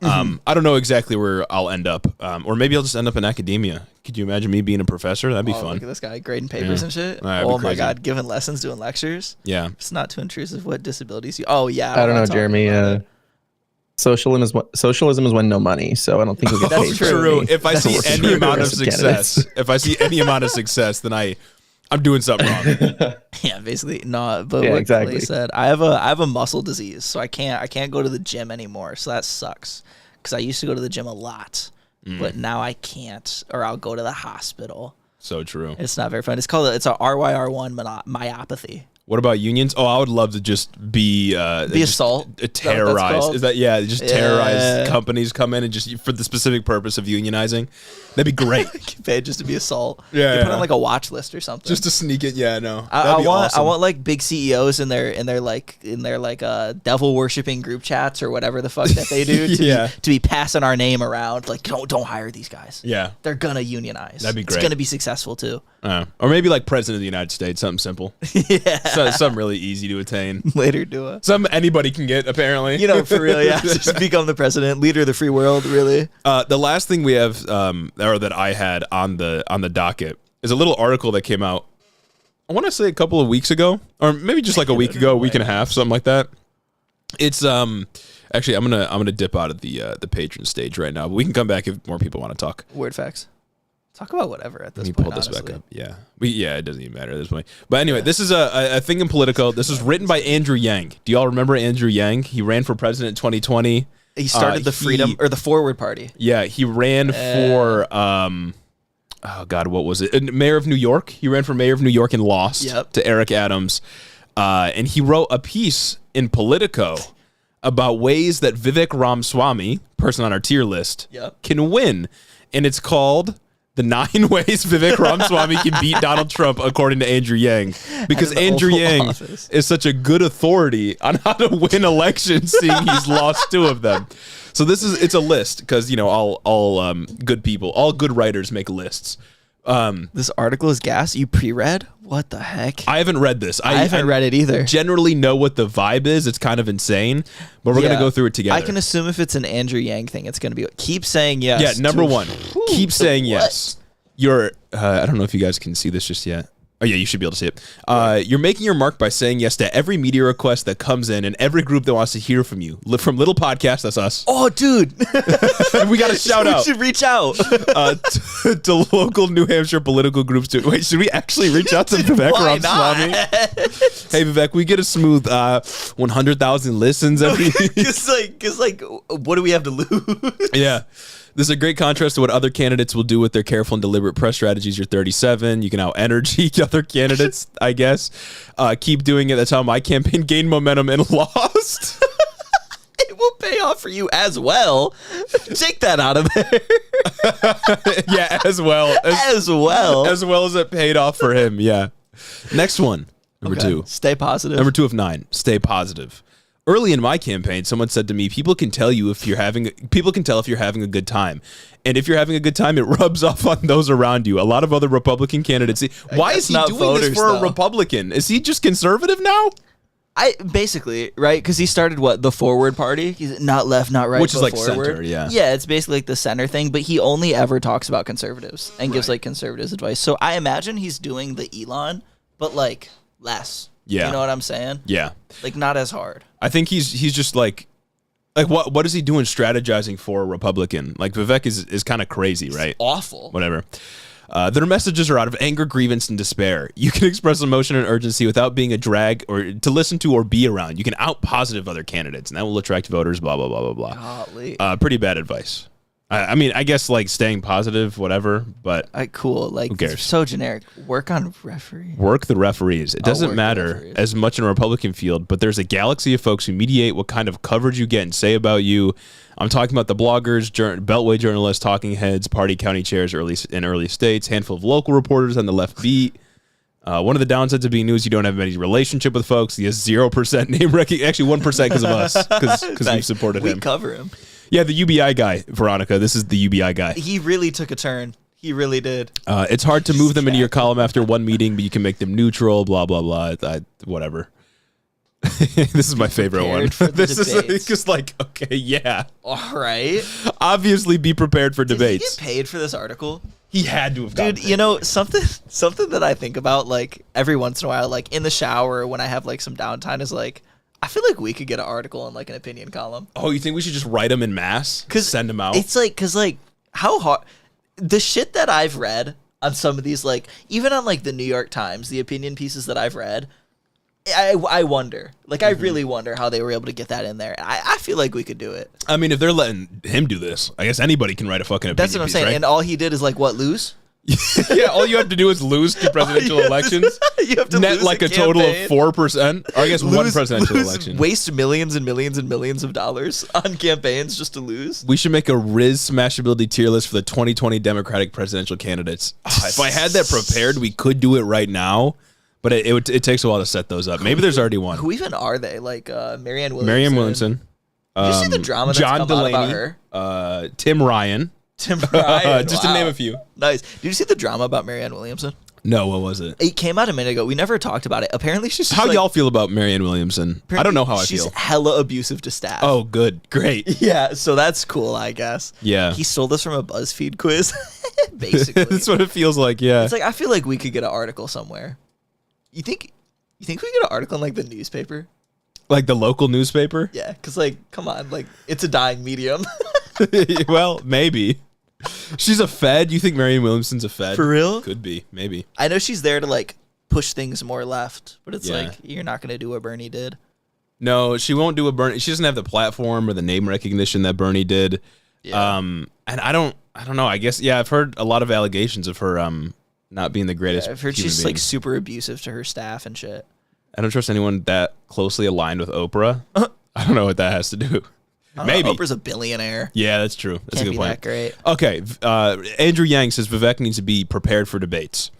I don't know exactly where I'll end up, or maybe I'll just end up in academia. Could you imagine me being a professor? That'd be fun. Look at this guy grading papers and shit. Oh my God, giving lessons, doing lectures. Yeah, it's not too intrusive. What disabilities you? Oh yeah, I don't know, Jeremy. Socialism is when no money, so I don't think we'll get paid. That's true. If I see any amount of success, then I'm doing something wrong. Yeah, basically not. But yeah, what exactly. Clay said, I have a muscle disease, so I can't go to the gym anymore. So that sucks because I used to go to the gym a lot, but now I can't, or I'll go to the hospital. So true. It's not very fun. It's a RYR1 myopathy. What about unions? Oh, I would love to just be assault. Terrorize. Is that terrorize companies come in and just for the specific purpose of unionizing? That'd be great. Paid just to be assault. Yeah, put on like a watch list or something. Just to sneak it. Yeah, no. I want awesome. like big CEOs in their devil worshipping group chats or whatever the fuck that they do to be passing our name around. Like, don't hire these guys. Yeah, they're gonna unionize. That'd be great. It's gonna be successful too. Or maybe like president of the United States, something simple. Yeah, something really easy to attain. Later, do it. Something anybody can get, apparently. You know, for real. Yeah, just become the president, leader of the free world. Really. The last thing we have, or that I had on the docket, is a little article that came out. I want to say a couple of weeks ago, or maybe just like a week ago, a week and a half, something like that. It's actually I'm gonna dip out of the patron stage right now, but we can come back if more people want to talk. Weird facts. Talk about whatever at this point. Pull this back up. Yeah, it doesn't even matter at this point. But anyway, this is a thing in Politico. This was written by Andrew Yang. Do y'all remember Andrew Yang? He ran for president in 2020. He started the Freedom or the Forward Party. Yeah, he ran for oh God, what was it? Mayor of New York. He ran for mayor of New York and lost to Eric Adams. And he wrote a piece in Politico about ways that Vivek Ramaswamy, person on our tier list, can win. And it's called The 9 Ways Vivek Ramaswamy Can Beat Donald Trump, according to Andrew Yang. Because Andrew Yang is such a good authority on how to win elections, seeing he's lost 2 of them. So it's a list, because, you know, all good people, all good writers make lists. This article is gas. You pre-read? What the heck? I haven't read this. I haven't read it either. Generally know what the vibe is. It's kind of insane, but we're gonna go through it together. I can assume if it's an Andrew Yang thing, it's gonna be keep saying yes. Yeah, number 1, keep saying yes. You're. I don't know if you guys can see this just yet. Oh yeah, you should be able to see it. You're making your mark by saying yes to every media request that comes in and every group that wants to hear from you. From Little Podcast, that's us. Oh, dude. We got a shout out. We should reach out. To local New Hampshire political groups. Wait, should we actually reach out to Vivek Ramaswamy? Hey, Vivek, we get a smooth 100,000 listens every week. Because what do we have to lose? Yeah. This is a great contrast to what other candidates will do with their careful and deliberate press strategies. You're 37. You can out-energy other candidates, I guess. Keep doing it. That's how my campaign gained momentum and lost. It will pay off for you as well. Take that out of there. Yeah, as well. As well as it paid off for him, yeah. Next one, number 2. Stay positive. Number 2 of 9, stay positive. Early in my campaign, someone said to me, people can tell if you're having a good time. And if you're having a good time, it rubs off on those around you. A lot of other Republican candidates. Why is he doing this for a Republican? Is he just conservative now? Basically, right? Because he started the Forward Party. He's not left, not right, which is like forward. Center, yeah. Yeah, it's basically like the center thing, but he only ever talks about conservatives and gives like conservatives advice. So I imagine he's doing the Elon, but like less. Yeah. You know what I'm saying? Yeah. Like not as hard. I think he's just like what is he doing strategizing for a Republican? Like Vivek is kind of crazy, right? Awful. Whatever. Their messages are out of anger, grievance, and despair. You can express emotion and urgency without being a drag or to listen to or be around. You can out positive other candidates, and that will attract voters, blah, blah, blah, blah, blah. Pretty bad advice. I mean, I guess like staying positive, whatever, but cool. Like, who cares? So generic. Work on referees. Work the referees. It doesn't matter as much in a Republican field, but there's a galaxy of folks who mediate what kind of coverage you get and say about you. I'm talking about the bloggers, beltway journalists, talking heads, party county chairs in early states, handful of local reporters on the left beat. One of the downsides of being new is you don't have any relationship with folks. He has 0% name recognition. Actually, 1% because of us, because we've supported him. We cover him. Yeah, the UBI guy, Veronica. This is the UBI guy. He really took a turn. He really did. It's hard to move them into your column after one meeting, but you can make them neutral, blah, blah, blah. Whatever. This is my favorite one. This is just like, okay, yeah. All right. Obviously be prepared for debates. Did he get paid for this article? He had to have gotten Dude, you know, something that I think about, like, every once in a while, like, in the shower when I have, like, some downtime is, like, I feel like we could get an article in like an opinion column. Oh, you think we should just write them in mass? Send them out? It's like, because like, how hard, the shit that I've read on some of these, like, even on like the New York Times, the opinion pieces that I've read, I wonder, like, I really wonder how they were able to get that in there. I feel like we could do it. I mean, if they're letting him do this, I guess anybody can write a fucking opinion That's what I'm piece, saying. right? And all he did is like, what, lose? Yeah, all you have to do is lose to presidential elections. You have to net lose like a campaign. total of 4%. Or I guess one presidential election. Waste millions and millions and millions of dollars on campaigns just to lose. We should make a Riz Smashability tier list for the 2020 Democratic presidential candidates. If I had that prepared, we could do it right now. But it takes a while to set those up. Maybe there's already one. Who even are they? Like Marianne Williamson. Marianne Williamson. Did you see the drama that's John come Delaney, out about her? Tim Ryan. Tim Ryan. Just to name a few. Nice. Did you see the drama about Marianne Williamson? No, what was it? It came out a minute ago. We never talked about it. Apparently, she's just How y'all feel about Marianne Williamson? I don't know how I feel. She's hella abusive to staff. Oh, good. Great. Yeah, so that's cool, I guess. Yeah. He stole this from a BuzzFeed quiz, basically. That's what it feels like, yeah. It's like, I feel like we could get an article somewhere. You think we could get an article in, like, the newspaper? Like the local newspaper? Yeah, because, like, come on. Like, it's a dying medium. Well, maybe. She's a Fed. You think Marianne Williamson's a Fed? For real? Could be, maybe. I know she's there to like push things more left, but it's like you're not going to do what Bernie did. No, she won't do a Bernie. She doesn't have the platform or the name recognition that Bernie did. Yeah. And I don't know. I guess I've heard a lot of allegations of her not being the greatest. Yeah, I've heard she's like super abusive to her staff and shit. I don't trust anyone that closely aligned with Oprah. I don't know what that has to do. Maybe Oprah's a billionaire. Yeah, that's true. That's Can't a good be point. that great. Okay, Andrew Yang says Vivek needs to be prepared for debates.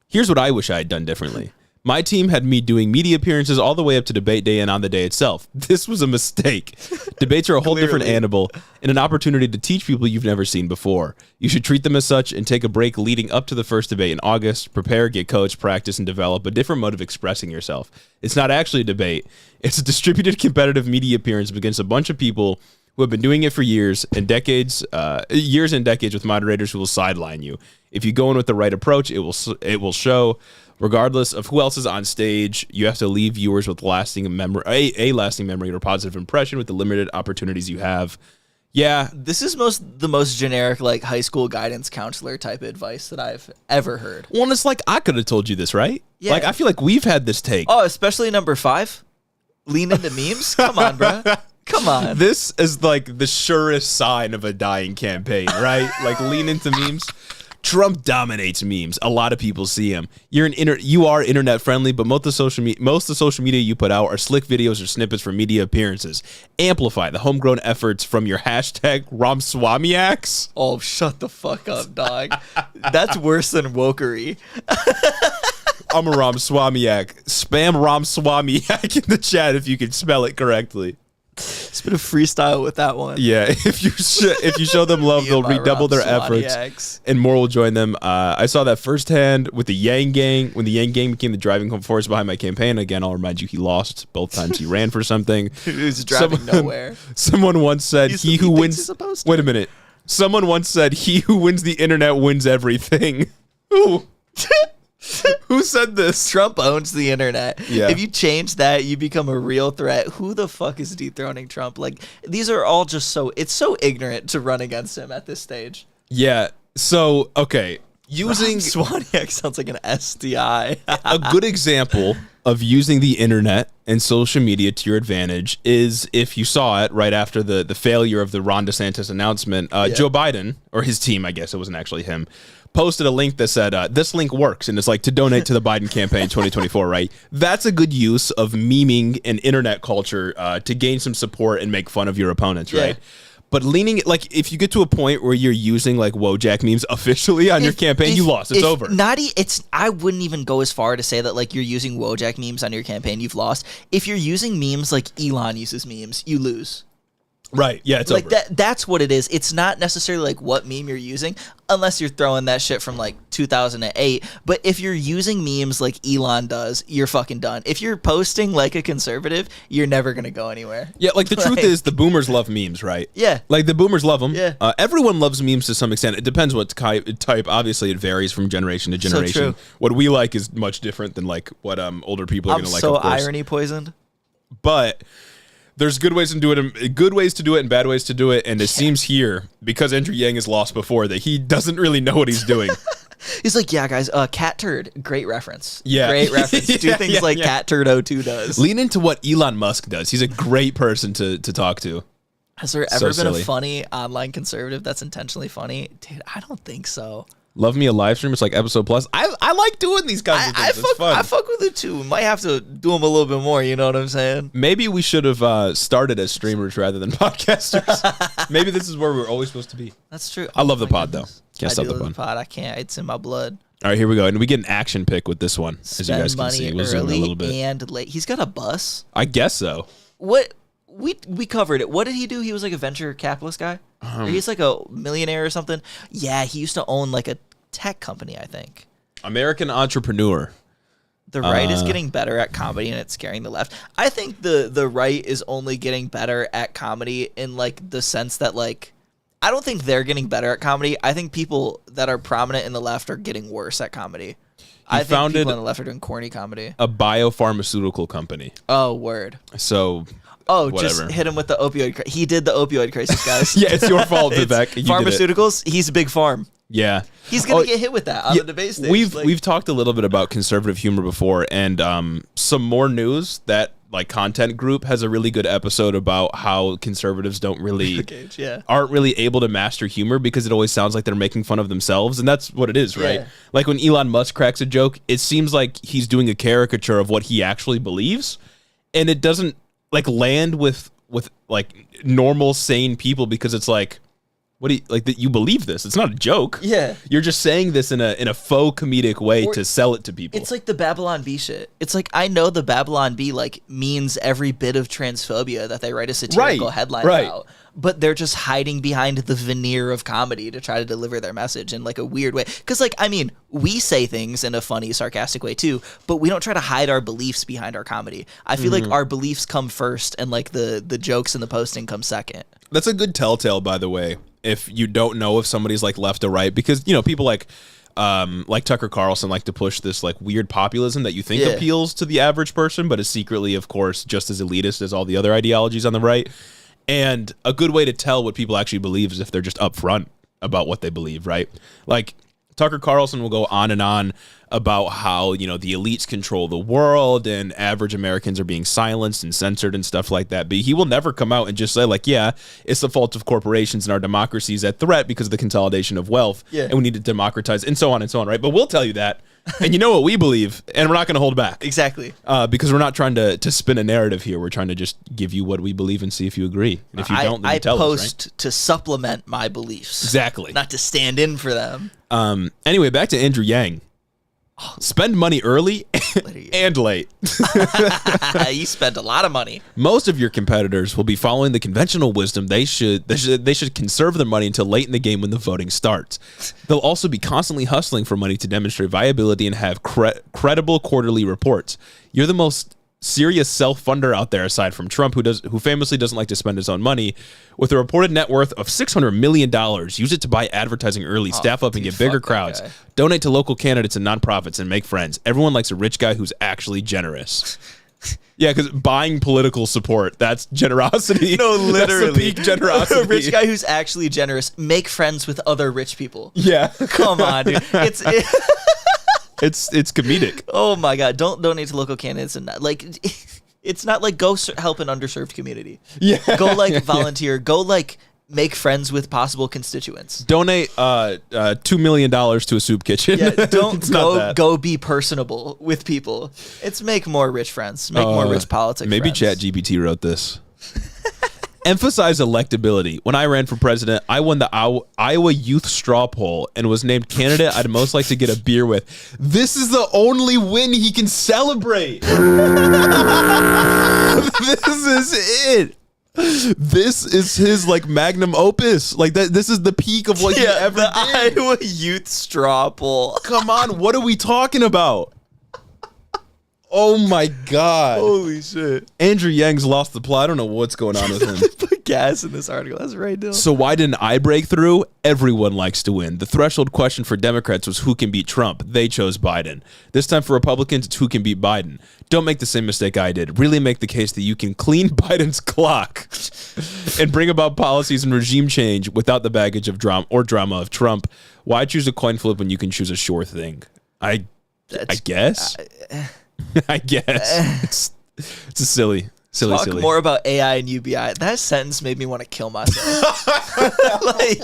Here's what I wish I had done differently. My team had me doing media appearances all the way up to debate day and on the day itself. This was a mistake. Debates are a whole different animal and an opportunity to teach people you've never seen before. You should treat them as such and take a break leading up to the first debate in August. Prepare, get coached, practice, and develop a different mode of expressing yourself. It's not actually a debate. It's a distributed competitive media appearance against a bunch of people who have been doing it for years and decades with moderators who will sideline you. If you go in with the right approach, it will show. Regardless of who else is on stage, you have to leave viewers with lasting memory, a lasting memory or positive impression with the limited opportunities you have. Yeah, this is the most generic like high school guidance counselor type advice that I've ever heard. Well, it's like I could have told you this, right? Yeah. Like I feel like we've had this take. Oh, especially number 5, lean into memes. Come on, bro. Come on. This is like the surest sign of a dying campaign, right? Like lean into memes. Trump dominates memes. A lot of people see him. You are internet friendly, but most of the social media you put out are slick videos or snippets from media appearances. Amplify the homegrown efforts from your hashtag Ramswamiaks. Oh, shut the fuck up, dog. That's worse than wokery. I'm a Ramswamiak. Spam Ramswamiak in the chat if you can spell it correctly. It's been a freestyle with that one. Yeah, if you show them love, they'll redouble their efforts, and more will join them. I saw that firsthand with the Yang Gang when the Yang Gang became the driving force behind my campaign. Again, I'll remind you, he lost both times he ran for something. He was driving nowhere. Someone once said, "He who wins." Wait a minute. Someone once said, "He who wins the internet wins everything." Ooh. Who said this? Trump owns the internet. Yeah. If you change that, you become a real threat. Who the fuck is dethroning Trump? Like, these are all just it's so ignorant to run against him at this stage. Yeah. So, okay. using Swaniac sounds like an STI. a good example of using the internet and social media to your advantage is, if you saw it right after the failure of the Ron DeSantis announcement, Joe Biden, or his team, I guess it wasn't actually him, posted a link that said, this link works, and it's like to donate to the Biden campaign 2024, right? That's a good use of memeing and internet culture to gain some support and make fun of your opponents, right? But leaning, like, if you get to a point where you're using like Wojak memes officially on your campaign, you lost. It's over. I wouldn't even go as far to say that like you're using Wojak memes on your campaign, you've lost. If you're using memes like Elon uses memes, you lose. Right. Yeah, it's like over. that's what it is. It's not necessarily like what meme you're using, unless you're throwing that shit from like 2008. But if you're using memes like Elon does, you're fucking done. If you're posting like a conservative, you're never gonna go anywhere. Yeah, like the truth is the boomers love memes, right? Yeah. Like the boomers love them. Yeah. Everyone loves memes to some extent. It depends what type. Obviously, it varies from generation to generation. true. What we like is much different than like what older people are I'm gonna like. so of course. irony poisoned. But there's good ways to do it, good ways to do it, and bad ways to do it. And it seems here, because Andrew Yang has lost before, that he doesn't really know what he's doing. He's like, yeah, guys, Cat Turd, great reference. Yeah. Great reference. Do things like Cat Turd 02 does. Lean into what Elon Musk does. He's a great person to talk to. Has there ever been silly. a funny online conservative that's intentionally funny? Dude, I don't think so. Love me a live stream. It's like episode plus. I like doing these kinds of things. It's fun. I fuck with it too. We might have to do them a little bit more. You know what I'm saying? Maybe we should have started as streamers rather than podcasters. Maybe this is where we're always supposed to be. That's true. I love the pod though. Can't I stop do the love pod. I can't. It's in my blood. All right, here we go, and we get an action pick with this one, as you guys can see. We'll zoom in a early little bit. and late. He's got a bus. I guess so. What we covered it. What did he do? He was like a venture capitalist guy. Or he's like a millionaire or something. Yeah, he used to own like a tech company, I think. American entrepreneur. The right is getting better at comedy, and it's scaring the left. I think the right is only getting better at comedy in like the sense that like I don't think they're getting better at comedy. I think people that are prominent in the left are getting worse at comedy. I think people on the left are doing corny comedy. A biopharmaceutical company. Oh, word. So whatever. Just hit him with the opioid. He did the opioid crisis, guys. Yeah, it's your fault, Vivek. Pharmaceuticals. He's a big farm. Yeah, he's gonna get hit with that on the debate stage. We've talked a little bit about conservative humor before, and some more news that like Content Group has a really good episode about how conservatives don't really aren't really able to master humor because it always sounds like they're making fun of themselves, and that's what it is, right? Yeah. Like when Elon Musk cracks a joke, it seems like he's doing a caricature of what he actually believes, and it doesn't like land with like normal sane people because it's like, what do you like that you believe this? It's not a joke. Yeah. You're just saying this in a faux comedic way to sell it to people. It's like the Babylon Bee shit. It's like I know the Babylon Bee like means every bit of transphobia that they write a satirical headline about. But they're just hiding behind the veneer of comedy to try to deliver their message in like a weird way. Because like, I mean, we say things in a funny, sarcastic way too, but we don't try to hide our beliefs behind our comedy. I feel like our beliefs come first and like the jokes and the posting come second. That's a good telltale, by the way, if you don't know if somebody's like left or right, because you know people like Tucker Carlson like to push this like weird populism that you think appeals to the average person, but is secretly, of course, just as elitist as all the other ideologies on the right. And a good way to tell what people actually believe is if they're just upfront about what they believe, right? Like Tucker Carlson will go on and on about how, you know, the elites control the world and average Americans are being silenced and censored and stuff like that. But he will never come out and just say like, yeah, it's the fault of corporations and our democracy is at threat because of the consolidation of wealth and we need to democratize and so on, right? But we'll tell you that. And you know what we believe, and we're not going to hold back. Exactly. Because we're not trying to spin a narrative here. We're trying to just give you what we believe and see if you agree. And if you don't, then you tell us, right? I post to supplement my beliefs. Exactly. Not to stand in for them. Anyway, back to Andrew Yang. Spend money early and late. You spent a lot of money. Most of your competitors will be following the conventional wisdom. They should conserve their money until late in the game when the voting starts. They'll also be constantly hustling for money to demonstrate viability and have credible quarterly reports. You're the most serious self-funder out there aside from Trump, who famously doesn't like to spend his own money. With a reported net worth of $600 million, use it to buy advertising early, staff up, and get bigger crowds. Donate to local candidates and nonprofits and make friends. Everyone likes a rich guy who's actually generous. Yeah, because buying political support, that's generosity. No, literally. That's the peak generosity. A rich guy who's actually generous. Make friends with other rich people. Yeah. Come on, dude. It's comedic. Oh my God. Don't donate to local candidates and not, like, it's not like go help an underserved community. Yeah. Go like volunteer. Go like make friends with possible constituents. Donate $2 million to a soup kitchen. Yeah, don't go be personable with people. It's make more rich friends. Make more rich politics Maybe friends. ChatGPT wrote this. Emphasize electability. When I ran for president, I won the Iowa Youth Straw Poll and was named candidate I'd most like to get a beer with. This is the only win he can celebrate. This is it. This is his like magnum opus. Like that. This is the peak of what he ever did. Iowa Youth Straw Poll. Come on, what are we talking about? Oh my God! Holy shit! Andrew Yang's lost the plot. I don't know what's going on with him. Put gas in this article. That's right, Dylan. So why didn't I break through? Everyone likes to win. The threshold question for Democrats was who can beat Trump. They chose Biden. This time for Republicans, it's who can beat Biden. Don't make the same mistake I did. Really make the case that you can clean Biden's clock and bring about policies and regime change without the baggage of drama of Trump. Why choose a coin flip when you can choose a sure thing? I guess. I guess it's a silly. Talk more about AI and UBI. That sentence made me want to kill myself. Like,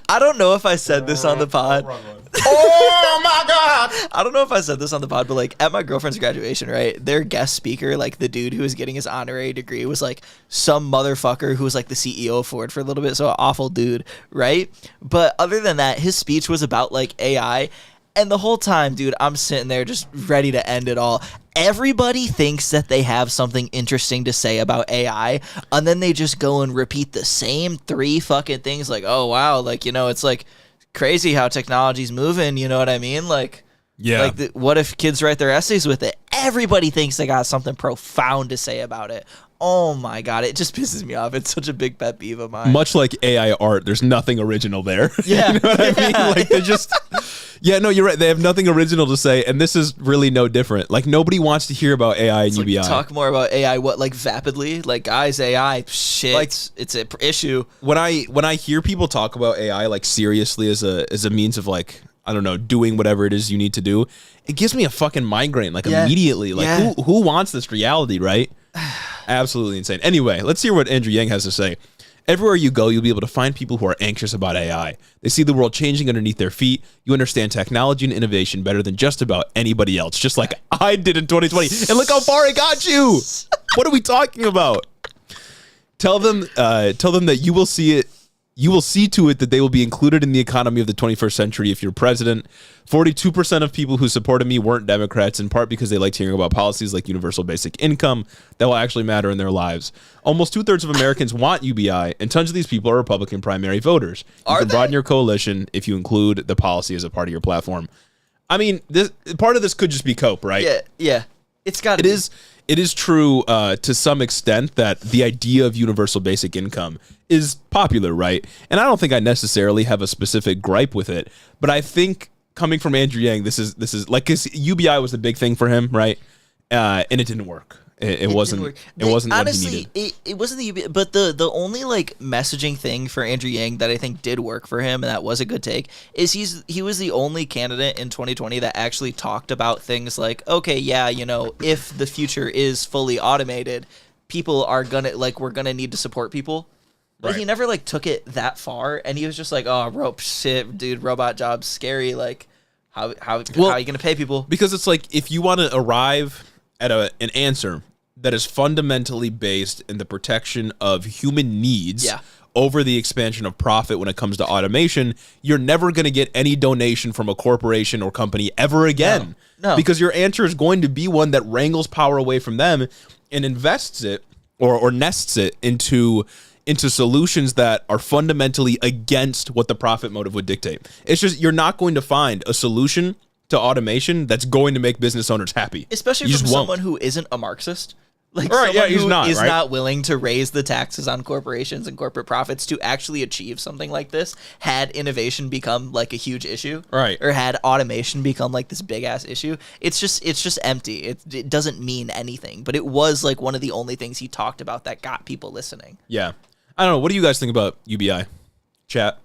I don't know if I said this on the pod. Oh my God! I don't know if I said this on the pod, but like at my girlfriend's graduation, right? Their guest speaker, like the dude who was getting his honorary degree, was like some motherfucker who was like the CEO of Ford for a little bit. So an awful dude, right? But other than that, his speech was about like AI. And the whole time, dude, I'm sitting there just ready to end it all. Everybody thinks that they have something interesting to say about AI, and then they just go and repeat the same 3 fucking things like, oh, wow, like, you know, it's like crazy how technology's moving, you know what I mean? Like, yeah. Like, what if kids write their essays with it? Everybody thinks they got something profound to say about it. Oh my God, it just pisses me off. It's such a big pet peeve of mine. Much like AI art, there's nothing original there. Yeah. You know what I mean? Like they just yeah, no, you're right. They have nothing original to say, and this is really no different. Like nobody wants to hear about AI and UBI. Talk more about AI. What, like vapidly? Like guys, AI shit. Like, it's an issue. When I hear people talk about AI like seriously as a means of like, I don't know, doing whatever it is you need to do, it gives me a fucking migraine like immediately. Like who wants this reality, right? Absolutely insane. Anyway, let's hear what Andrew Yang has to say. Everywhere you go, you'll be able to find people who are anxious about AI. They see the world changing underneath their feet. You understand technology and innovation better than just about anybody else, just like I did in 2020. And look how far it got you. What are we talking about? Tell them that you will see it. You will see to it that they will be included in the economy of the 21st century if you're president. 42% of people who supported me weren't Democrats, in part because they liked hearing about policies like universal basic income that will actually matter in their lives. Almost 2/3 of Americans want UBI, and tons of these people are Republican primary voters. You can broaden your coalition if you include the policy as a part of your platform. I mean, part of this could just be cope, right? Yeah. It's got. It is true to some extent that the idea of universal basic income is popular, right? And I don't think I necessarily have a specific gripe with it, but I think coming from Andrew Yang, this is like, 'cause UBI was the big thing for him, right? And it didn't work. It wasn't. It wasn't honestly, what he needed. it wasn't the UBI, but the only like messaging thing for Andrew Yang that I think did work for him, and that was a good take, is he was the only candidate in 2020 that actually talked about things like, okay, yeah, you know, if the future is fully automated, people are gonna we're gonna need to support people. But he never like took it that far, and he was just like, oh, shit, dude, robot jobs scary. Like, how are you gonna pay people? Because it's like, if you want to arrive at an answer that is fundamentally based in the protection of human needs over the expansion of profit when it comes to automation, you're never going to get any donation from a corporation or company ever again. No. Because your answer is going to be one that wrangles power away from them and invests it or nests it into solutions that are fundamentally against what the profit motive would dictate. It's just, you're not going to find a solution to automation that's going to make business owners happy. Especially from someone who isn't a Marxist. Like right, yeah, he's someone who is right? not willing to raise the taxes on corporations and corporate profits to actually achieve something like this, had innovation become like a huge issue, right? Or had automation become like this big ass issue, it's just empty. It doesn't mean anything. But it was like one of the only things he talked about that got people listening. Yeah, I don't know. What do you guys think about UBI? Chat.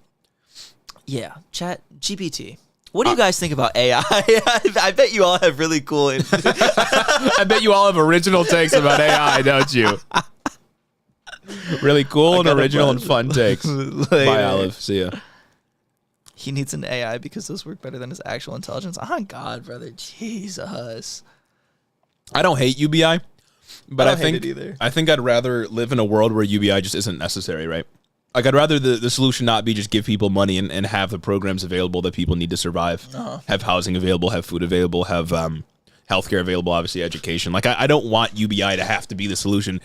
Yeah, chat GPT. What do you guys think about AI? I bet you all have really cool. I bet you all have original takes about AI, don't you? Really cool and original and fun takes. Bye, Olive. See ya. He needs an AI because those work better than his actual intelligence. Oh, God, brother. Jesus. I don't hate UBI, but I hate it either. I think I'd rather live in a world where UBI just isn't necessary, right? Like, I'd rather the solution not be just give people money and have the programs available that people need to survive. Have housing available, have food available, have healthcare available, obviously education. Like, I don't want UBI to have to be the solution.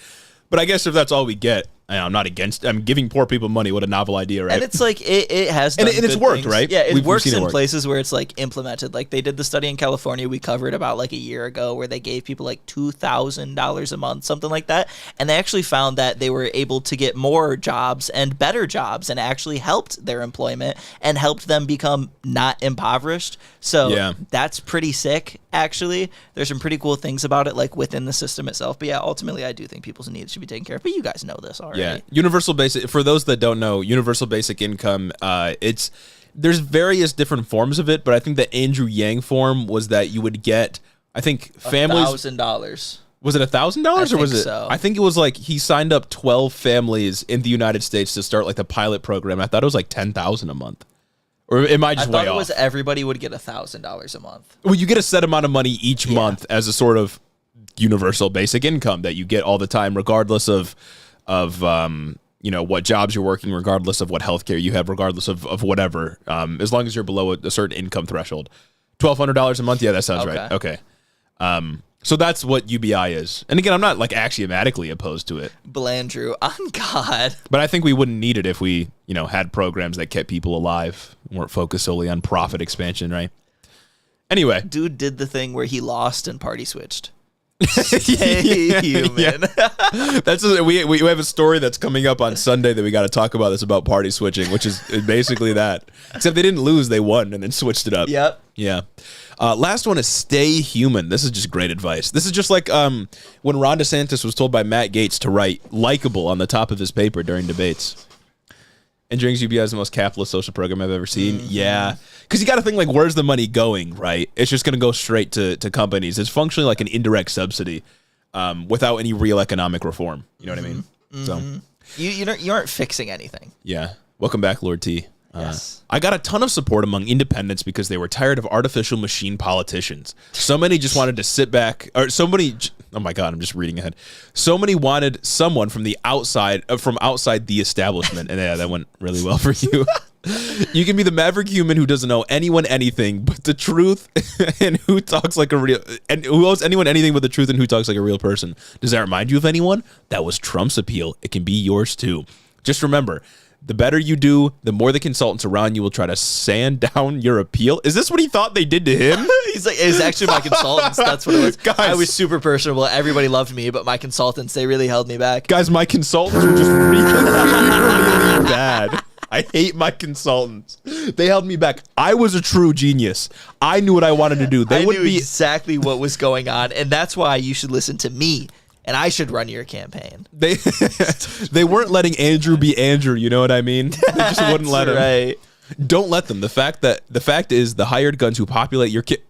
But I guess if that's all we get, I'm not against. I'm giving poor people money. What a novel idea, right? And it's like it has, done and it's good worked, things. right? Yeah, it works seen in it work. places where it's like implemented. Like they did the study in California we covered about like a year ago, where they gave people like $2,000 a month, something like that, and they actually found that they were able to get more jobs and better jobs, and actually helped their employment and helped them become not impoverished. So Yeah. that's pretty sick. Actually, there's some pretty cool things about it, like within the system itself. But yeah, ultimately, I do think people's needs should be taken care of. But you guys know this already. Yeah, universal basic. For those that don't know, universal basic income. There's various different forms of it, but I think the Andrew Yang form was that you would get. I think families $1,000. Was it $1,000 or was it? So. I think it was like he signed up 12 families in the United States to start like the pilot program. I thought it was like $10,000 a month, or am I just I way thought it off? was everybody would get $1,000 a month. Well, you get a set amount of money each month as a sort of universal basic income that you get all the time, regardless of what jobs you're working, regardless of what healthcare you have, regardless of whatever, as long as you're below a certain income threshold. $1,200 a month. Yeah, that sounds right. Okay. So that's what UBI is. And again, I'm not like axiomatically opposed to it. Blandrew, on God. But I think we wouldn't need it if we, had programs that kept people alive, weren't focused solely on profit expansion, right? Anyway. Dude did the thing where he lost and party switched. Stay human. That's we have a story that's coming up on Sunday that we got to talk about. That's about party switching, which is basically that. Except they didn't lose, they won and then switched it up. Yep. Yeah. Last one is stay human. This is just great advice. This is just like when Ron DeSantis was told by Matt Gaetz to write likable on the top of his paper during debates. Engineering UBI is the most capitalist social program I've ever seen. Mm-hmm. Yeah. Because you got to think, like, where's the money going, right? It's just going to go straight to companies. It's functionally like an indirect subsidy without any real economic reform. You know what I mean? Mm-hmm. So you aren't fixing anything. Yeah. Welcome back, Lord T. Yes. I got a ton of support among independents because they were tired of artificial machine politicians. So many just wanted to sit back, or so many. Oh my God, I'm just reading ahead. So many wanted someone from the outside, from outside the establishment, and yeah, that went really well for you. You can be the maverick human who doesn't know anyone anything but the truth, and who talks like a real, and who owes anyone anything but the truth, and who talks like a real person. Does that remind you of anyone? That was Trump's appeal. It can be yours too. Just remember. The better you do, the more the consultants around you will try to sand down your appeal. Is this what he thought they did to him? He's like, it's actually my consultants. That's what it was. Guys, I was super personable. Everybody loved me, but my consultants, they really held me back. Guys, my consultants were just really bad. I hate my consultants. They held me back. I was a true genius. I knew what I wanted to do. I knew exactly what was going on, and that's why you should listen to me. And I should run your campaign. They weren't letting Andrew be Andrew. You know what I mean? They just wouldn't let him. Right. Don't let them. The fact is the hired guns who populate your kit.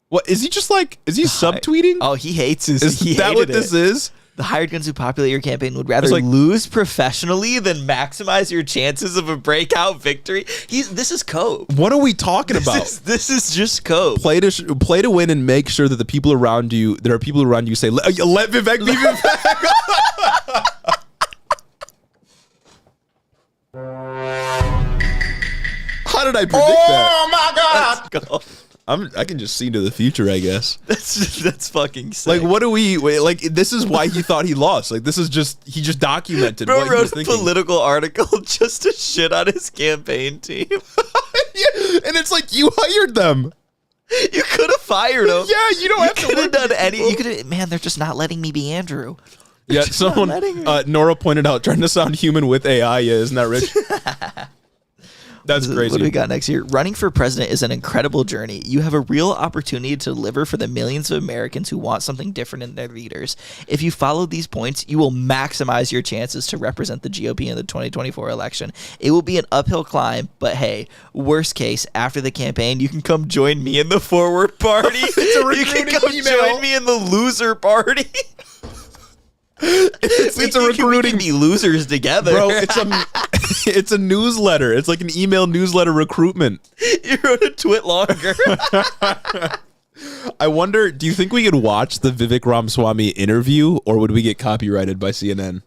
What is he just like? Is he subtweeting? Oh, he hates his. Is that what this is? The hired guns who populate your campaign would rather lose professionally than maximize your chances of a breakout victory. This is Cope. What are we talking about? This is just Cope. Play to win and make sure that the people around you, there are people around you say, let Vivek be Vivek. How did I predict that? Oh my God. Let's go. I can just see into the future, I guess. That's fucking sick. Like, what do we like? This is why he thought he lost. Like, this is he just documented. Bro what he was wrote a thinking. political article just to shit on his campaign team. Yeah, and it's like you hired them. You could have fired him. Yeah, you don't have to. Could have done any. You could. Man, they're just not letting me be Andrew. Yeah, someone. Nora pointed out trying to sound human with AI. Yeah, isn't that rich? That's crazy. What do we got next year? Running for president is an incredible journey. You have a real opportunity to deliver for the millions of Americans who want something different in their leaders. If you follow these points, you will maximize your chances to represent the GOP in the 2024 election. It will be an uphill climb, but hey, worst case, after the campaign, you can come join me in the forward party. You can come join me in the loser party. It's a recruiting. We can be losers together, bro. It's a newsletter. It's like an email newsletter recruitment. You wrote a twit longer. I wonder. Do you think we could watch the Vivek Ramaswamy interview, or would we get copyrighted by CNN?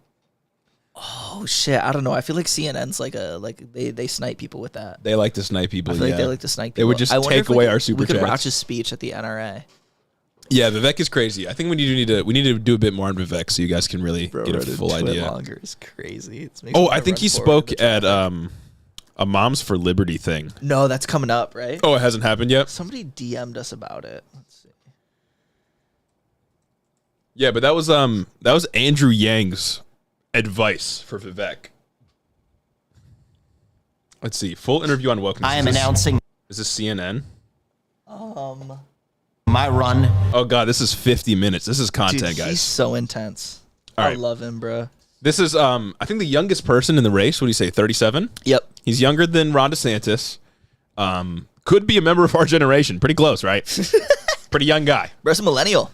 Oh shit! I don't know. I feel like CNN's they snipe people with that. They like to snipe people. I feel like they like to snipe people. They would just take away our super chats. We could watch his speech at the NRA. Yeah, Vivek is crazy. I think we need to do a bit more on Vivek so you guys can really get a full idea. Longer is crazy. I think he spoke at a Moms for Liberty thing. No, that's coming up, right? Oh, it hasn't happened yet? Somebody DM'd us about it. Let's see. Yeah, but that was Andrew Yang's advice for Vivek. Let's see. Full interview on Wokeness. I am announcing. Is this CNN? My run. Oh god, this is 50 minutes. This is content, guys. He's so intense. All right. I love him, bro. This is I think the youngest person in the race. What do you say? 37? Yep. He's younger than Ron DeSantis. Could be a member of our generation. Pretty close, right? Pretty young guy. Bro's a millennial.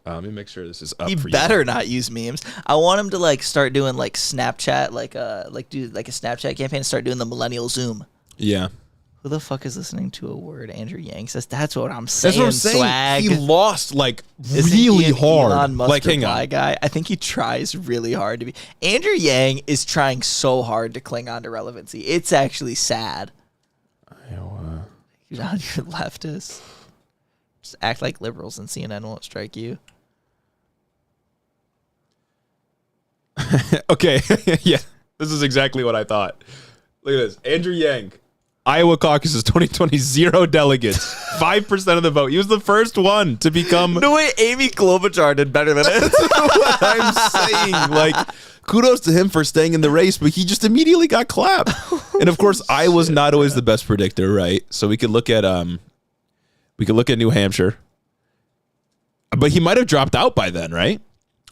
Let me make sure this is up He for you. better not use memes. I want him to start doing Snapchat, do a Snapchat campaign and start doing the millennial Zoom. Yeah. Who the fuck is listening to a word Andrew Yang says? That's what I'm saying. That's what I'm saying. Swag. He lost Isn't really he an hard. Elon Musk Hang reply on. guy. I think he tries really hard to be. Andrew Yang is trying so hard to cling on to relevancy. It's actually sad. You're on your leftist. Just act like liberals and CNN won't strike you. Okay. Yeah. This is exactly what I thought. Look at this. Andrew Yang. Iowa caucuses 2020, 0 delegates, 5% of the vote. He was the first one to become. No way, Amy Klobuchar did better than it. That's what I'm saying. Kudos to him for staying in the race, but he just immediately got clapped. And of course, Iowa's not always the best predictor, right? So we could look at New Hampshire, but he might have dropped out by then, right?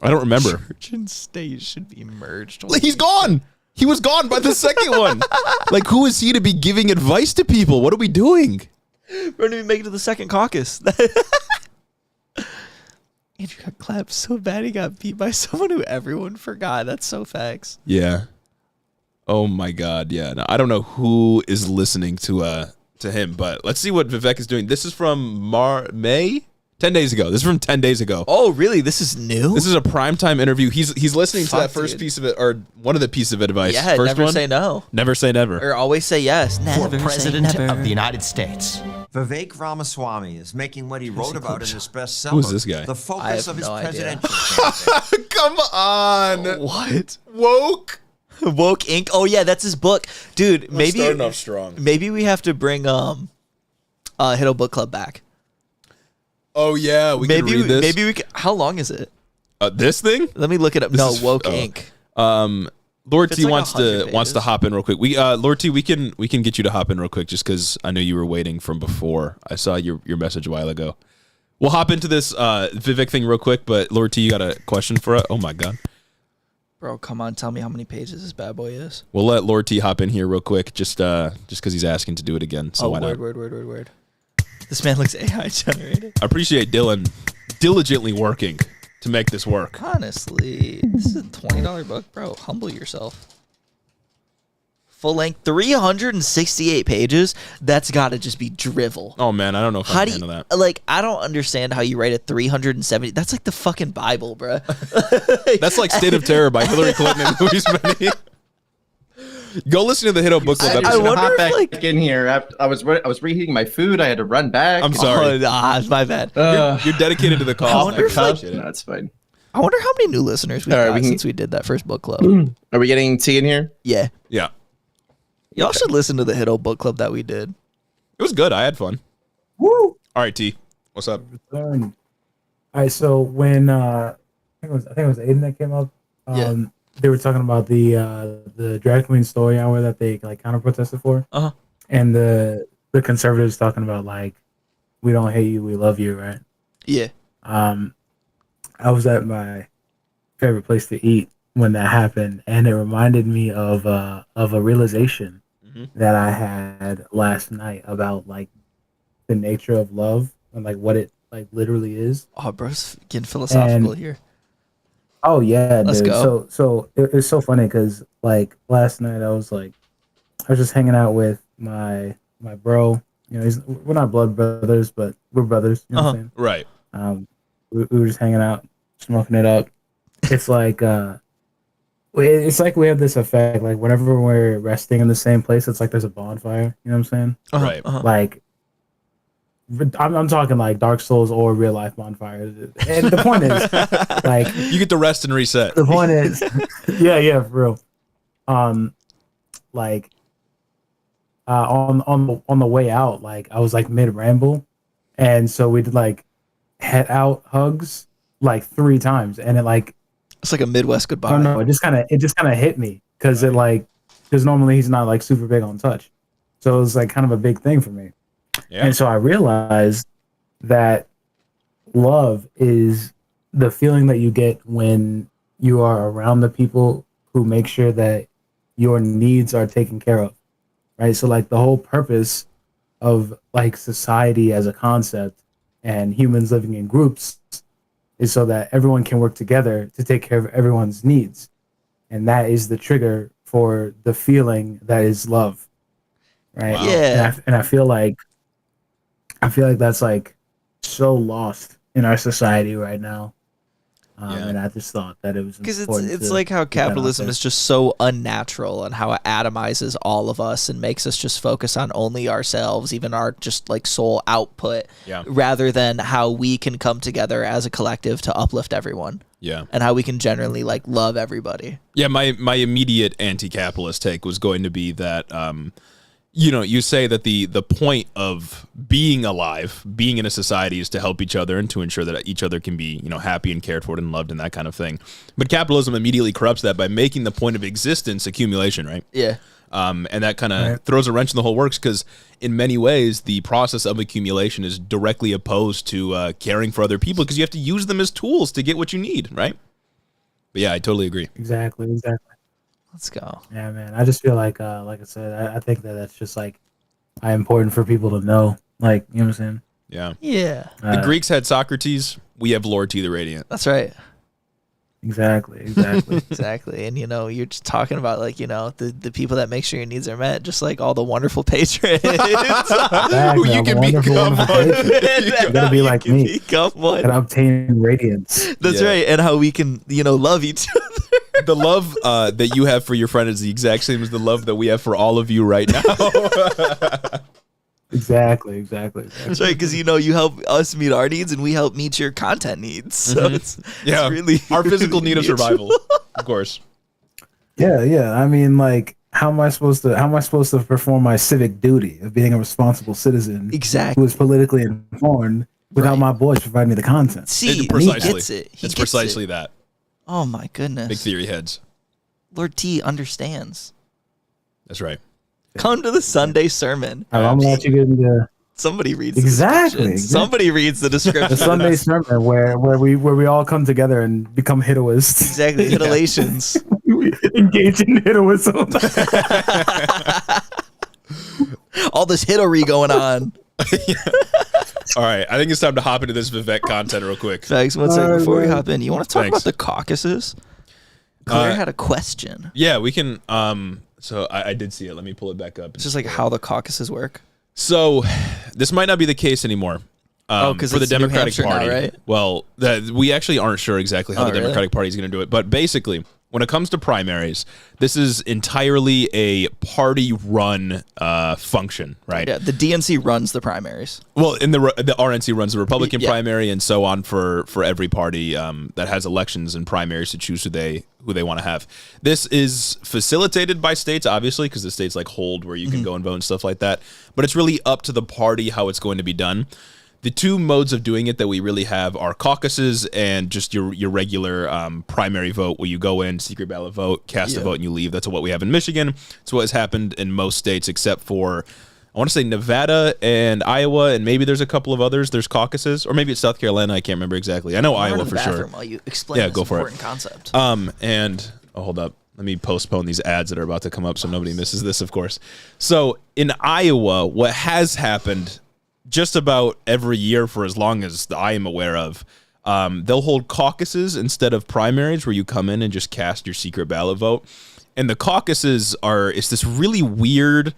I don't remember. Church and state should be merged. He's gone. He was gone by the second one. Who is he to be giving advice to people? What are we doing? We're going to make it to the second caucus. Andrew got clapped so bad he got beat by someone who everyone forgot. That's so facts. Yeah. Oh my God. Yeah. No, I don't know who is listening to him, but let's see what Vivek is doing. This is from May. 10 days ago. This is from 10 days ago. Oh, really? This is new? This is a primetime interview. He's listening to that first piece of it, or one of the pieces of advice. Yeah, first never one? say no. Never say never. Or always say yes. Never For President say never. of the United States. Vivek Ramaswamy is making what he wrote about in his bestseller. Who is this guy? The focus of his presidential campaign. Come on. What? Woke Inc. Oh yeah, that's his book, dude. Maybe starting off strong. Maybe we have to bring Hiddo Book Club back. Oh yeah, we can read this. Maybe we can. How long is it? This thing? Let me look it up. This Woke Inc. Lord T wants 100 to hop in real quick. Lord T, we can get you to hop in real quick just because I know you were waiting from before. I saw your message a while ago. We'll hop into this Vivek thing real quick, but Lord T, you got a question for us? Oh my God. Bro, come on, tell me how many pages this bad boy is. We'll let Lord T hop in here real quick, just because he's asking to do it again. So why not? Word. This man looks AI generated. I appreciate Dylan diligently working to make this work. Honestly, this is a $20 book, bro. Humble yourself. Full length, 368 pages. That's got to just be drivel. Oh man, I don't know if I can handle that. I don't understand how you write a 370. That's like the fucking Bible, bro. That's like State of Terror by Hillary Clinton and Louise Benny. Go listen to the Hiddo Book Club episode. I wonder hop back in here. I was reheating my food. I had to run back. I'm sorry. It's my bad. You're dedicated to the cause. I wonder if that's fine. I wonder how many new listeners we've got since we did that first book club. Are we getting tea in here? Yeah. Yeah. Y'all should listen to the Hiddo Book Club that we did. It was good. I had fun. Woo! All right, T. What's up? All right, so when I think it was Aiden that came up. They were talking about the drag queen story hour that they like counter protested for. And the conservatives talking about like, we don't hate you, we love you, right? Yeah. I was at my favorite place to eat when that happened, and it reminded me of a realization that I had last night about like the nature of love and like what it like literally is. Oh, bro's getting philosophical here. Oh yeah, Let's dude. go. So it's so funny because like last night I was just hanging out with my bro. You know, we're not blood brothers, but we're brothers. You know what I'm saying? Right. We were just hanging out, smoking it up. It's like we have this effect. Like whenever we're resting in the same place, it's like there's a bonfire. You know what I'm saying? Right. Like I'm talking like Dark Souls or real life bonfires. And the point is, like, you get to rest and reset. The point is, yeah, for real. Like, on the way out, like I was like mid ramble, and so we did like head out hugs like 3 times, and it's like a Midwest goodbye. I don't know. It just kind of hit me because because normally he's not like super big on touch, so it was like kind of a big thing for me. Yeah. And so I realized that love is the feeling that you get when you are around the people who make sure that your needs are taken care of, right? So like the whole purpose of like society as a concept and humans living in groups is so that everyone can work together to take care of everyone's needs. And that is the trigger for the feeling that is love, right? Wow. Yeah. And I feel like that's like so lost in our society right now. And I just thought that it was because it's like how capitalism is just so unnatural and how it atomizes all of us and makes us just focus on only ourselves, even our just like sole output, rather than how we can come together as a collective to uplift everyone. Yeah. And how we can generally like love everybody. Yeah, my immediate anti-capitalist take was going to be that you know, you say that the point of being alive, being in a society, is to help each other and to ensure that each other can be, you know, happy and cared for and loved and that kind of thing. But capitalism immediately corrupts that by making the point of existence accumulation, right? Yeah. And that kind of throws a wrench in the whole works because in many ways, the process of accumulation is directly opposed to caring for other people because you have to use them as tools to get what you need, right? But yeah, I totally agree. Exactly. Let's go. Yeah, man. I just feel like I said, I think that's just like important for people to know. Like, you know what I'm saying? Yeah. Yeah. The Greeks had Socrates. We have Lord T the Radiant. That's right. Exactly. Exactly. And, you know, you're just talking about, like, you know, the people that make sure your needs are met, just like all the wonderful patrons. Exactly. You can become one. You gotta be like me. Become one. And obtain radiance. That's right. And how we can, you know, love each other. The love that you have for your friend is the exact same as the love that we have for all of you right now. Exactly. That's right, because, you know, you help us meet our needs and we help meet your content needs. So it's really our physical need of survival, of course. Yeah. I mean, like, how am I supposed to perform my civic duty of being a responsible citizen? Exactly. Who is politically informed without my boys providing me the content? See, precisely. He gets it. It's precisely that. Oh my goodness. Big theory heads. Lord T understands. That's right. Come to the Sunday sermon. I'm gonna let you get into. Somebody reads exactly. Somebody reads the description. The Sunday sermon where we all come together and become Hitoists. Exactly. Hitolations. We engage in Hitoism. All this hitory going on. All right, I think it's time to hop into this Vivek content real quick. Thanks. One second before we hop in. You want to talk about the caucuses? Claire had a question. Yeah, we can. So I did see it. Let me pull it back up. It's just like how the caucuses work. So this might not be the case anymore. Because for the Democratic Party, now, right? Well, we actually aren't sure exactly how the Democratic Party is going to do it. But basically, when it comes to primaries, this is entirely a party-run function, right? Yeah, the DNC runs the primaries. Well, in the RNC runs the Republican primary, and so on for every party that has elections and primaries to choose who they want to have. This is facilitated by states, obviously, because the states like hold where you can go and vote and stuff like that. But it's really up to the party how it's going to be done. The two modes of doing it that we really have are caucuses and just your regular primary vote, where you go in, secret ballot vote, cast a vote, and you leave. That's what we have in Michigan. It's what has happened in most states except for, I want to say, Nevada and Iowa, and maybe there's a couple of others. There's caucuses, or maybe it's South Carolina. I can't remember exactly. I know Iowa for sure. While you explain this important concept. And hold up. Let me postpone these ads that are about to come up so nobody misses this, of course. So in Iowa, what has happened just about every year for as long as I am aware of, they'll hold caucuses instead of primaries, where you come in and just cast your secret ballot vote. And the caucuses it's this really weird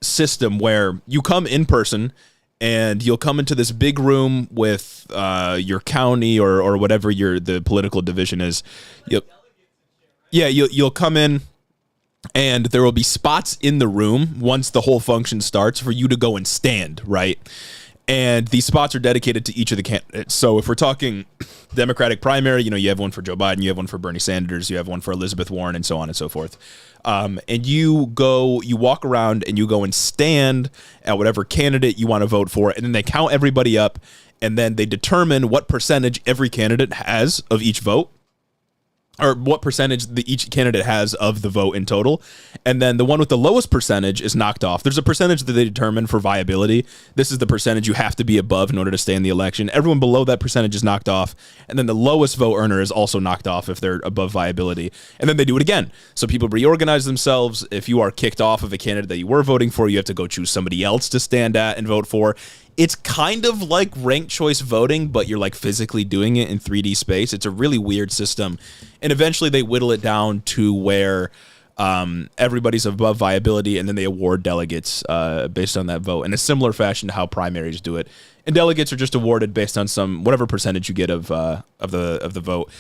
system where you come in person and you'll come into this big room with your county or whatever the political division is. You'll come in, and there will be spots in the room once the whole function starts for you to go and stand, right? And these spots are dedicated to each of the candidates. So if we're talking Democratic primary, you have one for Joe Biden, you have one for Bernie Sanders, you have one for Elizabeth Warren, and so on and so forth. And you walk around and you go and stand at whatever candidate you want to vote for, and then they count everybody up, and then they determine what percentage every candidate has of each vote, or what percentage each candidate has of the vote in total. And then the one with the lowest percentage is knocked off. There's a percentage that they determine for viability. This is the percentage you have to be above in order to stay in the election. Everyone below that percentage is knocked off. And then the lowest vote earner is also knocked off if they're above viability. And then they do it again. So people reorganize themselves. If you are kicked off of a candidate that you were voting for, you have to go choose somebody else to stand at and vote for. It's kind of like ranked choice voting, but you're like physically doing it in 3D space. It's a really weird system. And eventually they whittle it down to where everybody's above viability, and then they award delegates based on that vote in a similar fashion to how primaries do it. And delegates are just awarded based on whatever percentage you get of the vote.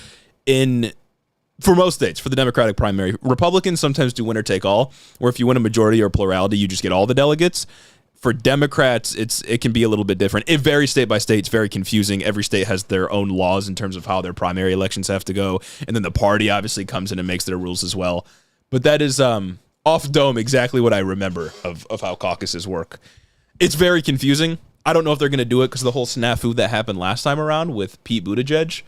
For most states, for the Democratic primary, Republicans sometimes do winner take all, where if you win a majority or plurality, you just get all the delegates. For Democrats, it can be a little bit different. It varies state by state. It's very confusing. Every state has their own laws in terms of how their primary elections have to go. And then the party obviously comes in and makes their rules as well. But that is off dome exactly what I remember of how caucuses work. It's very confusing. I don't know if they're going to do it because of the whole snafu that happened last time around with Pete Buttigieg.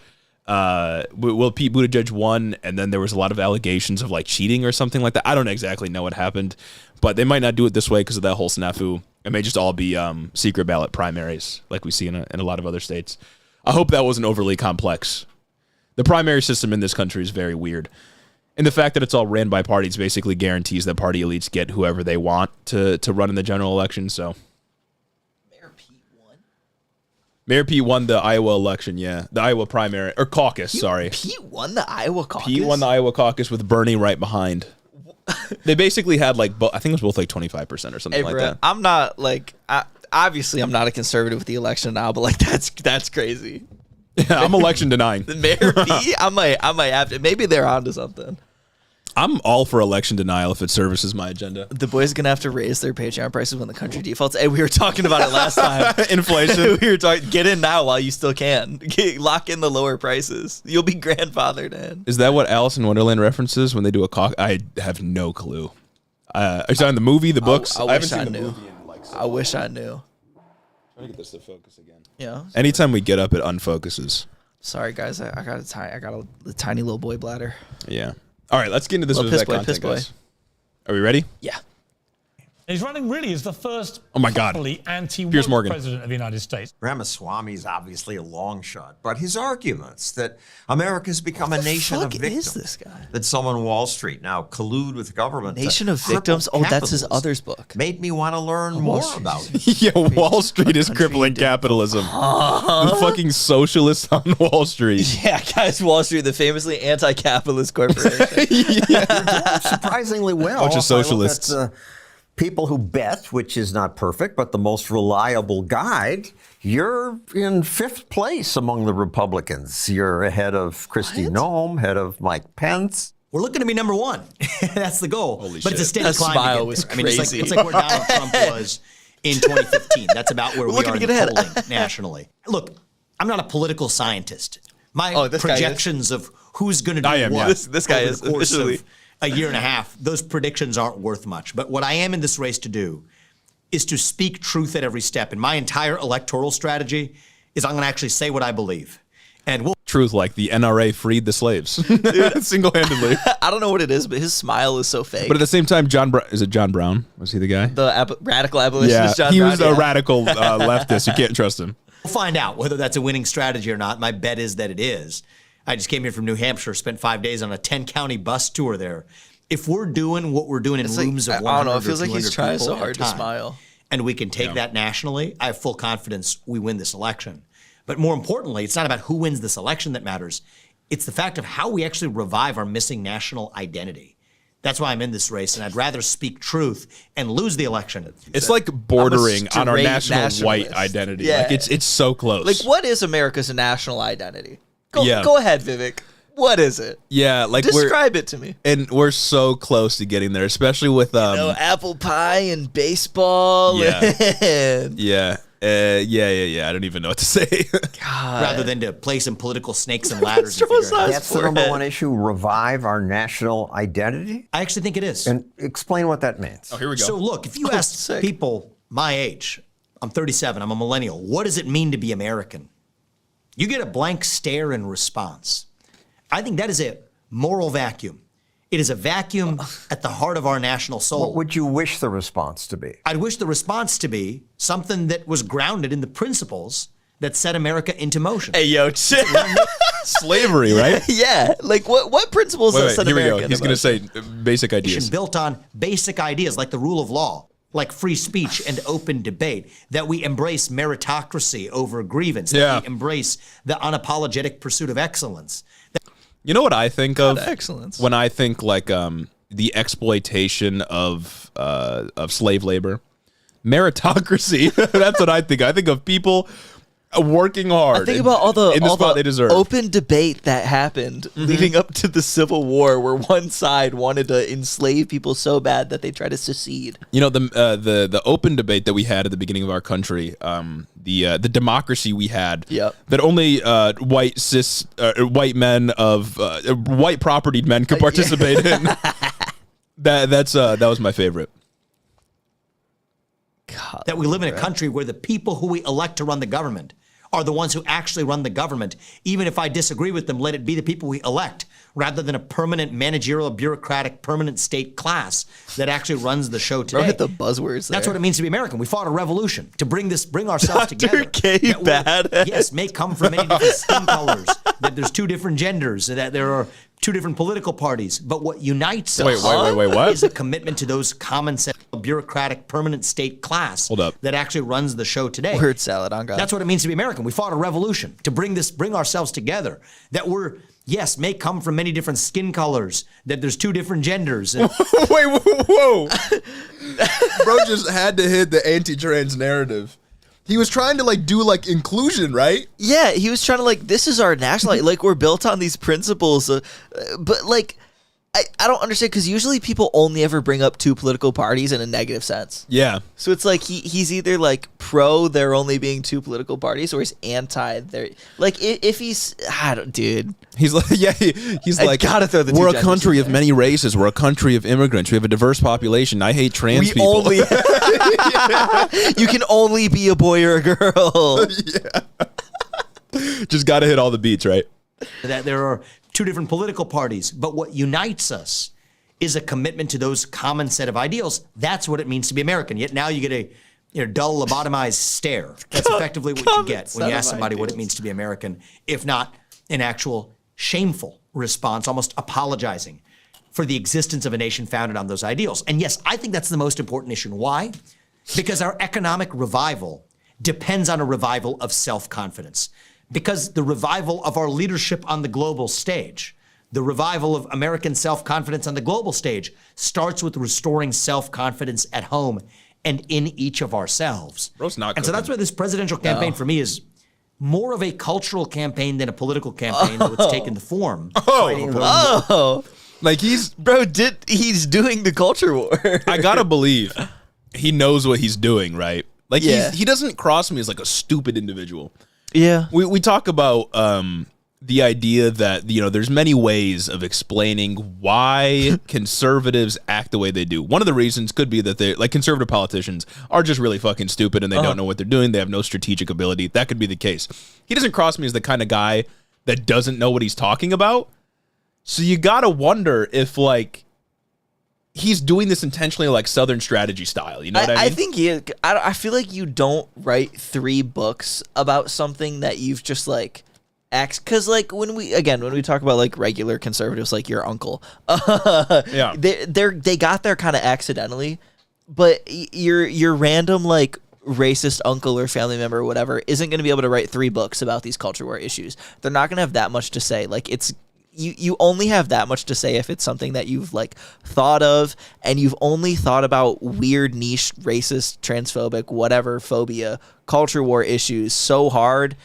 Pete Buttigieg won, and then there was a lot of allegations of like cheating or something like that. I don't exactly know what happened, but they might not do it this way because of that whole snafu. It may just all be secret ballot primaries like we see in a lot of other states. I hope that wasn't overly complex. The primary system in this country is very weird. And the fact that it's all ran by parties basically guarantees that party elites get whoever they want to run in the general election. So Mayor Pete won the Iowa election, yeah. The Iowa primary, or caucus, sorry. Pete won the Iowa caucus? Pete won the Iowa caucus with Bernie right behind. They basically had I think it was both 25% or something like that. I'm not obviously I'm not a conservative with the election now, but that's crazy. Yeah, I'm election denying. Mayor Pete, I might have to. Maybe they're onto something. I'm all for election denial if it services my agenda. The boys are going to have to raise their Patreon prices when the country defaults. Hey, we were talking about it last time. Inflation. We were talking, get in now while you still can. Lock in the lower prices. You'll be grandfathered in. Is that what Alice in Wonderland references when they do a I have no clue. Are you talking the movie, the books? I haven't seen the movie in so I wish I knew. Trying to get this to focus again. Yeah. Anytime we get up, it unfocuses. Sorry, guys. I got a tiny little boy bladder. Yeah. All right, let's get into this with content, guys. Are we ready? Yeah. He's running really as the first Piers Morgan, president of the United States. Ramaswamy is obviously a long shot, but his arguments that America's become a nation of victims. Is this guy? That some on Wall Street now collude with government. Nation of Victims? Oh, that's his others book. Made me want to learn more about it. Yeah, Wall Street is crippling capitalism. The fucking socialists on Wall Street. Yeah, guys, Wall Street, the famously anti-capitalist corporation. You're doing surprisingly well. Bunch of socialists. people who bet, which is not perfect, but the most reliable guide, you're in 5th place among the Republicans. You're ahead of Kristi Noem, ahead of Mike Pence. We're looking to be number 1. That's the goal. Holy but it's a shit. steady That climb. smile was I mean, crazy. it's like where Donald Trump was in 2015. That's about where we looking are to in get the ahead. polling nationally. Look, I'm not a political scientist. My this guy is. projections of who's going to do I am, what yeah. This guy over is the course officially. of a year and a half, those predictions aren't worth much. But what I am in this race to do is to speak truth at every step. And my entire electoral strategy is I'm going to actually say what I believe. And we'll Truth, like the NRA freed the slaves single-handedly. I don't know what it is, but his smile is so fake. But at the same time, is it John Brown? Was he the guy? The radical abolitionist, Yeah, John he Brown, was a radical leftist. You can't trust him. We'll find out whether that's a winning strategy or not. My bet is that it is. I just came here from New Hampshire, spent 5 days on a 10-county bus tour there. If we're doing what we're doing in rooms of 100 I don't know. It or feels like he's 200 trying people so at a hard to time, smile. and we can take that nationally, I have full confidence we win this election. But more importantly, it's not about who wins this election that matters. It's the fact of how we actually revive our missing national identity. That's why I'm in this race, and I'd rather speak truth and lose the election. It's like bordering on our straight national white nationalist. identity. Yeah. Like it's so close. Like, what is America's national identity? Go Yeah. ahead, Vivek. What is it? Yeah, like Describe it to me. And we're so close to getting there, especially with Apple pie and baseball. Yeah. and yeah. I don't even know what to say. Rather than to play some political snakes and ladders. and figure it out. That's the number 1 issue, revive our national identity? I actually think it is. And explain what that means. Oh, here we go. So look, if you ask people my age, I'm 37, I'm a millennial, what does it mean to be American? You get a blank stare in response. I think that is a moral vacuum. It is a vacuum at the heart of our national soul. What would you wish the response to be? I'd wish the response to be something that was grounded in the principles that set America into motion. Hey, yo, chill. Slavery, right? Yeah. Like, what principles Wait, set here we America go. He's going to say basic ideas. Built on basic ideas like the rule of law, like free speech and open debate, that we embrace meritocracy over grievance, that we embrace the unapologetic pursuit of excellence. You know what I think of excellence when I think like the exploitation of slave labor, meritocracy. That's what I think. I think of people working hard. I think about all the in the spot they deserve. open debate that happened leading up to the Civil War, where one side wanted to enslave people so bad that they tried to secede. You know, the open debate that we had at the beginning of our country, the democracy we had, that only white men of white propertied men could participate in. That was my favorite. God, that we live in a country where the people who we elect to run the government are the ones who actually run the government. Even if I disagree with them, let it be the people we elect, rather than a permanent managerial, bureaucratic, permanent state class that actually runs the show today. Don't hit the buzzwords there. That's what it means to be American. We fought a revolution to bring ourselves together. Badass. Yes, may come from many different skin colors, that there's 2 different genders, that there are 2 different political parties. But what unites us wait, what? is a commitment to those common sense, bureaucratic, permanent state class that actually runs the show today. Word salad on God. That's what it means to be American. We fought a revolution to bring ourselves together, that we're, yes, may come from many different skin colors, that there's 2 different genders. Wait, whoa. Bro just had to hit the anti-trans narrative. He was trying to do inclusion, right? Yeah, he was trying to this is our national, like we're built on these principles, but I don't understand, because usually people only ever bring up 2 political parties in a negative sense. Yeah. So it's like he's either pro there only being 2 political parties, or he's anti there. If he's dude. He's he's like, gotta throw the we're a 2 country of many races. We're a country of immigrants. We have a diverse population. I hate trans people. Only you can only be a boy or a girl. Just got to hit all the beats, right? That there are 2 different political parties, but what unites us is a commitment to those common set of ideals. That's what it means to be American. Yet now you get a dull, lobotomized stare. That's effectively what you get when you ask somebody what it means to be American, if not an actual shameful response, almost apologizing for the existence of a nation founded on those ideals. And yes, I think that's the most important issue. Why? Because our economic revival depends on a revival of self-confidence. Because the revival of our leadership on the global stage, The revival of American self-confidence on the global stage starts with restoring self-confidence at home and in each of ourselves. Bro's not and so that's why this presidential campaign for me is more of a cultural campaign than a political campaign, though it's taken the form. Like he's doing the culture war. I gotta believe he knows what he's doing, right? Like he doesn't cross me as like a stupid individual. Yeah. We talk about the idea that, you know, there's many ways of explaining why conservatives act the way they do. One of the reasons could be that they like conservative politicians are just really fucking stupid and they don't know what they're doing. They have no strategic ability. That could be the case. He doesn't cross me as the kind of guy that doesn't know what he's talking about. So you gotta wonder if like he's doing this intentionally, like Southern strategy style. You know what I mean? I think I feel like you don't write 3 books about something that you've just like because like when we talk about like regular conservatives, like your uncle, they got there kind of accidentally, but your random like racist uncle or family member or whatever isn't going to be able to write 3 books about these culture war issues. They're not going to have that much to say. Like it's you only have that much to say if it's something that you've like thought of and you've only thought about weird niche racist transphobic whatever phobia culture war issues so hard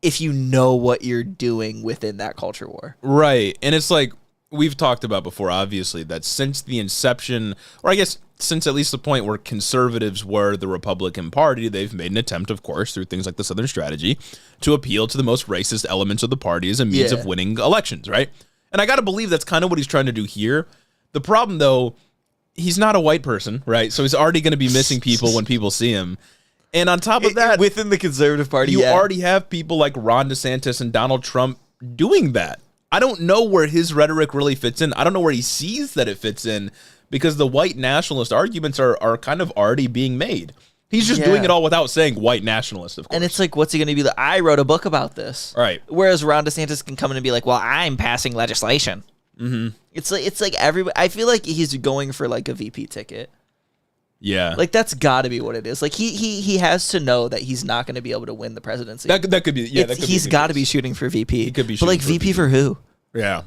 if you know what you're doing within that culture war. Right. And it's like we've talked about before, obviously, that since the inception, or I guess since at least the point where conservatives were the Republican Party, they've made an attempt, of course, through things like the Southern strategy, to appeal to the most racist elements of the party as a means of winning elections, right? And I got to believe that's kind of what he's trying to do here. The problem, though, he's not a white person, right? So he's already going to be missing people when people see him. And on top of that, within the conservative party, you already have people like Ron DeSantis and Donald Trump doing that. I don't know where his rhetoric really fits in. I don't know where he sees that it fits in because the white nationalist arguments are kind of already being made. He's just doing it all without saying white nationalist, of course. And it's like, what's he going to be like? I wrote a book about this. Right. Whereas Ron DeSantis can come in and be like, well, I'm passing legislation. Mm-hmm. It's like everybody. I feel like he's going for like a VP ticket. Yeah. Like that's got to be what it is. Like he has to know that he's not going to be able to win the presidency. That could be. Yeah, that could he's got to be shooting for VP. He could be. But like VP for who? Yeah.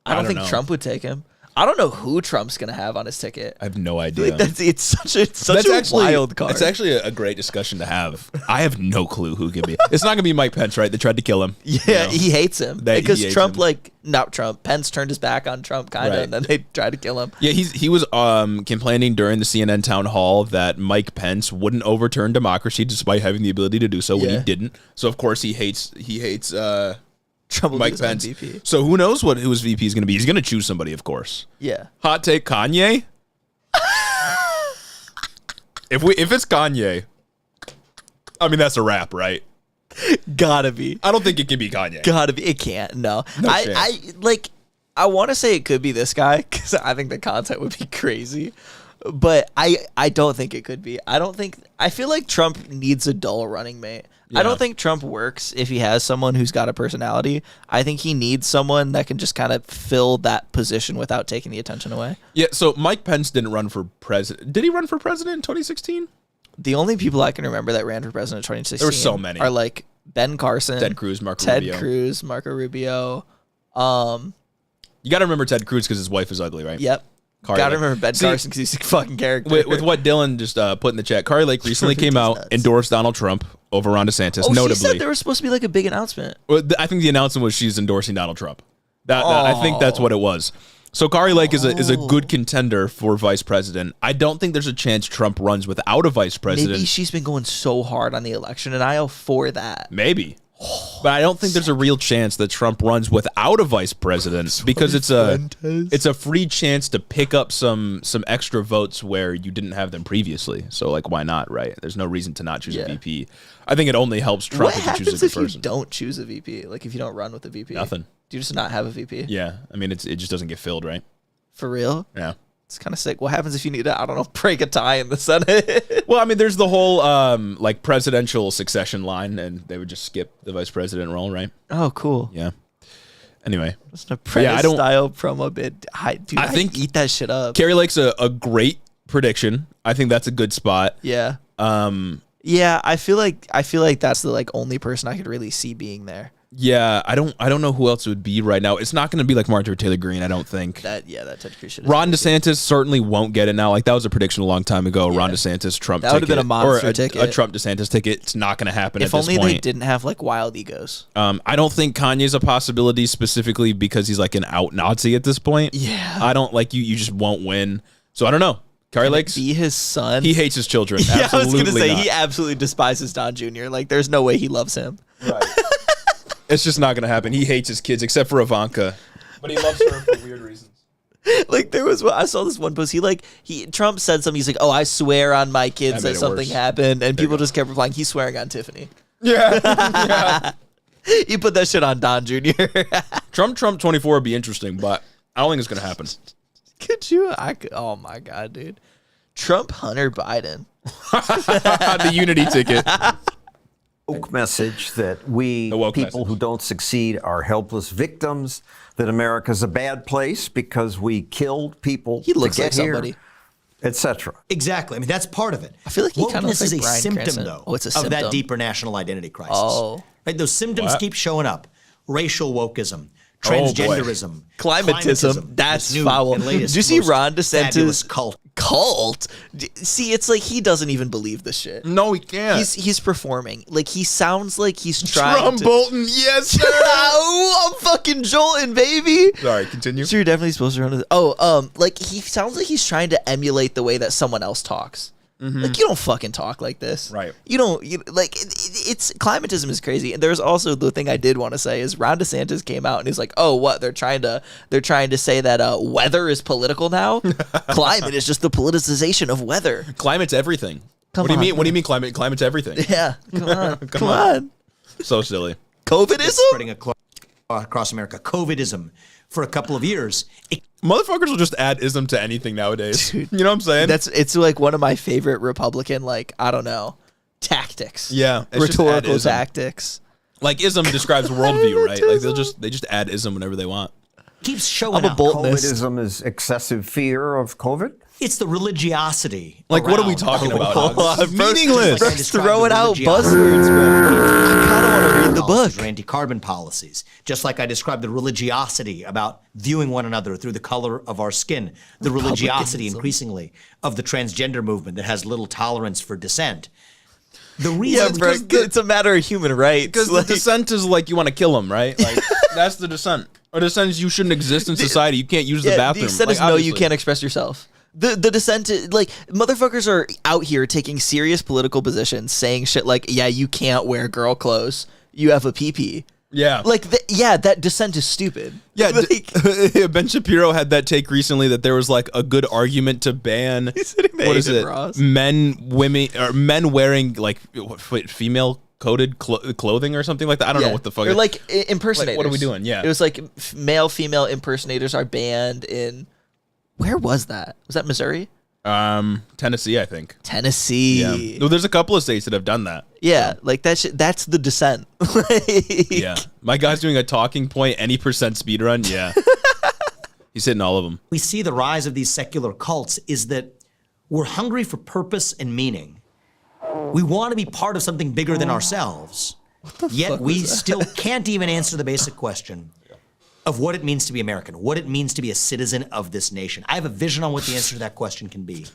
I don't think Trump would take him. I don't know who Trump's going to have on his ticket. I have no idea. Like it's such a wild card. It's actually a great discussion to have. I have no clue who could be. It's not going to be Mike Pence, right? They tried to kill him. Yeah, you know? He hates him. Because Trump, Pence turned his back on Trump, kind of, and then they tried to kill him. Yeah, he was complaining during the CNN town hall that Mike Pence wouldn't overturn democracy despite having the ability to do so when he didn't. So, of course, he hates Mike Pence. VP. So who knows who his VP is going to be? He's going to choose somebody, of course. Yeah. Hot take: Kanye. If it's Kanye, I mean that's a wrap, right? Gotta be. I don't think it can be Kanye. Gotta be. It can't. No. I want to say it could be this guy because I think the content would be crazy, but I don't think it could be. I feel like Trump needs a dull running mate. Yeah. I don't think Trump works if he has someone who's got a personality. I think he needs someone that can just kind of fill that position without taking the attention away. Yeah, so Mike Pence didn't run for president. Did he run for president in 2016? The only people I can remember that ran for president in 2016 there were so many. Are like Ben Carson, Ted Cruz, Marco Rubio. You got to remember Ted Cruz because his wife is ugly, right? Yep. Gotta remember Ben Carson because he's a fucking character. With what Dylan just put in the chat, Kari Lake recently came out, endorsed Donald Trump over Ron DeSantis, notably. She said there was supposed to be like a big announcement. Well, I think the announcement was she's endorsing Donald Trump. I think that's what it was. So Kari Lake is a good contender for vice president. I don't think there's a chance Trump runs without a vice president. Maybe she's been going so hard on the election, and I for that. Maybe. But I don't think there's a real chance that Trump runs without a vice president because it's a free chance to pick up some extra votes where you didn't have them previously. So like, why not, right? There's no reason to not choose a VP. I think it only helps Trump if you choose a good person. What happens if you don't choose a VP? Like if you don't run with a VP? Nothing. Do you just not have a VP? Yeah. I mean, it just doesn't get filled, right? For real? Yeah. It's kind of sick. What happens if you need to, I don't know, break a tie in the Senate? Well, I mean, there's the whole like presidential succession line, and they would just skip the vice president role, right? Oh, cool. Yeah. Anyway, just an apprentice-style promo bid. I think eat that shit up. Kari Lake's a great prediction. I think that's a good spot. Yeah. Yeah, I feel like that's the like only person I could really see being there. Yeah, I don't know who else it would be right now. It's not going to be like Marjorie Taylor Greene, I don't think. That Ted Cruz should. Ron DeSantis certainly won't get it now. Like that was a prediction a long time ago. Ron DeSantis, Trump. That would have been a monster ticket. A Trump DeSantis ticket. It's not going to happen. If at this only point. they didn't have like wild egos. I don't think Kanye's a possibility specifically because he's like an out Nazi at this point. Yeah, I don't like you. You just won't win. So I don't know. Kari Lakes, be his son. He hates his children. Yeah, Absolutely I was gonna say not. he absolutely despises Don Jr. Like, there's no way he loves him. Right. It's just not gonna happen. He hates his kids except for Ivanka, but he loves her for weird reasons. Like I saw this one post. Trump said something. He's like, "Oh, I swear on my kids that something happened," and people just kept replying, "He's swearing on Tiffany." Yeah. You put that shit on Don Jr. Trump 24 would be interesting, but I don't think it's gonna happen. Could you? Oh my god, dude. Trump, Hunter Biden. The unity ticket. Woke message that we people who don't succeed are helpless victims, that America's a bad place because we killed people He looks to like get here, somebody. etc. Exactly. I mean, that's part of it. I feel like he kind of Wokeness looks is like a Bryan symptom, Cranston. though, Oh, it's a of symptom. that deeper national identity crisis. Oh. Right? Those symptoms What? keep showing up. Racial wokeism, Oh, boy. transgenderism, Climatism. That's this new foul. and Did latest you see most Ron fabulous DeSantis? cult. See, it's like he doesn't even believe this shit. No, he can't. He's performing. Like, he sounds like he's trying Trump to... Bolton, yes, sir. Oh, I'm fucking jolting, baby. Sorry, continue. So you're definitely supposed to run this. Like, he sounds like he's trying to emulate the way that someone else talks. Like, you don't fucking talk like this. Right. You don't, it's climatism is crazy. And there's also the thing I did want to say is Ron DeSantis came out and he's like, oh, what? They're trying to say that weather is political now. Climate is just the politicization of weather. Climate's everything. What do you mean? What do you mean climate? Climate's everything. Yeah. Come on. Come on. So silly. COVIDism? Spreading across America. COVIDism for a couple of years. Motherfuckers will just add ism to anything nowadays. Dude, you know what I'm saying? It's like one of my favorite Republican, like, I don't know, tactics. Yeah. Rhetorical tactics. Like ism describes worldview, right? Like they just add ism whenever they want. Keeps showing up. COVIDism is excessive fear of COVID. It's the religiosity. Like, what are we talking about? This is meaningless. Just throwing out buzzwords, bro. I kind of want to read the book. Or anti-carbon policies. Just like I described the religiosity about viewing one another through the color of our skin. The religiosity, increasingly, of the transgender movement that has little tolerance for dissent. The reason, bro, it's a matter of human rights. Because the dissent is like you want to kill them, right? Like that's the dissent. Or the dissent is you shouldn't exist in society. You can't use the bathroom. The dissent is no, you can't express yourself. The dissent is, like, motherfuckers are out here taking serious political positions, saying shit like, yeah, you can't wear girl clothes. You have a pee-pee. Yeah. Like, that dissent is stupid. Yeah, Ben Shapiro had that take recently that there was like a good argument to ban what is it? Men wearing like female coded clothing or something like that. I don't know what the fuck. Or like impersonators. Like, what are we doing? Yeah. It was like male female impersonators are banned in, where was that? Was that Missouri? Tennessee, I think. Tennessee. Yeah. Well, there's a couple of states that have done that. Yeah, like that shit, that's the dissent. Yeah. My guy's doing a talking point, any percent speed run. Yeah. He's hitting all of them. we see the rise of these secular cults is that we're hungry for purpose and meaning. We want to be part of something bigger than ourselves. Yet we still can't even answer the basic question of what it means to be American, what it means to be a citizen of this nation. I have a vision on what the answer to that question can be.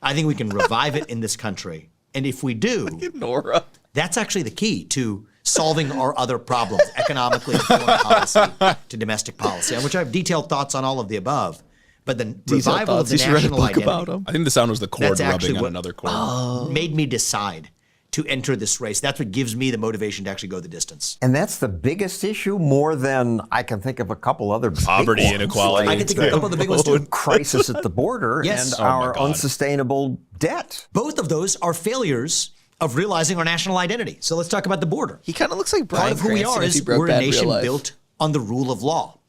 I think we can revive it in this country. And if we do, Nora, that's actually the key to solving our other problems, economically, to foreign policy, to domestic policy, on which I have detailed thoughts on all of the above. But the revival of the national identity, I think the sound was the cord that's actually rubbing on what another cord. made me decide to enter this race. That's what gives me the motivation to actually go the distance. And that's the biggest issue, more than I can think of a couple other Poverty, big ones, inequality. I can think of a couple of the big ones too. Crisis at the border Yes. and Oh my our God. unsustainable debt. Both of those are failures of realizing our national identity. So let's talk about the border. he kind of looks like Bryan Part of who we Cranston are if he is broke we're a bad in real nation life. built on the rule of law.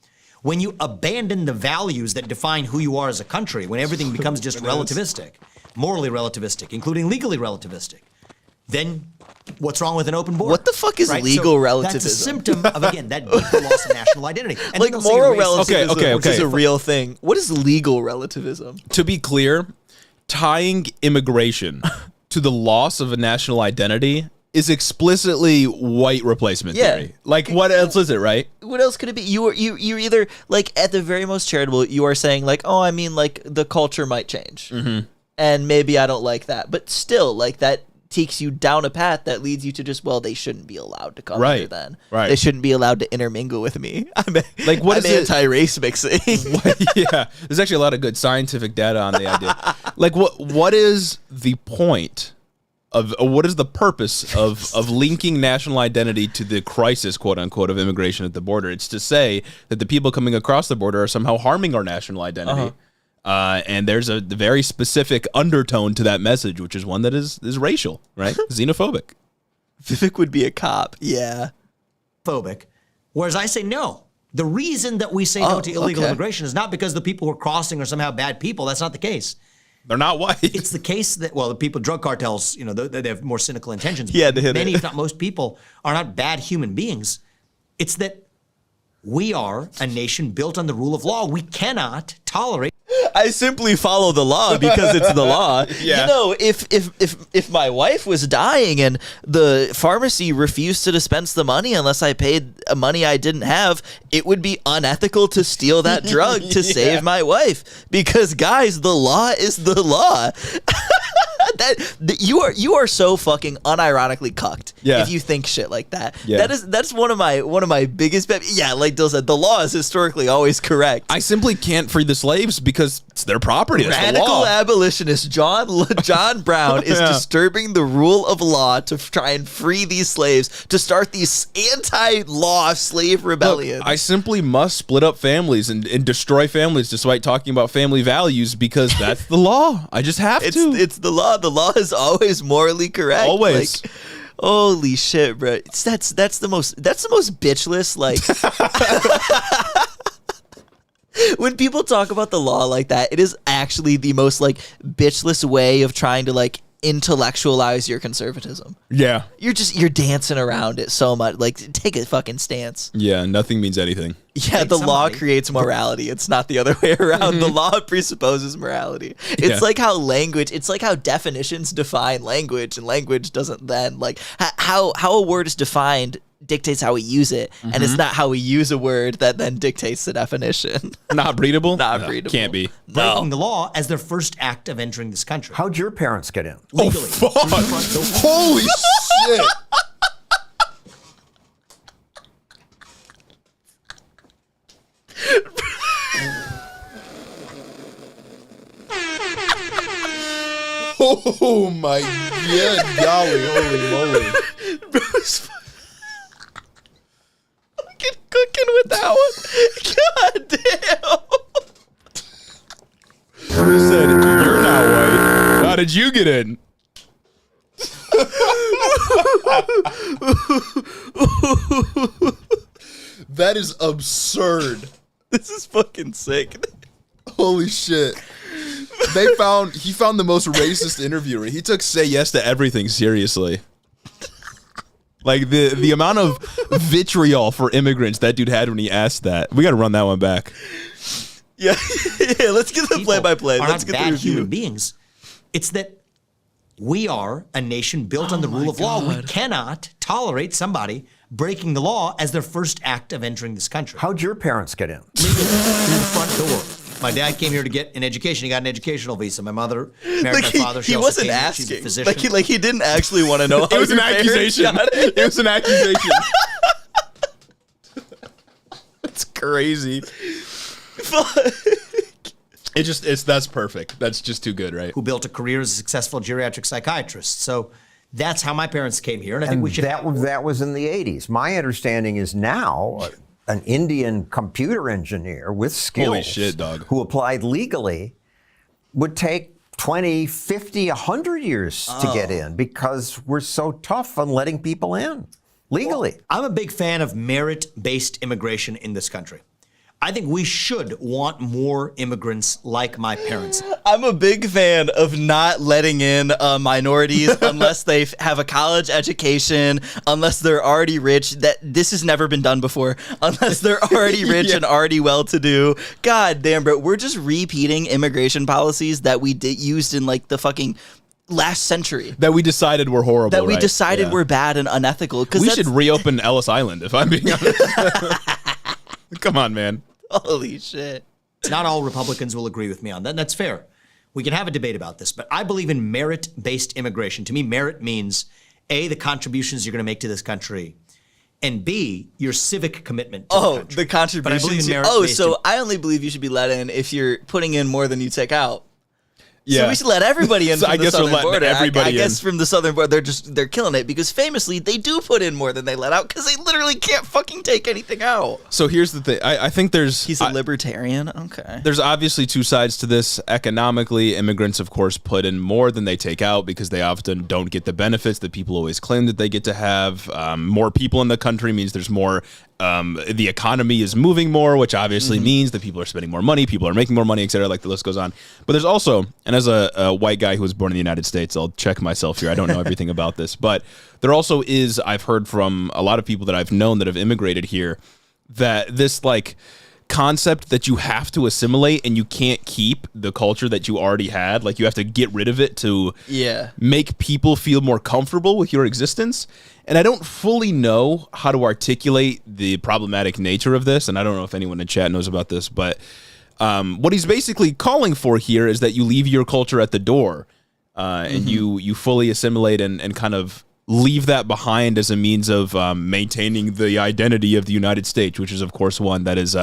When you abandon the values that define who you are as a country, when everything becomes just relativistic, morally relativistic, including legally relativistic, then what's wrong with an open border? What the fuck is Right? legal So relativism? That's a symptom of, again, that deeper loss of national identity. And Like then they'll say moral you're racist. relativism, which is a real thing. What is legal relativism? To be clear, tying immigration to the loss of a national identity is explicitly white replacement theory. Like, what else is it, right? What else could it be? You're either, like, at the very most charitable, you are saying, like, oh, I mean, like, the culture might change. Mm-hmm. And maybe I don't like that. But still, like, that takes you down a path that leads you to just, well, they shouldn't be allowed to come here then. Right. They shouldn't be allowed to intermingle with me. I'm is it? anti-race mixing. Yeah, there's actually a lot of good scientific data on the idea. Like, what is the point of, what is the purpose of linking national identity to the crisis, quote unquote, of immigration at the border? It's to say that the people coming across the border are somehow harming our national identity. And there's a very specific undertone to that message, which is one that is racial, right? Xenophobic. Vivek would be a cop. Yeah. Phobic. Whereas I say no. The reason that we say no to illegal immigration is not because the people who are crossing are somehow bad people. That's not the case. They're not white. It's the case that, well, the people, drug cartels, you know, they have more cynical intentions. Yeah, many, if not most people, are not bad human beings. It's that we are a nation built on the rule of law. We cannot tolerate. I simply follow the law because it's the law. Yeah. You know, if my wife was dying and the pharmacy refused to dispense the money unless I paid money I didn't have, it would be unethical to steal that drug to save my wife. Because guys, the law is the law. You are so fucking unironically cucked if you think shit like that. Yeah. That's one of my biggest like Dill said, the law is historically always correct. I simply can't free the slaves because it's their property. That's the Radical law. abolitionist John Brown is disturbing the rule of law to try and free these slaves, to start these anti-law slave rebellions. Look, I simply must split up families and destroy families despite talking about family values because that's the law. I just have to. It's the law. The law is always morally correct. Always. Like, holy shit, bro. That's the most bitchless, like when people talk about the law like that, it is actually the most like bitchless way of trying to like intellectualize your conservatism. Yeah. You're dancing around it so much. Like, take a fucking stance. Yeah, nothing means anything. Yeah, the law creates morality. It's not the other way around. The law presupposes morality. It's like how definitions define language, and language doesn't then, like, how a word is defined dictates how we use it, and it's not how we use a word that then dictates the definition. Not breedable? Not No, breedable. can't be. Breaking the law as their first act of entering this country. How'd your parents get in? Legally. Oh, fuck. Holy shit. Oh my god, golly, holy moly. Fucking cooking with that one. God damn. Who said you're not white? How did you get in? That is absurd. This is fucking sick. Holy shit. He found the most racist interviewer. He took say yes to everything seriously. Like the amount of vitriol for immigrants that dude had when he asked that. We got to run that one back. Yeah, yeah. Let's get the play-by-play. Are Let's not get the bad review. human beings. It's that we are a nation built on the rule of law. We cannot tolerate somebody breaking the law as their first act of entering this country. How'd your parents get in? Through the front door. My dad came here to get an education. He got an educational visa. My mother married my father. He wasn't She's a asking. physician. Like he didn't actually want to know. How It was an your parents accusation. got it. It was an accusation. That's crazy. That's perfect. That's just too good, right? Who built a career as a successful geriatric psychiatrist. So that's how my parents came here, and I think we should. That was in the 80s. My understanding is now an Indian computer engineer with skills Holy shit, dog. who applied legally would take 20, 50, 100 years to get in because we're so tough on letting people in legally. Well, I'm a big fan of merit-based immigration in this country. I think we should want more immigrants like my parents. I'm a big fan of not letting in minorities unless they have a college education, unless they're already rich. That this has never been done before. Unless they're already rich and already well-to-do. God damn, bro, we're just repeating immigration policies that we used in like the fucking last century. That we decided were horrible. That we right? decided Yeah. were bad and unethical. We should reopen Ellis Island, if I'm being honest. Come on, man. Holy shit. Not all Republicans will agree with me on that. That's fair. We can have a debate about this, but I believe in merit-based immigration. To me, merit means A, the contributions you're going to make to this country, and B, your civic commitment to the country. The contributions. But I believe in merit-based I only believe you should be let in if you're putting in more than you take out. Yeah. So we should let everybody in So from I the guess we're southern letting border. everybody I guess in. from the southern border, they're killing it because famously they do put in more than they let out because they literally can't fucking take anything out. So here's the thing. I think He's a libertarian. Okay. There's obviously two sides to this. Economically, immigrants, of course, put in more than they take out because they often don't get the benefits that people always claim that they get to have. More people in the country means there's more. The economy is moving more, which obviously means that people are spending more money, people are making more money, etc. Like the list goes on. But there's also, and as a white guy who was born in the United States, I'll check myself here. I don't know everything about this, but there also is, I've heard from a lot of people that I've known that have immigrated here, that this like concept that you have to assimilate and you can't keep the culture that you already had, like you have to get rid of it to make people feel more comfortable with your existence. And I don't fully know how to articulate the problematic nature of this, and I don't know if anyone in chat knows about this, but what he's basically calling for here is that you leave your culture at the door and you fully assimilate and kind of leave that behind as a means of maintaining the identity of the United States, which is, of course, one that is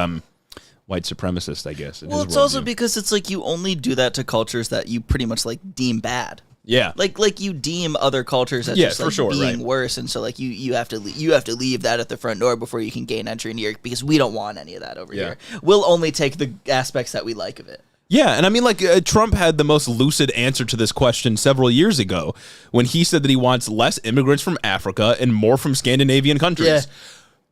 white supremacist, I guess. Well, it's also because it's like you only do that to cultures that you pretty much like deem bad. Yeah, like you deem other cultures as just like being worse, and so like you have to leave that at the front door before you can gain entry into New York because we don't want any of that over here. We'll only take the aspects that we like of it. Yeah, and I mean, like, Trump had the most lucid answer to this question several years ago when he said that he wants less immigrants from Africa and more from Scandinavian countries. Yeah.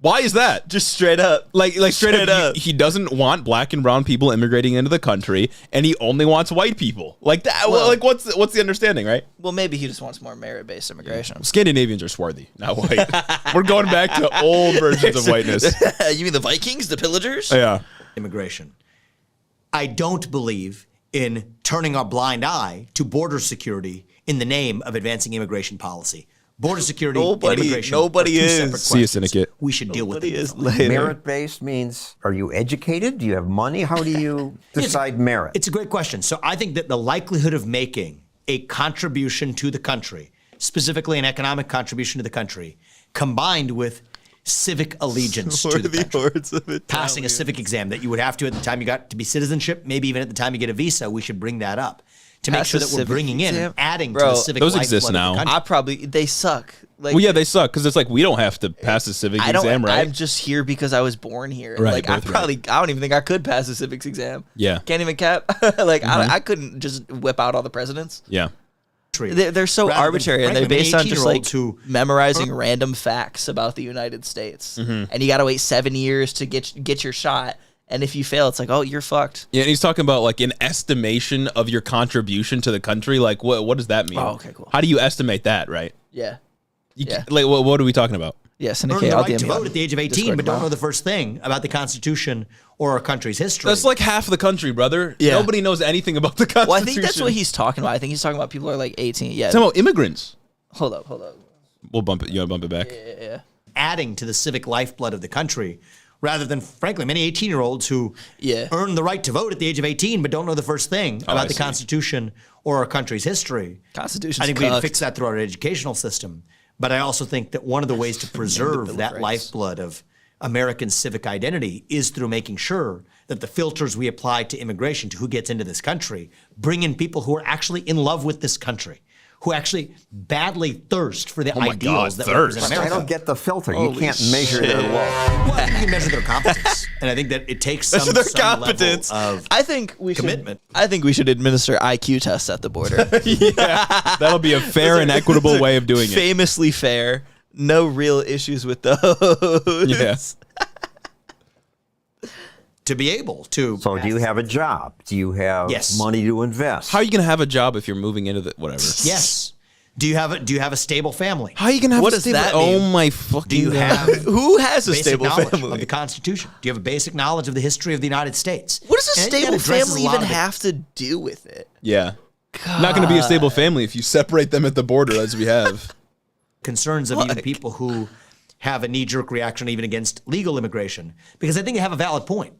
Why is that? Just straight up. Like straight up. He doesn't want black and brown people immigrating into the country, and he only wants white people. Like that. Well, like, what's the understanding, right? Well, maybe he just wants more merit-based immigration. Scandinavians are swarthy, not white. We're going back to old versions of whiteness. You mean the Vikings, the pillagers? Yeah. Immigration. I don't believe in turning a blind eye to border security in the name of advancing immigration policy. Border security and immigration are two separate questions. See a syndicate. We should deal with it. Merit-based means, are you educated? Do you have money? How do you decide merit? It's a great question. So I think that the likelihood of making a contribution to the country, specifically an economic contribution to the country, combined with civic allegiance to the country, passing a civic exam that you would have to at the time you got to be citizenship, maybe even at the time you get a visa, we should bring that up. To make sure that we're bringing in and adding to the civic those lifeblood exist now. of the country. They suck. Like, well, yeah, they suck because it's like we don't have to pass a civic exam, right? I'm just here because I was born here. Right, like I don't even think I could pass a civics exam. Yeah, can't even cap. Like I couldn't just whip out all the presidents. Yeah, they're so arbitrary and they're based on just like who memorizing random facts about the United States, and you got to wait 7 years to get your shot. And if you fail, it's like, oh, you're fucked. Yeah, and he's talking about like an estimation of your contribution to the country. Like, what does that mean? Oh, okay, cool. How do you estimate that, right? Yeah. Like, what are we talking about? Yes, Earn the right to vote at the age of 18, but don't know the first thing about the Constitution or our country's history. That's like half the country, brother. Yeah. Nobody knows anything about the Constitution. Well, I think that's what he's talking about. I think he's talking about people who are like 18. Yeah. He's talking about immigrants. Hold up. We'll bump it. You want to bump it back? Yeah. Adding to the civic lifeblood of the country, rather than, frankly, many 18-year-olds who earn the right to vote at the age of 18 but don't know the first thing about the Constitution or our country's history. Constitution's I think we can fix that through our educational system. But I also think that one of the ways to preserve that lifeblood of American civic identity is through making sure that the filters we apply to immigration, to who gets into this country, bring in people who are actually in love with this country, who actually badly thirst for the ideals that represent America. I don't get the filter. You can't measure their love. Well, I think you can measure their competence, and I think that it takes some competence of I think we commitment. I think we should administer IQ tests at the border. Yeah, that'll be a fair and equitable way of doing it. Famously fair. No real issues with those. Yes. To be able to. So do you have a job? Do you have money to invest? How are you going to have a job if you're moving into the whatever? Yes. Do you have a stable family? How are you going to have What a does stable? that mean? Oh my fucking! Do you have Who has a basic stable knowledge family? of the Constitution? Do you have a basic knowledge of the history of the United States? What does a And I think that stable addresses family a lot even of it. have to do with it? Yeah. not going to be a stable family if you separate them at the border as we have. Concerns of even people who have a knee-jerk reaction even against legal immigration, because I think you have a valid point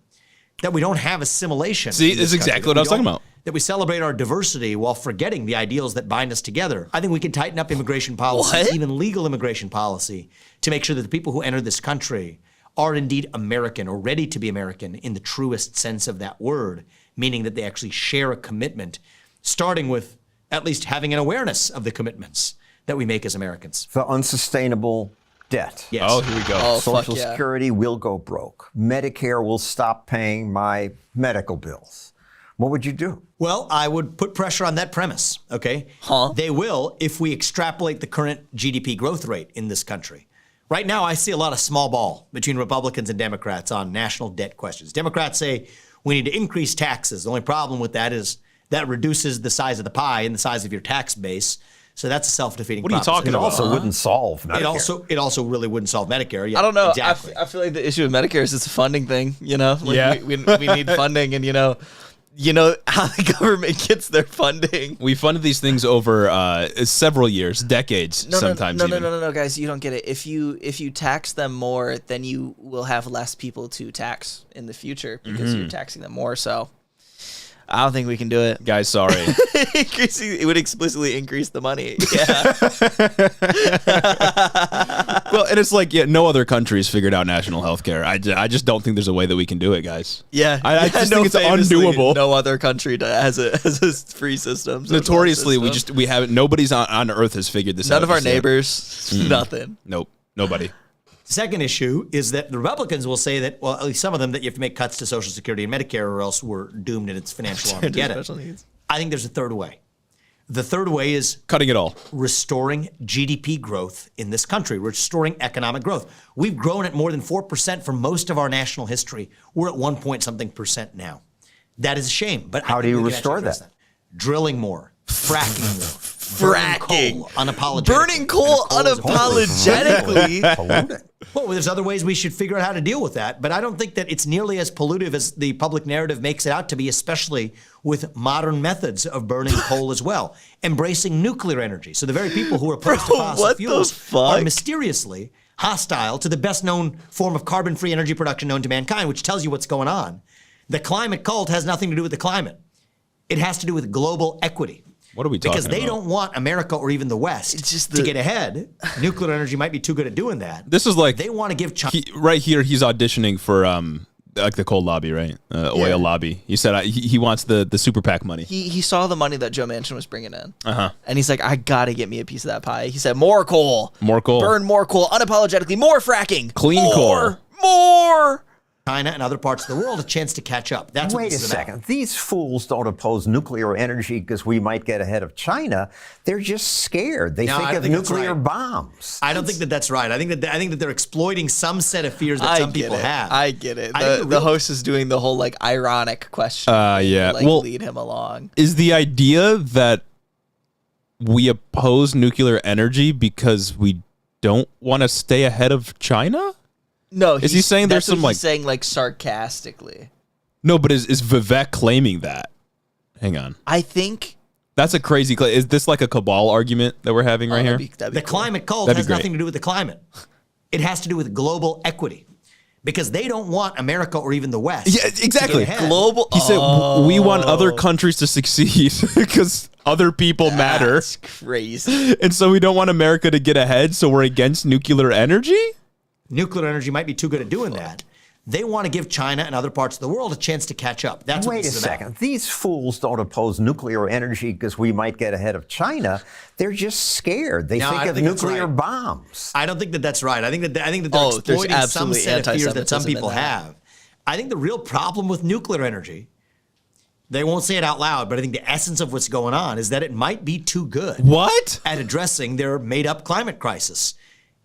that we don't have assimilation. See, it's exactly what I was talking about. That we celebrate our diversity while forgetting the ideals that bind us together. I think we can tighten up immigration policy, even legal immigration policy, to make sure that the people who enter this country are indeed American or ready to be American in the truest sense of that word, meaning that they actually share a commitment, starting with at least having an awareness of the commitments that we make as Americans. The unsustainable debt. Yes. Oh, here we go. Oh, Social fuck yeah. Security will go broke. Medicare will stop paying my medical bills. What would you do? Well, I would put pressure on that premise, okay? They will if we extrapolate the current GDP growth rate in this country. Right now, I see a lot of small ball between Republicans and Democrats on national debt questions. Democrats say we need to increase taxes. The only problem with that is that reduces the size of the pie and the size of your tax base. So that's a self-defeating What are you talking about? It also wouldn't solve Medicare. It also really wouldn't solve Medicare. Yeah, I don't know. Exactly. I feel like the issue with Medicare is it's a funding thing. Like we need funding, and you know how the government gets their funding. We funded these things over several years, decades, sometimes. No, guys, you don't get it. If you tax them more, then you will have less people to tax in the future because you're taxing them more. So I don't think we can do it. Guys, sorry. It would explicitly increase the money. Yeah. Well, and it's like, no other country's figured out national health care. I just don't think there's a way that we can do it, guys. Yeah. I just think it's undoable. No other country has a free system. Notoriously, we haven't. Nobody's on Earth has figured this out. None of our neighbors. Nothing. Nope. Nobody. Second issue is that the Republicans will say that, well, at least some of them, that you have to make cuts to Social Security and Medicare or else we're doomed in its financial Armageddon. I think there's a third way. The third way is cutting it all. Restoring GDP growth in this country, restoring economic growth. We've grown at more than 4% for most of our national history. We're at 1% now. That is a shame. But how do you restore that? Drilling more, fracking more. Fracking. Burning coal unapologetically. Well, there's other ways we should figure out how to deal with that, but I don't think that it's nearly as pollutive as the public narrative makes it out to be, especially with modern methods of burning coal as well. Embracing nuclear energy. So the very people who are opposed to fossil fuels are mysteriously hostile to the best known form of carbon-free energy production known to mankind, which tells you what's going on. The climate cult has nothing to do with the climate. It has to do with global equity. What are we talking about? Because they don't want America or even the West to get ahead. Nuclear energy might be too good at doing that. This is like they want to give China. Right here, he's auditioning for like the coal lobby, right? Oil lobby. He said he wants the super PAC money. He saw the money that Joe Manchin was bringing in, and he's like, I gotta get me a piece of that pie. He said, more coal, burn more coal, unapologetically, more fracking, clean coal, more. China and other parts of the world a chance to catch up. That's Wait a second. These fools don't oppose nuclear energy because we might get ahead of China. They're just scared. They think of nuclear bombs. I don't think that that's right. I think that they're exploiting some set of fears that some people have. I get it. The host is doing the whole like ironic question. Yeah. Well, lead him along. Is the idea that we oppose nuclear energy because we don't want to stay ahead of China? No, is he saying there's some he's saying like sarcastically? No, but is Vivek claiming that? Hang on. I think that's a crazy claim. Is this like a cabal argument that we're having right here? The climate cult has nothing to do with the climate. It has to do with global equity. Because they don't want America or even the West. Yeah, exactly. Global. He said we want other countries to succeed because other people matter. That's crazy. And so we don't want America to get ahead, so we're against nuclear energy? Nuclear energy might be too good at doing that. They want to give China and other parts of the world a chance to catch up. That's what Wait a second. These fools don't oppose nuclear energy because we might get ahead of China. They're just scared. They think of nuclear bombs. I don't think that that's right. I think that they're exploiting some set of fears that some people have. I think the real problem with nuclear energy, they won't say it out loud, but I think the essence of what's going on is that it might be too good. What? At addressing their made-up climate crisis.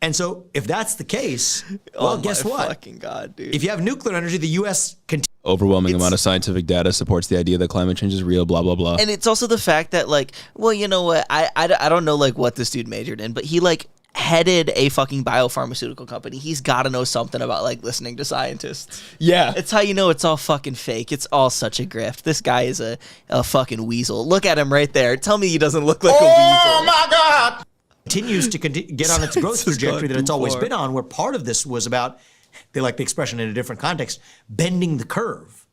And so, if that's the case, well, guess what? Fucking God, dude. If you have nuclear energy, the U.S. Overwhelming amount of scientific data supports the idea that climate change is real, blah, blah, blah. And it's also the fact that, like, well, you know what? I don't know, like, what this dude majored in, but he, like, headed a fucking biopharmaceutical company. He's got to know something about like listening to scientists. Yeah. It's how you know it's all fucking fake. It's all such a grift. This guy is a fucking weasel. Look at him right there. Tell me he doesn't look like a weasel. Oh my God! Continues to get on its growth trajectory that it's always been on, where part of this was about, they like the expression in a different context, bending the curve.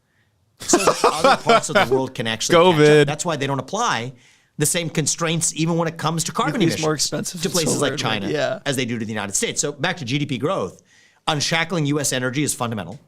So that other parts of the world can actually catch up. That's why they don't apply the same constraints even when it comes to carbon emissions more expensive to places like China as they do to the United States. So back to GDP growth, unshackling U.S. energy is fundamental.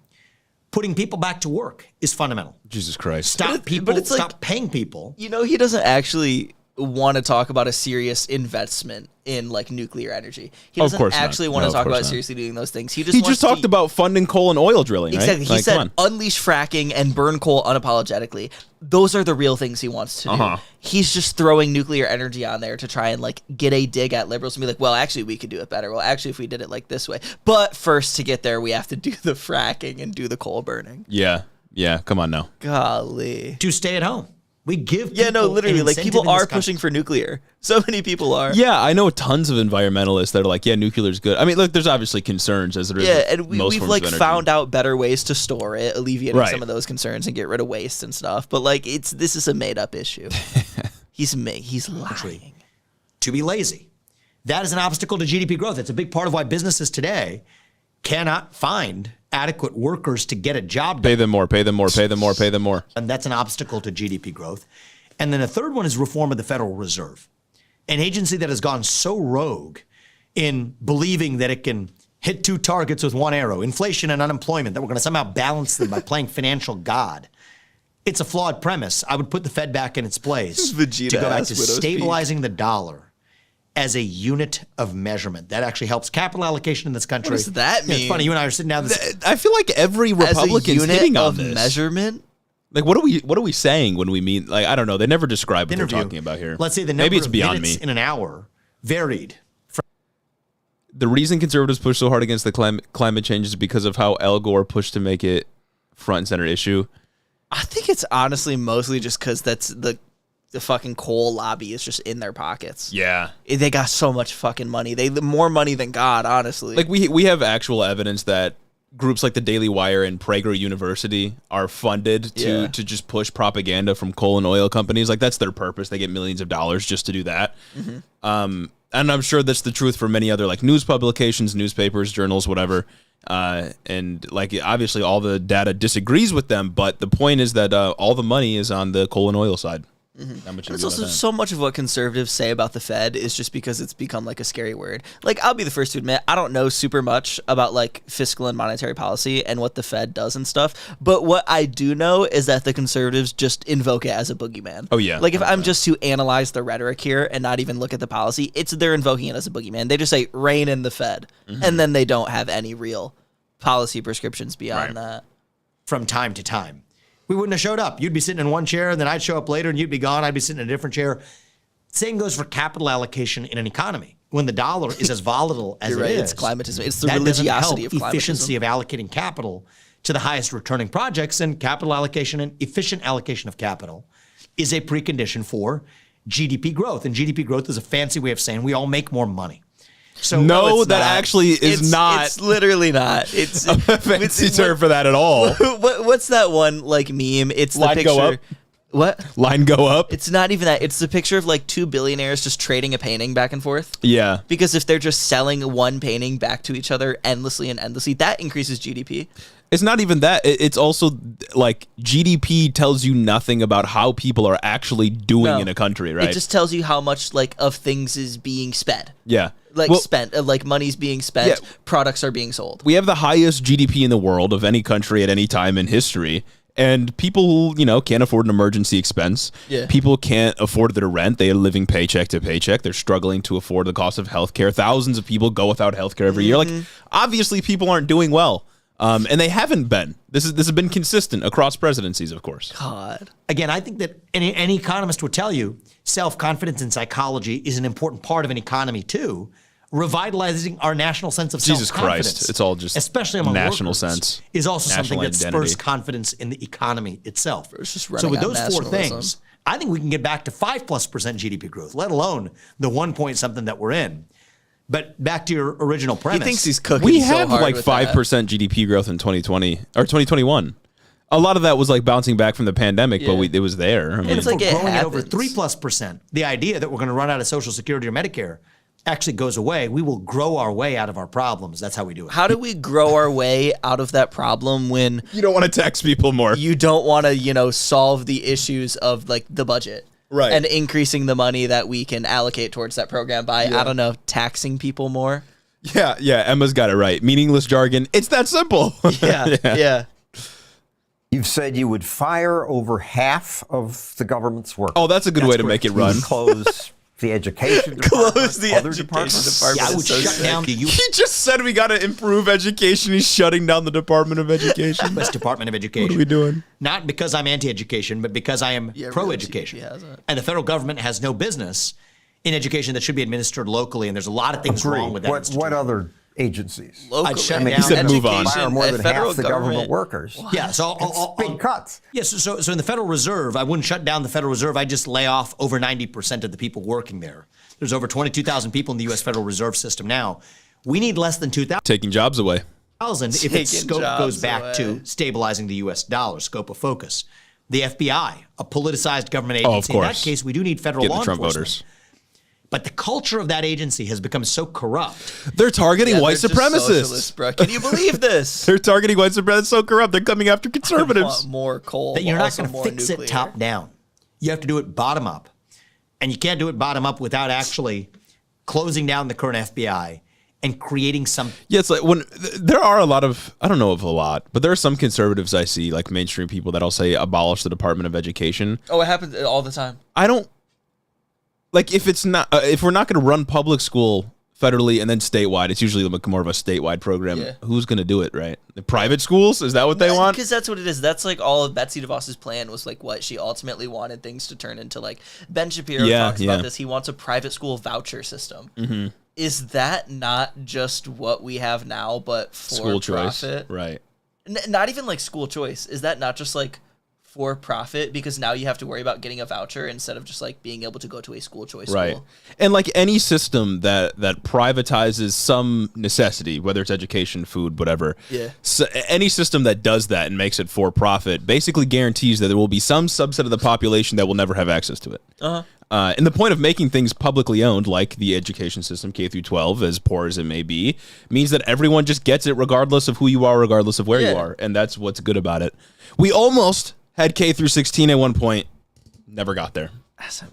Putting people back to work is fundamental. Jesus Christ. Stop paying people. You know, he doesn't actually want to talk about a serious investment in like nuclear energy. He doesn't actually want to talk about seriously doing those things. He just talked about funding coal and oil drilling, right? Exactly. He said unleash fracking and burn coal unapologetically. Those are the real things he wants to do. He's just throwing nuclear energy on there to try and like get a dig at liberals and be like, well, actually we could do it better. Well, actually if we did it like this way. But first to get there we have to do the fracking and do the coal burning. Yeah. Yeah, come on now. Golly. To stay at home. We give literally, like people are pushing for nuclear. So many people are. Yeah, I know tons of environmentalists that are like, yeah, nuclear's good. I mean, look, there's obviously concerns as there is. Yeah, and we've like found out better ways to store it, alleviating some of those concerns and get rid of waste and stuff. But like, this is a made up issue. He's lying. To be lazy. That is an obstacle to GDP growth. It's a big part of why businesses today cannot find adequate workers to get a job done. Pay them more, pay them more, pay them more, pay them more. And that's an obstacle to GDP growth. And then a third one is reform of the Federal Reserve, an agency that has gone so rogue in believing that it can hit two targets with one arrow, inflation and unemployment, that we're going to somehow balance them by playing financial God. It's a flawed premise. I would put the Fed back in its place to go back to stabilizing the dollar as a unit of measurement. That actually helps capital allocation in this country. What does that mean? It's funny, you and I are sitting down. I feel like every Republican's hitting on this. Measurement? Like, what are we saying when we mean, like, I don't know. They never describe what they're talking about here. Let's say the number of minutes in an hour varied. The reason conservatives push so hard against the climate change is because of how Al Gore pushed to make it front and center issue. I think it's honestly mostly just because that's the fucking coal lobby is just in their pockets. Yeah. They got so much fucking money. They more money than God, honestly. Like we have actual evidence that groups like the Daily Wire and Prager University are funded to just push propaganda from coal and oil companies. Like that's their purpose. They get millions of dollars just to do that. Mm-hmm. And I'm sure that's the truth for many other like news publications, newspapers, journals, whatever. And like obviously all the data disagrees with them, but the point is that all the money is on the coal and oil side. Mm-hmm. It's also so much of what conservatives say about the Fed is just because it's become like a scary word. Like I'll be the first to admit I don't know super much about like fiscal and monetary policy and what the Fed does and stuff. But what I do know is that the conservatives just invoke it as a boogeyman. Oh yeah. Like if I'm just to analyze the rhetoric here and not even look at the policy, they're invoking it as a boogeyman. They just say rein in the Fed, and then they don't have any real policy prescriptions beyond that. From time to time. We wouldn't have showed up. You'd be sitting in one chair, and then I'd show up later, and you'd be gone. I'd be sitting in a different chair. Same goes for capital allocation in an economy. When the dollar is as volatile as it is, it's climatism. It's the religiosity of climatism. Efficiency of allocating capital to the highest returning projects, and capital allocation and efficient allocation of capital is a precondition for GDP growth. And GDP growth is a fancy way of saying we all make more money. So no, that actually is not. It's literally not. It's a fancy term for that at all. What's that one like meme? It's the line picture. Go up. What? Line go up? It's not even that. It's the picture of like two billionaires just trading a painting back and forth. Yeah. Because if they're just selling one painting back to each other endlessly and endlessly, that increases GDP. It's not even that. It's also like GDP tells you nothing about how people are actually doing in a country, right? It just tells you how much like of things is being spent. Yeah. Like like money's being spent, products are being sold. We have the highest GDP in the world of any country at any time in history. And people, can't afford an emergency expense. Yeah. People can't afford their rent. They are living paycheck to paycheck. They're struggling to afford the cost of healthcare. Thousands of people go without healthcare every year. Like, obviously, people aren't doing well. And they haven't been. This has been consistent across presidencies, of course. God. Again, I think that any economist would tell you self-confidence in psychology is an important part of an economy, too. Revitalizing our national sense of Jesus self-confidence. Christ. It's all just especially among national workers, sense. Is also national something that identity. spurs confidence in the economy itself. It's just so with those four things, I think we can get back to 5+% GDP growth, let alone the 1 point something that we're in. But back to your original premise. He thinks he's cooking. We so have hard like with 5% GDP growth in 2020 or 2021. A lot of that was like bouncing back from the pandemic, but it was there. I mean, it's like growing at over 3+%. The idea that we're going to run out of Social Security or Medicare actually goes away. We will grow our way out of our problems. That's how we do it. How do we grow our way out of that problem when you don't want to tax people more? You don't want to, solve the issues of like the budget. Right. And increasing the money that we can allocate towards that program by, I don't know, taxing people more. Yeah, Emma's got it right. Meaningless jargon. It's that simple. Yeah. You've said you would fire over half of the government's work. Oh, that's a good way to make it run. Close the education department. Close the other education departments. department. Yeah, I would shut down the He just said we got to improve education. He's shutting down the Department of Education. U.S. Department of Education. What are we doing? Not because I'm anti-education, but because I am pro-education. And the federal government has no business in education that should be administered locally, and there's a lot of things wrong with that. What other agencies? I'd shut down he said move on. Fire more than half the government workers. Yeah, so big cuts. Yes, so in the Federal Reserve, I wouldn't shut down the Federal Reserve. I'd just lay off over 90% of the people working there. There's over 22,000 people in the U.S. Federal Reserve System now. We need less than 2,000. Taking jobs away. If its scope goes back to stabilizing the U.S. dollar, scope of focus. The FBI, a politicized government agency. Of course. In that case, we do need federal Get law the Trump enforcement. voters. But the culture of that agency has become so corrupt. They're targeting white they're just supremacists. socialists, bro. Can you believe this? They're targeting white supremacists. It's so corrupt. They're coming after I conservatives. want more coal. That you're not also going to more fix nuclear. it top down. You have to do it bottom up. And you can't do it bottom up without actually closing down the current FBI and creating some. Yeah, it's like when there are a lot of, I don't know of a lot, but there are some conservatives I see, like mainstream people, that'll say abolish the Department of Education. Oh, it happens all the time. I don't like if it's not if we're not going to run public school federally and then statewide. It's usually more of a statewide program. Yeah. Who's going to do it, right? The private schools? Is that what they want? Because that's what it is. That's like all of Betsy DeVos's plan was like what she ultimately wanted things to turn into. Like Ben Shapiro talks about this. He wants a private school voucher system. Mm-hmm. Is that not just what we have now, but for School choice, profit? right? Not even like school choice. Is that not just like for profit? Because now you have to worry about getting a voucher instead of just like being able to go to a school choice Right. school. And like any system that privatizes some necessity, whether it's education, food, whatever. Yeah. So any system that does that and makes it for profit basically guarantees that there will be some subset of the population that will never have access to it. Uh-huh. And the point of making things publicly owned, like the education system, K through 12, as poor as it may be, means that everyone just gets it regardless of who you are, regardless of where you are. And that's what's good about it. We almost had K through 16 at one point, never got there.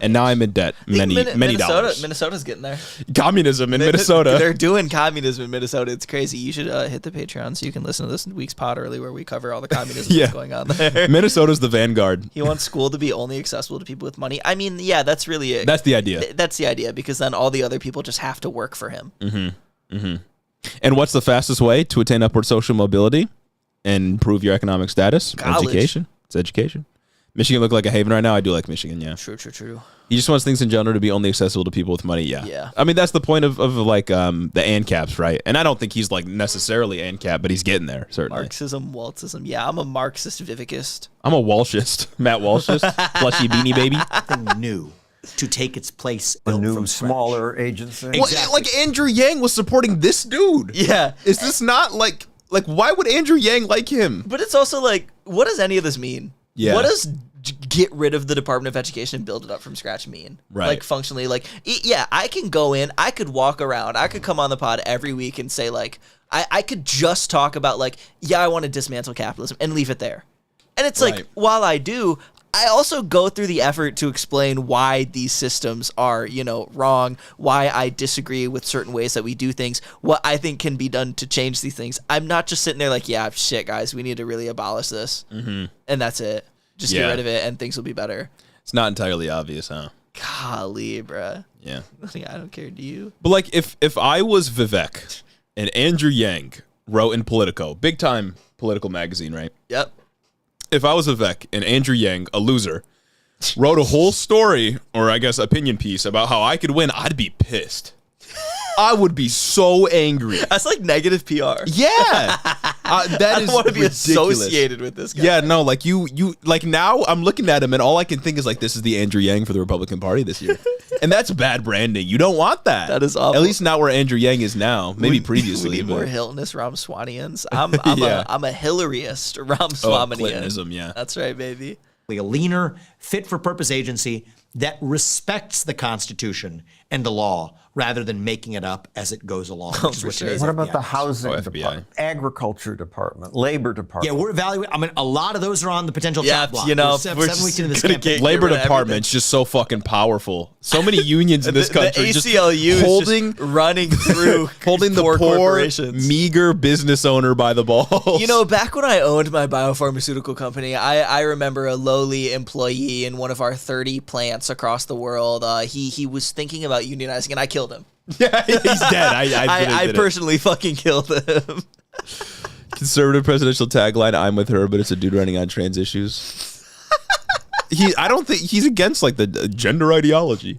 And now I'm in debt, many dollars. Minnesota's getting there. Communism in Minnesota. They're doing communism in Minnesota. It's crazy. You should hit the Patreon so you can listen to this week's pod early where we cover all the communism that's going on there. Minnesota's the vanguard. He wants school to be only accessible to people with money. I mean, yeah, that's really it. That's the idea. That's the idea, because then all the other people just have to work for him. Mm-hmm. Mm-hmm. And what's the fastest way to attain upward social mobility and improve your economic status? College. Education. It's education. Michigan look like a haven right now. I do like Michigan, yeah. True. He just wants things in general to be only accessible to people with money, yeah. Yeah. I mean, that's the point of like the ANCAPs, right? And I don't think he's like necessarily ANCAP, but he's getting there, certainly. Marxism, Waltzism. Yeah, I'm a Marxist Vivekist. I'm a Walshist. Matt Walshist. Plushy beanie baby. Something new to take its place. A new, smaller agency. Well, like Andrew Yang was supporting this dude. Yeah. Is this not like why would Andrew Yang like him? But it's also like, what does any of this mean? Yeah. What does get rid of the Department of Education and build it up from scratch mean? Right. Like functionally, like, yeah, I can go in, I could walk around, I could come on the pod every week and say like, I could just talk about like, yeah, I want to dismantle capitalism and leave it there. And it's like, while I do, I also go through the effort to explain why these systems are, wrong, why I disagree with certain ways that we do things, what I think can be done to change these things. I'm not just sitting there like, yeah, shit, guys, we need to really abolish this. Mm-hmm. And that's it. Just get rid of it and things will be better. It's not entirely obvious, huh? Golly, bruh. Yeah. I don't care, do you? But like, if I was Vivek and Andrew Yang wrote in Politico, big time political magazine, right? Yep. If I was Vivek and Andrew Yang, a loser, wrote a whole story, or I guess opinion piece about how I could win, I'd be pissed. I would be so angry. That's like negative PR. Yeah, that is want to be ridiculous. associated with this guy. Yeah, no, like you like now I'm looking at him and all I can think is like this is the Andrew Yang for the Republican Party this year, and that's bad branding. You don't want that. That is awful. At least not where Andrew Yang is now. Maybe previously. We need but more Hiltonist Ramaswamians. I'm Yeah. I'm a Hillaryist Ramaswaminian. Clintonism, yeah. That's right, baby. A leaner, fit-for-purpose agency that respects the Constitution and the law rather than making it up as it goes along. Which is what today's What about FBI the is. housing FBI. department, agriculture department, labor department? Yeah, we're evaluating. I mean, a lot of those are on the potential Yeah, chop block. you know, We're seven weeks into this gonna campaign. get Labor rid of department's just so fucking powerful. So many unions in this country The just ACLU is holding just running through holding the poor poor corporations. meager business owner by the balls. You know, back when I owned my biopharmaceutical company, I remember a lowly employee in one of our 30 plants across the world. He was thinking about unionizing, and I killed him. Yeah, he's dead. I personally fucking killed him. Conservative presidential tagline: "I'm with her, but it's a dude running on trans issues." I don't think he's against like the gender ideology.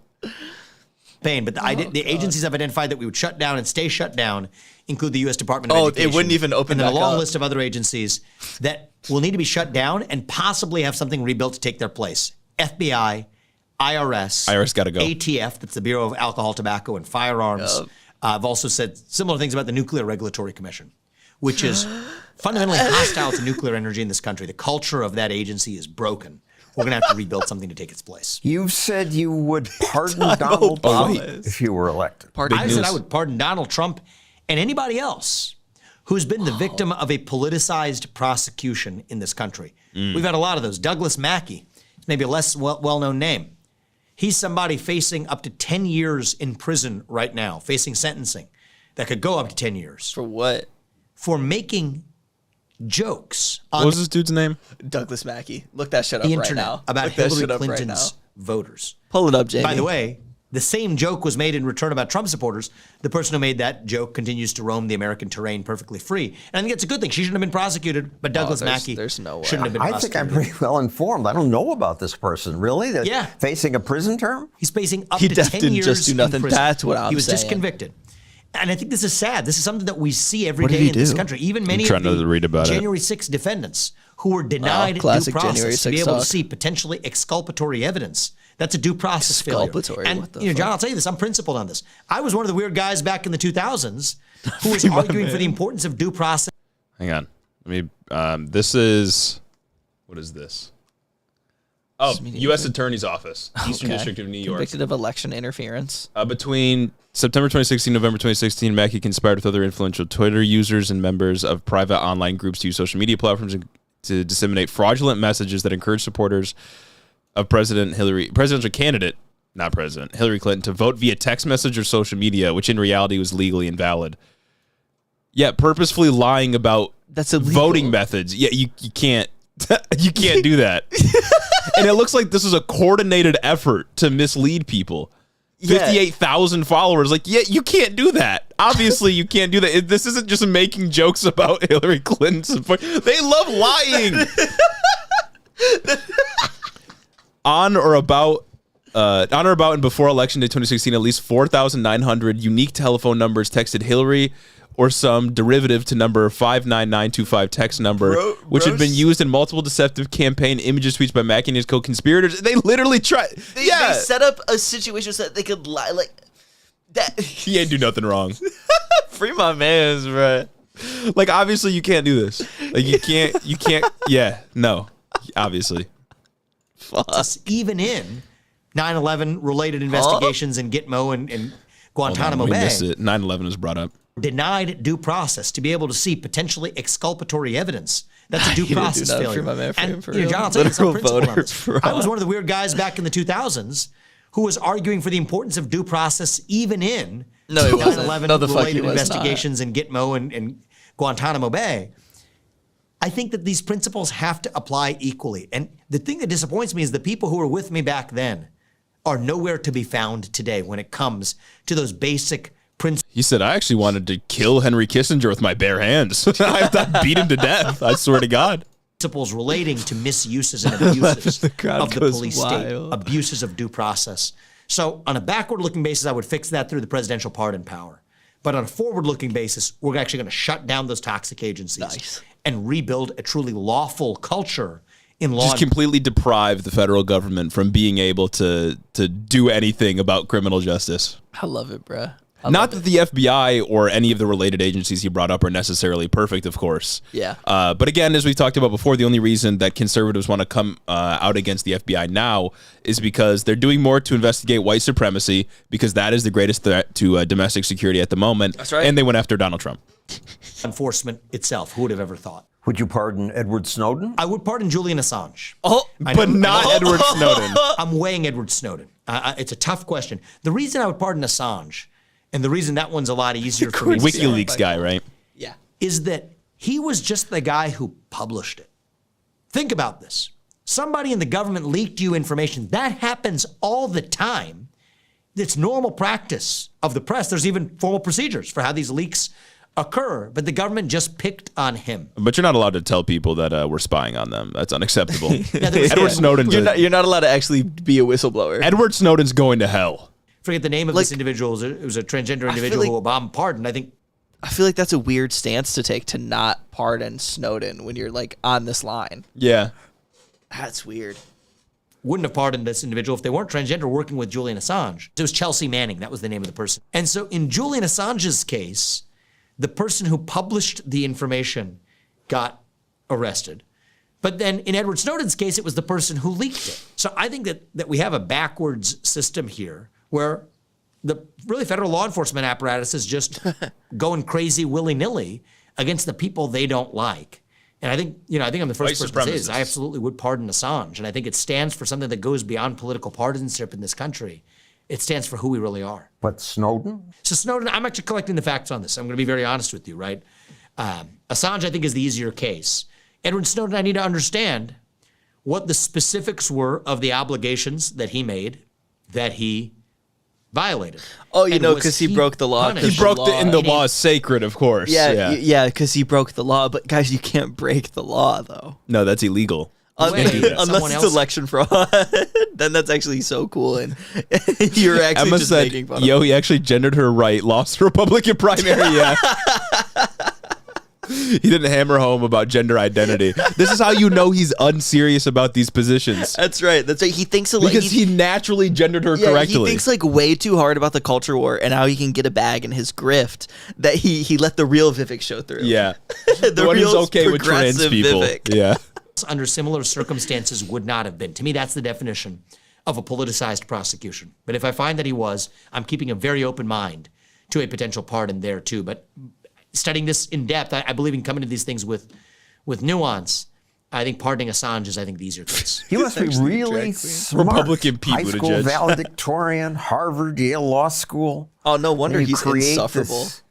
But the agencies have identified that we would shut down and stay shut down include the U.S. Department of Education. It wouldn't even open and then back a long up. list of other agencies that will need to be shut down and possibly have something rebuilt to take their place. FBI, IRS gotta go. ATF, that's the Bureau of Alcohol, Tobacco, and Firearms. Yep. I've also said similar things about the Nuclear Regulatory Commission, which is fundamentally hostile to nuclear energy in this country. The culture of that agency is broken. We're going to have to rebuild something to take its place. You've said you would pardon Donald Trump if you were elected. I said I would pardon Donald Trump and anybody else who's been the victim of a politicized prosecution in this country. We've had a lot of those. Douglas Mackey, maybe a less well-known name. He's somebody facing up to 10 years in prison right now, facing sentencing that could go up to 10 years. For what? For making jokes. What was this dude's name? Douglas Mackey. Look that shit up The right internet now. about Look that Hillary shit up right Clinton's now. voters. Pull it up, Jamie. By the way, the same joke was made in return about Trump supporters. The person who made that joke continues to roam the American terrain perfectly free. And I think it's a good thing. She shouldn't have been prosecuted, but Douglas Mackey shouldn't have been I prosecuted. think I'm pretty well informed. I don't know about this person. Really? They're Yeah. facing a prison term? He's facing up He to definitely 10 years just do nothing. in prison. That's what He was just saying. convicted. And I think this is sad. This is something that we see every What did day he in this do? country. Even I'm many trying of to the read about it. January 6 defendants who were denied due classic January process to be 6 able to talk. see potentially exculpatory evidence. That's a due process failure. Exculpatory, And what the John, fuck? I'll tell you this. I'm principled on this. I was one of the weird guys back in the 2000s who was My arguing for man. the importance of due process. Hang on. Let me. This is. What is this? Oh, U.S. Attorney's Office, Eastern Okay. District of New York. Convicted of election interference. Between September 2016 and November 2016, Mackey conspired with other influential Twitter users and members of private online groups to use social media platforms to disseminate fraudulent messages that encourage supporters of presidential candidate, not president, Hillary Clinton, to vote via text message or social media, which in reality was legally invalid. Yeah, purposefully lying about voting methods. Yeah, you can't you can't do that. And it looks like this is a coordinated effort to mislead people. 58,000 followers. Like, yeah, you can't do that. Obviously, you can't do that. This isn't just making jokes about Hillary Clinton support. They love lying. On or about and before election day 2016, at least 4,900 unique telephone numbers texted Hillary or some derivative to number 59925 text number, which had been used in multiple deceptive campaign images, tweets by Mackey and his co-conspirators. They literally tried. They set up a situation so that they could lie like that. He ain't do nothing wrong. Free my mans, bro. Like, obviously, you can't do this. Like, you can't. Yeah, no, obviously. Even in 9/11 related investigations in Gitmo and Guantanamo We Bay. missed it. 9/11 was brought up. Denied due process to be able to see potentially exculpatory evidence. That's a due You didn't process do that failure. for my man, And, for you know, real. John, I'll tell you this, I'm Literal principled on voter this. fraud. I was one of the weird guys back in the 2000s who was arguing for the importance of due process even in No, he wasn't. 9/11 No, the fuck he related was not. investigations in Gitmo and Guantanamo Bay. I think that these principles have to apply equally. And the thing that disappoints me is the people who were with me back then are nowhere to be found today when it comes to those basic principles. He said, I actually wanted to kill Henry Kissinger with my bare hands. I beat him to death. I swear to God. Principles relating to misuses and abuses The crowd of the goes police wild. state, abuses of due process. So on a backward-looking basis, I would fix that through the presidential pardon power. But on a forward-looking basis, we're actually going to shut down those toxic agencies and rebuild a truly lawful culture in law. Just completely deprive the federal government from being able to do anything about criminal justice. I love it, bruh. Not that the FBI or any of the related agencies you brought up are necessarily perfect, of course. Yeah. But again, as we've talked about before, the only reason that conservatives want to come out against the FBI now is because they're doing more to investigate white supremacy, because that is the greatest threat to domestic security at the moment. That's right. And they went after Donald Trump. Enforcement itself. Who would have ever thought? Would you pardon Edward Snowden? I would pardon Julian Assange. But not Edward Snowden. I'm weighing Edward Snowden. It's a tough question. The reason I would pardon Assange, and the reason that one's a lot easier for me to WikiLeaks guy, right? Yeah. Is that he was just the guy who published it. Think about this. Somebody in the government leaked you information. That happens all the time. It's normal practice of the press. There's even formal procedures for how these leaks occur, but the government just picked on him. But you're not allowed to tell people that we're spying on them. That's unacceptable. Edward Snowden's You're not allowed to actually be a whistleblower. Edward Snowden's going to hell. Forget the name of this individual. It was a transgender individual who Obama pardoned. I feel like that's a weird stance to take, to not pardon Snowden when you're like on this line. Yeah. That's weird. Wouldn't have pardoned this individual if they weren't transgender working with Julian Assange. It was Chelsea Manning. That was the name of the person. And so in Julian Assange's case, the person who published the information got arrested. But then in Edward Snowden's case, it was the person who leaked it. So I think that we have a backwards system here where the really federal law enforcement apparatus is just going crazy willy-nilly against the people they don't like. And I think I'm the first person to say this. I absolutely would pardon Assange. And I think it stands for something that goes beyond political partisanship in this country. It stands for who we really are. But Snowden? So Snowden, I'm actually collecting the facts on this. I'm going to be very honest with you, right? Assange, I think, is the easier case. Edward Snowden, I need to understand what the specifics were of the obligations that he made that he violated. Oh, because he broke the law. He broke the law is sacred, of course. Yeah, because he broke the law. But guys, you can't break the law, though. No, that's illegal. Unless it's election fraud, then that's actually so cool, and you're actually Emma just said, making fun. He actually gendered her right, lost the Republican primary. Yeah. He didn't hammer home about gender identity. This is how you know he's unserious about these positions. That's right. He thinks because he naturally gendered her correctly. He thinks like way too hard about the culture war and how he can get a bag in his grift that he let the real Vivek show through. Yeah, the one who's real okay with trans people. Vivek. Yeah, under similar circumstances would not have been. To me, that's the definition of a politicized prosecution. But if I find that he was, I'm keeping a very open mind to a potential pardon there too. But studying this in depth, I believe in coming to these things with nuance. I think pardoning Assange is, the easier case. You must be really smart. Republican High school valedictorian, Harvard, Yale Law School. Oh, no wonder he's insufferable. This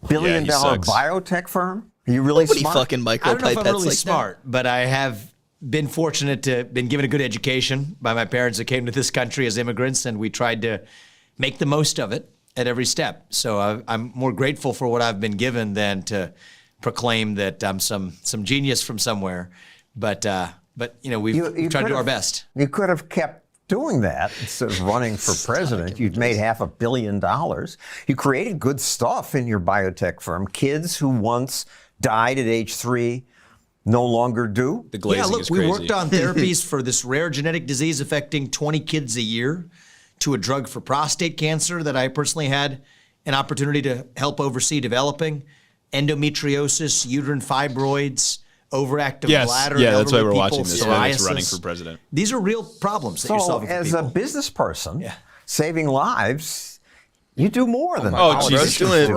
billion-dollar biotech firm? Are you really smart? Fucking micropipettes I don't know if I'm really like smart, but I have been fortunate to been given a good education by my parents that came to this country as immigrants, and we tried to make the most of it at every step. So I'm more grateful for what I've been given than to proclaim that I'm some genius from somewhere. But we've tried to do our best. You could have kept doing that instead of running for president. You'd made $500 million. You created good stuff in your biotech firm. Kids who once died at age 3 no longer do. The glazing is crazy. We worked on therapies for this rare genetic disease affecting 20 kids a year, to a drug for prostate cancer that I personally had an opportunity to help oversee developing, endometriosis, uterine fibroids, overactive bladder. Yeah, that's why we're people, watching this. Psoriasis. Running for president. These are real problems that you're solving for as people. a business person, saving lives, you do more than bro's doing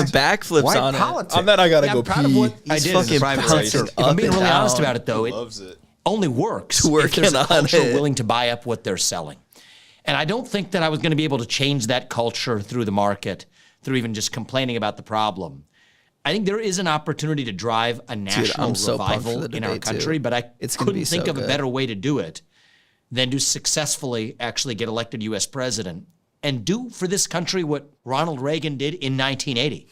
backflips Why on politics? it. On that, I gotta go I'm proud pee. of what I He's did in the fucking private bouncing sector. If I'm being up and really honest down. about it, though, it only works He's if there's working a on culture it. willing to buy up what they're selling. And I don't think that I was going to be able to change that culture through the market, through even just complaining about the problem. I think there is an opportunity to drive a national revival in our country, but I couldn't think of a better way to do it than to successfully actually get elected U.S. president and do for this country what Ronald Reagan did in 1980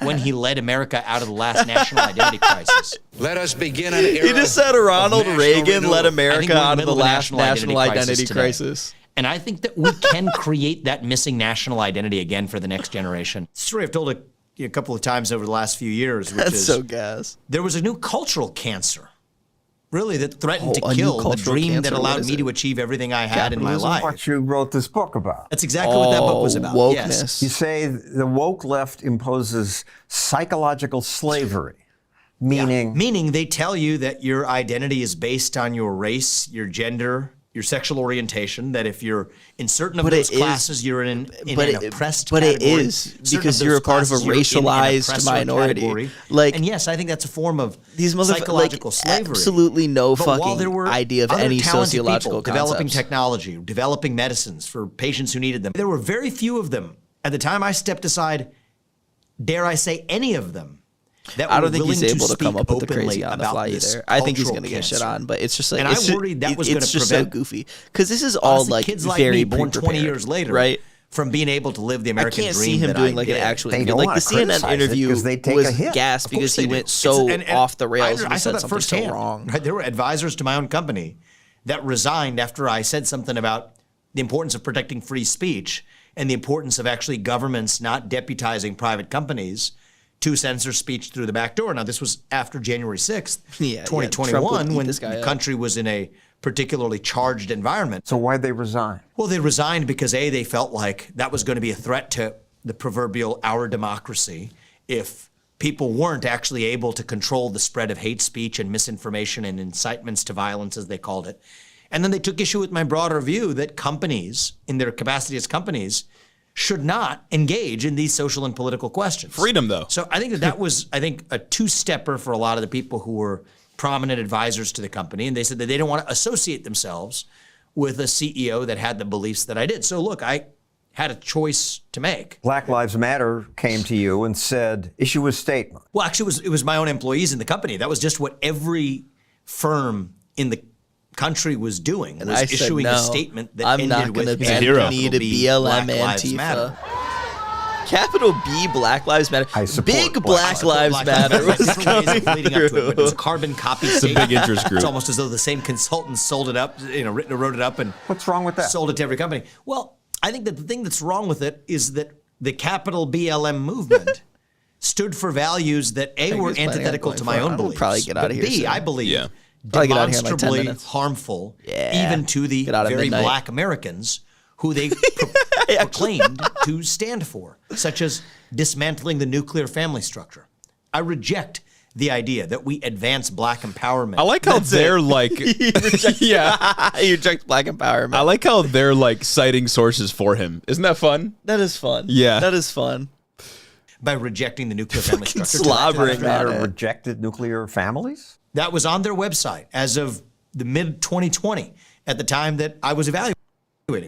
when he led America out of the last national identity crisis. Let us begin an era. He just said Ronald Reagan led America out of the last national identity crisis. And I think that we can create that missing national identity again for the next generation. Story I've told a couple of times over the last few years, which That's is so gas. there was a new cultural cancer, really, that threatened Oh, to a new kill the cultural dream cancer? that What allowed is me it? to achieve everything I had in my Capitalism, life. what you wrote this book about. That's exactly what that book was about. wokeness. Yes. You say the woke left imposes psychological slavery, meaning Meaning they tell you that your identity is based on your race, your gender, your sexual orientation, that if you're in certain of But those it is- classes, you're in an oppressed but it category. is, Certain because of you're those a part of a classes, you're in an racialized oppressor minority. category. Like, and yes, I think that's a form of these psychological slavery. Absolutely no But while fucking there were idea of other any talented sociological people developing concepts. technology, developing medicines for patients who needed them, there were very few of them. At the time I stepped aside, dare I say any of them, that I were don't think he's willing able to come speak up with the openly crazy on the about fly this either. I think he's cultural going to get shit cancer. on, but it's just like, And it's I worried that was going it's to just so prevent goofy, because this is all honestly, like kids like very me born 20 pre-prepared, years later, right? From being able to live the I American can't dream see him that doing I like did. an actual They interview. don't Like wanna the CNN criticize it interview 'cause they take was a hit. gas Of because course he they went do. so And off the rails I and he saw said that something so firsthand. wrong. Right? There were advisors to my own company that resigned after I said something about the importance of protecting free speech and the importance of actually governments not deputizing private companies to censor speech through the back door. Now, this was after January 6th, Trump 2021, would when eat this guy the up. country was in a particularly charged environment. So why'd they resign? Well, they resigned because A, they felt like that was going to be a threat to the proverbial our democracy if people weren't actually able to control the spread of hate speech and misinformation and incitements to violence, as they called it. And then they took issue with my broader view that companies, in their capacity as companies, should not engage in these social and political questions. Freedom, though. So I think that was, a two-stepper for a lot of the people who were prominent advisors to the company. And they said that they didn't want to associate themselves with a CEO that had the beliefs that I did. So look, I had a choice to make. Black Lives Matter came to you and said, issue a statement. Well, actually, it was my own employees in the company. That was just what every firm in the country was doing, And was I said, issuing no, a statement that I'm ended not with going to capital be to B, BLM Black Lives Matter. Antifa. Capital B, Black Lives Matter. I support Big Black Black Lives Matter was Different ways coming of leading up to it, but it was a through. carbon copy It's a statement. big interest group. It's almost as though the same consultant sold it up, wrote it up, and what's wrong with that? Sold it to every company. Well, I think that the thing that's wrong with it is that the capital BLM movement stood for values that A, were antithetical to my own beliefs. Probably get out of but here B, soon. I believe Yeah. Probably get out of here in like 10 demonstrably minutes. harmful, Yeah. even to the Get out at very midnight. black Americans who they proclaimed to stand for, such as dismantling the nuclear family structure. I reject the idea that we advance black empowerment. I like how they're like, yeah, he rejects black empowerment. I like how they're like citing sources for him. Isn't that fun? That is fun. Yeah. That is fun. By rejecting the nuclear family structure. Slobbering Matter on it. rejected nuclear families? That was on their website as of the mid 2020, at the time that I was evaluating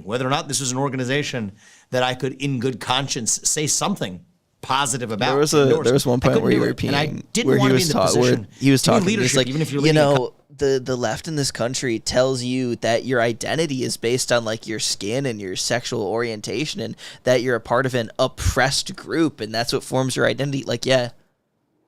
whether or not this was an organization that I could, in good conscience, say something positive about. There was one point where you were and I peeing, didn't where want he to be was in the position. where he was to be in talking. He's leadership, like, even if you're you leading a know, the left in this country tells you that your identity is based on like your skin and your sexual orientation, and that you're a part of an oppressed group, and that's what forms your identity. Like, yeah.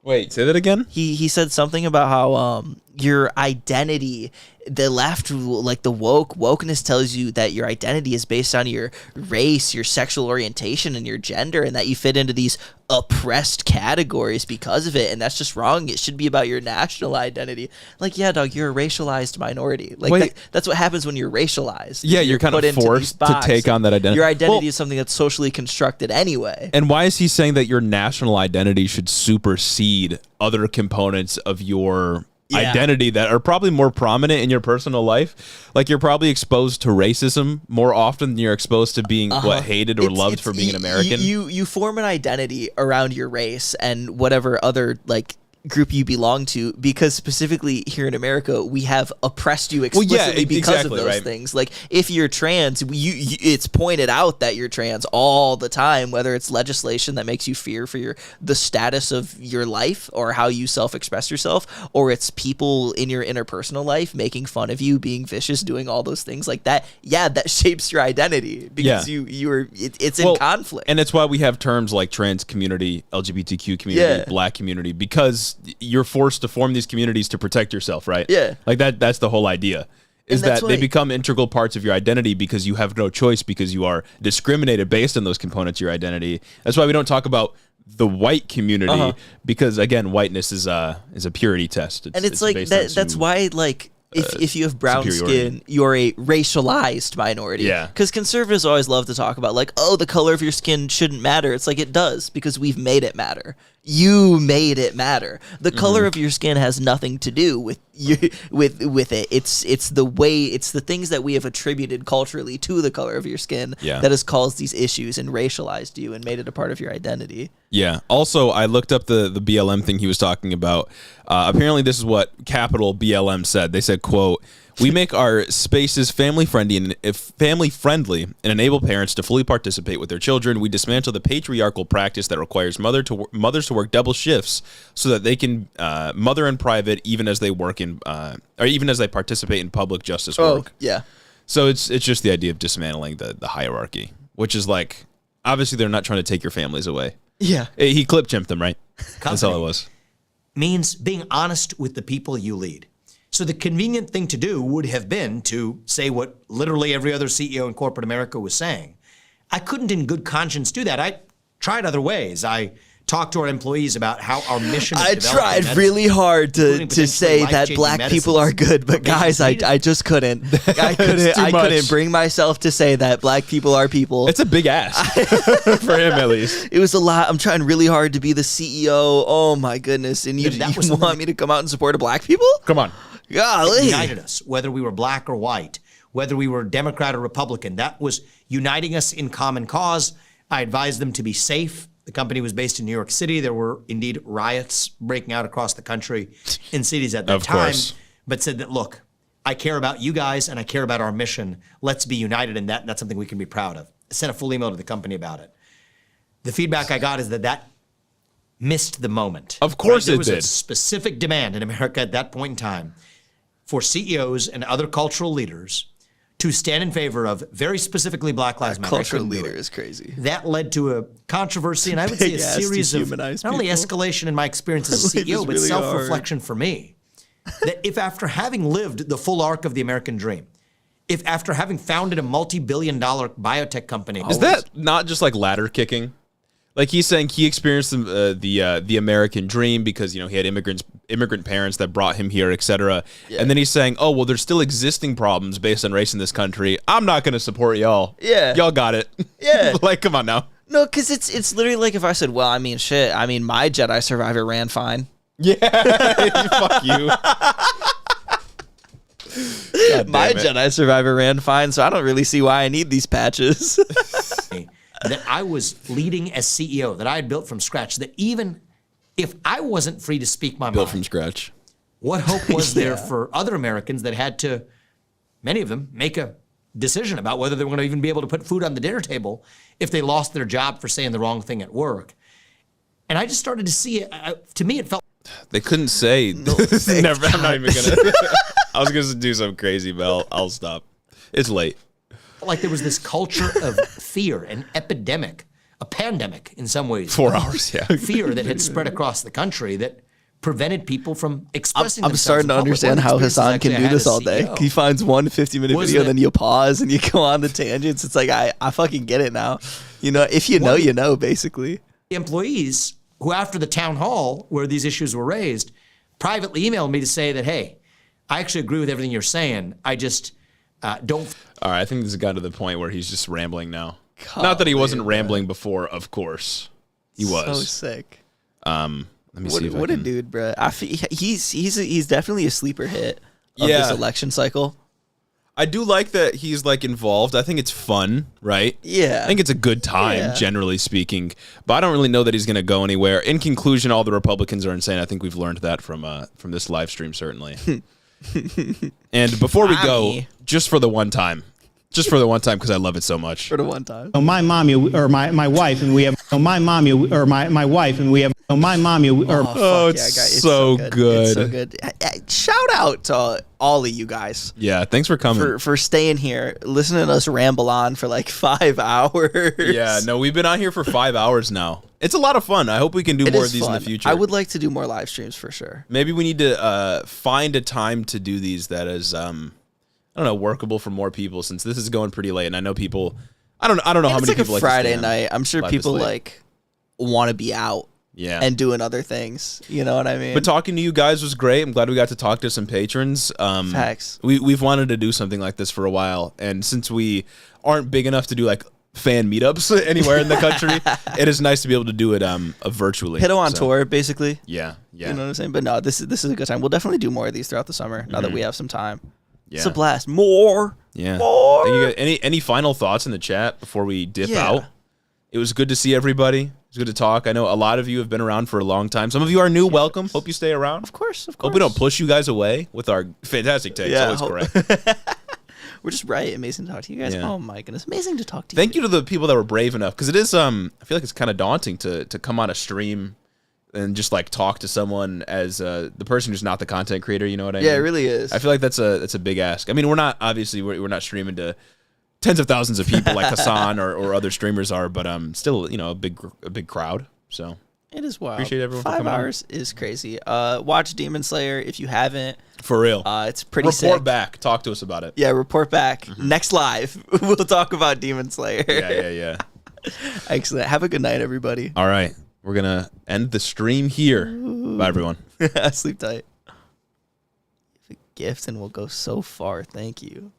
Wait, say that again? He said something about how your identity, the left, like the wokeness tells you that your identity is based on your race, your sexual orientation, and your gender, and that you fit into these oppressed categories because of it, and that's just wrong. It should be about your national identity. Like, yeah, dog, you're a racialized minority. Like that's what happens when you're racialized. Yeah, you're kind put of into these forced to boxes. take on that identity. Your identity Well, is something that's socially constructed anyway. And why is he saying that your national identity should supersede other components of your identity that are probably more prominent in your personal life? Like, you're probably exposed to racism more often than you're exposed to being hated or loved for being an American. You form an identity around your race and whatever other like group you belong to, because specifically here in America we have oppressed you explicitly because of those things. Like, if you're trans, it's pointed out that you're trans all the time, whether it's legislation that makes you fear for the status of your life or how you self-express yourself, or it's people in your interpersonal life making fun of you, being vicious, doing all those things like that. Yeah, that shapes your identity because it's in conflict. And it's why we have terms like trans community, LGBTQ community, black community, because you're forced to form these communities to protect yourself, right? Yeah. Like that's the whole idea. Is that they why- become integral parts of your identity because you have no choice, because you are discriminated based on those components of your identity. That's why we don't talk about the white community because again, whiteness is a purity test. And it's like that. That's why like. If you have brown skin, you're a racialized minority. Yeah. Because conservatives always love to talk about like, oh, the color of your skin shouldn't matter. It's like it does because we've made it matter. You made it matter. The color of your skin has nothing to do with you, with it. It's the way, it's the things that we have attributed culturally to the color of your skin that has caused these issues and racialized you and made it a part of your identity. Yeah. Also, I looked up the BLM thing he was talking about. Apparently, this is what Capital BLM said. They said, "quote We make our spaces family friendly and enable parents to fully participate with their children. We dismantle the patriarchal practice that requires mothers to work double shifts so that they can mother in private, even as they work in or even as they participate in public justice work." Yeah. So it's just the idea of dismantling the hierarchy, which is like obviously they're not trying to take your families away. Yeah. He clip jumped them, right? That's all it was. Means being honest with the people you lead. So the convenient thing to do would have been to say what literally every other CEO in corporate America was saying. I couldn't in good conscience do that. I tried other ways. I talked to our employees about how our mission is I tried really hard to say that black people are good, but guys, I just couldn't. I couldn't bring myself to say that black people are people. It's a big ask for him, at least. It was a lot. I'm trying really hard to be the CEO. Oh my goodness! And you want me to come out and support black people? Come on. Golly. It united us, whether we were black or white, whether we were Democrat or Republican. That was uniting us in common cause. I advised them to be safe. The company was based in New York City. There were indeed riots breaking out across the country in cities at that time. But said that, look, I care about you guys and I care about our mission. Let's be united in that. And that's something we can be proud of. I sent a full email to the company about it. The feedback I got is that missed the moment. Of course there it was did. A specific demand in America at that point in time for CEOs and other cultural leaders to stand in favor of very specifically Black Lives Matter. Cultural leader is crazy. That led to a controversy, and I would say a series of not only escalation in my experience as a CEO, but really self-reflection for me. That if after having lived the full arc of the American dream, if after having founded a multi-billion-dollar biotech company, is that not just like ladder kicking? Like he's saying he experienced the American dream because, you know, he had immigrant parents that brought him here, etc. Yeah. And then he's saying, oh, well, there's still existing problems based on race in this country. I'm not going to support y'all. Yeah. Y'all got it. Yeah. Like, come on now. No, because it's literally like if I said, well, I mean, shit. I mean, my Jedi survivor ran fine. Yeah. Fuck you. My Jedi survivor ran fine, so I don't really see why I need these patches. That I was leading as CEO, that I had built from scratch, that even if I wasn't free to speak my mind. Built from scratch. What hope was there for other Americans that had to, many of them, make a decision about whether they were going to even be able to put food on the dinner table if they lost their job for saying the wrong thing at work? And I just started to see it. To me, it felt... They couldn't say... No, Never, I'm not even going to... I was going to do something crazy, but I'll stop. It's late. Like there was this culture of fear, an epidemic, a pandemic in some ways. 4 hours, yeah. Fear that had spread across the country that prevented people from expressing themselves. I'm starting to understand how Hassan can do this all day. He finds one 50-minute video, then you pause and you go on the tangents. It's like, I fucking get it now. You know, if you know, you know, basically. The employees who, after the town hall where these issues were raised, privately emailed me to say that, hey, I actually agree with everything you're saying. I just don't... All right, I think this has got to the point where he's just rambling now. Not that he wasn't rambling before, of course. He was. So sick. Let me see if what I a can... dude, bro. He's definitely a sleeper hit of this election cycle. I do like that he's like involved. I think it's fun, right? Yeah. I think it's a good time, generally speaking. But I don't really know that he's going to go anywhere. In conclusion, all the Republicans are insane. I think we've learned that from this live stream, certainly. And before we go, just for the one time, because I love it so much. For the one time. My mommy or my wife, and we have my mommy or my wife, and we have my mommy. It's so good. It's so good. Shout out to all of you guys. Yeah, thanks for coming. For staying here, listening to us ramble on for like 5 hours. Yeah, no, we've been on here for 5 hours now. It's a lot of fun. I hope we can do more of these in the future. I would like to do more live streams for sure. Maybe we need to find a time to do these that is I don't know, workable for more people, since this is going pretty late, and I know people. I don't know how many people like a Friday night. I'm sure people like want to be out. Yeah. And doing other things. You know what I mean? But talking to you guys was great. I'm glad we got to talk to some patrons. Facts. We've wanted to do something like this for a while. And since we aren't big enough to do like fan meetups anywhere in the country, it is nice to be able to do it virtually. Hit on tour, basically. Yeah. You know what I'm saying? But no, this is a good time. We'll definitely do more of these throughout the summer now that we have some time. Yeah. It's a blast. More. Yeah. More. Thank you. Any final thoughts in the chat before we dip out? It was good to see everybody. It's good to talk. I know a lot of you have been around for a long time. Some of you are new. Welcome. Hope you stay around. Of course. Hope we don't push you guys away with our fantastic takes. Always correct. We're just right. Amazing to talk to you guys. Yeah. Oh my goodness. Amazing to talk to you. Thank you to the people that were brave enough, because it is I feel like it's kind of daunting to come on a stream and just like talk to someone as the person who's not the content creator. You know what I mean? Yeah, it really is. I feel like that's a big ask. I mean, we're not not streaming to tens of thousands of people like Hassan or other streamers are, but still, a big crowd. So it is wild. Appreciate everyone. 5 hours is crazy. Watch Demon Slayer if you haven't. For real. It's pretty sick. Report back. Talk to us about it. Yeah, report back. Next live, we'll talk about Demon Slayer. Yeah. Excellent. Have a good night, everybody. All right. We're going to end the stream here. Bye, everyone. Sleep tight. Gift and we'll go so far. Thank you.